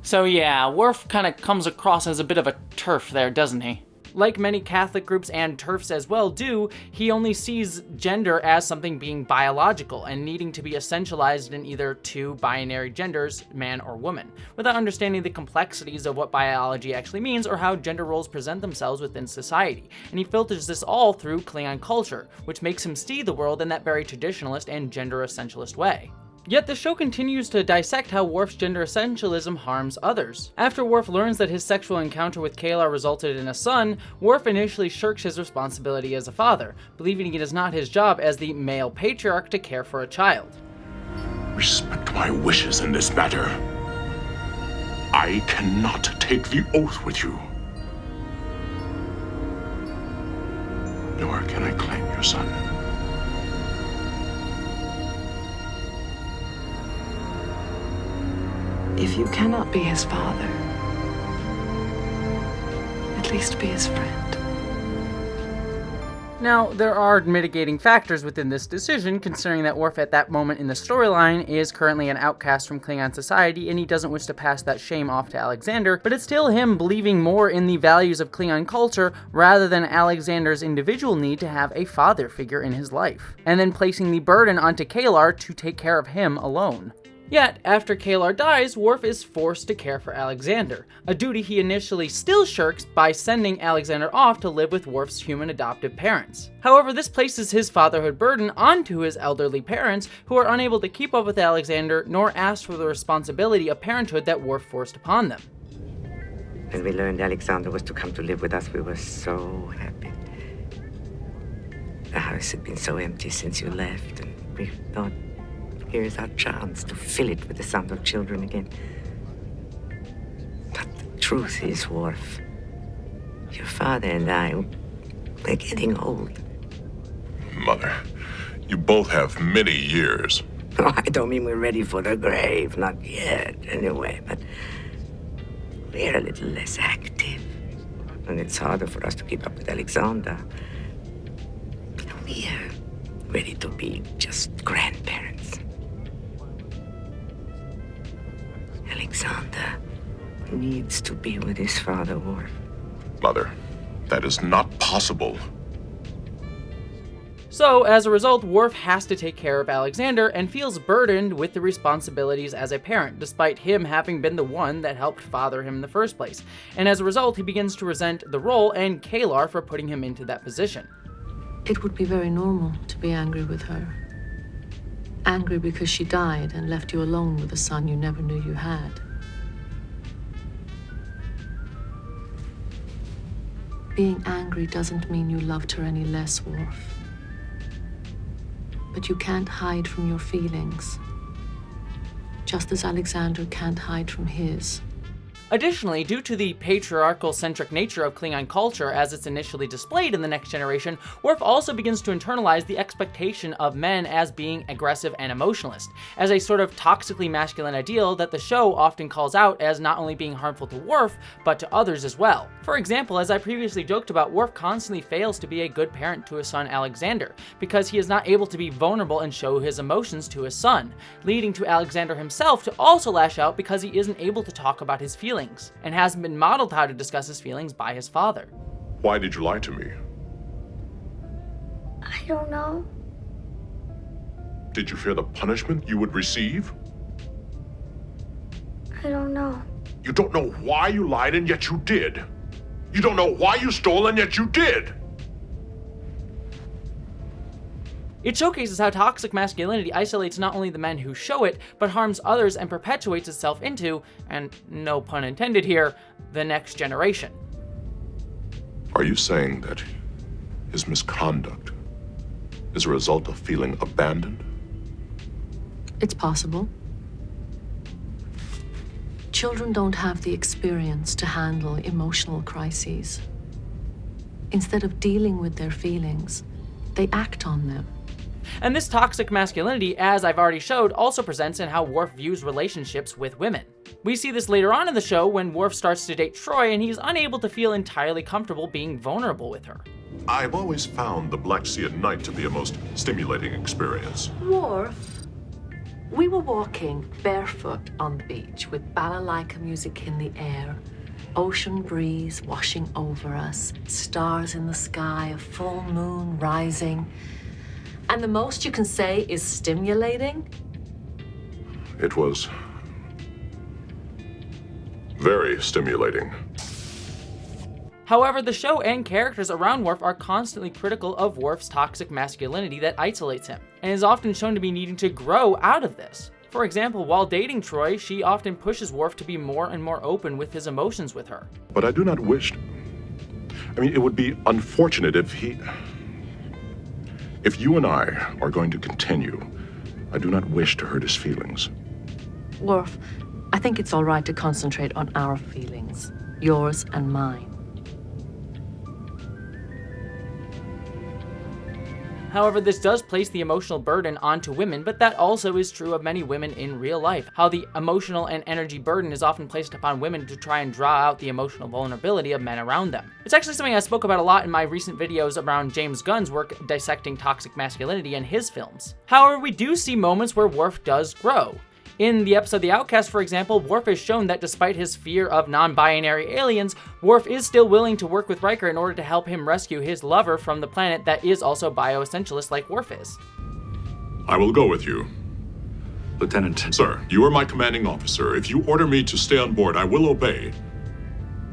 So yeah, Worf kind of comes across as a bit of a TERF there, doesn't he? Like many Catholic groups and TERFs as well do, he only sees gender as something being biological and needing to be essentialized in either two binary genders, man or woman, without understanding the complexities of what biology actually means or how gender roles present themselves within society. And he filters this all through Klingon culture, which makes him see the world in that very traditionalist and gender essentialist way. Yet the show continues to dissect how Worf's gender essentialism harms others. After Worf learns that his sexual encounter with K'Ehleyr resulted in a son, Worf initially shirks his responsibility as a father, believing it is not his job as the male patriarch to care for a child. Respect my wishes in this matter. I cannot take the oath with you. Nor can I claim your son. If you cannot be his father, at least be his friend. Now, there are mitigating factors within this decision, considering that Worf at that moment in the storyline is currently an outcast from Klingon society and he doesn't wish to pass that shame off to Alexander, but it's still him believing more in the values of Klingon culture rather than Alexander's individual need to have a father figure in his life, and then placing the burden onto K'Ehleyr to take care of him alone. Yet, after K'Ehleyr dies, Worf is forced to care for Alexander, a duty he initially still shirks by sending Alexander off to live with Worf's human adoptive parents. However, this places his fatherhood burden onto his elderly parents, who are unable to keep up with Alexander nor ask for the responsibility of parenthood that Worf forced upon them. When we learned Alexander was to come to live with us, we were so happy. The house had been so empty since you left, and we thought, here's our chance to fill it with the sound of children again. But the truth is, Worf, your father and I, we're getting old. Mother, you both have many years. Oh, I don't mean we're ready for the grave, not yet, anyway, but we're a little less active. And it's harder for us to keep up with Alexander. But we're ready to be just grandparents. Alexander needs to be with his father, Worf. Mother, that is not possible. So, as a result, Worf has to take care of Alexander and feels burdened with the responsibilities as a parent, despite him having been the one that helped father him in the first place. And as a result, he begins to resent the role and K'Ehleyr for putting him into that position. It would be very normal to be angry with her. Angry because she died and left you alone with a son you never knew you had. Being angry doesn't mean you loved her any less, Worf. But you can't hide from your feelings, just as Alexander can't hide from his. Additionally, due to the patriarchal-centric nature of Klingon culture as it's initially displayed in The Next Generation, Worf also begins to internalize the expectation of men as being aggressive and emotionalist, as a sort of toxically masculine ideal that the show often calls out as not only being harmful to Worf, but to others as well. For example, as I previously joked about, Worf constantly fails to be a good parent to his son Alexander, because he is not able to be vulnerable and show his emotions to his son, leading to Alexander himself to also lash out because he isn't able to talk about his feelings, and hasn't been modeled how to discuss his feelings by his father. Why did you lie to me? I don't know. Did you fear the punishment you would receive? I don't know. You don't know why you lied, and yet you did. You don't know why you stole, and yet you did. It showcases how toxic masculinity isolates not only the men who show it, but harms others and perpetuates itself into, and no pun intended here, the next generation. Are you saying that his misconduct is a result of feeling abandoned? It's possible. Children don't have the experience to handle emotional crises. Instead of dealing with their feelings, they act on them. And this toxic masculinity, as I've already showed, also presents in how Worf views relationships with women. We see this later on in the show when Worf starts to date Troi and he's unable to feel entirely comfortable being vulnerable with her. I've always found the Black Sea at night to be a most stimulating experience. Worf, we were walking barefoot on the beach with balalaika music in the air, ocean breeze washing over us, stars in the sky, a full moon rising. And the most you can say is stimulating? It was very stimulating. However, the show and characters around Worf are constantly critical of Worf's toxic masculinity that isolates him, and is often shown to be needing to grow out of this. For example, while dating Troi, she often pushes Worf to be more and more open with his emotions with her. But I do not wish... it would be unfortunate if you and I are going to continue. I do not wish to hurt his feelings. Worf, I think it's all right to concentrate on our feelings, yours and mine. However, this does place the emotional burden onto women, but that also is true of many women in real life. How the emotional and energy burden is often placed upon women to try and draw out the emotional vulnerability of men around them. It's actually something I spoke about a lot in my recent videos around James Gunn's work dissecting toxic masculinity in his films. However, we do see moments where Worf does grow. In the episode The Outcast, for example, Worf is shown that despite his fear of non-binary aliens, Worf is still willing to work with Riker in order to help him rescue his lover from the planet that is also bioessentialist like Worf is. I will go with you. Lieutenant. Sir, you are my commanding officer. If you order me to stay on board, I will obey.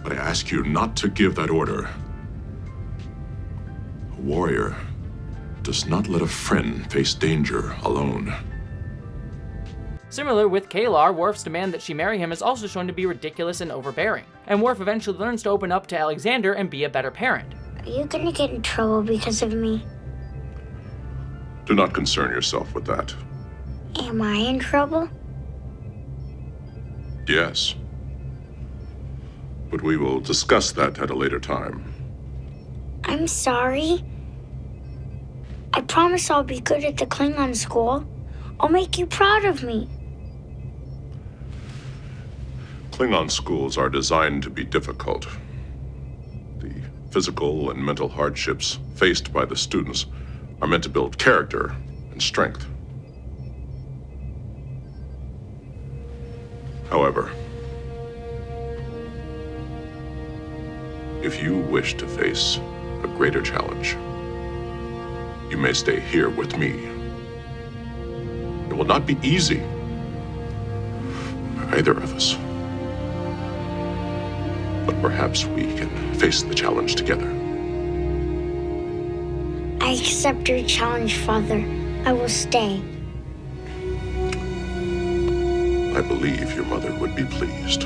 But I ask you not to give that order. A warrior does not let a friend face danger alone. Similar with K'Ehleyr, Worf's demand that she marry him is also shown to be ridiculous and overbearing, and Worf eventually learns to open up to Alexander and be a better parent. Are you gonna get in trouble because of me? Do not concern yourself with that. Am I in trouble? Yes. But we will discuss that at a later time. I'm sorry. I promise I'll be good at the Klingon school. I'll make you proud of me. Klingon schools are designed to be difficult. The physical and mental hardships faced by the students are meant to build character and strength. However, if you wish to face a greater challenge, you may stay here with me. It will not be easy for either of us. But perhaps we can face the challenge together. I accept your challenge, Father. I will stay. I believe your mother would be pleased.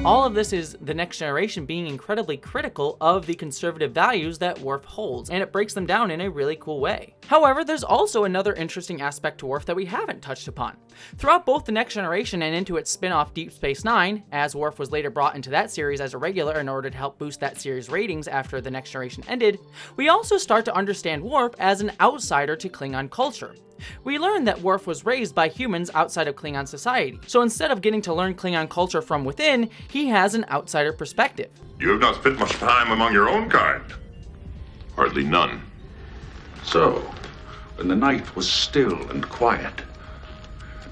All of this is the next generation being incredibly critical of the conservative values that Worf holds, and it breaks them down in a really cool way. However, there's also another interesting aspect to Worf that we haven't touched upon. Throughout both the next generation and into its spin-off Deep Space Nine, as Worf was later brought into that series as a regular in order to help boost that series' ratings after the next generation ended, we also start to understand Worf as an outsider to Klingon culture. We learn that Worf was raised by humans outside of Klingon society, so instead of getting to learn Klingon culture from within, he has an outsider perspective. You have not spent much time among your own kind. Hardly none. So, when the night was still and quiet,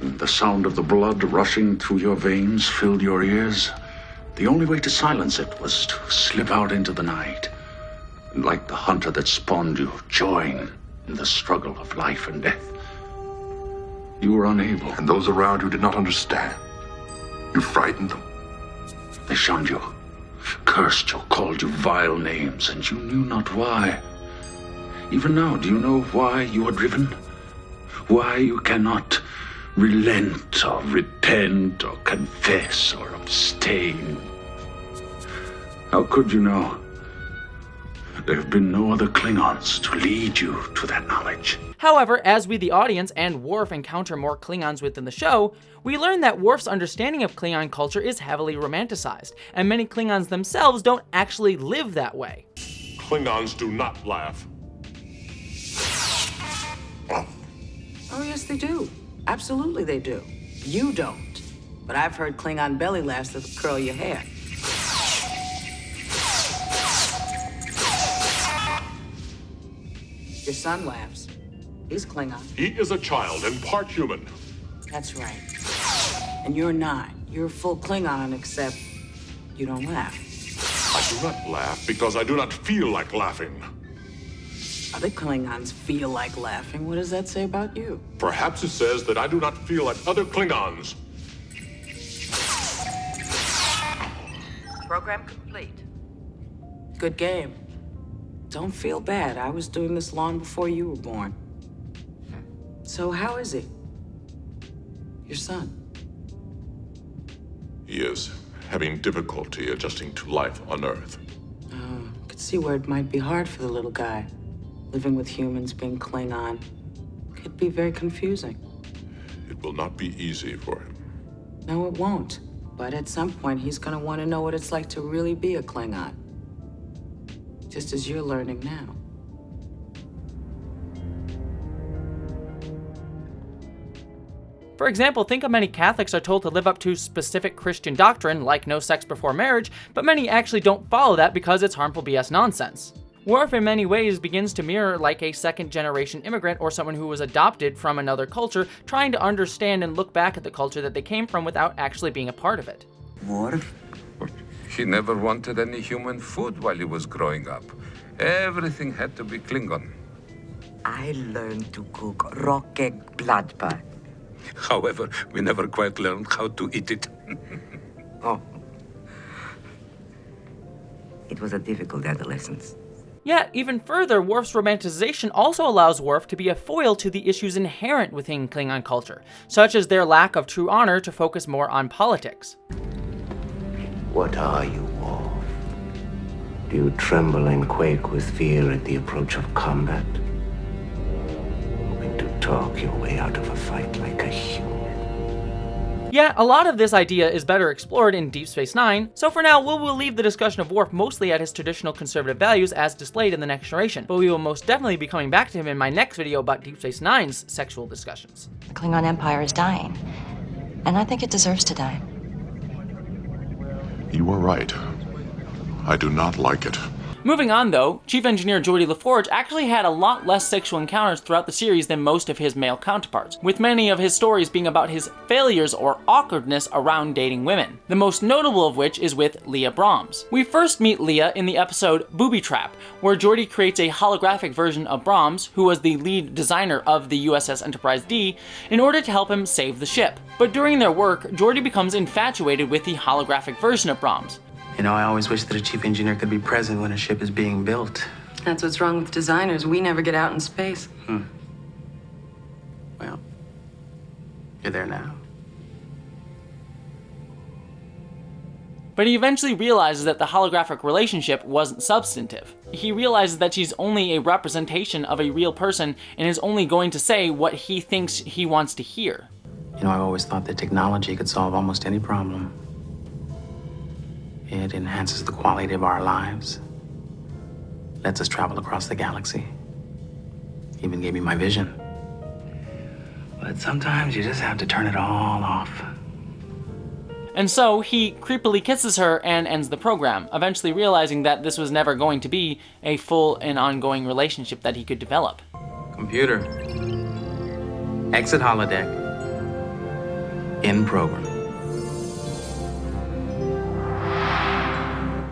and the sound of the blood rushing through your veins filled your ears, the only way to silence it was to slip out into the night, and like the hunter that spawned you, join in the struggle of life and death. You were unable. And those around you did not understand. You frightened them. They shunned you, cursed you, called you vile names, and you knew not why. Even now, do you know why you are driven? Why you cannot relent or repent or confess or abstain? How could you know? There have been no other Klingons to lead you to that knowledge. However, as we the audience and Worf encounter more Klingons within the show, we learn that Worf's understanding of Klingon culture is heavily romanticized, and many Klingons themselves don't actually live that way. Klingons do not laugh. Oh, yes, they do. Absolutely, they do. You don't. But I've heard Klingon belly laughs that curl your hair. Your son laughs. He's Klingon. He is a child and part human. That's right. And you're not. You're full Klingon, except you don't laugh. I do not laugh because I do not feel like laughing. Other Klingons feel like laughing. What does that say about you? Perhaps it says that I do not feel like other Klingons. Program complete. Good game. Don't feel bad. I was doing this long before you were born. So how is he? Your son? He is having difficulty adjusting to life on Earth. Oh, I could see where it might be hard for the little guy. Living with humans, being Klingon. Could be very confusing. It will not be easy for him. No, it won't. But at some point, he's gonna want to know what it's like to really be a Klingon. Just as you're learning now. For example, think how many Catholics are told to live up to specific Christian doctrine, like no sex before marriage, but many actually don't follow that because it's harmful BS nonsense. Worf in many ways begins to mirror like a second-generation immigrant or someone who was adopted from another culture, trying to understand and look back at the culture that they came from without actually being a part of it. Worf? He never wanted any human food while he was growing up. Everything had to be Klingon. I learned to cook rock egg blood pie. However, we never quite learned how to eat it. Oh. It was a difficult adolescence. Yet, even further, Worf's romanticization also allows Worf to be a foil to the issues inherent within Klingon culture, such as their lack of true honor to focus more on politics. What are you, Worf? Do you tremble and quake with fear at the approach of combat? Hoping to talk your way out of a fight like a human? Yet, a lot of this idea is better explored in Deep Space Nine, so for now, we'll leave the discussion of Worf mostly at his traditional conservative values as displayed in the next generation, but we will most definitely be coming back to him in my next video about Deep Space Nine's sexual discussions. The Klingon Empire is dying, and I think it deserves to die. You were right. I do not like it. Moving on though, Chief Engineer Geordi LaForge actually had a lot less sexual encounters throughout the series than most of his male counterparts, with many of his stories being about his failures or awkwardness around dating women, the most notable of which is with Leah Brahms. We first meet Leah in the episode Booby Trap, where Geordi creates a holographic version of Brahms, who was the lead designer of the USS Enterprise D, in order to help him save the ship. But during their work, Geordi becomes infatuated with the holographic version of Brahms. You know, I always wish that a chief engineer could be present when a ship is being built. That's what's wrong with designers. We never get out in space. Well, you're there now. But he eventually realizes that the holographic relationship wasn't substantive. He realizes that she's only a representation of a real person and is only going to say what he thinks he wants to hear. You know, I always thought that technology could solve almost any problem. It enhances the quality of our lives, lets us travel across the galaxy, even gave me my vision. But sometimes you just have to turn it all off. And so he creepily kisses her and ends the program, eventually realizing that this was never going to be a full and ongoing relationship that he could develop. Computer, exit holodeck, in program.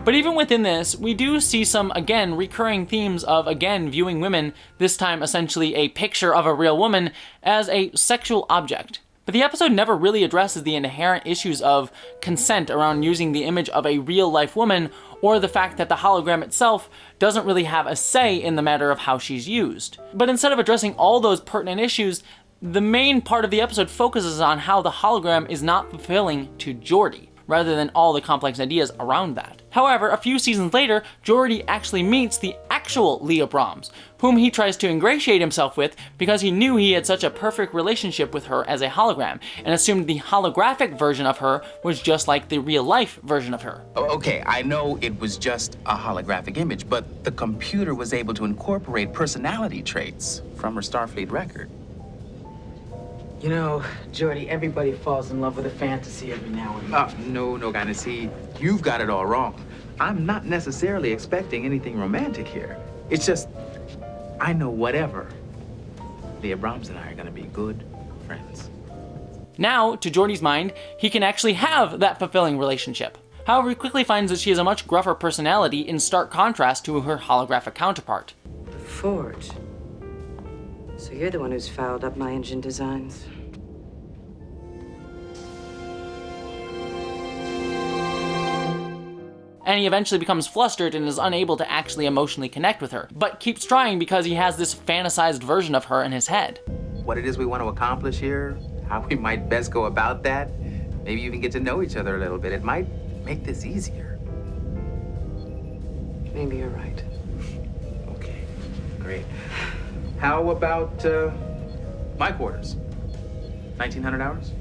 But even within this, we do see some, again, recurring themes of, again, viewing women, this time essentially a picture of a real woman, as a sexual object. But the episode never really addresses the inherent issues of consent around using the image of a real-life woman, or the fact that the hologram itself doesn't really have a say in the matter of how she's used. But instead of addressing all those pertinent issues, the main part of the episode focuses on how the hologram is not fulfilling to Geordi, rather than all the complex ideas around that. However, a few seasons later, Geordi actually meets the actual Leah Brahms, whom he tries to ingratiate himself with because he knew he had such a perfect relationship with her as a hologram, and assumed the holographic version of her was just like the real-life version of her. Okay, I know it was just a holographic image, but the computer was able to incorporate personality traits from her Starfleet record. You know, Geordi, everybody falls in love with a fantasy every now and then. No, Guinan. See, you've got it all wrong. I'm not necessarily expecting anything romantic here. It's just, I know whatever. Leah Brahms and I are gonna be good friends. Now, to Geordi's mind, he can actually have that fulfilling relationship. However, he quickly finds that she has a much gruffer personality in stark contrast to her holographic counterpart. The Forge. So you're the one who's fouled up my engine designs. And he eventually becomes flustered and is unable to actually emotionally connect with her, but keeps trying because he has this fantasized version of her in his head. What it is we want to accomplish here, how we might best go about that, maybe even get to know each other a little bit. It might make this easier. Maybe you're right. Okay, great. How about my quarters? 1,900 hours?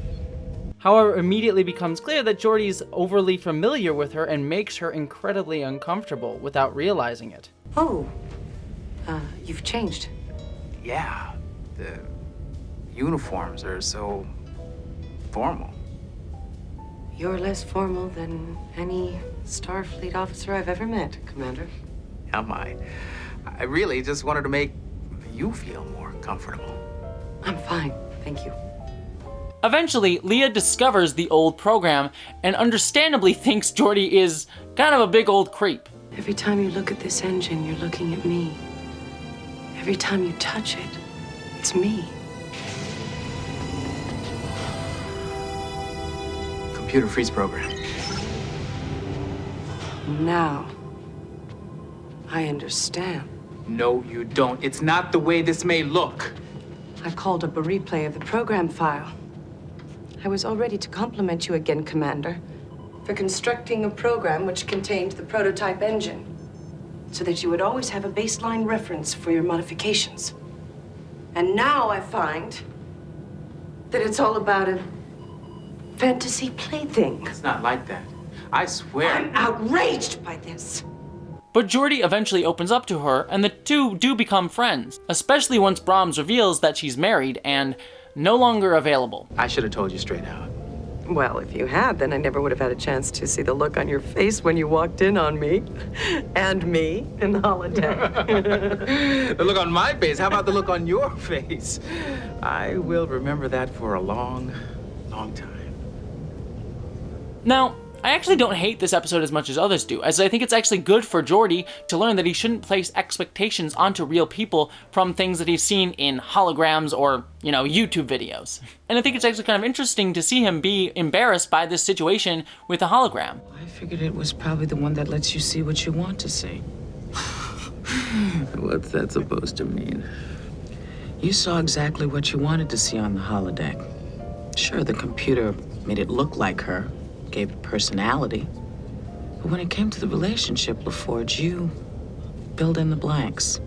However, it immediately becomes clear that Geordi's overly familiar with her and makes her incredibly uncomfortable without realizing it. Oh, you've changed. Yeah, the uniforms are so formal. You're less formal than any Starfleet officer I've ever met, Commander. Am I? I really just wanted to make you feel more comfortable. I'm fine, thank you. Eventually, Leah discovers the old program and understandably thinks Geordi is kind of a big old creep. Every time you look at this engine, you're looking at me. Every time you touch it, it's me. Computer freeze program. Now, I understand. No, you don't. It's not the way this may look. I called up a replay of the program file. I was all ready to compliment you again, Commander, for constructing a program which contained the prototype engine, so that you would always have a baseline reference for your modifications. And now I find that it's all about a fantasy plaything. It's not like that. I swear. I'm outraged by this. But Geordi eventually opens up to her, and the two do become friends, especially once Brahms reveals that she's married and no longer available. I should have told you straight out. Well, if you had, then I never would have had a chance to see the look on your face when you walked in on me. And me in the holiday. The look on my face? How about the look on your face? I will remember that for a long, long time. Now, I actually don't hate this episode as much as others do, as I think it's actually good for Geordi to learn that he shouldn't place expectations onto real people from things that he's seen in holograms or, YouTube videos. And I think it's actually kind of interesting to see him be embarrassed by this situation with a hologram. I figured it was probably the one that lets you see what you want to see. What's that supposed to mean? You saw exactly what you wanted to see on the holodeck. Sure, the computer made it look like her, gave it personality. But when it came to the relationship, LaForge, you filled in the blanks.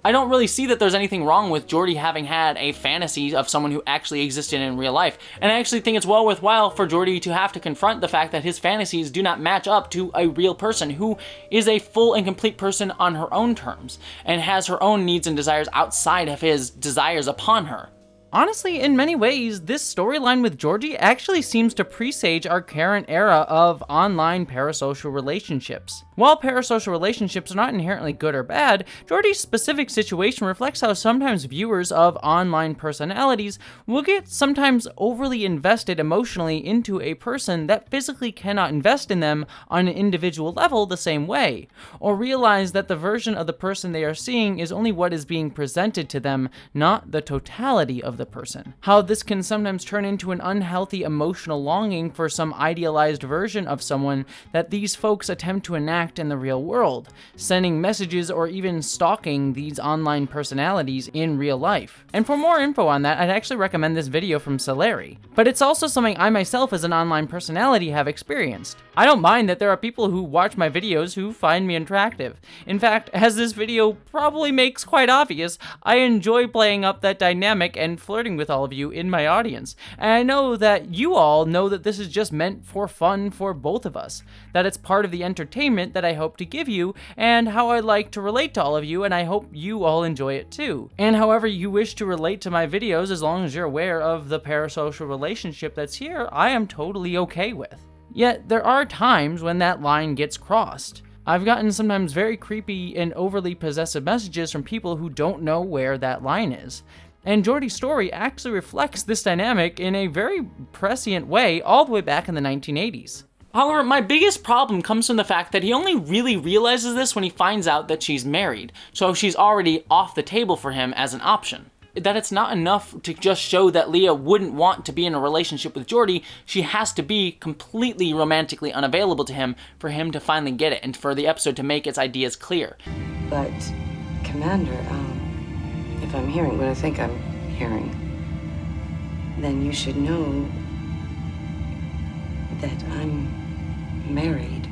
I don't really see that there's anything wrong with Geordi having had a fantasy of someone who actually existed in real life. And I actually think it's well worthwhile for Geordi to have to confront the fact that his fantasies do not match up to a real person who is a full and complete person on her own terms and has her own needs and desires outside of his desires upon her. Honestly, in many ways, this storyline with Geordi actually seems to presage our current era of online parasocial relationships. While parasocial relationships are not inherently good or bad, Geordi's specific situation reflects how sometimes viewers of online personalities will get sometimes overly invested emotionally into a person that physically cannot invest in them on an individual level the same way, or realize that the version of the person they are seeing is only what is being presented to them, not the totality of the person. How this can sometimes turn into an unhealthy emotional longing for some idealized version of someone that these folks attempt to enact in the real world, sending messages or even stalking these online personalities in real life. And for more info on that, I'd actually recommend this video from Celeri. But it's also something I myself as an online personality have experienced. I don't mind that there are people who watch my videos who find me attractive. In fact, as this video probably makes quite obvious, I enjoy playing up that dynamic and flirting with all of you in my audience. And I know that you all know that this is just meant for fun for both of us, that it's part of the entertainment that I hope to give you, and how I like to relate to all of you, and I hope you all enjoy it too. And however you wish to relate to my videos, as long as you're aware of the parasocial relationship that's here, I am totally okay with. Yet, there are times when that line gets crossed. I've gotten sometimes very creepy and overly possessive messages from people who don't know where that line is. And Geordi's story actually reflects this dynamic in a very prescient way all the way back in the 1980s. However, my biggest problem comes from the fact that he only really realizes this when he finds out that she's married, so she's already off the table for him as an option. That it's not enough to just show that Leah wouldn't want to be in a relationship with Geordi, she has to be completely romantically unavailable to him for him to finally get it, and for the episode to make its ideas clear. But, Commander, if I'm hearing what I think I'm hearing, then you should know that I'm married.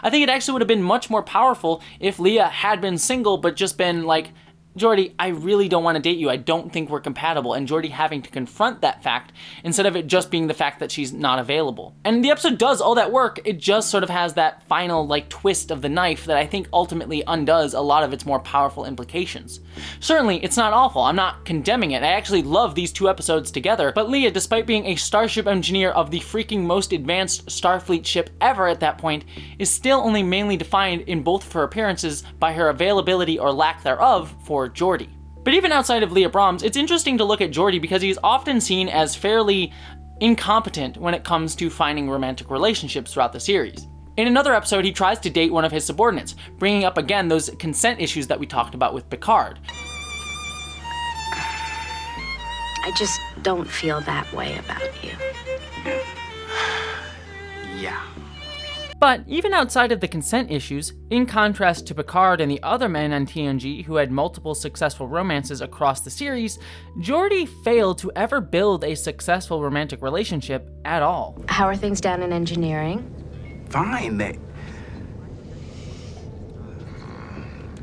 I think it actually would have been much more powerful if Leah had been single but just been like, Geordi, I really don't want to date you. I don't think we're compatible. And Geordi having to confront that fact instead of it just being the fact that she's not available. And the episode does all that work. It just sort of has that final twist of the knife that I think ultimately undoes a lot of its more powerful implications. Certainly, it's not awful. I'm not condemning it. I actually love these two episodes together. But Leah, despite being a starship engineer of the freaking most advanced Starfleet ship ever at that point, is still only mainly defined in both of her appearances by her availability or lack thereof for Geordi. But even outside of Leah Brahms, it's interesting to look at Geordi because he's often seen as fairly incompetent when it comes to finding romantic relationships throughout the series. In another episode, he tries to date one of his subordinates, bringing up again those consent issues that we talked about with Picard. I just don't feel that way about you. Yeah. But even outside of the consent issues, in contrast to Picard and the other men on TNG who had multiple successful romances across the series, Geordi failed to ever build a successful romantic relationship at all. How are things down in engineering? Fine.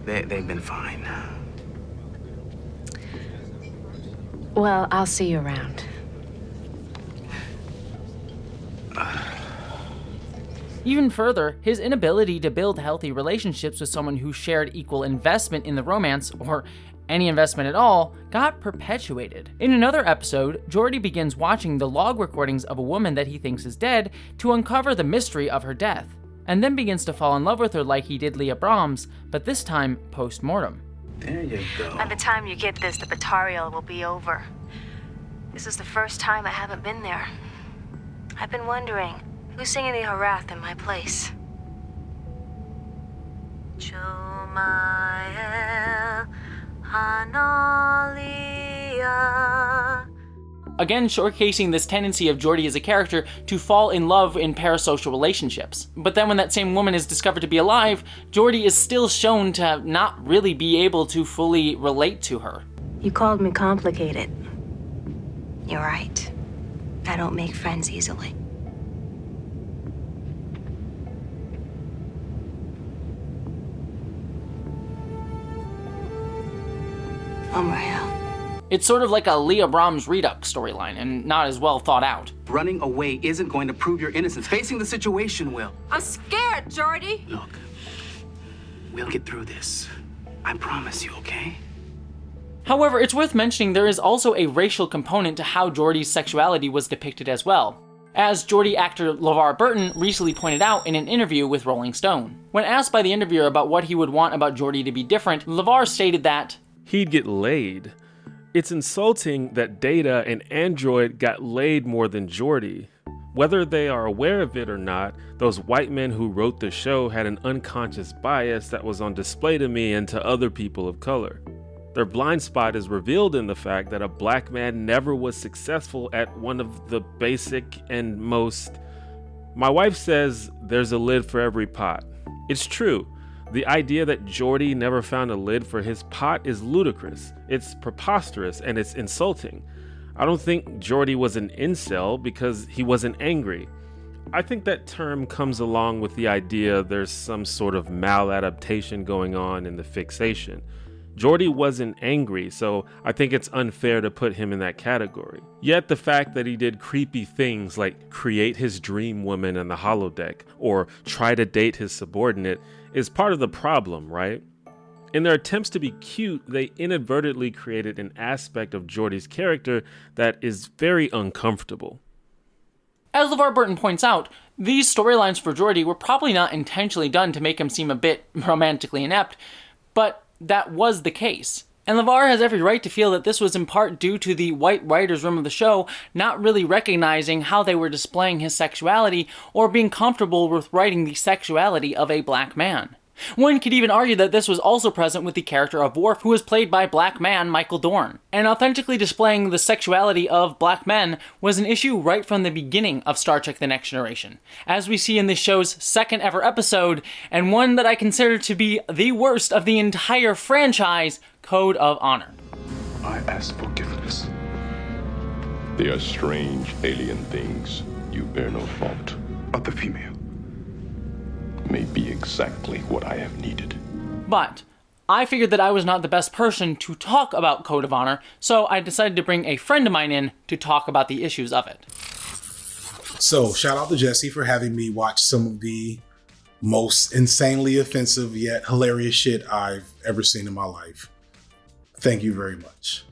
They've been fine. Well, I'll see you around. Even further, his inability to build healthy relationships with someone who shared equal investment in the romance, or any investment at all, got perpetuated. In another episode, Geordi begins watching the log recordings of a woman that he thinks is dead to uncover the mystery of her death, and then begins to fall in love with her like he did Leah Brahms, but this time post-mortem. There you go. By the time you get this, the Batarial will be over. This is the first time I haven't been there. I've been wondering, who's singing the Harath in my place? Chumael Hanalia. Again, showcasing this tendency of Geordi as a character to fall in love in parasocial relationships. But then when that same woman is discovered to be alive, Geordi is still shown to not really be able to fully relate to her. You called me complicated. You're right. I don't make friends easily. It's sort of like a Leah Brahms Redux storyline, and not as well thought out. Running away isn't going to prove your innocence. Facing the situation will. I'm scared, Geordi. Look, we'll get through this. I promise you, okay? However, it's worth mentioning there is also a racial component to how Geordi's sexuality was depicted as well, as Geordie actor LeVar Burton recently pointed out in an interview with Rolling Stone. When asked by the interviewer about what he would want about Geordie to be different, LeVar stated that he'd get laid. It's insulting that Data, an android, got laid more than Geordie. Whether they are aware of it or not, those white men who wrote the show had an unconscious bias that was on display to me and to other people of color. Their blind spot is revealed in the fact that a black man never was successful at one of the basic and most... My wife says there's a lid for every pot. It's true. The idea that Geordie never found a lid for his pot is ludicrous. It's preposterous and it's insulting. I don't think Geordie was an incel because he wasn't angry. I think that term comes along with the idea there's some sort of maladaptation going on in the fixation. Geordie wasn't angry, so I think it's unfair to put him in that category. Yet the fact that he did creepy things like create his dream woman in the holodeck or try to date his subordinate is part of the problem, right? In their attempts to be cute, they inadvertently created an aspect of Geordie's character that is very uncomfortable. As LeVar Burton points out, these storylines for Geordie were probably not intentionally done to make him seem a bit romantically inept, but that was the case. And LeVar has every right to feel that this was in part due to the white writer's room of the show not really recognizing how they were displaying his sexuality or being comfortable with writing the sexuality of a black man. One could even argue that this was also present with the character of Worf, who was played by black man Michael Dorn. And authentically displaying the sexuality of black men was an issue right from the beginning of Star Trek The Next Generation, as we see in this show's second ever episode, and one that I consider to be the worst of the entire franchise, Code of Honor. I ask forgiveness. They are strange alien things. You bear no fault. But the female may be exactly what I have needed. But I figured that I was not the best person to talk about Code of Honor, so I decided to bring a friend of mine in to talk about the issues of it. So, shout out to Jessie for having me watch some of the most insanely offensive yet hilarious shit I've ever seen in my life. Thank you very much.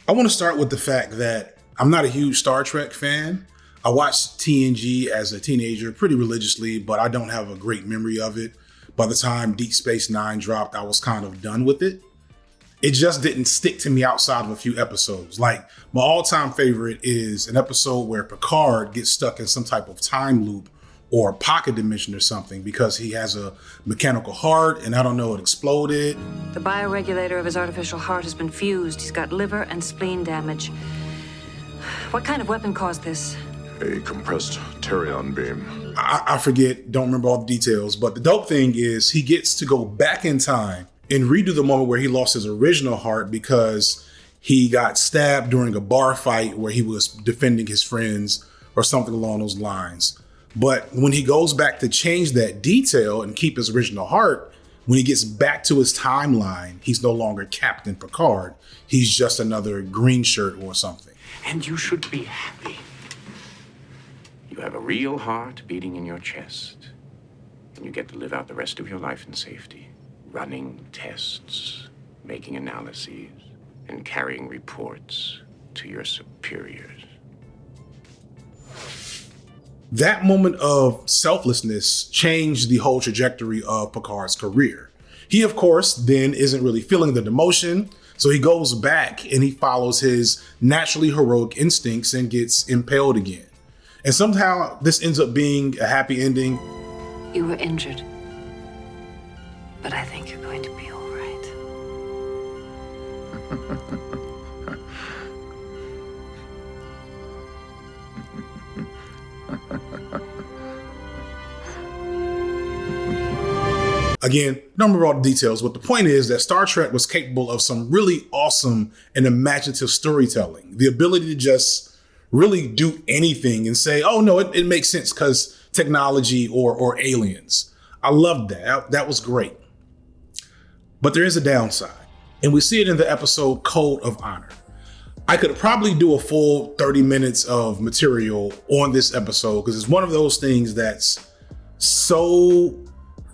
I want to start with the fact that I'm not a huge Star Trek fan. I watched TNG as a teenager pretty religiously, but I don't have a great memory of it. By the time Deep Space Nine dropped, I was kind of done with it. It just didn't stick to me outside of a few episodes. Like, my all-time favorite is an episode where Picard gets stuck in some type of time loop or pocket dimension or something because he has a mechanical heart and I don't know, it exploded. The bioregulator of his artificial heart has been fused. He's got liver and spleen damage. What kind of weapon caused this? A compressed Terion beam. I forget, don't remember all the details, but the dope thing is he gets to go back in time and redo the moment where he lost his original heart because he got stabbed during a bar fight where he was defending his friends or something along those lines. But when he goes back to change that detail and keep his original heart, when he gets back to his timeline, he's no longer Captain Picard. He's just another green shirt or something. And you should be happy. You have a real heart beating in your chest, and you get to live out the rest of your life in safety, running tests, making analyses, and carrying reports to your superiors. That moment of selflessness changed the whole trajectory of Picard's career. He, of course, then isn't really feeling the demotion, so he goes back and he follows his naturally heroic instincts and gets impaled again. And somehow this ends up being a happy ending. You were injured, but I think you're going to be all right. Again, don't remember all the details, but the point is that Star Trek was capable of some really awesome and imaginative storytelling. The ability to just really do anything and say, oh no, it makes sense because technology or aliens. I loved that. That was great. But there is a downside, and we see it in the episode Code of Honor. I could probably do a full 30 minutes of material on this episode because it's one of those things that's so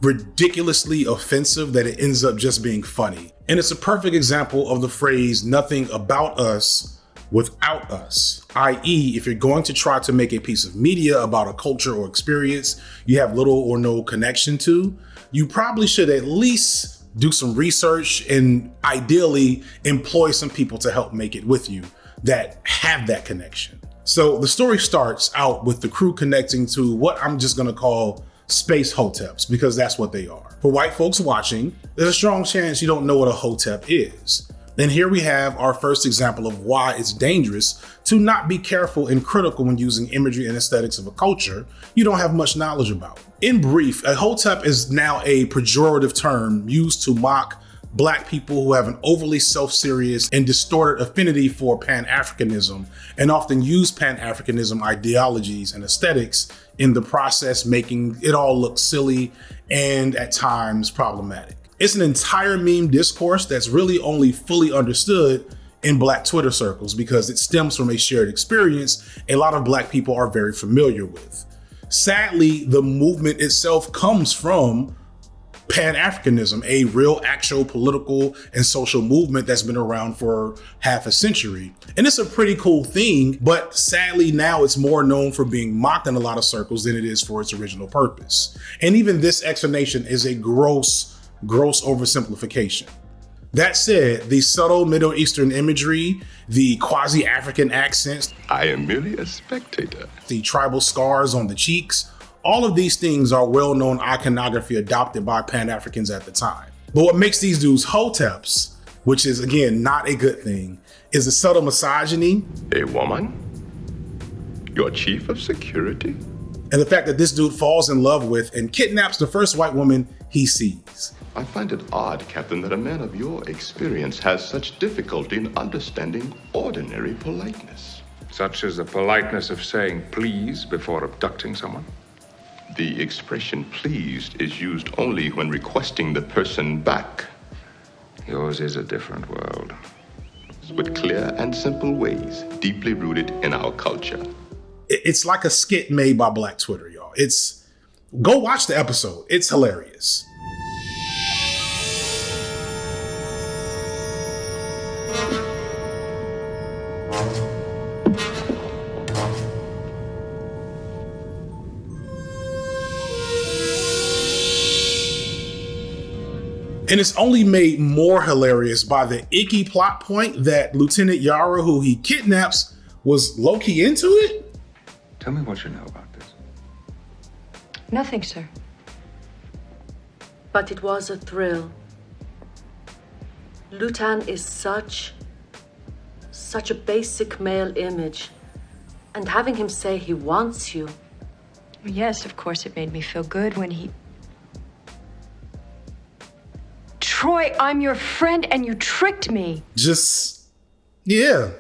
ridiculously offensive that it ends up just being funny. And it's a perfect example of the phrase, nothing about us without us, i.e., if you're going to try to make a piece of media about a culture or experience you have little or no connection to, you probably should at least do some research and ideally employ some people to help make it with you that have that connection. So the story starts out with the crew connecting to what I'm just gonna call space hoteps, because that's what they are. For white folks watching, there's a strong chance you don't know what a hotep is. And here we have our first example of why it's dangerous to not be careful and critical when using imagery and aesthetics of a culture you don't have much knowledge about. In brief, a hotep is now a pejorative term used to mock Black people who have an overly self-serious and distorted affinity for Pan-Africanism and often use Pan-Africanism ideologies and aesthetics in the process, making it all look silly and at times problematic. It's an entire meme discourse that's really only fully understood in Black Twitter circles because it stems from a shared experience a lot of Black people are very familiar with. Sadly, the movement itself comes from Pan-Africanism, a real actual political and social movement that's been around for half a century. And it's a pretty cool thing, but sadly now it's more known for being mocked in a lot of circles than it is for its original purpose. And even this explanation is a gross oversimplification. That said, the subtle Middle Eastern imagery, the quasi-African accents, I am merely a spectator, the tribal scars on the cheeks, all of these things are well-known iconography adopted by Pan-Africans at the time. But what makes these dudes hoteps, which is again not a good thing, is the subtle misogyny. A woman? Your chief of security? And the fact that this dude falls in love with and kidnaps the first white woman he sees. I find it odd, Captain, that a man of your experience has such difficulty in understanding ordinary politeness. Such as the politeness of saying please before abducting someone? The expression pleased is used only when requesting the person back. Yours is a different world. With clear and simple ways, deeply rooted in our culture. It's like a skit made by Black Twitter, y'all. Go watch the episode. It's hilarious. And it's only made more hilarious by the icky plot point that Lieutenant Yara, who he kidnaps, was low-key into it. Tell me what you know about this. Nothing, sir. But it was a thrill. Lutan is such a basic male image. And having him say he wants you. Yes, of course it made me feel good when he... Troy, I'm your friend and you tricked me. Yeah.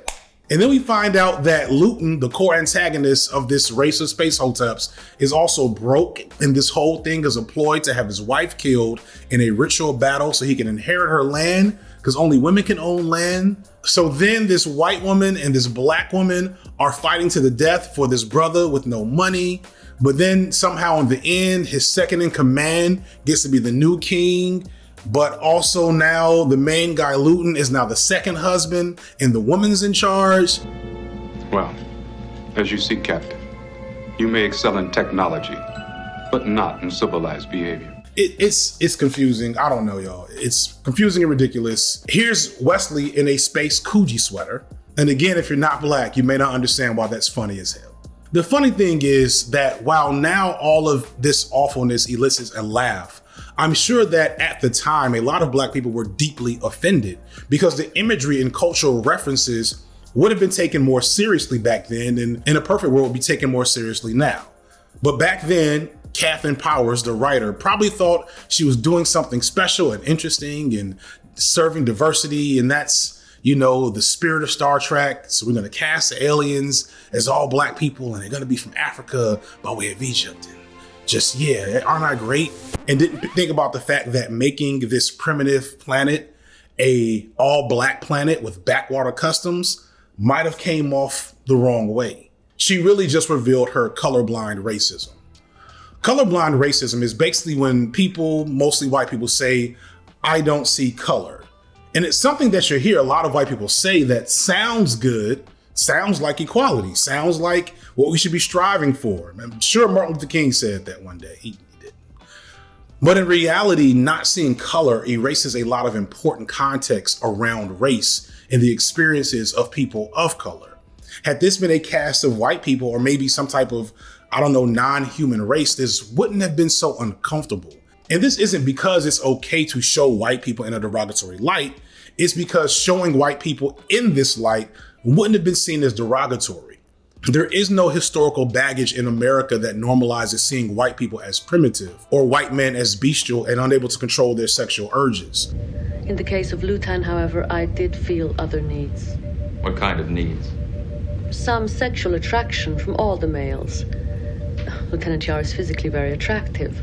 And then we find out that Luton, the core antagonist of this race of space hoteps, is also broke. And this whole thing is a ploy to have his wife killed in a ritual battle so he can inherit her land, because only women can own land. So then this white woman and this Black woman are fighting to the death for this brother with no money. But then somehow in the end, his second in command gets to be the new king. But also now the main guy, Luton, is now the second husband and the woman's in charge. Well, as you see, Captain, you may excel in technology, but not in civilized behavior. It's confusing. I don't know, y'all. It's confusing and ridiculous. Here's Wesley in a space Coogee sweater. And again, if you're not Black, you may not understand why that's funny as hell. The funny thing is that while now all of this awfulness elicits a laugh, I'm sure that at the time, a lot of Black people were deeply offended because the imagery and cultural references would have been taken more seriously back then, and in a perfect world would be taken more seriously now. But back then, Kathleen Powers, the writer, probably thought she was doing something special and interesting and serving diversity, and that's, you know, the spirit of Star Trek. So we're gonna cast the aliens as all Black people, and they're gonna be from Africa by way of Egypt. And just, yeah, aren't I great? And didn't think about the fact that making this primitive planet a all Black planet with backwater customs might have came off the wrong way. She really just revealed her colorblind racism. Colorblind racism is basically when people, mostly white people, say, I don't see color. And it's something that you hear a lot of white people say that sounds good, sounds like equality, sounds like what we should be striving for. I'm sure Martin Luther King said that one day. He didn't. But in reality, not seeing color erases a lot of important context around race and the experiences of people of color. Had this been a cast of white people or maybe some type of, I don't know, non-human race, this wouldn't have been so uncomfortable. And this isn't because it's okay to show white people in a derogatory light. It's because showing white people in this light wouldn't have been seen as derogatory. There is no historical baggage in America that normalizes seeing white people as primitive or white men as bestial and unable to control their sexual urges. In the case of Lutan, however, I did feel other needs. What kind of needs? Some sexual attraction from all the males. Lieutenant Yar is physically very attractive.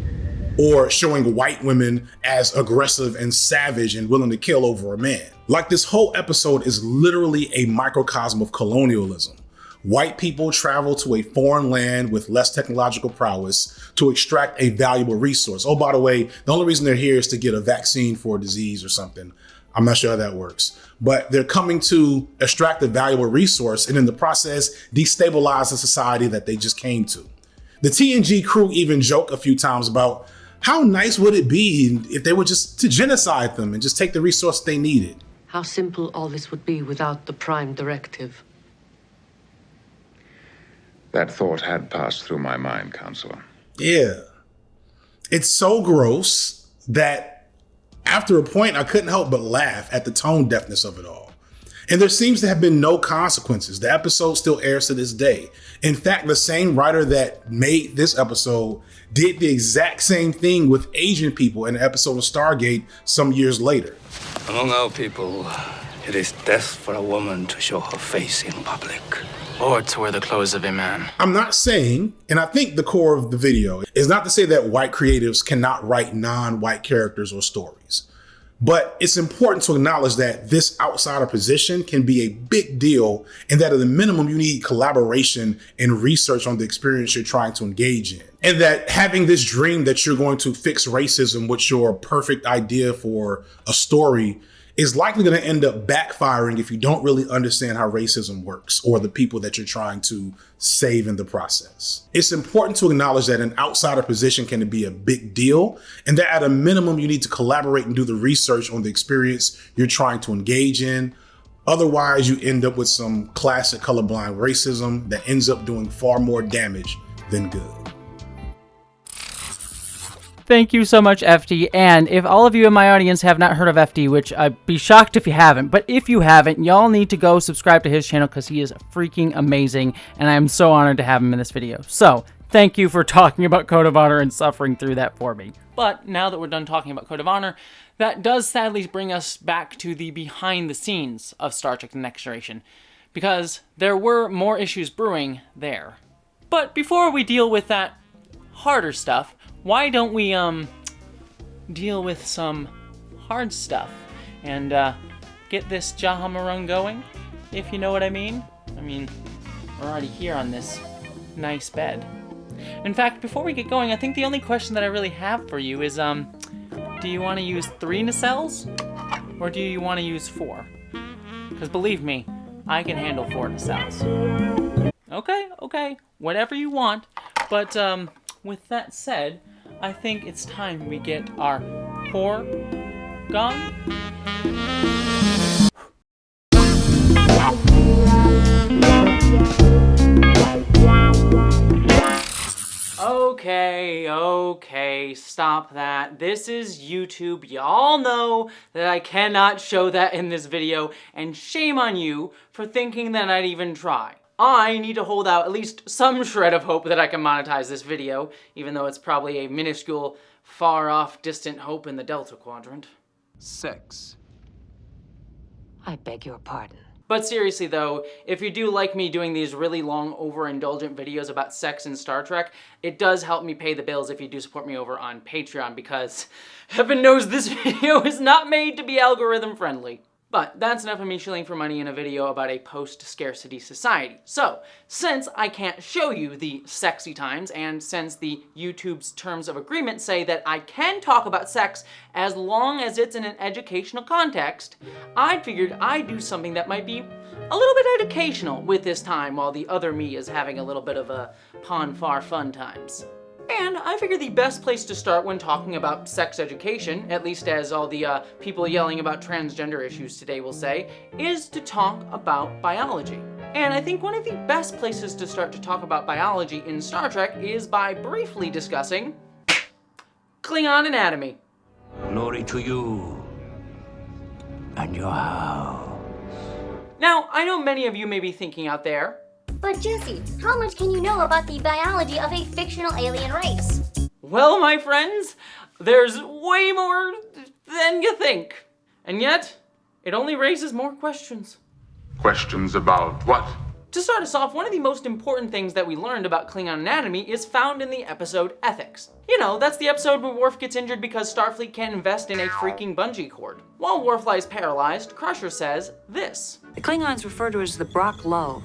Or showing white women as aggressive and savage and willing to kill over a man. Like, this whole episode is literally a microcosm of colonialism. White people travel to a foreign land with less technological prowess to extract a valuable resource. Oh, by the way, the only reason they're here is to get a vaccine for a disease or something. I'm not sure how that works. But they're coming to extract a valuable resource and in the process destabilize the society that they just came to. The TNG crew even joke a few times about how nice would it be if they were just to genocide them and just take the resource they needed. How simple all this would be without the Prime Directive. That thought had passed through my mind, Counselor. Yeah. It's so gross that after a point, I couldn't help but laugh at the tone deafness of it all. And there seems to have been no consequences. The episode still airs to this day. In fact, the same writer that made this episode did the exact same thing with Asian people in an episode of Stargate some years later. Among our people, it is death for a woman to show her face in public, or to wear the clothes of a man. I'm not saying, and I think the core of the video is not to say that white creatives cannot write non-white characters or stories. But it's important to acknowledge that this outsider position can be a big deal and that at the minimum you need collaboration and research on the experience you're trying to engage in. And that having this dream that you're going to fix racism with your perfect idea for a story is likely going to end up backfiring if you don't really understand how racism works or the people that you're trying to save in the process. It's important to acknowledge that an outsider position can be a big deal and that at a minimum you need to collaborate and do the research on the experience you're trying to engage in. Otherwise, you end up with some classic colorblind racism that ends up doing far more damage than good. Thank you so much, FD. And if all of you in my audience have not heard of FD, which I'd be shocked if you haven't, but if you haven't, y'all need to go subscribe to his channel because he is freaking amazing, and I am so honored to have him in this video. So, thank you for talking about Code of Honor and suffering through that for me. But now that we're done talking about Code of Honor, that does sadly bring us back to the behind the scenes of Star Trek The Next Generation, because there were more issues brewing there. But before we deal with that harder stuff, why don't we deal with some hard stuff and get this Jahamarung going, if you know what I mean? I mean, we're already here on this nice bed. In fact, before we get going, I think the only question that I really have for you is, do you want to use 3 nacelles or do you want to use 4? Because believe me, I can handle 4 nacelles. Okay, whatever you want. But with that said, I think it's time we get our whore gone. Okay, stop that. This is YouTube. Y'all know that I cannot show that in this video, and shame on you for thinking that I'd even try. I need to hold out at least some shred of hope that I can monetize this video, even though it's probably a minuscule, far-off, distant hope in the Delta Quadrant. Sex. I beg your pardon. But seriously though, if you do like me doing these really long, overindulgent videos about sex in Star Trek, it does help me pay the bills if you do support me over on Patreon, because heaven knows this video is not made to be algorithm friendly. But that's enough of me shilling for money in a video about a post-scarcity society. So, since I can't show you the sexy times, and since the YouTube's terms of agreement say that I can talk about sex as long as it's in an educational context, I figured I'd do something that might be a little bit educational with this time while the other me is having a little bit of a pon-far fun times. And I figure the best place to start when talking about sex education, at least as all the people yelling about transgender issues today will say, is to talk about biology. And I think one of the best places to start to talk about biology in Star Trek is by briefly discussing Klingon anatomy. Glory to you and your house. Now, I know many of you may be thinking out there, but Jessie, how much can you know about the biology of a fictional alien race? well, my friends, there's way more than you think. And yet, it only raises more questions. Questions about what? To start us off, one of the most important things that we learned about Klingon anatomy is found in the episode Ethics. You know, that's the episode where Worf gets injured because Starfleet can't invest in a freaking bungee cord. While Worf lies paralyzed, Crusher says this. The Klingons refer to it as the Brock Low.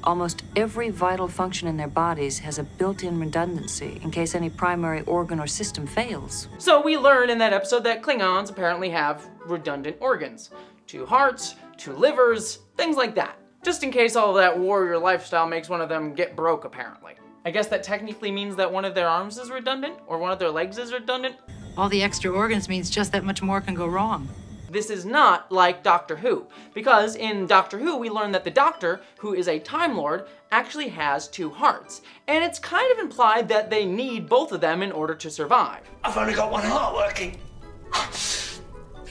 Almost every vital function in their bodies has a built-in redundancy in case any primary organ or system fails. So we learn in that episode that Klingons apparently have redundant organs. 2 hearts, 2 livers, things like that. Just in case all of that warrior lifestyle makes one of them get broke, apparently. I guess that technically means that one of their arms is redundant, or one of their legs is redundant. All the extra organs means just that much more can go wrong. This is not like Doctor Who, because in Doctor Who we learn that the Doctor, who is a Time Lord, actually has 2 hearts. And it's kind of implied that they need both of them in order to survive. I've only got 1 heart working.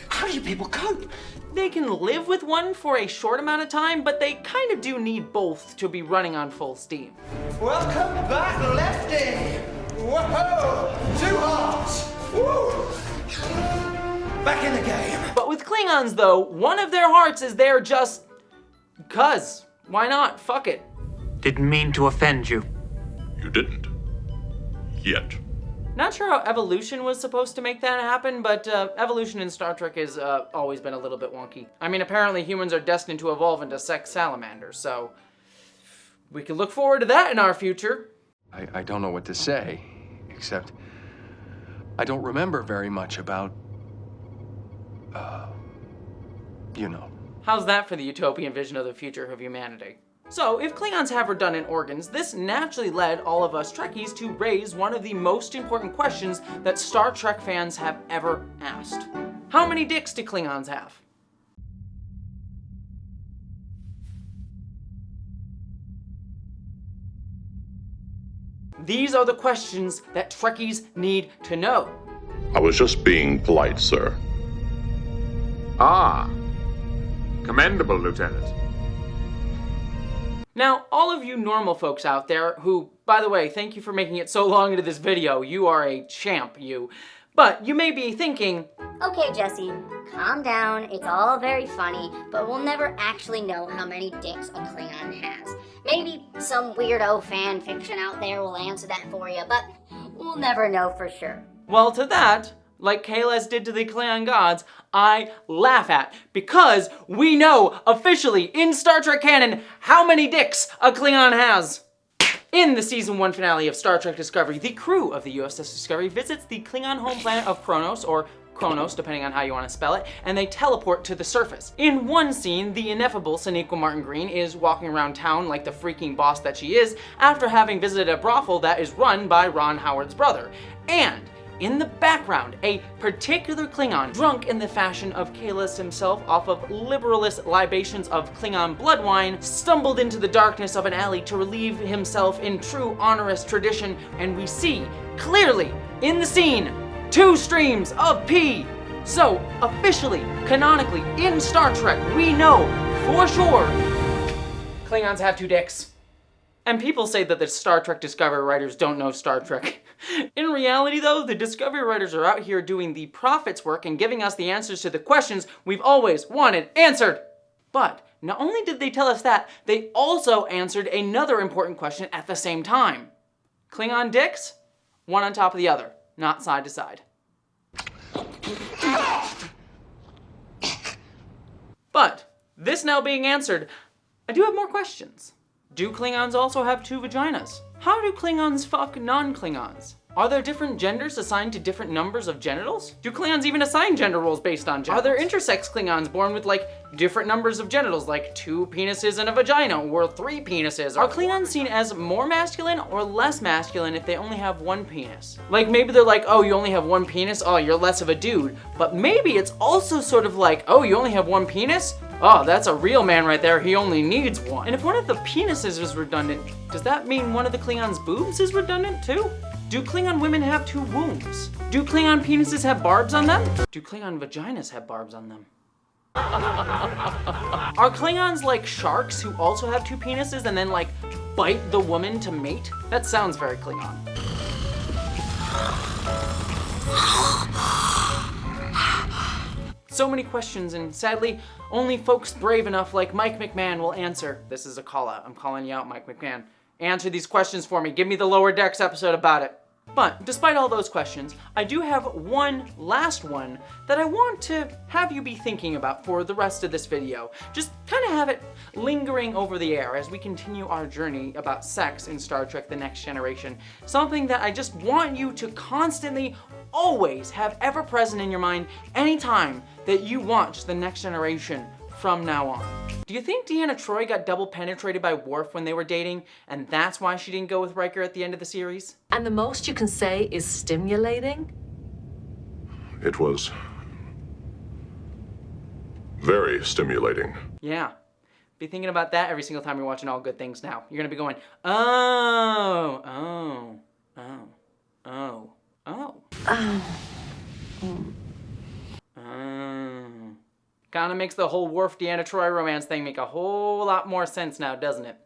How do you people cope? They can live with one for a short amount of time, but they kind of do need both to be running on full steam. Welcome back, Lefty. Whoa, 2 hearts. Woo. Back in the game. But with Klingons though, one of their hearts is there just 'cause. Why not? Fuck it. Didn't mean to offend you. You didn't. Yet. Not sure how evolution was supposed to make that happen, but evolution in Star Trek has always been a little bit wonky. I mean, apparently humans are destined to evolve into sex salamanders, so we can look forward to that in our future. I don't know what to say, except I don't remember very much about, you know. How's that for the utopian vision of the future of humanity? So, if Klingons have redundant organs, this naturally led all of us Trekkies to raise one of the most important questions that Star Trek fans have ever asked. How many dicks do Klingons have? These are the questions that Trekkies need to know. I was just being polite, sir. Ah. Commendable, Lieutenant. Now, all of you normal folks out there who, by the way, thank you for making it so long into this video. You are a champ, you. But you may be thinking, Okay, Jessie, calm down. It's all very funny, but we'll never actually know how many dicks a Klingon has. Maybe some weirdo fan fiction out there will answer that for you, but we'll never know for sure. well, to that, like Kahless did to the Klingon gods, I laugh at, because we know officially in Star Trek canon how many dicks a Klingon has. In the season 1 finale of Star Trek Discovery, the crew of the USS Discovery visits the Klingon home planet of Kronos, or Kronos, depending on how you want to spell it, and they teleport to the surface. In one scene, the ineffable Sonequa Martin Green is walking around town like the freaking boss that she is, after having visited a brothel that is run by Ron Howard's brother. And in the background, a particular Klingon, drunk in the fashion of Kahless himself off of liberalist libations of Klingon blood wine, stumbled into the darkness of an alley to relieve himself in true onerous tradition, and we see, clearly, in the scene, 2 streams of pee. So, officially, canonically, in Star Trek, we know, for sure, Klingons have 2 dicks. And people say that the Star Trek Discovery writers don't know Star Trek. In reality though, the Discovery writers are out here doing the prophet's work and giving us the answers to the questions we've always wanted answered. But not only did they tell us that, they also answered another important question at the same time. Klingon dicks? One on top of the other, not side to side. But, this now being answered, I do have more questions. Do Klingons also have 2 vaginas? How do Klingons fuck non-Klingons? Are there different genders assigned to different numbers of genitals? Do Klingons even assign gender roles based on genitals? Are there intersex Klingons born with like different numbers of genitals, like 2 penises and a vagina, or 3 penises? Are Klingons seen as more masculine or less masculine if they only have 1 penis? Like maybe they're like, oh, you only have 1 penis? Oh, you're less of a dude. But maybe it's also sort of like, oh, you only have 1 penis? Oh, that's a real man right there, he only needs 1. And if one of the penises is redundant, does that mean one of the Klingons' boobs is redundant too? Do Klingon women have 2 wombs? Do Klingon penises have barbs on them? Do Klingon vaginas have barbs on them? Are Klingons like sharks who also have 2 penises and then like bite the woman to mate? That sounds very Klingon. So many questions, and sadly, only folks brave enough like Mike McMahon will answer. This is a call out. I'm calling you out, Mike McMahon. Answer these questions for me. Give me the Lower Decks episode about it. But despite all those questions, I do have one last one that I want to have you be thinking about for the rest of this video. Just kind of have it lingering over the air as we continue our journey about sex in Star Trek: The Next Generation. Something that I just want you to constantly, always have ever present in your mind anytime that you watch The Next Generation from now on. Do you think Deanna Troi got double penetrated by Worf when they were dating, and that's why she didn't go with Riker at the end of the series? And the most you can say is stimulating? It was very stimulating. Yeah. Be thinking about that every single time you're watching All Good Things now. You're gonna be going, oh, oh, oh, oh, oh. Kinda makes the whole Worf Deanna Troi romance thing make a whole lot more sense now, doesn't it?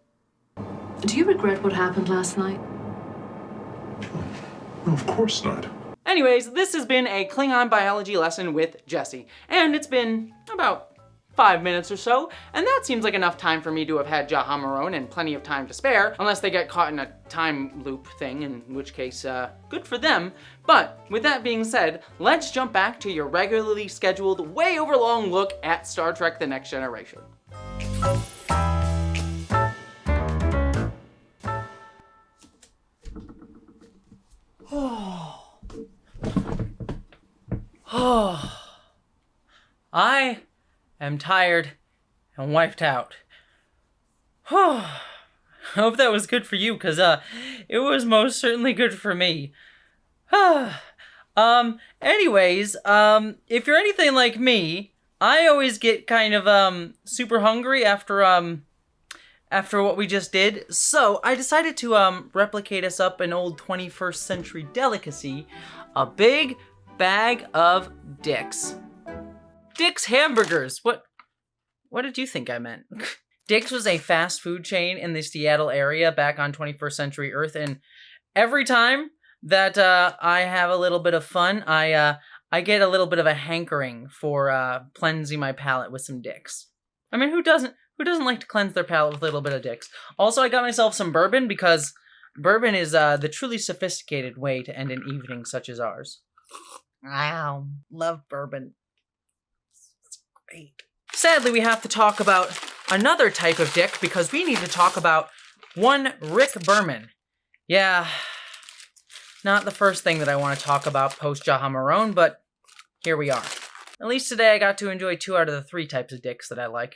Do you regret what happened last night? No, of course not. Anyways, this has been a Klingon biology lesson with Jessie, and it's been about 5 minutes or so, and that seems like enough time for me to have had Jaha Marone and plenty of time to spare, unless they get caught in a time loop thing, in which case, good for them. But with that being said, let's jump back to your regularly scheduled, way over long look at Star Trek: The Next Generation. I am tired and wiped out. I hope that was good for you, because it was most certainly good for me. Anyways, if you're anything like me, I always get kind of super hungry after what we just did. So I decided to replicate us up an old 21st century delicacy, a big bag of Dick's. Dick's hamburgers. What did you think I meant? Dick's was a fast food chain in the Seattle area back on 21st century Earth, and every time that I have a little bit of fun, I get a little bit of a hankering for cleansing my palate with some Dick's. I mean, who doesn't like to cleanse their palate with a little bit of Dick's? Also, I got myself some bourbon, because bourbon is the truly sophisticated way to end an evening such as ours. Wow, love bourbon. It's great. Sadly, we have to talk about another type of Dick, because we need to talk about one Rick Berman. Yeah, not the first thing that I want to talk about post Jaha Marone, but here we are. At least today I got to enjoy 2 out of the 3 types of Dicks that I like.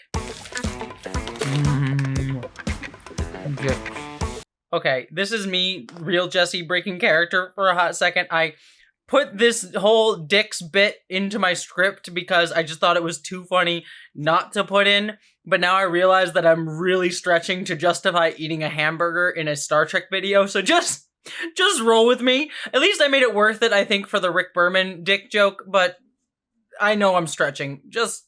Okay, this is me, real Jessie, breaking character for a hot second. I put this whole Dick's bit into my script because I just thought it was too funny not to put in, but now I realize that I'm really stretching to justify eating a hamburger in a Star Trek video, so just roll with me. At least I made it worth it, I think, for the Rick Berman Dick joke, but I know I'm stretching. Just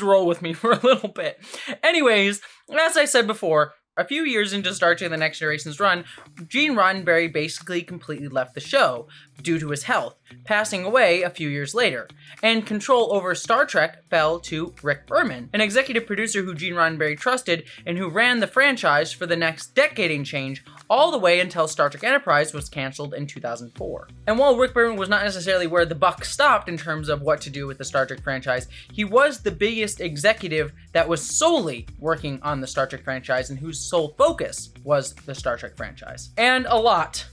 roll with me for a little bit. Anyways, as I said before, a few years into Star Trek: The Next Generation's run, Gene Roddenberry basically completely left the show due to his health. passing away a few years later, and control over Star Trek fell to Rick Berman, an executive producer who Gene Roddenberry trusted and who ran the franchise for the next decade and change, all the way until Star Trek Enterprise was canceled in 2004. And while Rick Berman was not necessarily where the buck stopped in terms of what to do with the Star Trek franchise, he was the biggest executive that was solely working on the Star Trek franchise and whose sole focus was the Star Trek franchise. And a lot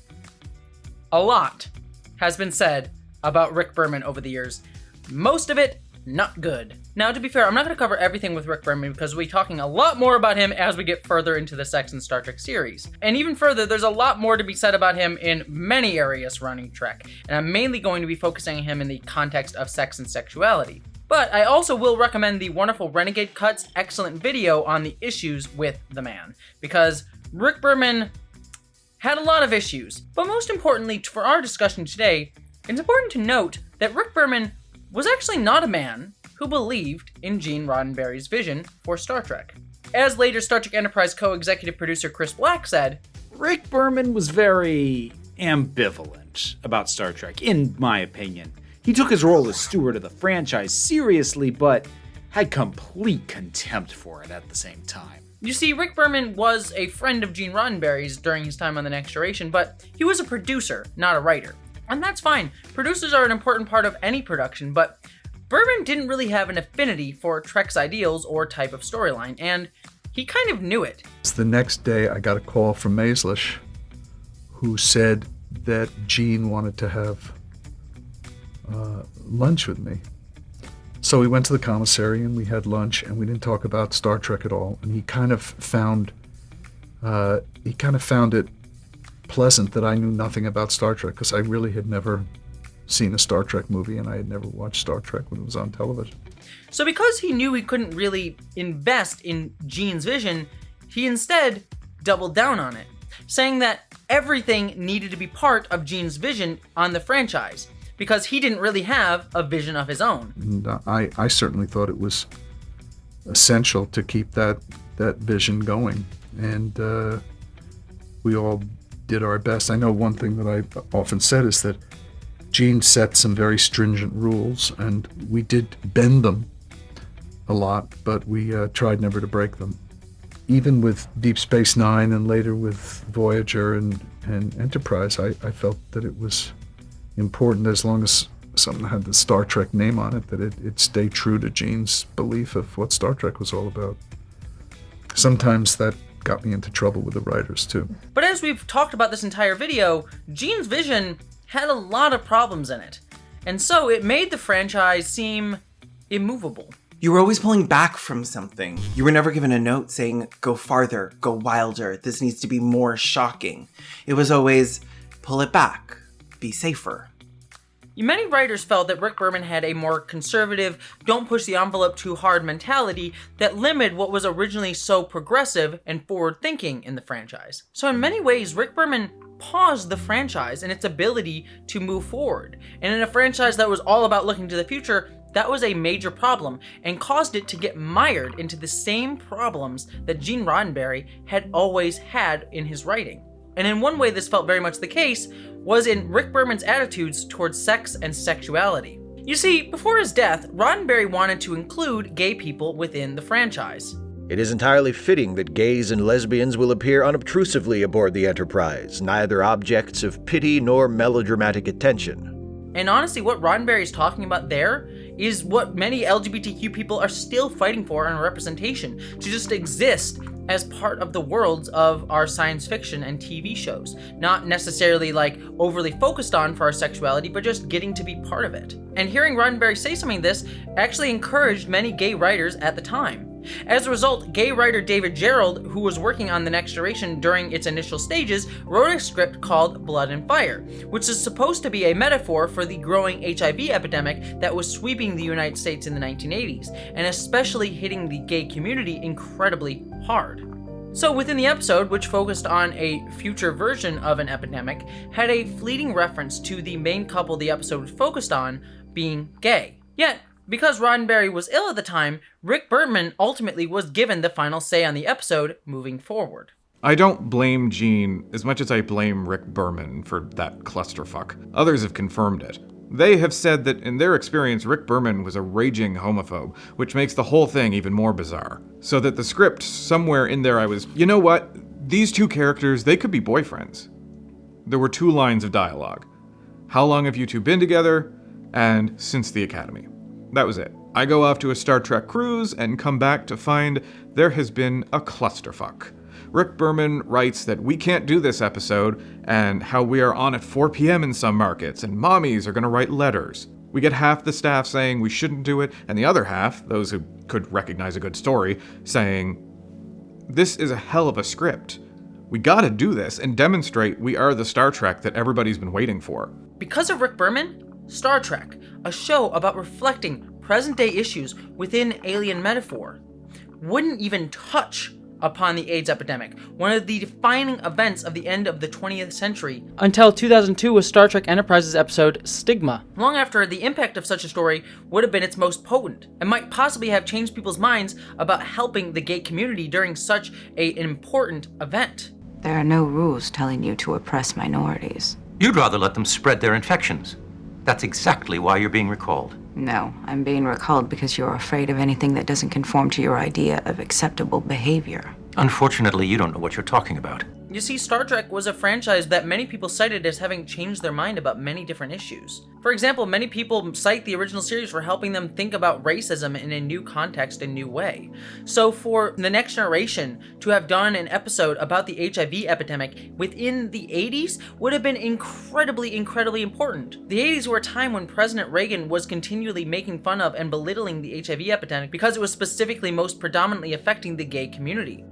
has been said about Rick Berman over the years. Most of it, not good. Now, to be fair, I'm not going to cover everything with Rick Berman because we'll be talking a lot more about him as we get further into the Sex and Star Trek series. And even further, there's a lot more to be said about him in many areas surrounding Trek, and I'm mainly going to be focusing on him in the context of sex and sexuality. But I also will recommend the wonderful Renegade Cuts excellent video on the issues with the man, because Rick Berman had a lot of issues. But most importantly, for our discussion today, it's important to note that Rick Berman was actually not a man who believed in Gene Roddenberry's vision for Star Trek. As later Star Trek Enterprise co-executive producer Chris Black said, Rick Berman was very ambivalent about Star Trek, in my opinion. He took his role as steward of the franchise seriously, but had complete contempt for it at the same time. You see, Rick Berman was a friend of Gene Roddenberry's during his time on The Next Generation, but he was a producer, not a writer. And that's fine. Producers are an important part of any production, but Berman didn't really have an affinity for Trek's ideals or type of storyline, and he kind of knew it. The next day, I got a call from Maislish, who said that Gene wanted to have lunch with me. So we went to the commissary and we had lunch, and we didn't talk about Star Trek at all. And he kind of found it pleasant that I knew nothing about Star Trek, because I really had never seen a Star Trek movie, and I had never watched Star Trek when it was on television. So because he knew he couldn't really invest in Gene's vision, he instead doubled down on it, saying that everything needed to be part of Gene's vision on the franchise, because he didn't really have a vision of his own. And I certainly thought it was essential to keep that vision going, and we all did our best. I know one thing that I often said is that Gene set some very stringent rules, and we did bend them a lot, but we tried never to break them. Even with Deep Space Nine and later with Voyager and Enterprise, I felt that it was important, as long as something had the Star Trek name on it, that it stayed true to Gene's belief of what Star Trek was all about. Sometimes that got me into trouble with the writers too. But as we've talked about this entire video, Gene's vision had a lot of problems in it, and so it made the franchise seem immovable. You were always pulling back from something. You were never given a note saying, go farther, go wilder, this needs to be more shocking. It was always, pull it back, be safer. Many writers felt that Rick Berman had a more conservative, don't push the envelope too hard mentality that limited what was originally so progressive and forward-thinking in the franchise. So in many ways, Rick Berman paused the franchise and its ability to move forward. And in a franchise that was all about looking to the future, that was a major problem and caused it to get mired into the same problems that Gene Roddenberry had always had in his writing. And in one way this felt very much the case was in Rick Berman's attitudes towards sex and sexuality. You see, before his death, Roddenberry wanted to include gay people within the franchise. It is entirely fitting that gays and lesbians will appear unobtrusively aboard the Enterprise, neither objects of pity nor melodramatic attention. And honestly, what Roddenberry is talking about there is what many LGBTQ people are still fighting for in representation, to just exist as part of the worlds of our science fiction and TV shows. Not necessarily like overly focused on for our sexuality, but just getting to be part of it. And hearing Roddenberry say something like this actually encouraged many gay writers at the time. As a result, gay writer David Gerrold, who was working on The Next Generation during its initial stages, wrote a script called Blood and Fire, which is supposed to be a metaphor for the growing HIV epidemic that was sweeping the United States in the 1980s, and especially hitting the gay community incredibly hard. So within the episode, which focused on a future version of an epidemic, had a fleeting reference to the main couple the episode focused on being gay. Yet, because Roddenberry was ill at the time, Rick Berman ultimately was given the final say on the episode moving forward. I don't blame Gene as much as I blame Rick Berman for that clusterfuck. Others have confirmed it. They have said that in their experience, Rick Berman was a raging homophobe, which makes the whole thing even more bizarre. So that the script, somewhere in there I was, you know what? These two characters, they could be boyfriends. There were 2 lines of dialogue. How long have you two been together? And since the academy. That was it. I go off to a Star Trek cruise and come back to find there has been a clusterfuck. Rick Berman writes that we can't do this episode, and how we are on at 4 p.m. in some markets, and mommies are going to write letters. We get half the staff saying we shouldn't do it, and the other half, those who could recognize a good story, saying, this is a hell of a script. We gotta do this and demonstrate we are the Star Trek that everybody's been waiting for. Because of Rick Berman, Star Trek, a show about reflecting present-day issues within alien metaphor, wouldn't even touch upon the AIDS epidemic, one of the defining events of the end of the 20th century, until 2002 with Star Trek Enterprise's episode Stigma. Long after, the impact of such a story would have been its most potent, and might possibly have changed people's minds about helping the gay community during such an important event. There are no rules telling you to oppress minorities. You'd rather let them spread their infections. That's exactly why you're being recalled. No, I'm being recalled because you're afraid of anything that doesn't conform to your idea of acceptable behavior. Unfortunately, you don't know what you're talking about. You see, Star Trek was a franchise that many people cited as having changed their mind about many different issues. For example, many people cite the original series for helping them think about racism in a new context and new way. So for the next generation to have done an episode about the HIV epidemic within the 80s would have been incredibly important. The 80s were a time when President Reagan was continually making fun of and belittling the HIV epidemic because it was specifically most predominantly affecting the gay community.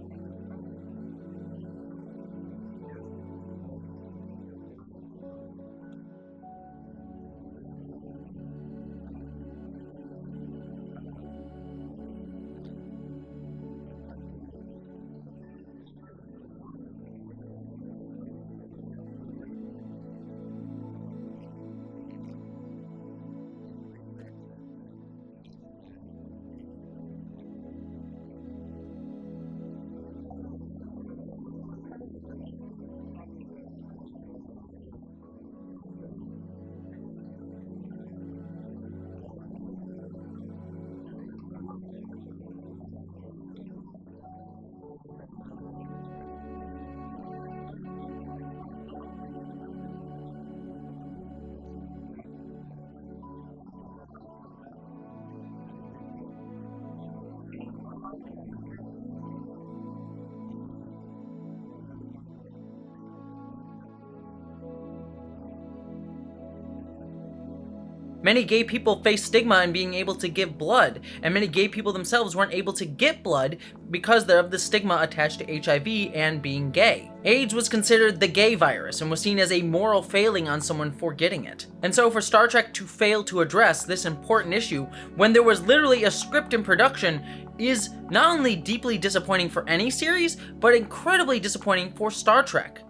Many gay people face stigma in being able to give blood, and many gay people themselves weren't able to get blood because of the stigma attached to HIV and being gay. AIDS was considered the gay virus and was seen as a moral failing on someone for getting it. And so for Star Trek to fail to address this important issue when there was literally a script in production is not only deeply disappointing for any series, but incredibly disappointing for Star Trek.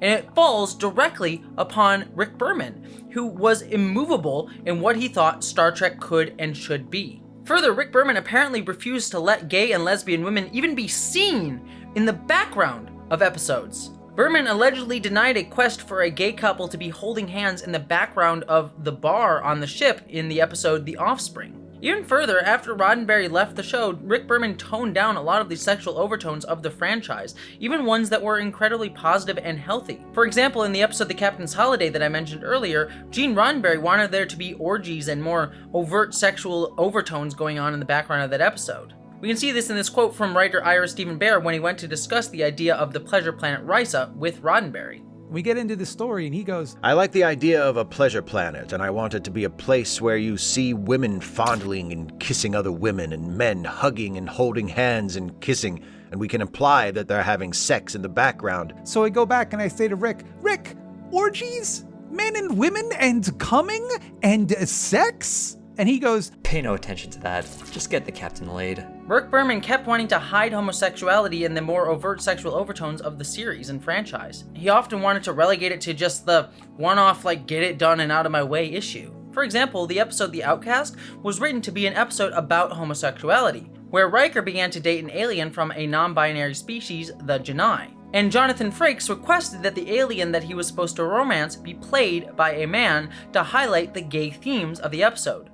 And it falls directly upon Rick Berman, who was immovable in what he thought Star Trek could and should be. Further, Rick Berman apparently refused to let gay and lesbian women even be seen in the background of episodes. Berman allegedly denied a quest for a gay couple to be holding hands in the background of the bar on the ship in the episode The Offspring. Even further, after Roddenberry left the show, Rick Berman toned down a lot of the sexual overtones of the franchise, even ones that were incredibly positive and healthy. For example, in the episode The Captain's Holiday that I mentioned earlier, Gene Roddenberry wanted there to be orgies and more overt sexual overtones going on in the background of that episode. We can see this in this quote from writer Ira Stephen Bear when he went to discuss the idea of the pleasure planet Risa with Roddenberry. We get into the story and he goes, I like the idea of a pleasure planet, and I want it to be a place where you see women fondling and kissing other women, and men hugging and holding hands and kissing, and we can imply that they're having sex in the background. So I go back and I say to Rick, orgies? Men and women and coming and sex? And he goes, pay no attention to that. Just get the captain laid. Rick Berman kept wanting to hide homosexuality and the more overt sexual overtones of the series and franchise. He often wanted to relegate it to just the one-off, get it done and out of my way issue. For example, the episode The Outcast was written to be an episode about homosexuality, where Riker began to date an alien from a non-binary species, the Janai. and Jonathan Frakes requested that the alien that he was supposed to romance be played by a man to highlight the gay themes of the episode.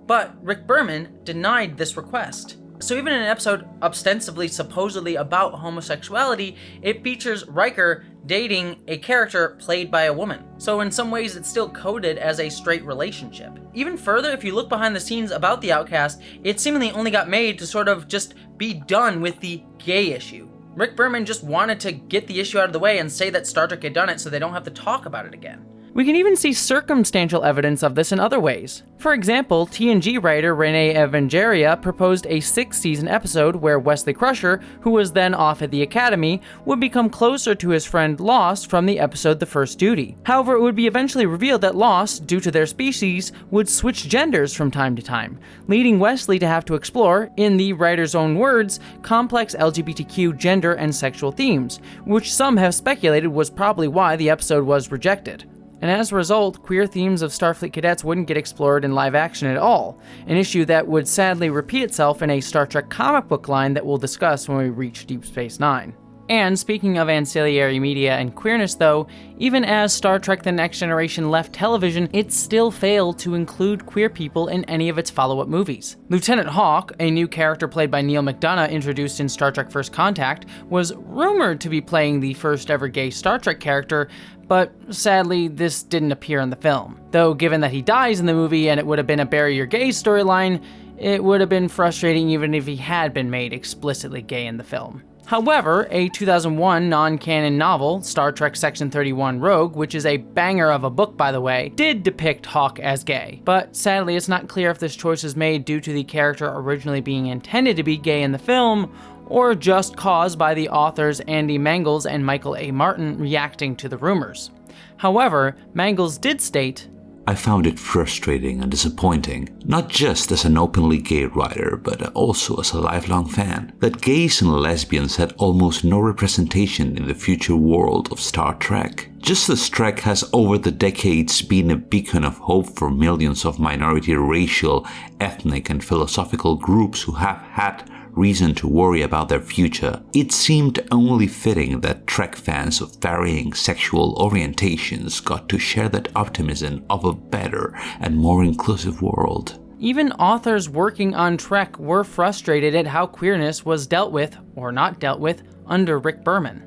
But Rick Berman denied this request. So even in an episode ostensibly supposedly about homosexuality, it features Riker dating a character played by a woman. So in some ways it's still coded as a straight relationship. Even further, if you look behind the scenes about The Outcast, it seemingly only got made to sort of just be done with the gay issue. Rick Berman just wanted to get the issue out of the way and say that Star Trek had done it so they don't have to talk about it again. We can even see circumstantial evidence of this in other ways. For example, TNG writer Renee Evangeria proposed a 6-season episode where Wesley Crusher, who was then off at the Academy, would become closer to his friend Lost from the episode The First Duty. However, it would be eventually revealed that Lost, due to their species, would switch genders from time to time, leading Wesley to have to explore, in the writer's own words, complex LGBTQ gender and sexual themes, which some have speculated was probably why the episode was rejected. And as a result, queer themes of Starfleet cadets wouldn't get explored in live action at all, an issue that would sadly repeat itself in a Star Trek comic book line that we'll discuss when we reach Deep Space Nine. And speaking of ancillary media and queerness though, even as Star Trek The Next Generation left television, it still failed to include queer people in any of its follow-up movies. Lieutenant Hawk, a new character played by Neil McDonough introduced in Star Trek First Contact, was rumored to be playing the first ever gay Star Trek character, but sadly this didn't appear in the film. Though given that he dies in the movie and it would have been a bury your gays storyline, it would have been frustrating even if he had been made explicitly gay in the film. However, a 2001 non-canon novel, Star Trek Section 31 Rogue, which is a banger of a book by the way, did depict Hawk as gay. But sadly it's not clear if this choice was made due to the character originally being intended to be gay in the film, or just caused by the authors Andy Mangels and Michael A. Martin reacting to the rumors. However, Mangels did state, I found it frustrating and disappointing, not just as an openly gay writer, but also as a lifelong fan, that gays and lesbians had almost no representation in the future world of Star Trek. Just as Trek has over the decades been a beacon of hope for millions of minority racial, ethnic, and philosophical groups who have had reason to worry about their future, it seemed only fitting that Trek fans of varying sexual orientations got to share that optimism of a better and more inclusive world. Even authors working on Trek were frustrated at how queerness was dealt with, or not dealt with, under Rick Berman.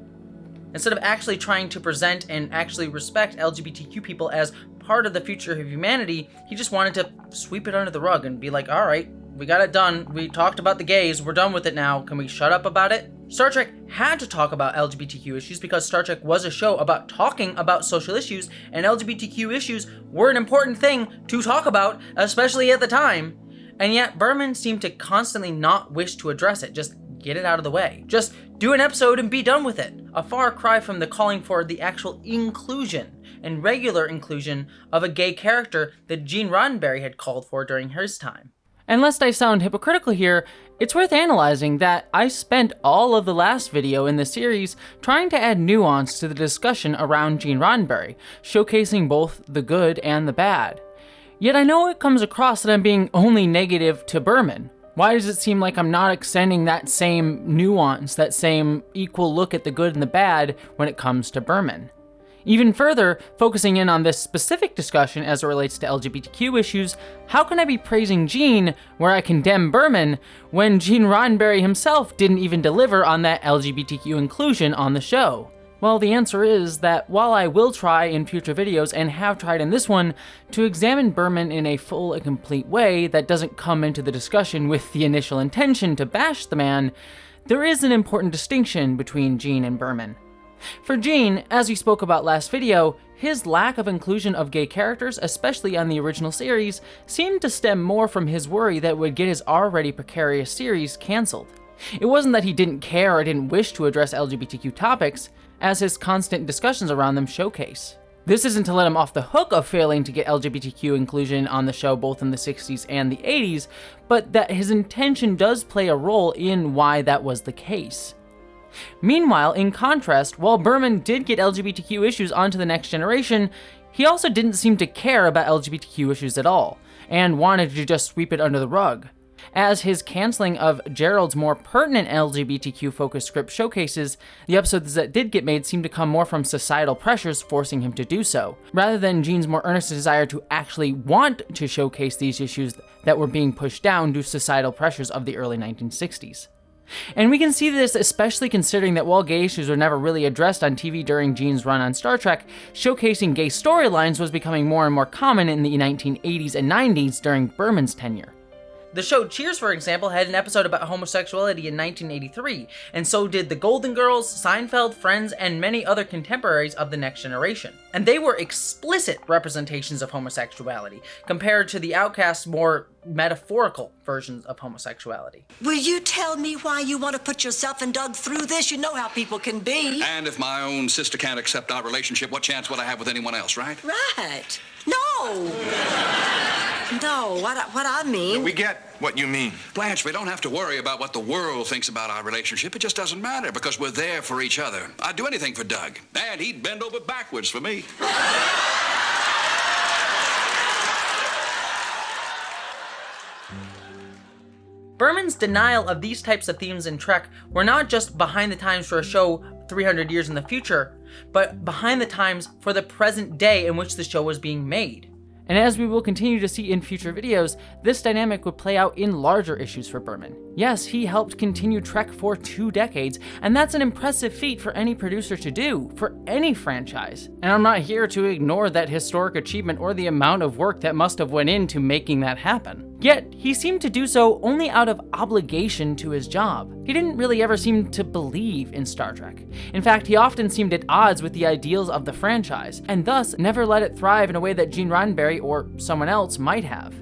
Instead of actually trying to present and actually respect LGBTQ people as part of the future of humanity, he just wanted to sweep it under the rug and be like, alright, we got it done. We talked about the gays. We're done with it now. Can we shut up about it? Star Trek had to talk about LGBTQ issues because Star Trek was a show about talking about social issues, and LGBTQ issues were an important thing to talk about, especially at the time. And yet Berman seemed to constantly not wish to address it. Just get it out of the way. Just do an episode and be done with it. A far cry from the calling for the actual inclusion and regular inclusion of a gay character that Gene Roddenberry had called for during his time. And lest I sound hypocritical here, it's worth analyzing that I spent all of the last video in the series trying to add nuance to the discussion around Gene Roddenberry, showcasing both the good and the bad. Yet I know it comes across that I'm being only negative to Berman. Why does it seem like I'm not extending that same nuance, that same equal look at the good and the bad when it comes to Berman? Even further, focusing in on this specific discussion as it relates to LGBTQ issues, how can I be praising Gene where I condemn Berman when Gene Roddenberry himself didn't even deliver on that LGBTQ inclusion on the show? Well, the answer is that while I will try in future videos, and have tried in this one, to examine Berman in a full and complete way that doesn't come into the discussion with the initial intention to bash the man, there is an important distinction between Gene and Berman. For Gene, as we spoke about last video, his lack of inclusion of gay characters, especially on the original series, seemed to stem more from his worry that it would get his already precarious series cancelled. It wasn't that he didn't care or didn't wish to address LGBTQ topics, as his constant discussions around them showcase. This isn't to let him off the hook of failing to get LGBTQ inclusion on the show both in the 60s and the 80s, but that his intention does play a role in why that was the case. Meanwhile, in contrast, while Berman did get LGBTQ issues onto the Next Generation, he also didn't seem to care about LGBTQ issues at all, and wanted to just sweep it under the rug. As his canceling of Gerald's more pertinent LGBTQ-focused script showcases, the episodes that did get made seemed to come more from societal pressures forcing him to do so, rather than Gene's more earnest desire to actually want to showcase these issues that were being pushed down due to societal pressures of the early 1960s. And we can see this especially considering that while gay issues were never really addressed on TV during Gene's run on Star Trek, showcasing gay storylines was becoming more and more common in the 1980s and 90s during Berman's tenure. The show Cheers, for example, had an episode about homosexuality in 1983, and so did The Golden Girls, Seinfeld, Friends, and many other contemporaries of The Next Generation. And they were explicit representations of homosexuality, compared to the Outcast's more metaphorical versions of homosexuality. Will you tell me why you want to put yourself and Doug through this? You know how people can be. And if my own sister can't accept our relationship, what chance would I have with anyone else, right? Right. No. No, what I mean... We get what you mean. Blanche, we don't have to worry about what the world thinks about our relationship. It just doesn't matter because we're there for each other. I'd do anything for Doug, and he'd bend over backwards for me. Berman's denial of these types of themes in Trek were not just behind the times for a show 300 years in the future, but behind the times for the present day in which the show was being made. And as we will continue to see in future videos, this dynamic would play out in larger issues for Berman. Yes, he helped continue Trek for 2 decades, and that's an impressive feat for any producer to do, for any franchise. And I'm not here to ignore that historic achievement or the amount of work that must have went into making that happen. Yet, he seemed to do so only out of obligation to his job. He didn't really ever seem to believe in Star Trek. In fact, he often seemed at odds with the ideals of the franchise, and thus never let it thrive in a way that Gene Roddenberry or someone else might have,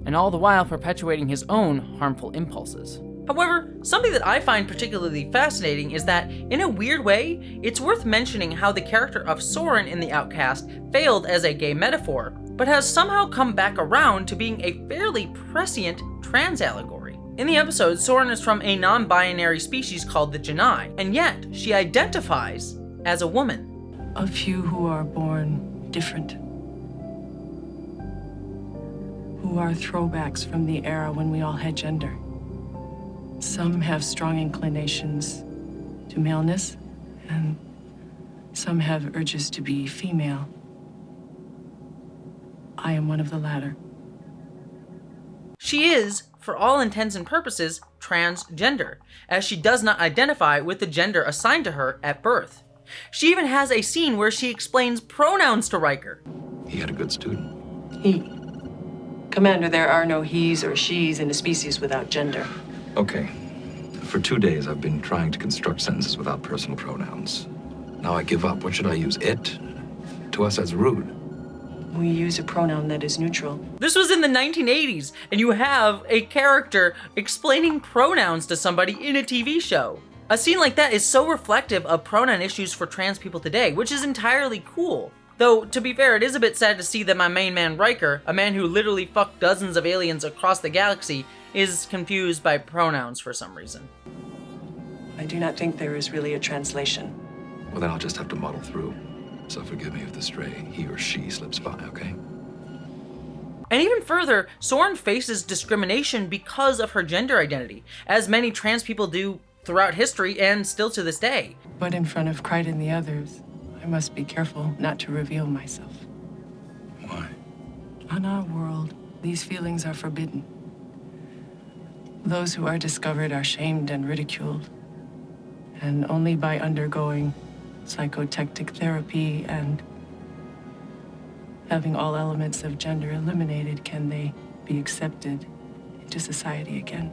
and all the while perpetuating his own harmful impulses. However, something that I find particularly fascinating is that, in a weird way, it's worth mentioning how the character of Soren in The Outcast failed as a gay metaphor, but has somehow come back around to being a fairly prescient trans allegory. In the episode, Soren is from a non-binary species called the Janai, and yet she identifies as a woman. A few who are born different, who are throwbacks from the era when we all had gender. Some have strong inclinations to maleness, and some have urges to be female. I am one of the latter. She is, for all intents and purposes, transgender, as she does not identify with the gender assigned to her at birth. She even has a scene where she explains pronouns to Riker. He had a good student. He. Commander, there are no he's or she's in a species without gender. Okay. For 2 days, I've been trying to construct sentences without personal pronouns. Now I give up. What should I use? It? To us, that's rude. We use a pronoun that is neutral. This was in the 1980s, and you have a character explaining pronouns to somebody in a TV show. A scene like that is so reflective of pronoun issues for trans people today, which is entirely cool. Though, to be fair, it is a bit sad to see that my main man Riker, a man who literally fucked dozens of aliens across the galaxy, is confused by pronouns for some reason. I do not think there is really a translation. Well, then I'll just have to muddle through. So forgive me if the stray he or she slips by, okay? And even further, Soren faces discrimination because of her gender identity, as many trans people do throughout history and still to this day. But in front of Kryde and the others, I must be careful not to reveal myself. Why? On our world, these feelings are forbidden. Those who are discovered are shamed and ridiculed. And only by undergoing psychotectic therapy and having all elements of gender eliminated can they be accepted into society again.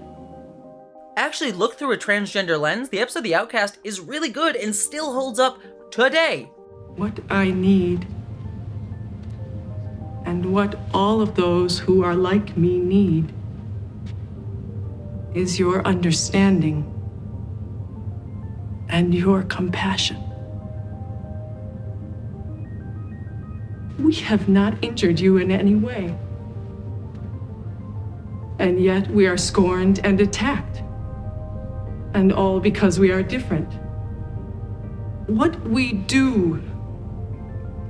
Actually look through a transgender lens, the episode The Outcast is really good and still holds up today. What I need, and what all of those who are like me need, is your understanding and your compassion. We have not injured you in any way. And yet we are scorned and attacked. And all because we are different. What we do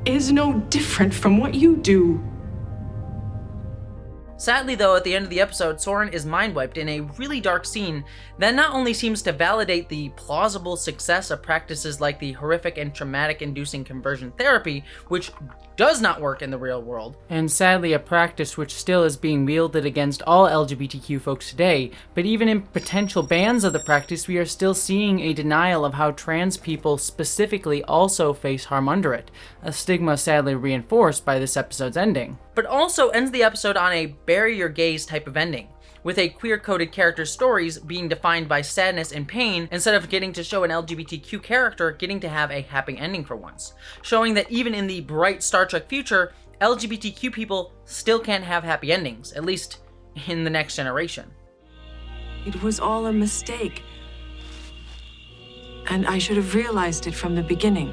is no different from what you do. Sadly though, at the end of the episode, Soren is mind-wiped in a really dark scene that not only seems to validate the plausible success of practices like the horrific and traumatic-inducing conversion therapy, which does not work in the real world, and sadly a practice which still is being wielded against all LGBTQ folks today, but even in potential bans of the practice, we are still seeing a denial of how trans people specifically also face harm under it, a stigma sadly reinforced by this episode's ending. But also ends the episode on a bury your gaze type of ending, with a queer-coded character's stories being defined by sadness and pain instead of getting to show an LGBTQ character getting to have a happy ending for once, showing that even in the bright Star Trek future, LGBTQ people still can't have happy endings, at least in the next generation. It was all a mistake. And I should have realized it from the beginning.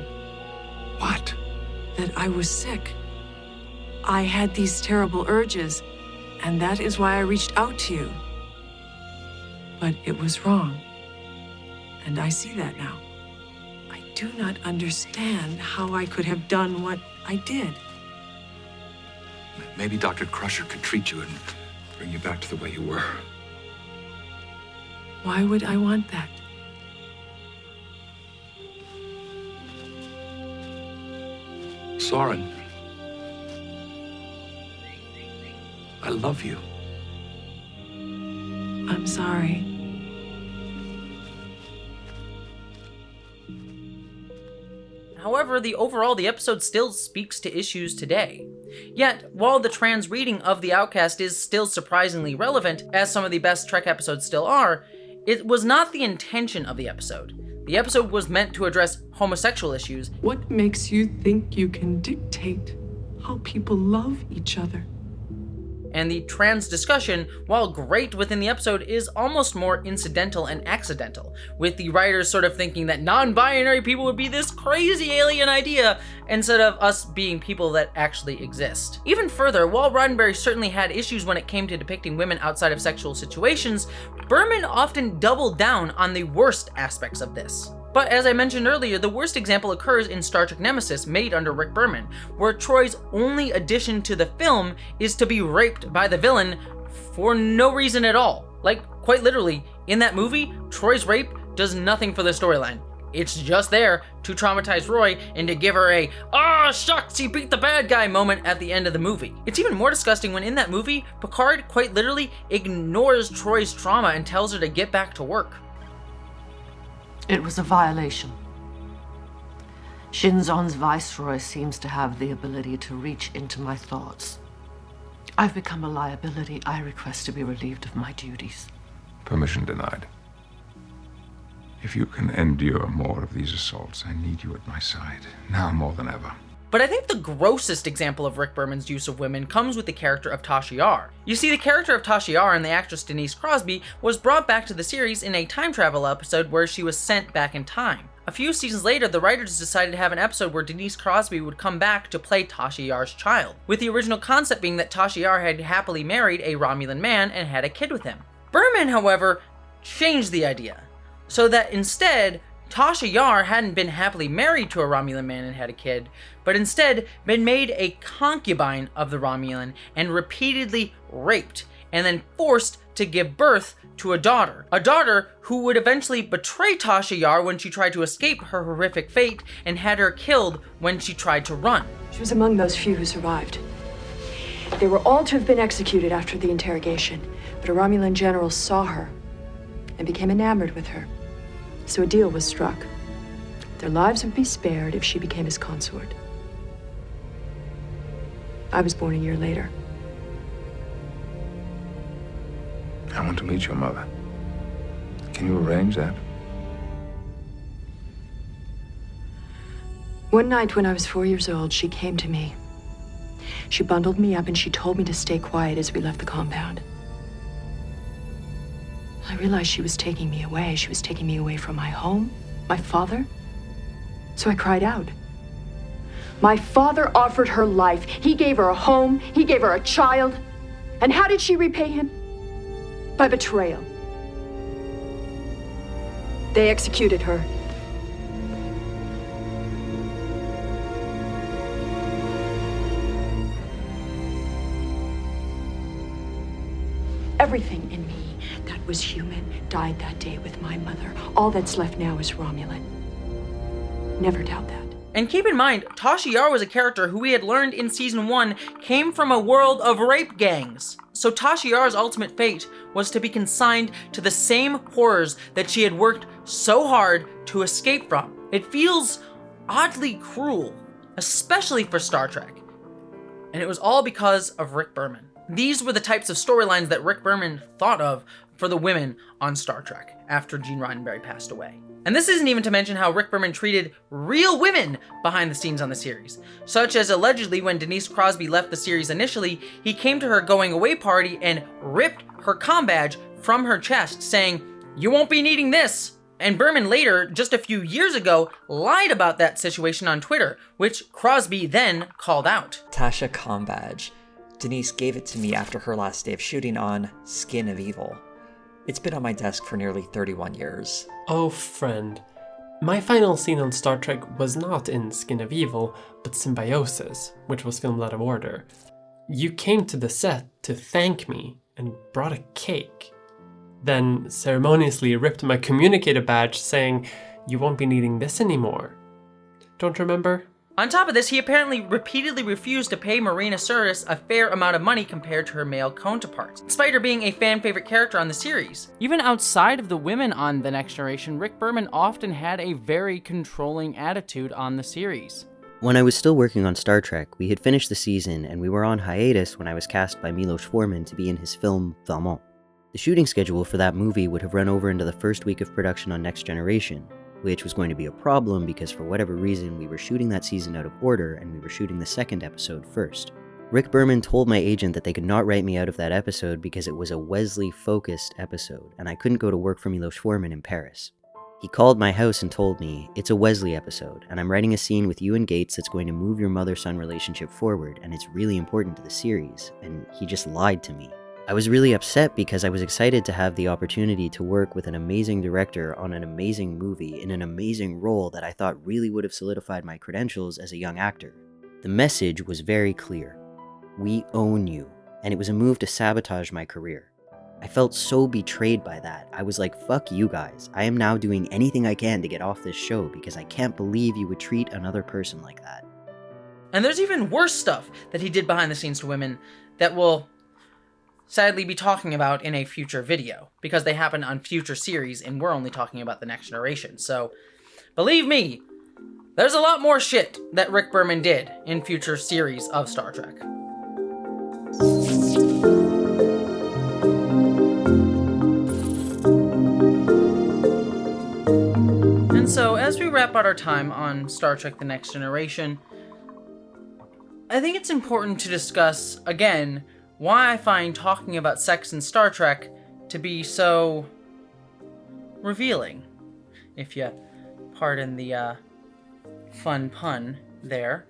What? That I was sick. I had these terrible urges, and that is why I reached out to you. But it was wrong, and I see that now. I do not understand how I could have done what I did. Maybe Dr. Crusher could treat you and bring you back to the way you were. Why would I want that? Soren, I love you. I'm sorry. However, the episode still speaks to issues today. Yet, while the trans reading of The Outcast is still surprisingly relevant, as some of the best Trek episodes still are, it was not the intention of the episode. The episode was meant to address homosexual issues. What makes you think you can dictate how people love each other? And the trans discussion, while great within the episode, is almost more incidental and accidental, with the writers sort of thinking that non-binary people would be this crazy alien idea, instead of us being people that actually exist. Even further, while Roddenberry certainly had issues when it came to depicting women outside of sexual situations, Berman often doubled down on the worst aspects of this. But as I mentioned earlier, the worst example occurs in Star Trek Nemesis, made under Rick Berman, where Troy's only addition to the film is to be raped by the villain for no reason at all. Like, quite literally, in that movie, Troy's rape does nothing for the storyline. It's just there to traumatize Roy and to give her a, "Ah, shucks, he beat the bad guy" moment at the end of the movie. It's even more disgusting when in that movie, Picard quite literally ignores Troy's trauma and tells her to get back to work. It was a violation. Shinzon's viceroy seems to have the ability to reach into my thoughts. I've become a liability. I request to be relieved of my duties. Permission denied. If you can endure more of these assaults, I need you at my side, now more than ever. But I think the grossest example of Rick Berman's use of women comes with the character of Tasha Yar. You see, the character of Tasha Yar and the actress Denise Crosby was brought back to the series in a time travel episode where she was sent back in time. A few seasons later, the writers decided to have an episode where Denise Crosby would come back to play Tasha Yar's child, with the original concept being that Tasha Yar had happily married a Romulan man and had a kid with him. Berman, however, changed the idea, so that instead, Tasha Yar hadn't been happily married to a Romulan man and had a kid, but instead been made a concubine of the Romulan and repeatedly raped, and then forced to give birth to a daughter who would eventually betray Tasha Yar when she tried to escape her horrific fate and had her killed when she tried to run. She was among those few who survived. They were all to have been executed after the interrogation, but a Romulan general saw her and became enamored with her. So a deal was struck. Their lives would be spared if she became his consort. I was born a year later. I want to meet your mother. Can you arrange that? One night when I was 4 years old, she came to me. She bundled me up and she told me to stay quiet as we left the compound. I realized she was taking me away. She was taking me away from my home, my father. So I cried out. My father offered her life. He gave her a home. He gave her a child. And how did she repay him? By betrayal. They executed her. Everything in me that was human died that day with my mother. All that's left now is Romulan. Never doubt that. And keep in mind, Tasha Yar was a character who we had learned in Season 1 came from a world of rape gangs. So Tasha Yar's ultimate fate was to be consigned to the same horrors that she had worked so hard to escape from. It feels oddly cruel, especially for Star Trek. And it was all because of Rick Berman. These were the types of storylines that Rick Berman thought of for the women on Star Trek after Gene Roddenberry passed away. And this isn't even to mention how Rick Berman treated real women behind the scenes on the series, such as allegedly when Denise Crosby left the series initially, he came to her going away party and ripped her comm badge from her chest, saying, "You won't be needing this." And Berman later, just a few years ago, lied about that situation on Twitter, which Crosby then called out. Tasha comm badge. Denise gave it to me after her last day of shooting on Skin of Evil. It's been on my desk for nearly 31 years. Oh, friend. My final scene on Star Trek was not in Skin of Evil, but Symbiosis, which was filmed out of order. You came to the set to thank me and brought a cake. Then ceremoniously ripped my communicator badge saying, "You won't be needing this anymore." Don't remember? On top of this, he apparently repeatedly refused to pay Marina Sirtis a fair amount of money compared to her male counterparts, despite her being a fan-favorite character on the series. Even outside of the women on The Next Generation, Rick Berman often had a very controlling attitude on the series. When I was still working on Star Trek, we had finished the season and we were on hiatus when I was cast by Milos Forman to be in his film Valmont. The shooting schedule for that movie would have run over into the first week of production on Next Generation, which was going to be a problem because for whatever reason we were shooting that season out of order and we were shooting the second episode first. Rick Berman told my agent that they could not write me out of that episode because it was a Wesley-focused episode and I couldn't go to work for Milos Forman in Paris. He called my house and told me, "It's a Wesley episode, and I'm writing a scene with you and Gates that's going to move your mother-son relationship forward, and it's really important to the series," and he just lied to me. I was really upset because I was excited to have the opportunity to work with an amazing director on an amazing movie in an amazing role that I thought really would have solidified my credentials as a young actor. The message was very clear. We own you, and it was a move to sabotage my career. I felt so betrayed by that. I was like, fuck you guys. I am now doing anything I can to get off this show because I can't believe you would treat another person like that. And there's even worse stuff that he did behind the scenes to women that we'll sadly be talking about in a future video, because they happen on future series and we're only talking about The Next Generation. So, believe me, there's a lot more shit that Rick Berman did in future series of Star Trek. And so, as we wrap out our time on Star Trek The Next Generation, I think it's important to discuss, again, why I find talking about sex in Star Trek to be so revealing, if you pardon the fun pun there.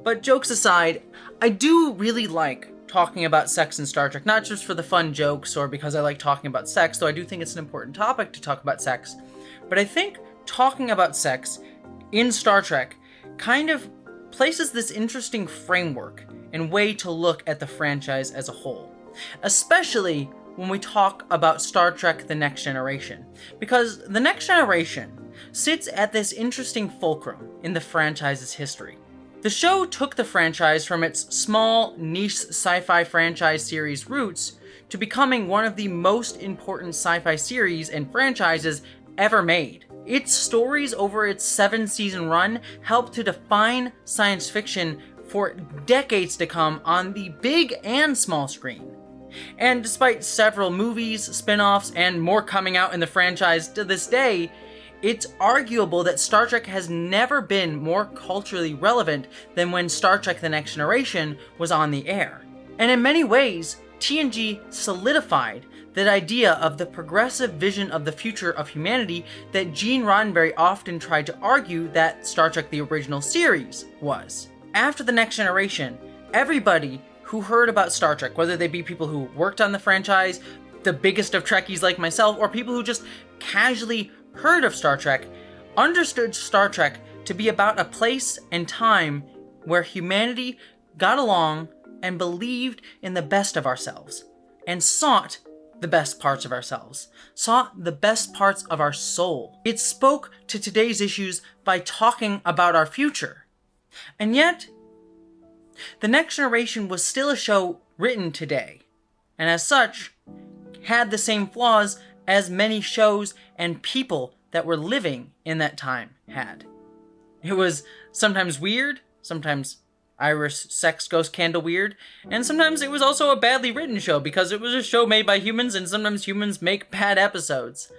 But jokes aside, I do really like talking about sex in Star Trek, not just for the fun jokes or because I like talking about sex, though I do think it's an important topic to talk about sex, but I think talking about sex in Star Trek kind of places this interesting framework and way to look at the franchise as a whole, especially when we talk about Star Trek The Next Generation, because The Next Generation sits at this interesting fulcrum in the franchise's history. The show took the franchise from its small, niche sci-fi franchise series roots to becoming one of the most important sci-fi series and franchises ever made. Its stories over its 7-season run helped to define science fiction for decades to come on the big and small screen. And despite several movies, spin-offs, and more coming out in the franchise to this day, it's arguable that Star Trek has never been more culturally relevant than when Star Trek The Next Generation was on the air. And in many ways, TNG solidified that idea of the progressive vision of the future of humanity that Gene Roddenberry often tried to argue that Star Trek the original series was. After The Next Generation, everybody who heard about Star Trek, whether they be people who worked on the franchise, the biggest of Trekkies like myself, or people who just casually heard of Star Trek, understood Star Trek to be about a place and time where humanity got along and believed in the best of ourselves, and sought the best parts of ourselves, saw the best parts of our soul. It spoke to today's issues by talking about our future. And yet, The Next Generation was still a show written today, and as such, had the same flaws as many shows and people that were living in that time had. It was sometimes weird, sometimes Irish sex ghost candle weird, and sometimes it was also a badly written show because it was a show made by humans and sometimes humans make bad episodes.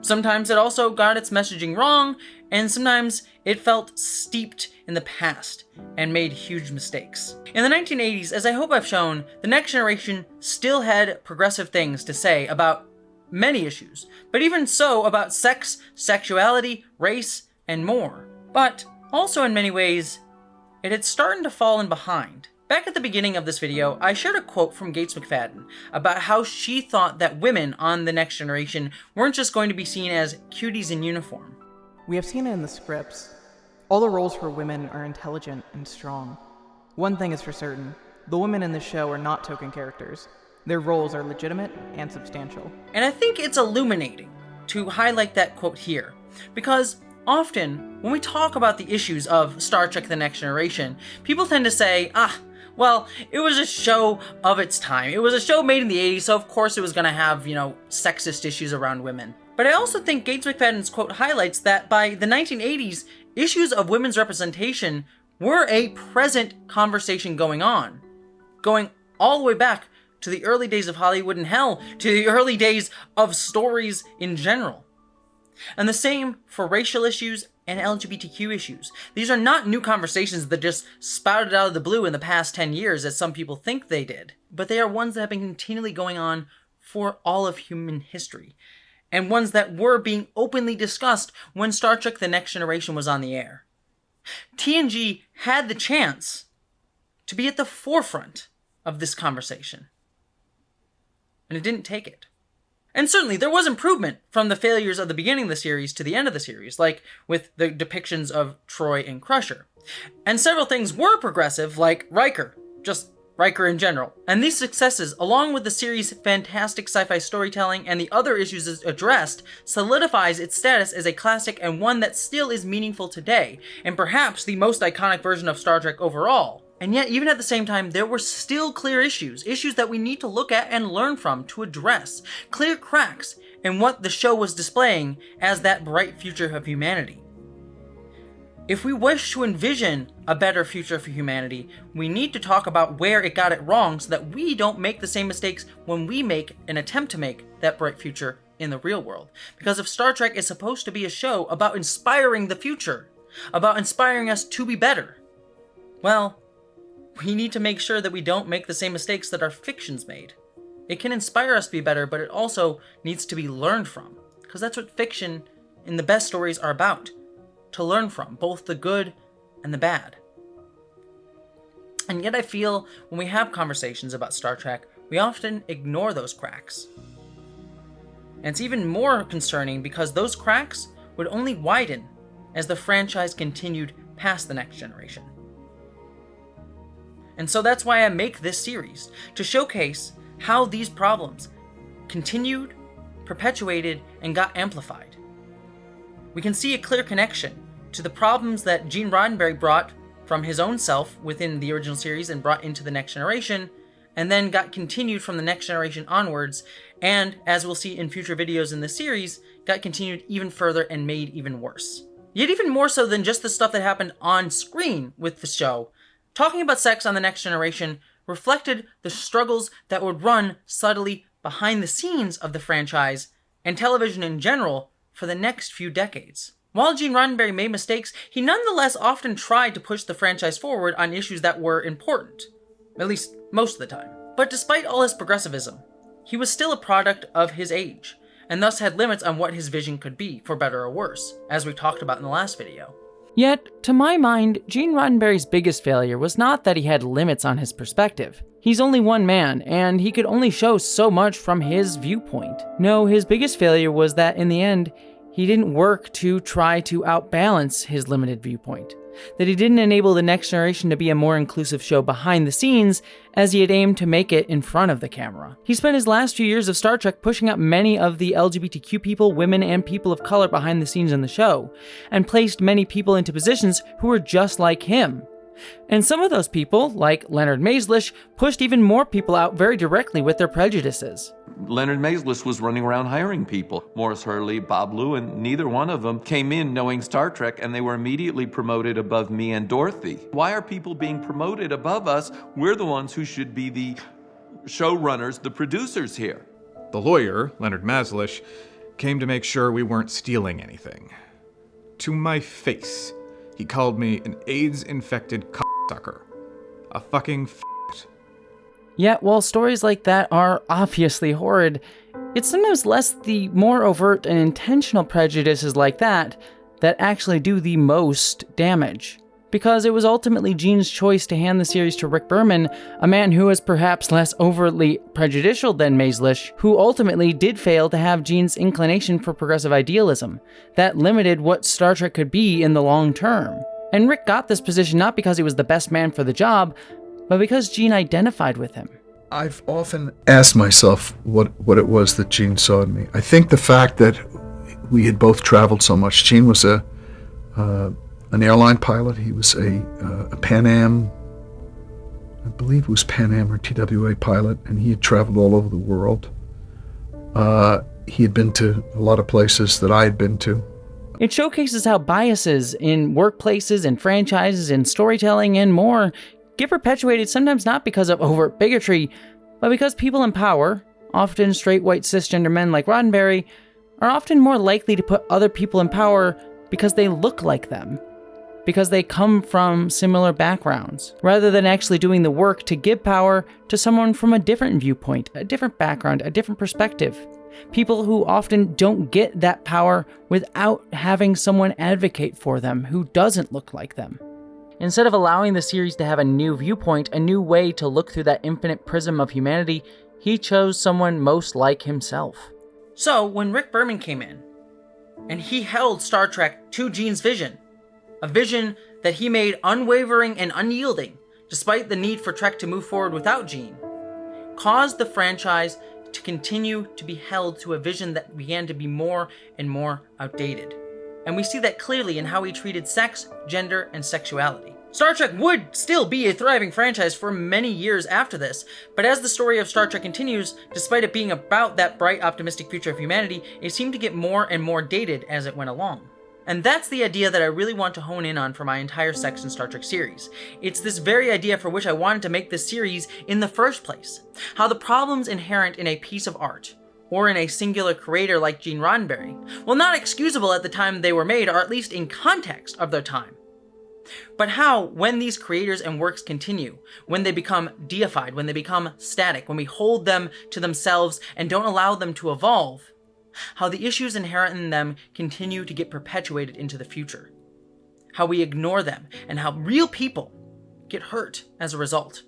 Sometimes it also got its messaging wrong, and sometimes it felt steeped in the past and made huge mistakes. In the 1980s, as I hope I've shown, The Next Generation still had progressive things to say about many issues, but even so about sex, sexuality, race, and more. But also in many ways, it had started to fall in behind. Back at the beginning of this video, I shared a quote from Gates McFadden about how she thought that women on The Next Generation weren't just going to be seen as cuties in uniform. We have seen it in the scripts. All the roles for women are intelligent and strong. One thing is for certain, the women in the show are not token characters. Their roles are legitimate and substantial. And I think it's illuminating to highlight that quote here, because often when we talk about the issues of Star Trek The Next Generation, people tend to say, well, it was a show of its time. It was a show made in the 80s, so of course it was going to have, sexist issues around women. But I also think Gates McFadden's quote highlights that by the 1980s, issues of women's representation were a present conversation going on, going all the way back to the early days of Hollywood and hell, to the early days of stories in general. And the same for racial issues and LGBTQ issues. These are not new conversations that just spouted out of the blue in the past 10 years, as some people think they did, but they are ones that have been continually going on for all of human history, and ones that were being openly discussed when Star Trek The Next Generation was on the air. TNG had the chance to be at the forefront of this conversation, and it didn't take it. And certainly, there was improvement from the failures of the beginning of the series to the end of the series, like with the depictions of Troy and Crusher. And several things were progressive, like Riker, just Riker in general. And these successes, along with the series' fantastic sci-fi storytelling and the other issues it addressed, solidifies its status as a classic and one that still is meaningful today, and perhaps the most iconic version of Star Trek overall. And yet, even at the same time, there were still clear issues that we need to look at and learn from to address, clear cracks in what the show was displaying as that bright future of humanity. If we wish to envision a better future for humanity, we need to talk about where it got it wrong so that we don't make the same mistakes when we make an attempt to make that bright future in the real world. Because if Star Trek is supposed to be a show about inspiring the future, about inspiring us to be better, well, we need to make sure that we don't make the same mistakes that our fiction's made. It can inspire us to be better, but it also needs to be learned from, because that's what fiction in the best stories are about. To learn from, both the good and the bad. And yet I feel when we have conversations about Star Trek, we often ignore those cracks. And it's even more concerning because those cracks would only widen as the franchise continued past The Next Generation. And so that's why I make this series, to showcase how these problems continued, perpetuated, and got amplified. We can see a clear connection to the problems that Gene Roddenberry brought from his own self within the original series and brought into The Next Generation, and then got continued from The Next Generation onwards, and, as we'll see in future videos in the series, got continued even further and made even worse. Yet even more so than just the stuff that happened on screen with the show, talking about sex on The Next Generation reflected the struggles that would run subtly behind the scenes of the franchise and television in general for the next few decades. While Gene Roddenberry made mistakes, he nonetheless often tried to push the franchise forward on issues that were important, at least most of the time. But despite all his progressivism, he was still a product of his age, and thus had limits on what his vision could be, for better or worse, as we talked about in the last video. Yet, to my mind, Gene Roddenberry's biggest failure was not that he had limits on his perspective. He's only one man, and he could only show so much from his viewpoint. No, his biggest failure was that in the end, he didn't work to try to outbalance his limited viewpoint. that he didn't enable the Next Generation to be a more inclusive show behind the scenes as he had aimed to make it in front of the camera. He spent his last few years of Star Trek pushing up many of the LGBTQ people, women, and people of color behind the scenes in the show, and placed many people into positions who were just like him. And some of those people, like Leonard Maizlish, pushed even more people out very directly with their prejudices. Leonard Maizlish was running around hiring people. Morris Hurley, Bob Lewin, neither one of them came in knowing Star Trek, and they were immediately promoted above me and Dorothy. Why are people being promoted above us? We're the ones who should be the showrunners, the producers here. The lawyer, Leonard Maizlish, came to make sure we weren't stealing anything. To my face, he called me an AIDS-infected cocksucker. A fucking Yet, while stories like that are obviously horrid, it's sometimes less the more overt and intentional prejudices like that that actually do the most damage. Because it was ultimately Gene's choice to hand the series to Rick Berman, a man who was perhaps less overtly prejudicial than Maizlish, who ultimately did fail to have Gene's inclination for progressive idealism, that limited what Star Trek could be in the long term. And Rick got this position not because he was the best man for the job, but because Gene identified with him. I've often asked myself what it was that Gene saw in me. I think the fact that we had both traveled so much. Gene was an airline pilot. He was a Pan Am, I believe it was Pan Am or TWA pilot, and he had traveled all over the world. He had been to a lot of places that I had been to. It showcases how biases in workplaces and franchises and storytelling and more get perpetuated, sometimes not because of overt bigotry, but because people in power, often straight white cisgender men like Roddenberry, are often more likely to put other people in power because they look like them, because they come from similar backgrounds, rather than actually doing the work to give power to someone from a different viewpoint, a different background, a different perspective. People who often don't get that power without having someone advocate for them who doesn't look like them. Instead of allowing the series to have a new viewpoint, a new way to look through that infinite prism of humanity, he chose someone most like himself. So, when Rick Berman came in, and he held Star Trek to Gene's vision, a vision that he made unwavering and unyielding, despite the need for Trek to move forward without Gene, caused the franchise to continue to be held to a vision that began to be more and more outdated. And we see that clearly in how he treated sex, gender, and sexuality. Star Trek would still be a thriving franchise for many years after this, but as the story of Star Trek continues, despite it being about that bright, optimistic future of humanity, it seemed to get more and more dated as it went along. And that's the idea that I really want to hone in on for my entire Sex and Star Trek series. It's this very idea for which I wanted to make this series in the first place. How the problems inherent in a piece of art, or in a singular creator like Gene Roddenberry, while not excusable at the time they were made, or at least in context of their time. But how, when these creators and works continue, when they become deified, when they become static, when we hold them to themselves and don't allow them to evolve, how the issues inherent in them continue to get perpetuated into the future. How we ignore them, and how real people get hurt as a result.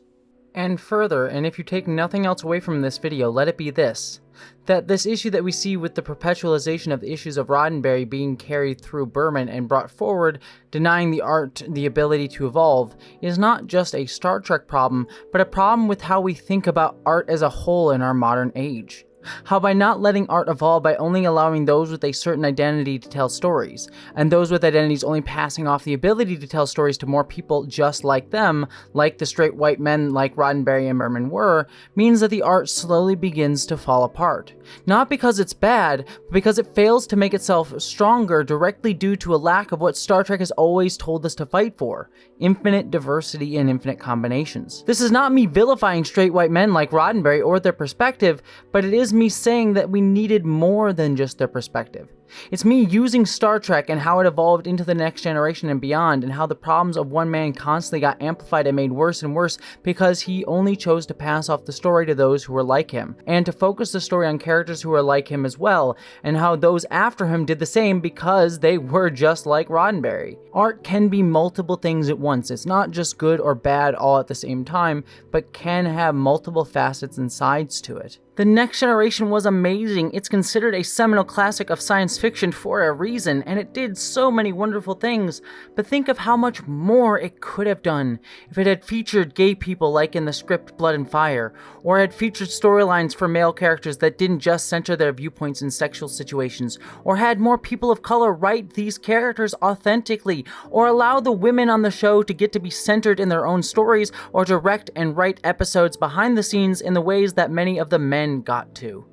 And further, and if you take nothing else away from this video, let it be this. That this issue that we see with the perpetualization of the issues of Roddenberry being carried through Berman and brought forward, denying the art the ability to evolve, is not just a Star Trek problem, but a problem with how we think about art as a whole in our modern age. How by not letting art evolve by only allowing those with a certain identity to tell stories, and those with identities only passing off the ability to tell stories to more people just like them, like the straight white men like Roddenberry and Berman were, means that the art slowly begins to fall apart. Not because it's bad, but because it fails to make itself stronger directly due to a lack of what Star Trek has always told us to fight for: infinite diversity and infinite combinations. This is not me vilifying straight white men like Roddenberry or their perspective, but it is me saying that we needed more than just their perspective. It's me using Star Trek and how it evolved into the next generation and beyond, and how the problems of one man constantly got amplified and made worse and worse because he only chose to pass off the story to those who were like him, and to focus the story on characters who were like him as well, and how those after him did the same because they were just like Roddenberry. Art can be multiple things at once. It's not just good or bad all at the same time, but can have multiple facets and sides to it. The Next Generation was amazing. It's considered a seminal classic of science fiction for a reason, and it did so many wonderful things, but think of how much more it could have done if it had featured gay people like in the script Blood and Fire, or had featured storylines for male characters that didn't just center their viewpoints in sexual situations, or had more people of color write these characters authentically, or allow the women on the show to get to be centered in their own stories, or direct and write episodes behind the scenes in the ways that many of the men got to.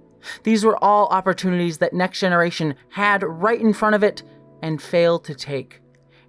These were all opportunities that Next Generation had right in front of it and failed to take,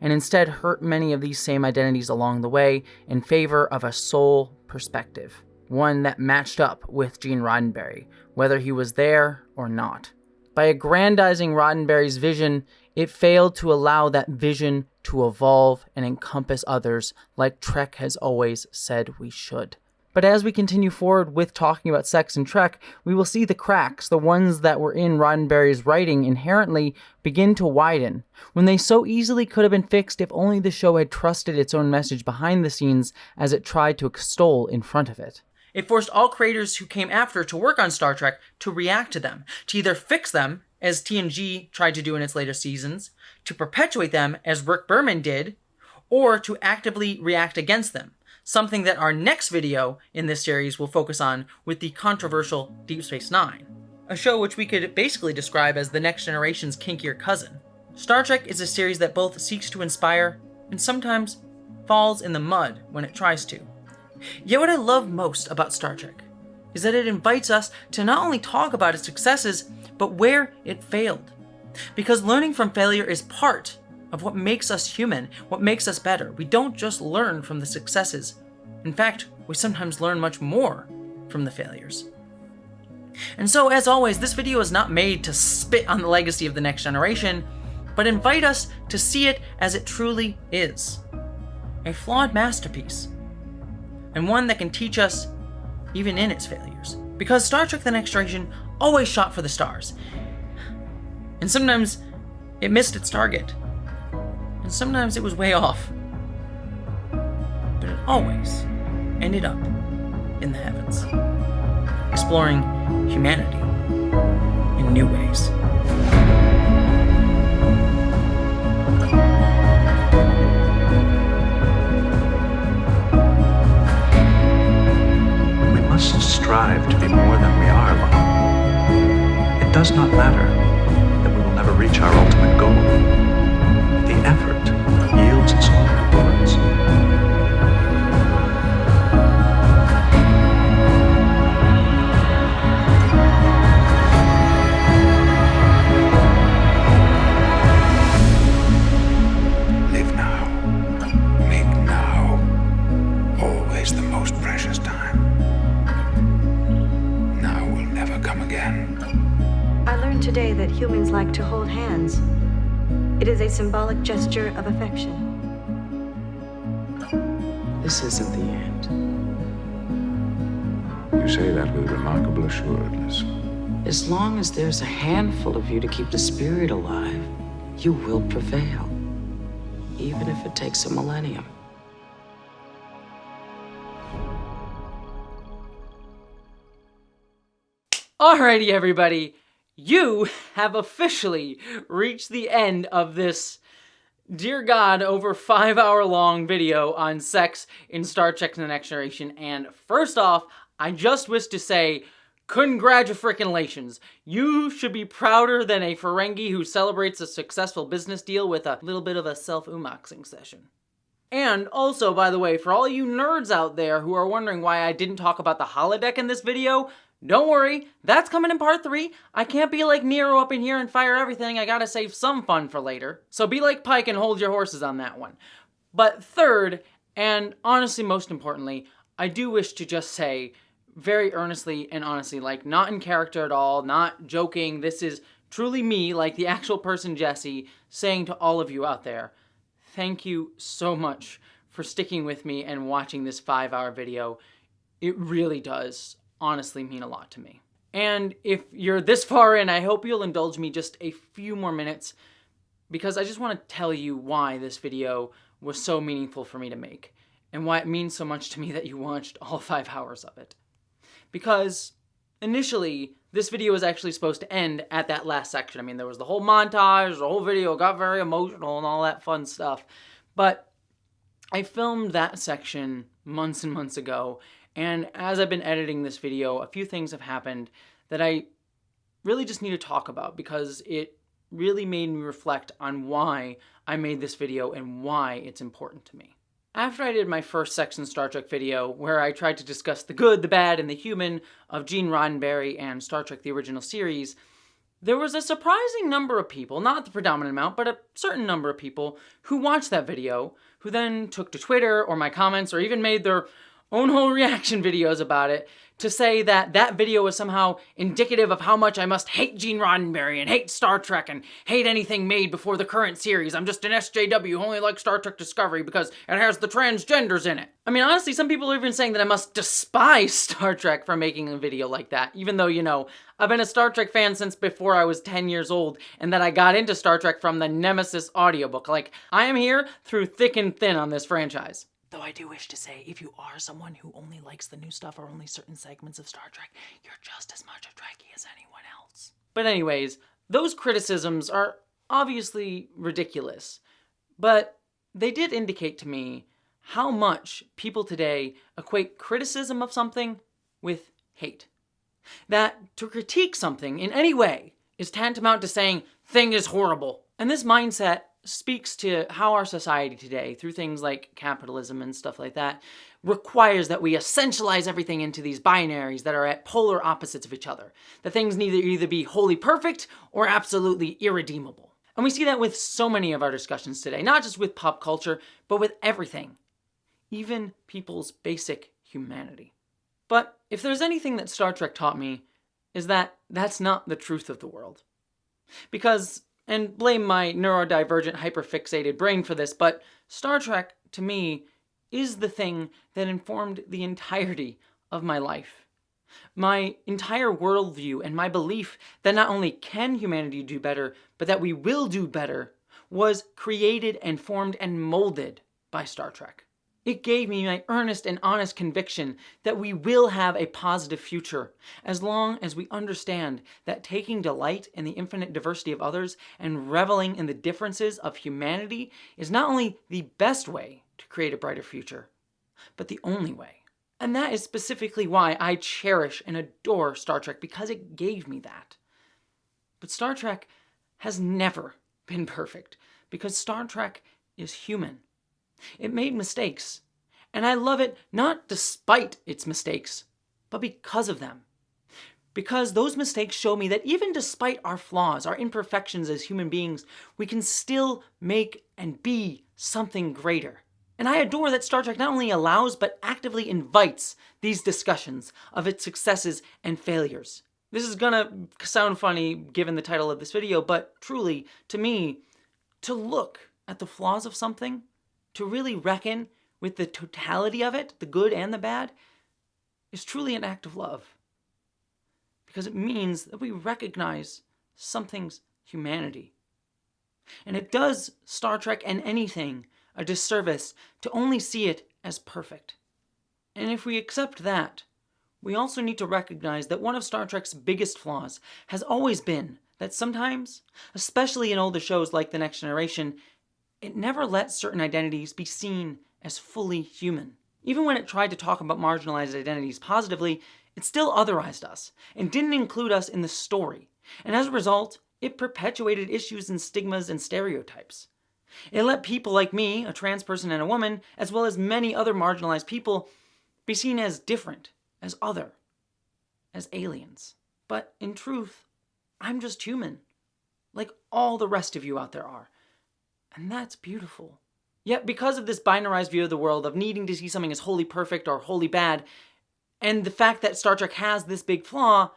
and instead hurt many of these same identities along the way in favor of a sole perspective, one that matched up with Gene Roddenberry, whether he was there or not. By aggrandizing Roddenberry's vision, it failed to allow that vision to evolve and encompass others like Trek has always said we should. But as we continue forward with talking about sex in Trek, we will see the cracks, the ones that were in Roddenberry's writing inherently, begin to widen, when they so easily could have been fixed if only the show had trusted its own message behind the scenes as it tried to extol in front of it. It forced all creators who came after to work on Star Trek to react to them, to either fix them, as TNG tried to do in its later seasons, to perpetuate them, as Rick Berman did, or to actively react against them. Something that our next video in this series will focus on with the controversial Deep Space Nine, a show which we could basically describe as the Next Generation's kinkier cousin. Star Trek is a series that both seeks to inspire and sometimes falls in the mud when it tries to. Yet what I love most about Star Trek is that it invites us to not only talk about its successes, but where it failed. Because learning from failure is part of what makes us human, what makes us better. We don't just learn from the successes. In fact, we sometimes learn much more from the failures. And so, as always, this video is not made to spit on the legacy of the Next Generation, but invite us to see it as it truly is. A flawed masterpiece. And one that can teach us even in its failures. Because Star Trek The Next Generation always shot for the stars. And sometimes it missed its target. And sometimes it was way off. But it always ended up in the heavens, exploring humanity in new ways. We must strive to be more than we are, Lon. It does not matter that we will never reach our ultimate goal. The effort yields its own rewards. Live now. Make now always the most precious time. Now will never come again. I learned today that humans like to hold hands. It is a symbolic gesture of affection. This isn't the end. You say that with remarkable assuredness. As long as there's a handful of you to keep the spirit alive, you will prevail. Even if it takes a millennium. Alrighty, everybody. You have officially reached the end of this, dear God, over 5-hour-long video on sex in Star Trek The Next Generation. And first off, I just wish to say, congratulations. You should be prouder than a Ferengi who celebrates a successful business deal with a little bit of a self-umoxing session. And also, by the way, for all you nerds out there who are wondering why I didn't talk about the holodeck in this video, don't worry, that's coming in part 3. I can't be like Nero up in here and fire everything. I gotta save some fun for later. So be like Pike and hold your horses on that one. But third, and honestly most importantly, I do wish to just say, very earnestly and honestly, like not in character at all, not joking, this is truly me, like the actual person Jessie, saying to all of you out there, thank you so much for sticking with me and watching this 5-hour video. It really does honestly mean a lot to me. And if you're this far in, I hope you'll indulge me just a few more minutes, because I just want to tell you why this video was so meaningful for me to make, and why it means so much to me that you watched all 5 hours of it. Because Initially, this video was actually supposed to end at that last section. I mean, there was the whole montage, the whole video got very emotional and all that fun stuff. But I filmed that section months and months ago, and as I've been editing this video, a few things have happened that I really just need to talk about because it really made me reflect on why I made this video and why it's important to me. After I did my first Sex and Star Trek video, where I tried to discuss the good, the bad, and the human of Gene Roddenberry and Star Trek the original series, there was a surprising number of people, not the predominant amount, but a certain number of people who watched that video, who then took to Twitter or my comments or even made their own whole reaction videos about it to say that that video was somehow indicative of how much I must hate Gene Roddenberry and hate Star Trek and hate anything made before the current series. I'm just an SJW who only likes Star Trek Discovery because it has the transgenders in it. I mean, honestly, some people are even saying that I must despise Star Trek for making a video like that, even though, you know, I've been a Star Trek fan since before I was 10 years old, and that I got into Star Trek from the Nemesis audiobook. Like, I am here through thick and thin on this franchise. Though I do wish to say, if you are someone who only likes the new stuff or only certain segments of Star Trek, you're just as much a Trekkie as anyone else. But anyways, those criticisms are obviously ridiculous, but they did indicate to me how much people today equate criticism of something with hate. That to critique something in any way is tantamount to saying, thing is horrible. And this mindset speaks to how our society today, through things like capitalism and stuff like that, requires that we essentialize everything into these binaries that are at polar opposites of each other. That things need to either be wholly perfect or absolutely irredeemable. And we see that with so many of our discussions today, not just with pop culture, but with everything. Even people's basic humanity. But if there's anything that Star Trek taught me, is that that's not the truth of the world. Because, and blame my neurodivergent, hyperfixated brain for this, but Star Trek, to me, is the thing that informed the entirety of my life. My entire worldview and my belief that not only can humanity do better, but that we will do better, was created and formed and molded by Star Trek. It gave me my earnest and honest conviction that we will have a positive future as long as we understand that taking delight in the infinite diversity of others and reveling in the differences of humanity is not only the best way to create a brighter future, but the only way. And that is specifically why I cherish and adore Star Trek, because it gave me that. But Star Trek has never been perfect, because Star Trek is human. It made mistakes, and I love it not despite its mistakes, but because of them. Because those mistakes show me that even despite our flaws, our imperfections as human beings, we can still make and be something greater. And I adore that Star Trek not only allows, but actively invites these discussions of its successes and failures. This is gonna sound funny given the title of this video, but truly, to me, to look at the flaws of something, to really reckon with the totality of it, the good and the bad, is truly an act of love. Because it means that we recognize something's humanity. And it does Star Trek and anything a disservice to only see it as perfect. And if we accept that, we also need to recognize that one of Star Trek's biggest flaws has always been that sometimes, especially in older shows like The Next Generation, it never let certain identities be seen as fully human. Even when it tried to talk about marginalized identities positively, it still otherized us and didn't include us in the story. And as a result, it perpetuated issues and stigmas and stereotypes. It let people like me, a trans person and a woman, as well as many other marginalized people, be seen as different, as other, as aliens. But in truth, I'm just human, like all the rest of you out there are. And that's beautiful. Yet because of this binarized view of the world, of needing to see something as wholly perfect or wholly bad, and the fact that Star Trek has this big flaw,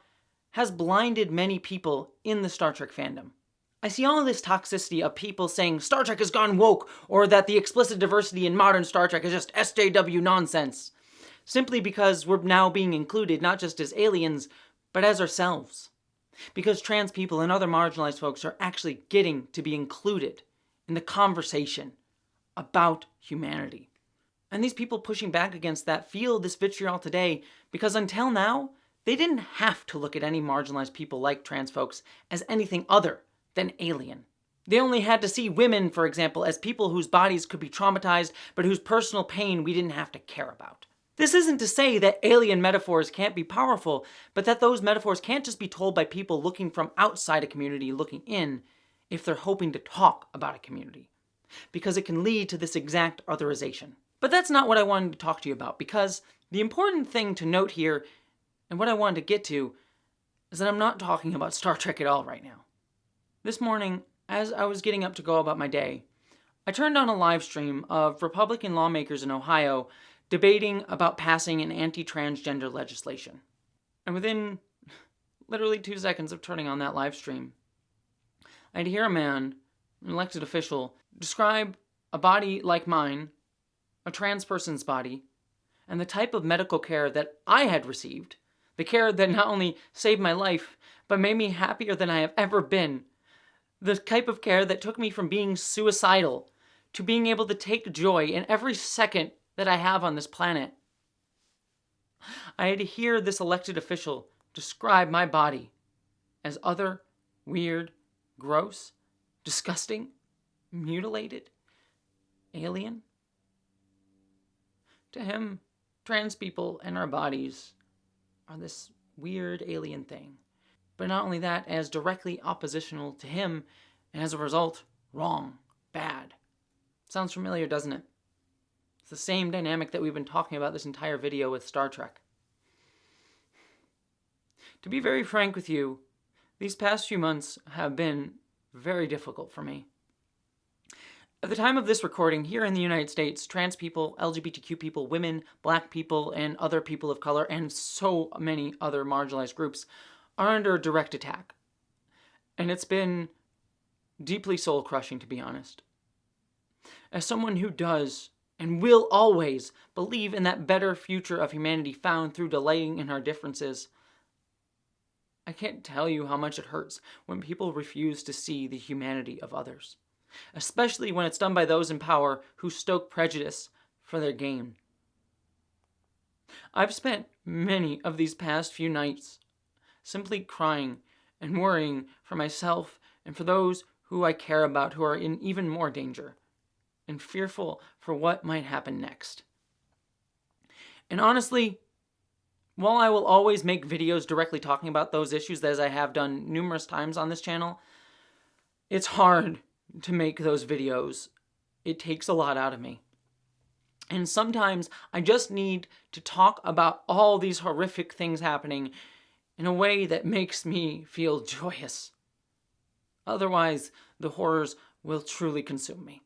has blinded many people in the Star Trek fandom. I see all of this toxicity of people saying Star Trek has gone woke, or that the explicit diversity in modern Star Trek is just SJW nonsense, simply because we're now being included not just as aliens, but as ourselves. Because trans people and other marginalized folks are actually getting to be included in the conversation about humanity. And these people pushing back against that feel this vitriol today because until now, They didn't have to look at any marginalized people like trans folks as anything other than alien. They only had to see women, for example, as people whose bodies could be traumatized, but whose personal pain we didn't have to care about. This isn't to say that alien metaphors can't be powerful, but that those metaphors can't just be told by people looking from outside a community looking in if they're hoping to talk about a community, because it can lead to this exact otherization. But that's not what I wanted to talk to you about, because the important thing to note here, and what I wanted to get to, is that I'm not talking about Star Trek at all right now. This morning, as I was getting up to go about my day, I turned on a live stream of Republican lawmakers in Ohio debating about passing an anti-transgender legislation. And within literally 2 seconds of turning on that live stream, I'd hear a man, an elected official, describe a body like mine, a trans person's body, and the type of medical care that I had received, the care that not only saved my life, but made me happier than I have ever been, the type of care that took me from being suicidal to being able to take joy in every second that I have on this planet. I had to hear this elected official describe my body as other, weird, gross, disgusting, mutilated, alien. To him, trans people and our bodies are this weird alien thing. But not only that, as directly oppositional to him, and as a result, wrong, bad. Sounds familiar, doesn't it? It's the same dynamic that we've been talking about this entire video with Star Trek. To be very frank with you, these past few months have been very difficult for me. At the time of this recording, here in the United States, trans people, LGBTQ people, women, black people, and other people of color, and so many other marginalized groups are under direct attack. And it's been deeply soul-crushing, to be honest. As someone who does and will always believe in that better future of humanity found through delighting in our differences, I can't tell you how much it hurts when people refuse to see the humanity of others, especially when it's done by those in power who stoke prejudice for their gain. I've spent many of these past few nights simply crying and worrying for myself and for those who I care about who are in even more danger, and fearful for what might happen next. And honestly, while I will always make videos directly talking about those issues, as I have done numerous times on this channel, it's hard to make those videos. It takes a lot out of me. And sometimes I just need to talk about all these horrific things happening in a way that makes me feel joyous. Otherwise, the horrors will truly consume me.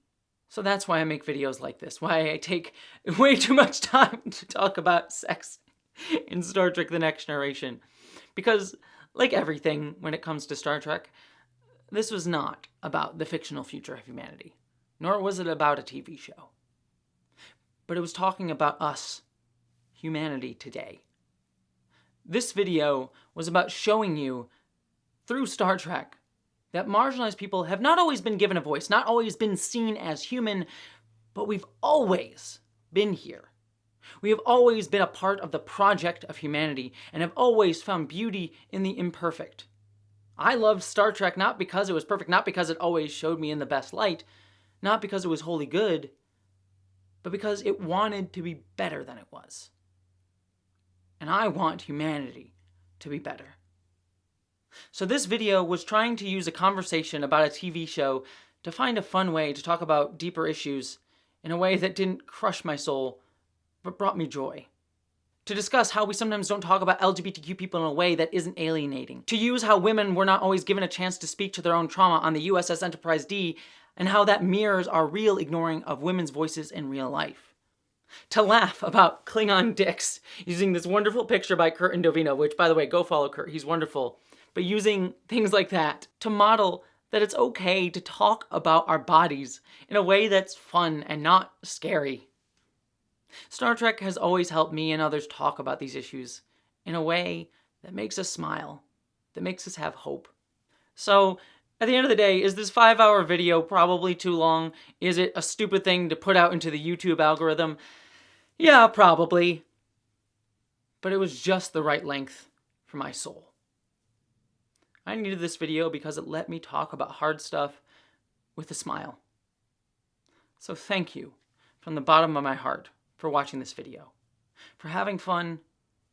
So that's why I make videos like this, why I take way too much time to talk about sex in Star Trek The Next Generation. Because, like everything when it comes to Star Trek, this was not about the fictional future of humanity, nor was it about a TV show. But it was talking about us, humanity today. This video was about showing you, through Star Trek, that marginalized people have not always been given a voice, not always been seen as human, but we've always been here. We have always been a part of the project of humanity and have always found beauty in the imperfect. I loved Star Trek not because it was perfect, not because it always showed me in the best light, not because it was wholly good, but because it wanted to be better than it was. And I want humanity to be better. So this video was trying to use a conversation about a TV show to find a fun way to talk about deeper issues in a way that didn't crush my soul, but brought me joy. To discuss how we sometimes don't talk about LGBTQ people in a way that isn't alienating. To use how women were not always given a chance to speak to their own trauma on the USS Enterprise D, and how that mirrors our real ignoring of women's voices in real life. To laugh about Klingon dicks, using this wonderful picture by Kurt Indovino, which, by the way, go follow Kurt, he's wonderful. But using things like that to model that it's okay to talk about our bodies in a way that's fun and not scary. Star Trek has always helped me and others talk about these issues in a way that makes us smile, that makes us have hope. So, at the end of the day, is this 5-hour video probably too long? Is it a stupid thing to put out into the YouTube algorithm? Yeah, probably. But it was just the right length for my soul. I needed this video because it let me talk about hard stuff with a smile. So thank you from the bottom of my heart for watching this video, for having fun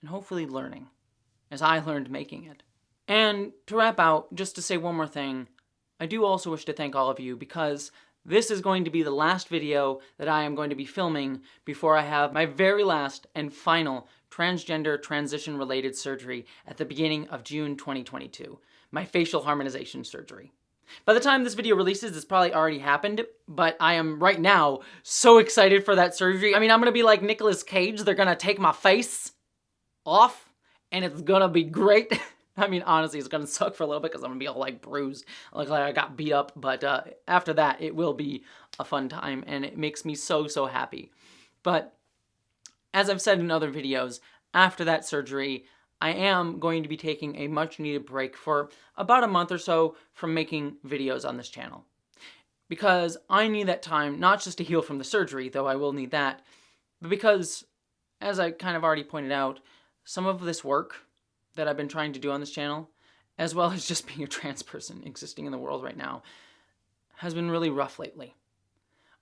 and hopefully learning, as I learned making it. And to wrap out, just to say one more thing, I do also wish to thank all of you because this is going to be the last video that I am going to be filming before I have my very last and final transgender transition related surgery at the beginning of June 2022, my facial harmonization surgery. By the time this video releases, it's probably already happened, but I am right now so excited for that surgery. I mean, I'm gonna be like Nicolas Cage. They're gonna take my face off and it's gonna be great. I mean, honestly, it's gonna suck for a little bit because I'm gonna be all like bruised, like I got beat up, but after that, it will be a fun time and it makes me so, so happy. But as I've said in other videos, after that surgery, I am going to be taking a much needed break for about a month or so from making videos on this channel. Because I need that time, not just to heal from the surgery, though I will need that, but because, as I kind of already pointed out, some of this work that I've been trying to do on this channel, as well as just being a trans person existing in the world right now, has been really rough lately.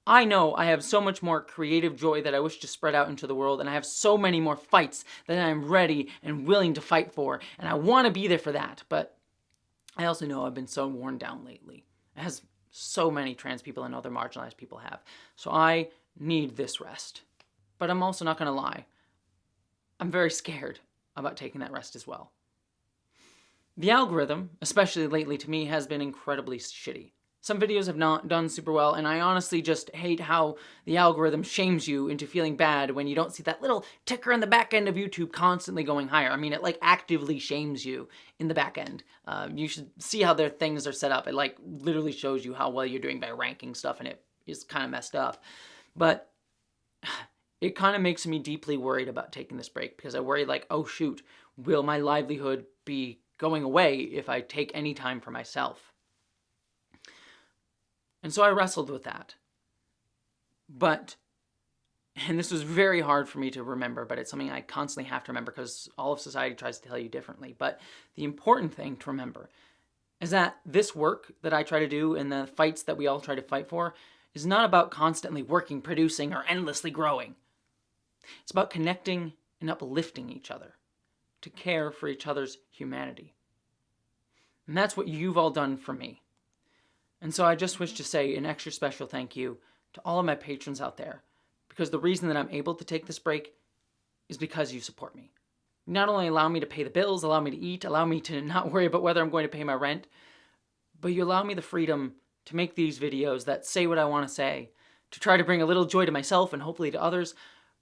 I know I have so much more creative joy that I wish to spread out into the world, and I have so many more fights that I am ready and willing to fight for, and I want to be there for that, but I also know I've been so worn down lately, as so many trans people and other marginalized people have. So I need this rest. But I'm also not going to lie. I'm very scared about taking that rest as well. The algorithm, especially lately to me, has been incredibly shitty. Some videos have not done super well, and I honestly just hate how the algorithm shames you into feeling bad when you don't see that little ticker in the back end of YouTube constantly going higher. I mean, it like actively shames you in the back end. You should see how their things are set up. It like literally shows you how well you're doing by ranking stuff, and it is kind of messed up. But it kind of makes me deeply worried about taking this break because I worry like, oh shoot, will my livelihood be going away if I take any time for myself? And so I wrestled with that. But, and this was very hard for me to remember, but it's something I constantly have to remember because all of society tries to tell you differently. But the important thing to remember is that this work that I try to do and the fights that we all try to fight for is not about constantly working, producing, or endlessly growing. It's about connecting and uplifting each other to care for each other's humanity. And that's what you've all done for me. And so I just wish to say an extra special thank you to all of my patrons out there, because the reason that I'm able to take this break is because you support me. You not only allow me to pay the bills, allow me to eat, allow me to not worry about whether I'm going to pay my rent, but you allow me the freedom to make these videos that say what I want to say, to try to bring a little joy to myself and hopefully to others,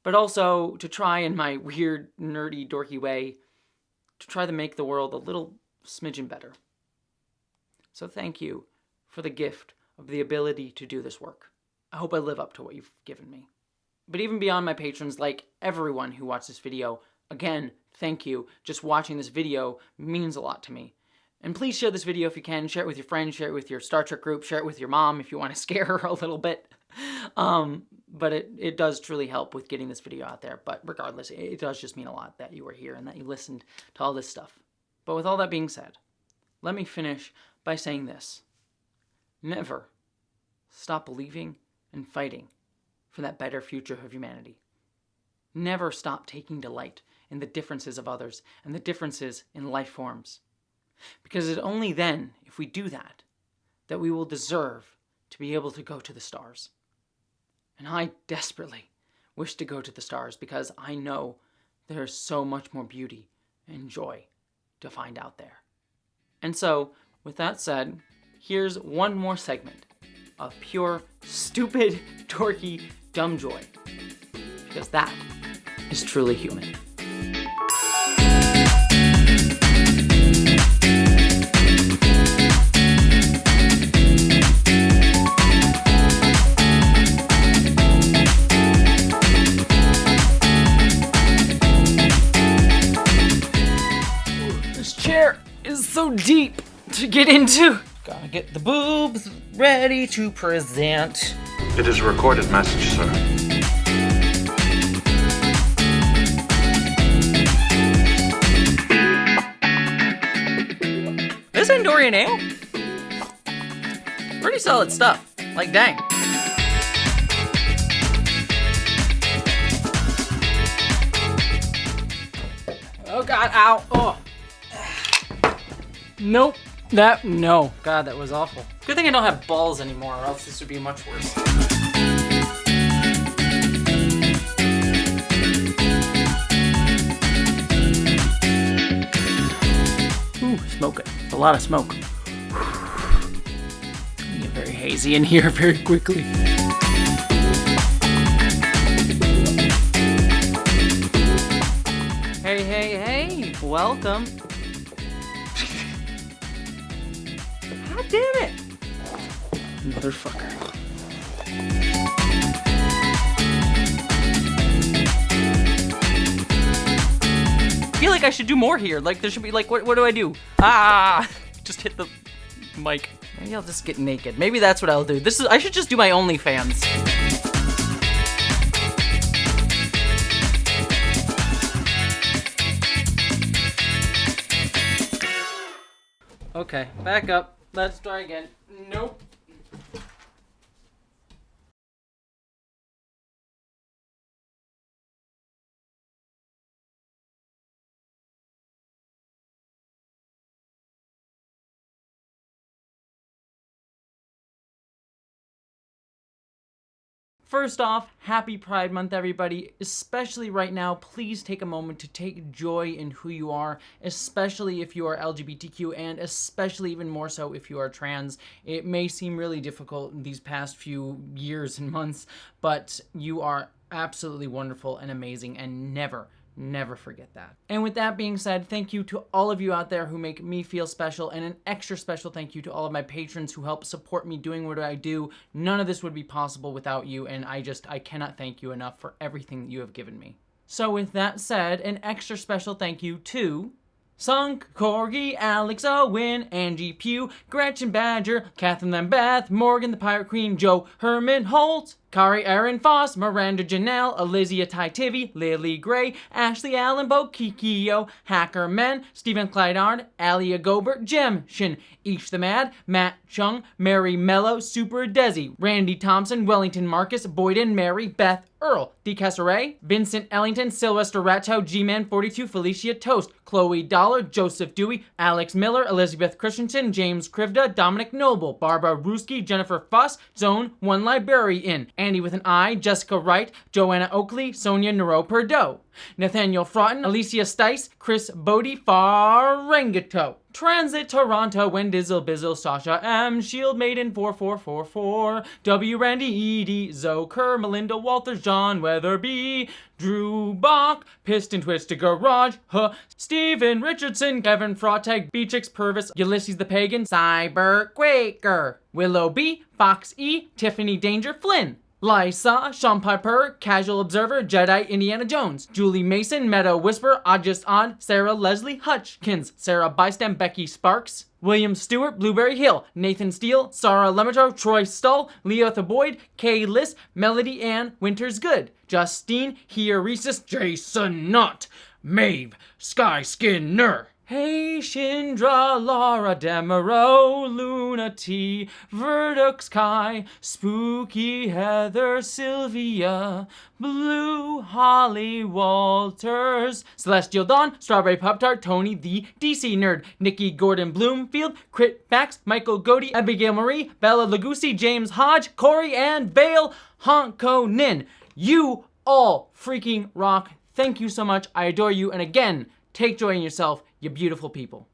but also to try in my weird, nerdy, dorky way, to try to make the world a little smidgen better. So thank you for the gift of the ability to do this work. I hope I live up to what you've given me. But even beyond my patrons, like everyone who watched this video, again, thank you. Just watching this video means a lot to me. And please share this video if you can. Share it with your friends, share it with your Star Trek group, share it with your mom if you want to scare her a little bit. But it does truly help with getting this video out there. But regardless, it does just mean a lot that you were here and that you listened to all this stuff. But with all that being said, let me finish by saying this. Never stop believing and fighting for that better future of humanity. Never stop taking delight in the differences of others and the differences in life forms. Because it's only then, if we do that, that we will deserve to be able to go to the stars. And I desperately wish to go to the stars because I know there is so much more beauty and joy to find out there. And so, with that said, here's one more segment of pure, stupid, dorky, dumb joy. Because that is truly human. This chair is so deep to get into. Gotta get the boobs ready to present. It is a recorded message, sir. Dorian Ale? Pretty solid stuff. Like, dang. Oh god, ow. Oh. Nope. No. God, that was awful. Good thing I don't have balls anymore, or else this would be much worse. Ooh, smoking. A lot of smoke. Get very hazy in here very quickly. Hey. Welcome. God damn it. Motherfucker. I feel like I should do more here. Like, there should be, like, what do I do? Just hit the mic. Maybe I'll just get naked. Maybe that's what I'll do. I should just do my OnlyFans. Okay, back up. Let's try again. Nope. First off, happy Pride Month, everybody. Especially right now, please take a moment to take joy in who you are, especially if you are LGBTQ, and especially even more so if you are trans. It may seem really difficult in these past few years and months, but you are absolutely wonderful and amazing, and never forget that. And with that being said, thank you to all of you out there who make me feel special, and an extra special thank you to all of my patrons who help support me doing what I do. None of this would be possible without you, and I cannot thank you enough for everything that you have given me. So with that said, an extra special thank you to Sunk, Corgi, Alex Owen, Angie Pugh, Gretchen Badger, Catherine Lambeth, Morgan the Pirate Queen, Joe Herman Holt, Kari Aaron Foss, Miranda Janelle, Alizia Tytivy, Lily Gray, Ashley Allen Bo, Kikio, Hacker Men, Stephen Clydard, Alia Gobert, Jem Shin, Ish the Mad, Matt Chung, Mary Mello, Super Desi, Randy Thompson, Wellington Marcus, Boyden Mary, Beth Earl, D. Cassaray, Vincent Ellington, Sylvester Rattow, G-Man 42, Felicia Toast, Chloe Dollar, Joseph Dewey, Alex Miller, Elizabeth Christensen, James Krivda, Dominic Noble, Barbara Ruski, Jennifer Fuss, Zone 1 Librarian, Andy with an I, Jessica Wright, Joanna Oakley, Sonia Nero Perdo, Nathaniel Fraughton, Alicia Stice, Chris Bodie, Farangato, Transit Toronto, Wendizzle Bizzle, Sasha M, Shield Maiden 4444, W Randy Edie, Zoe Kerr, Melinda Walters, John Weatherby, Drew Bach, Piston Twister Garage, Steven Richardson, Kevin Frotag, Beatrix Purvis, Ulysses the Pagan, Cyber Quaker, Willow B, Fox E, Tiffany Danger Flynn, Lysa, Sean Piper, Casual Observer, Jedi Indiana Jones, Julie Mason, Meadow Whisper, Oddest Odd, Sarah Leslie Hutchkins, Sarah Bystam, Becky Sparks, William Stewart, Blueberry Hill, Nathan Steele, Sarah Lemetro, Troy Stull, Leotha Boyd, Kay Liss, Melody Ann, Winters Good, Justine, Hieresis, Jason Knott, Maeve, Sky Skinner, Hey Shindra, Laura Demeraux, Luna T, Verdux Kai, Spooky Heather, Sylvia, Blue Holly Walters, Celestial Dawn, Strawberry Pop-Tart, Tony the DC Nerd, Nikki Gordon Bloomfield, Crit Fax, Michael Godey, Abigail Marie, Bella Lugosi, James Hodge, Corey and Vale, Honko Nin. You all freaking rock. Thank you so much. I adore you. And again, take joy in yourself, you beautiful people.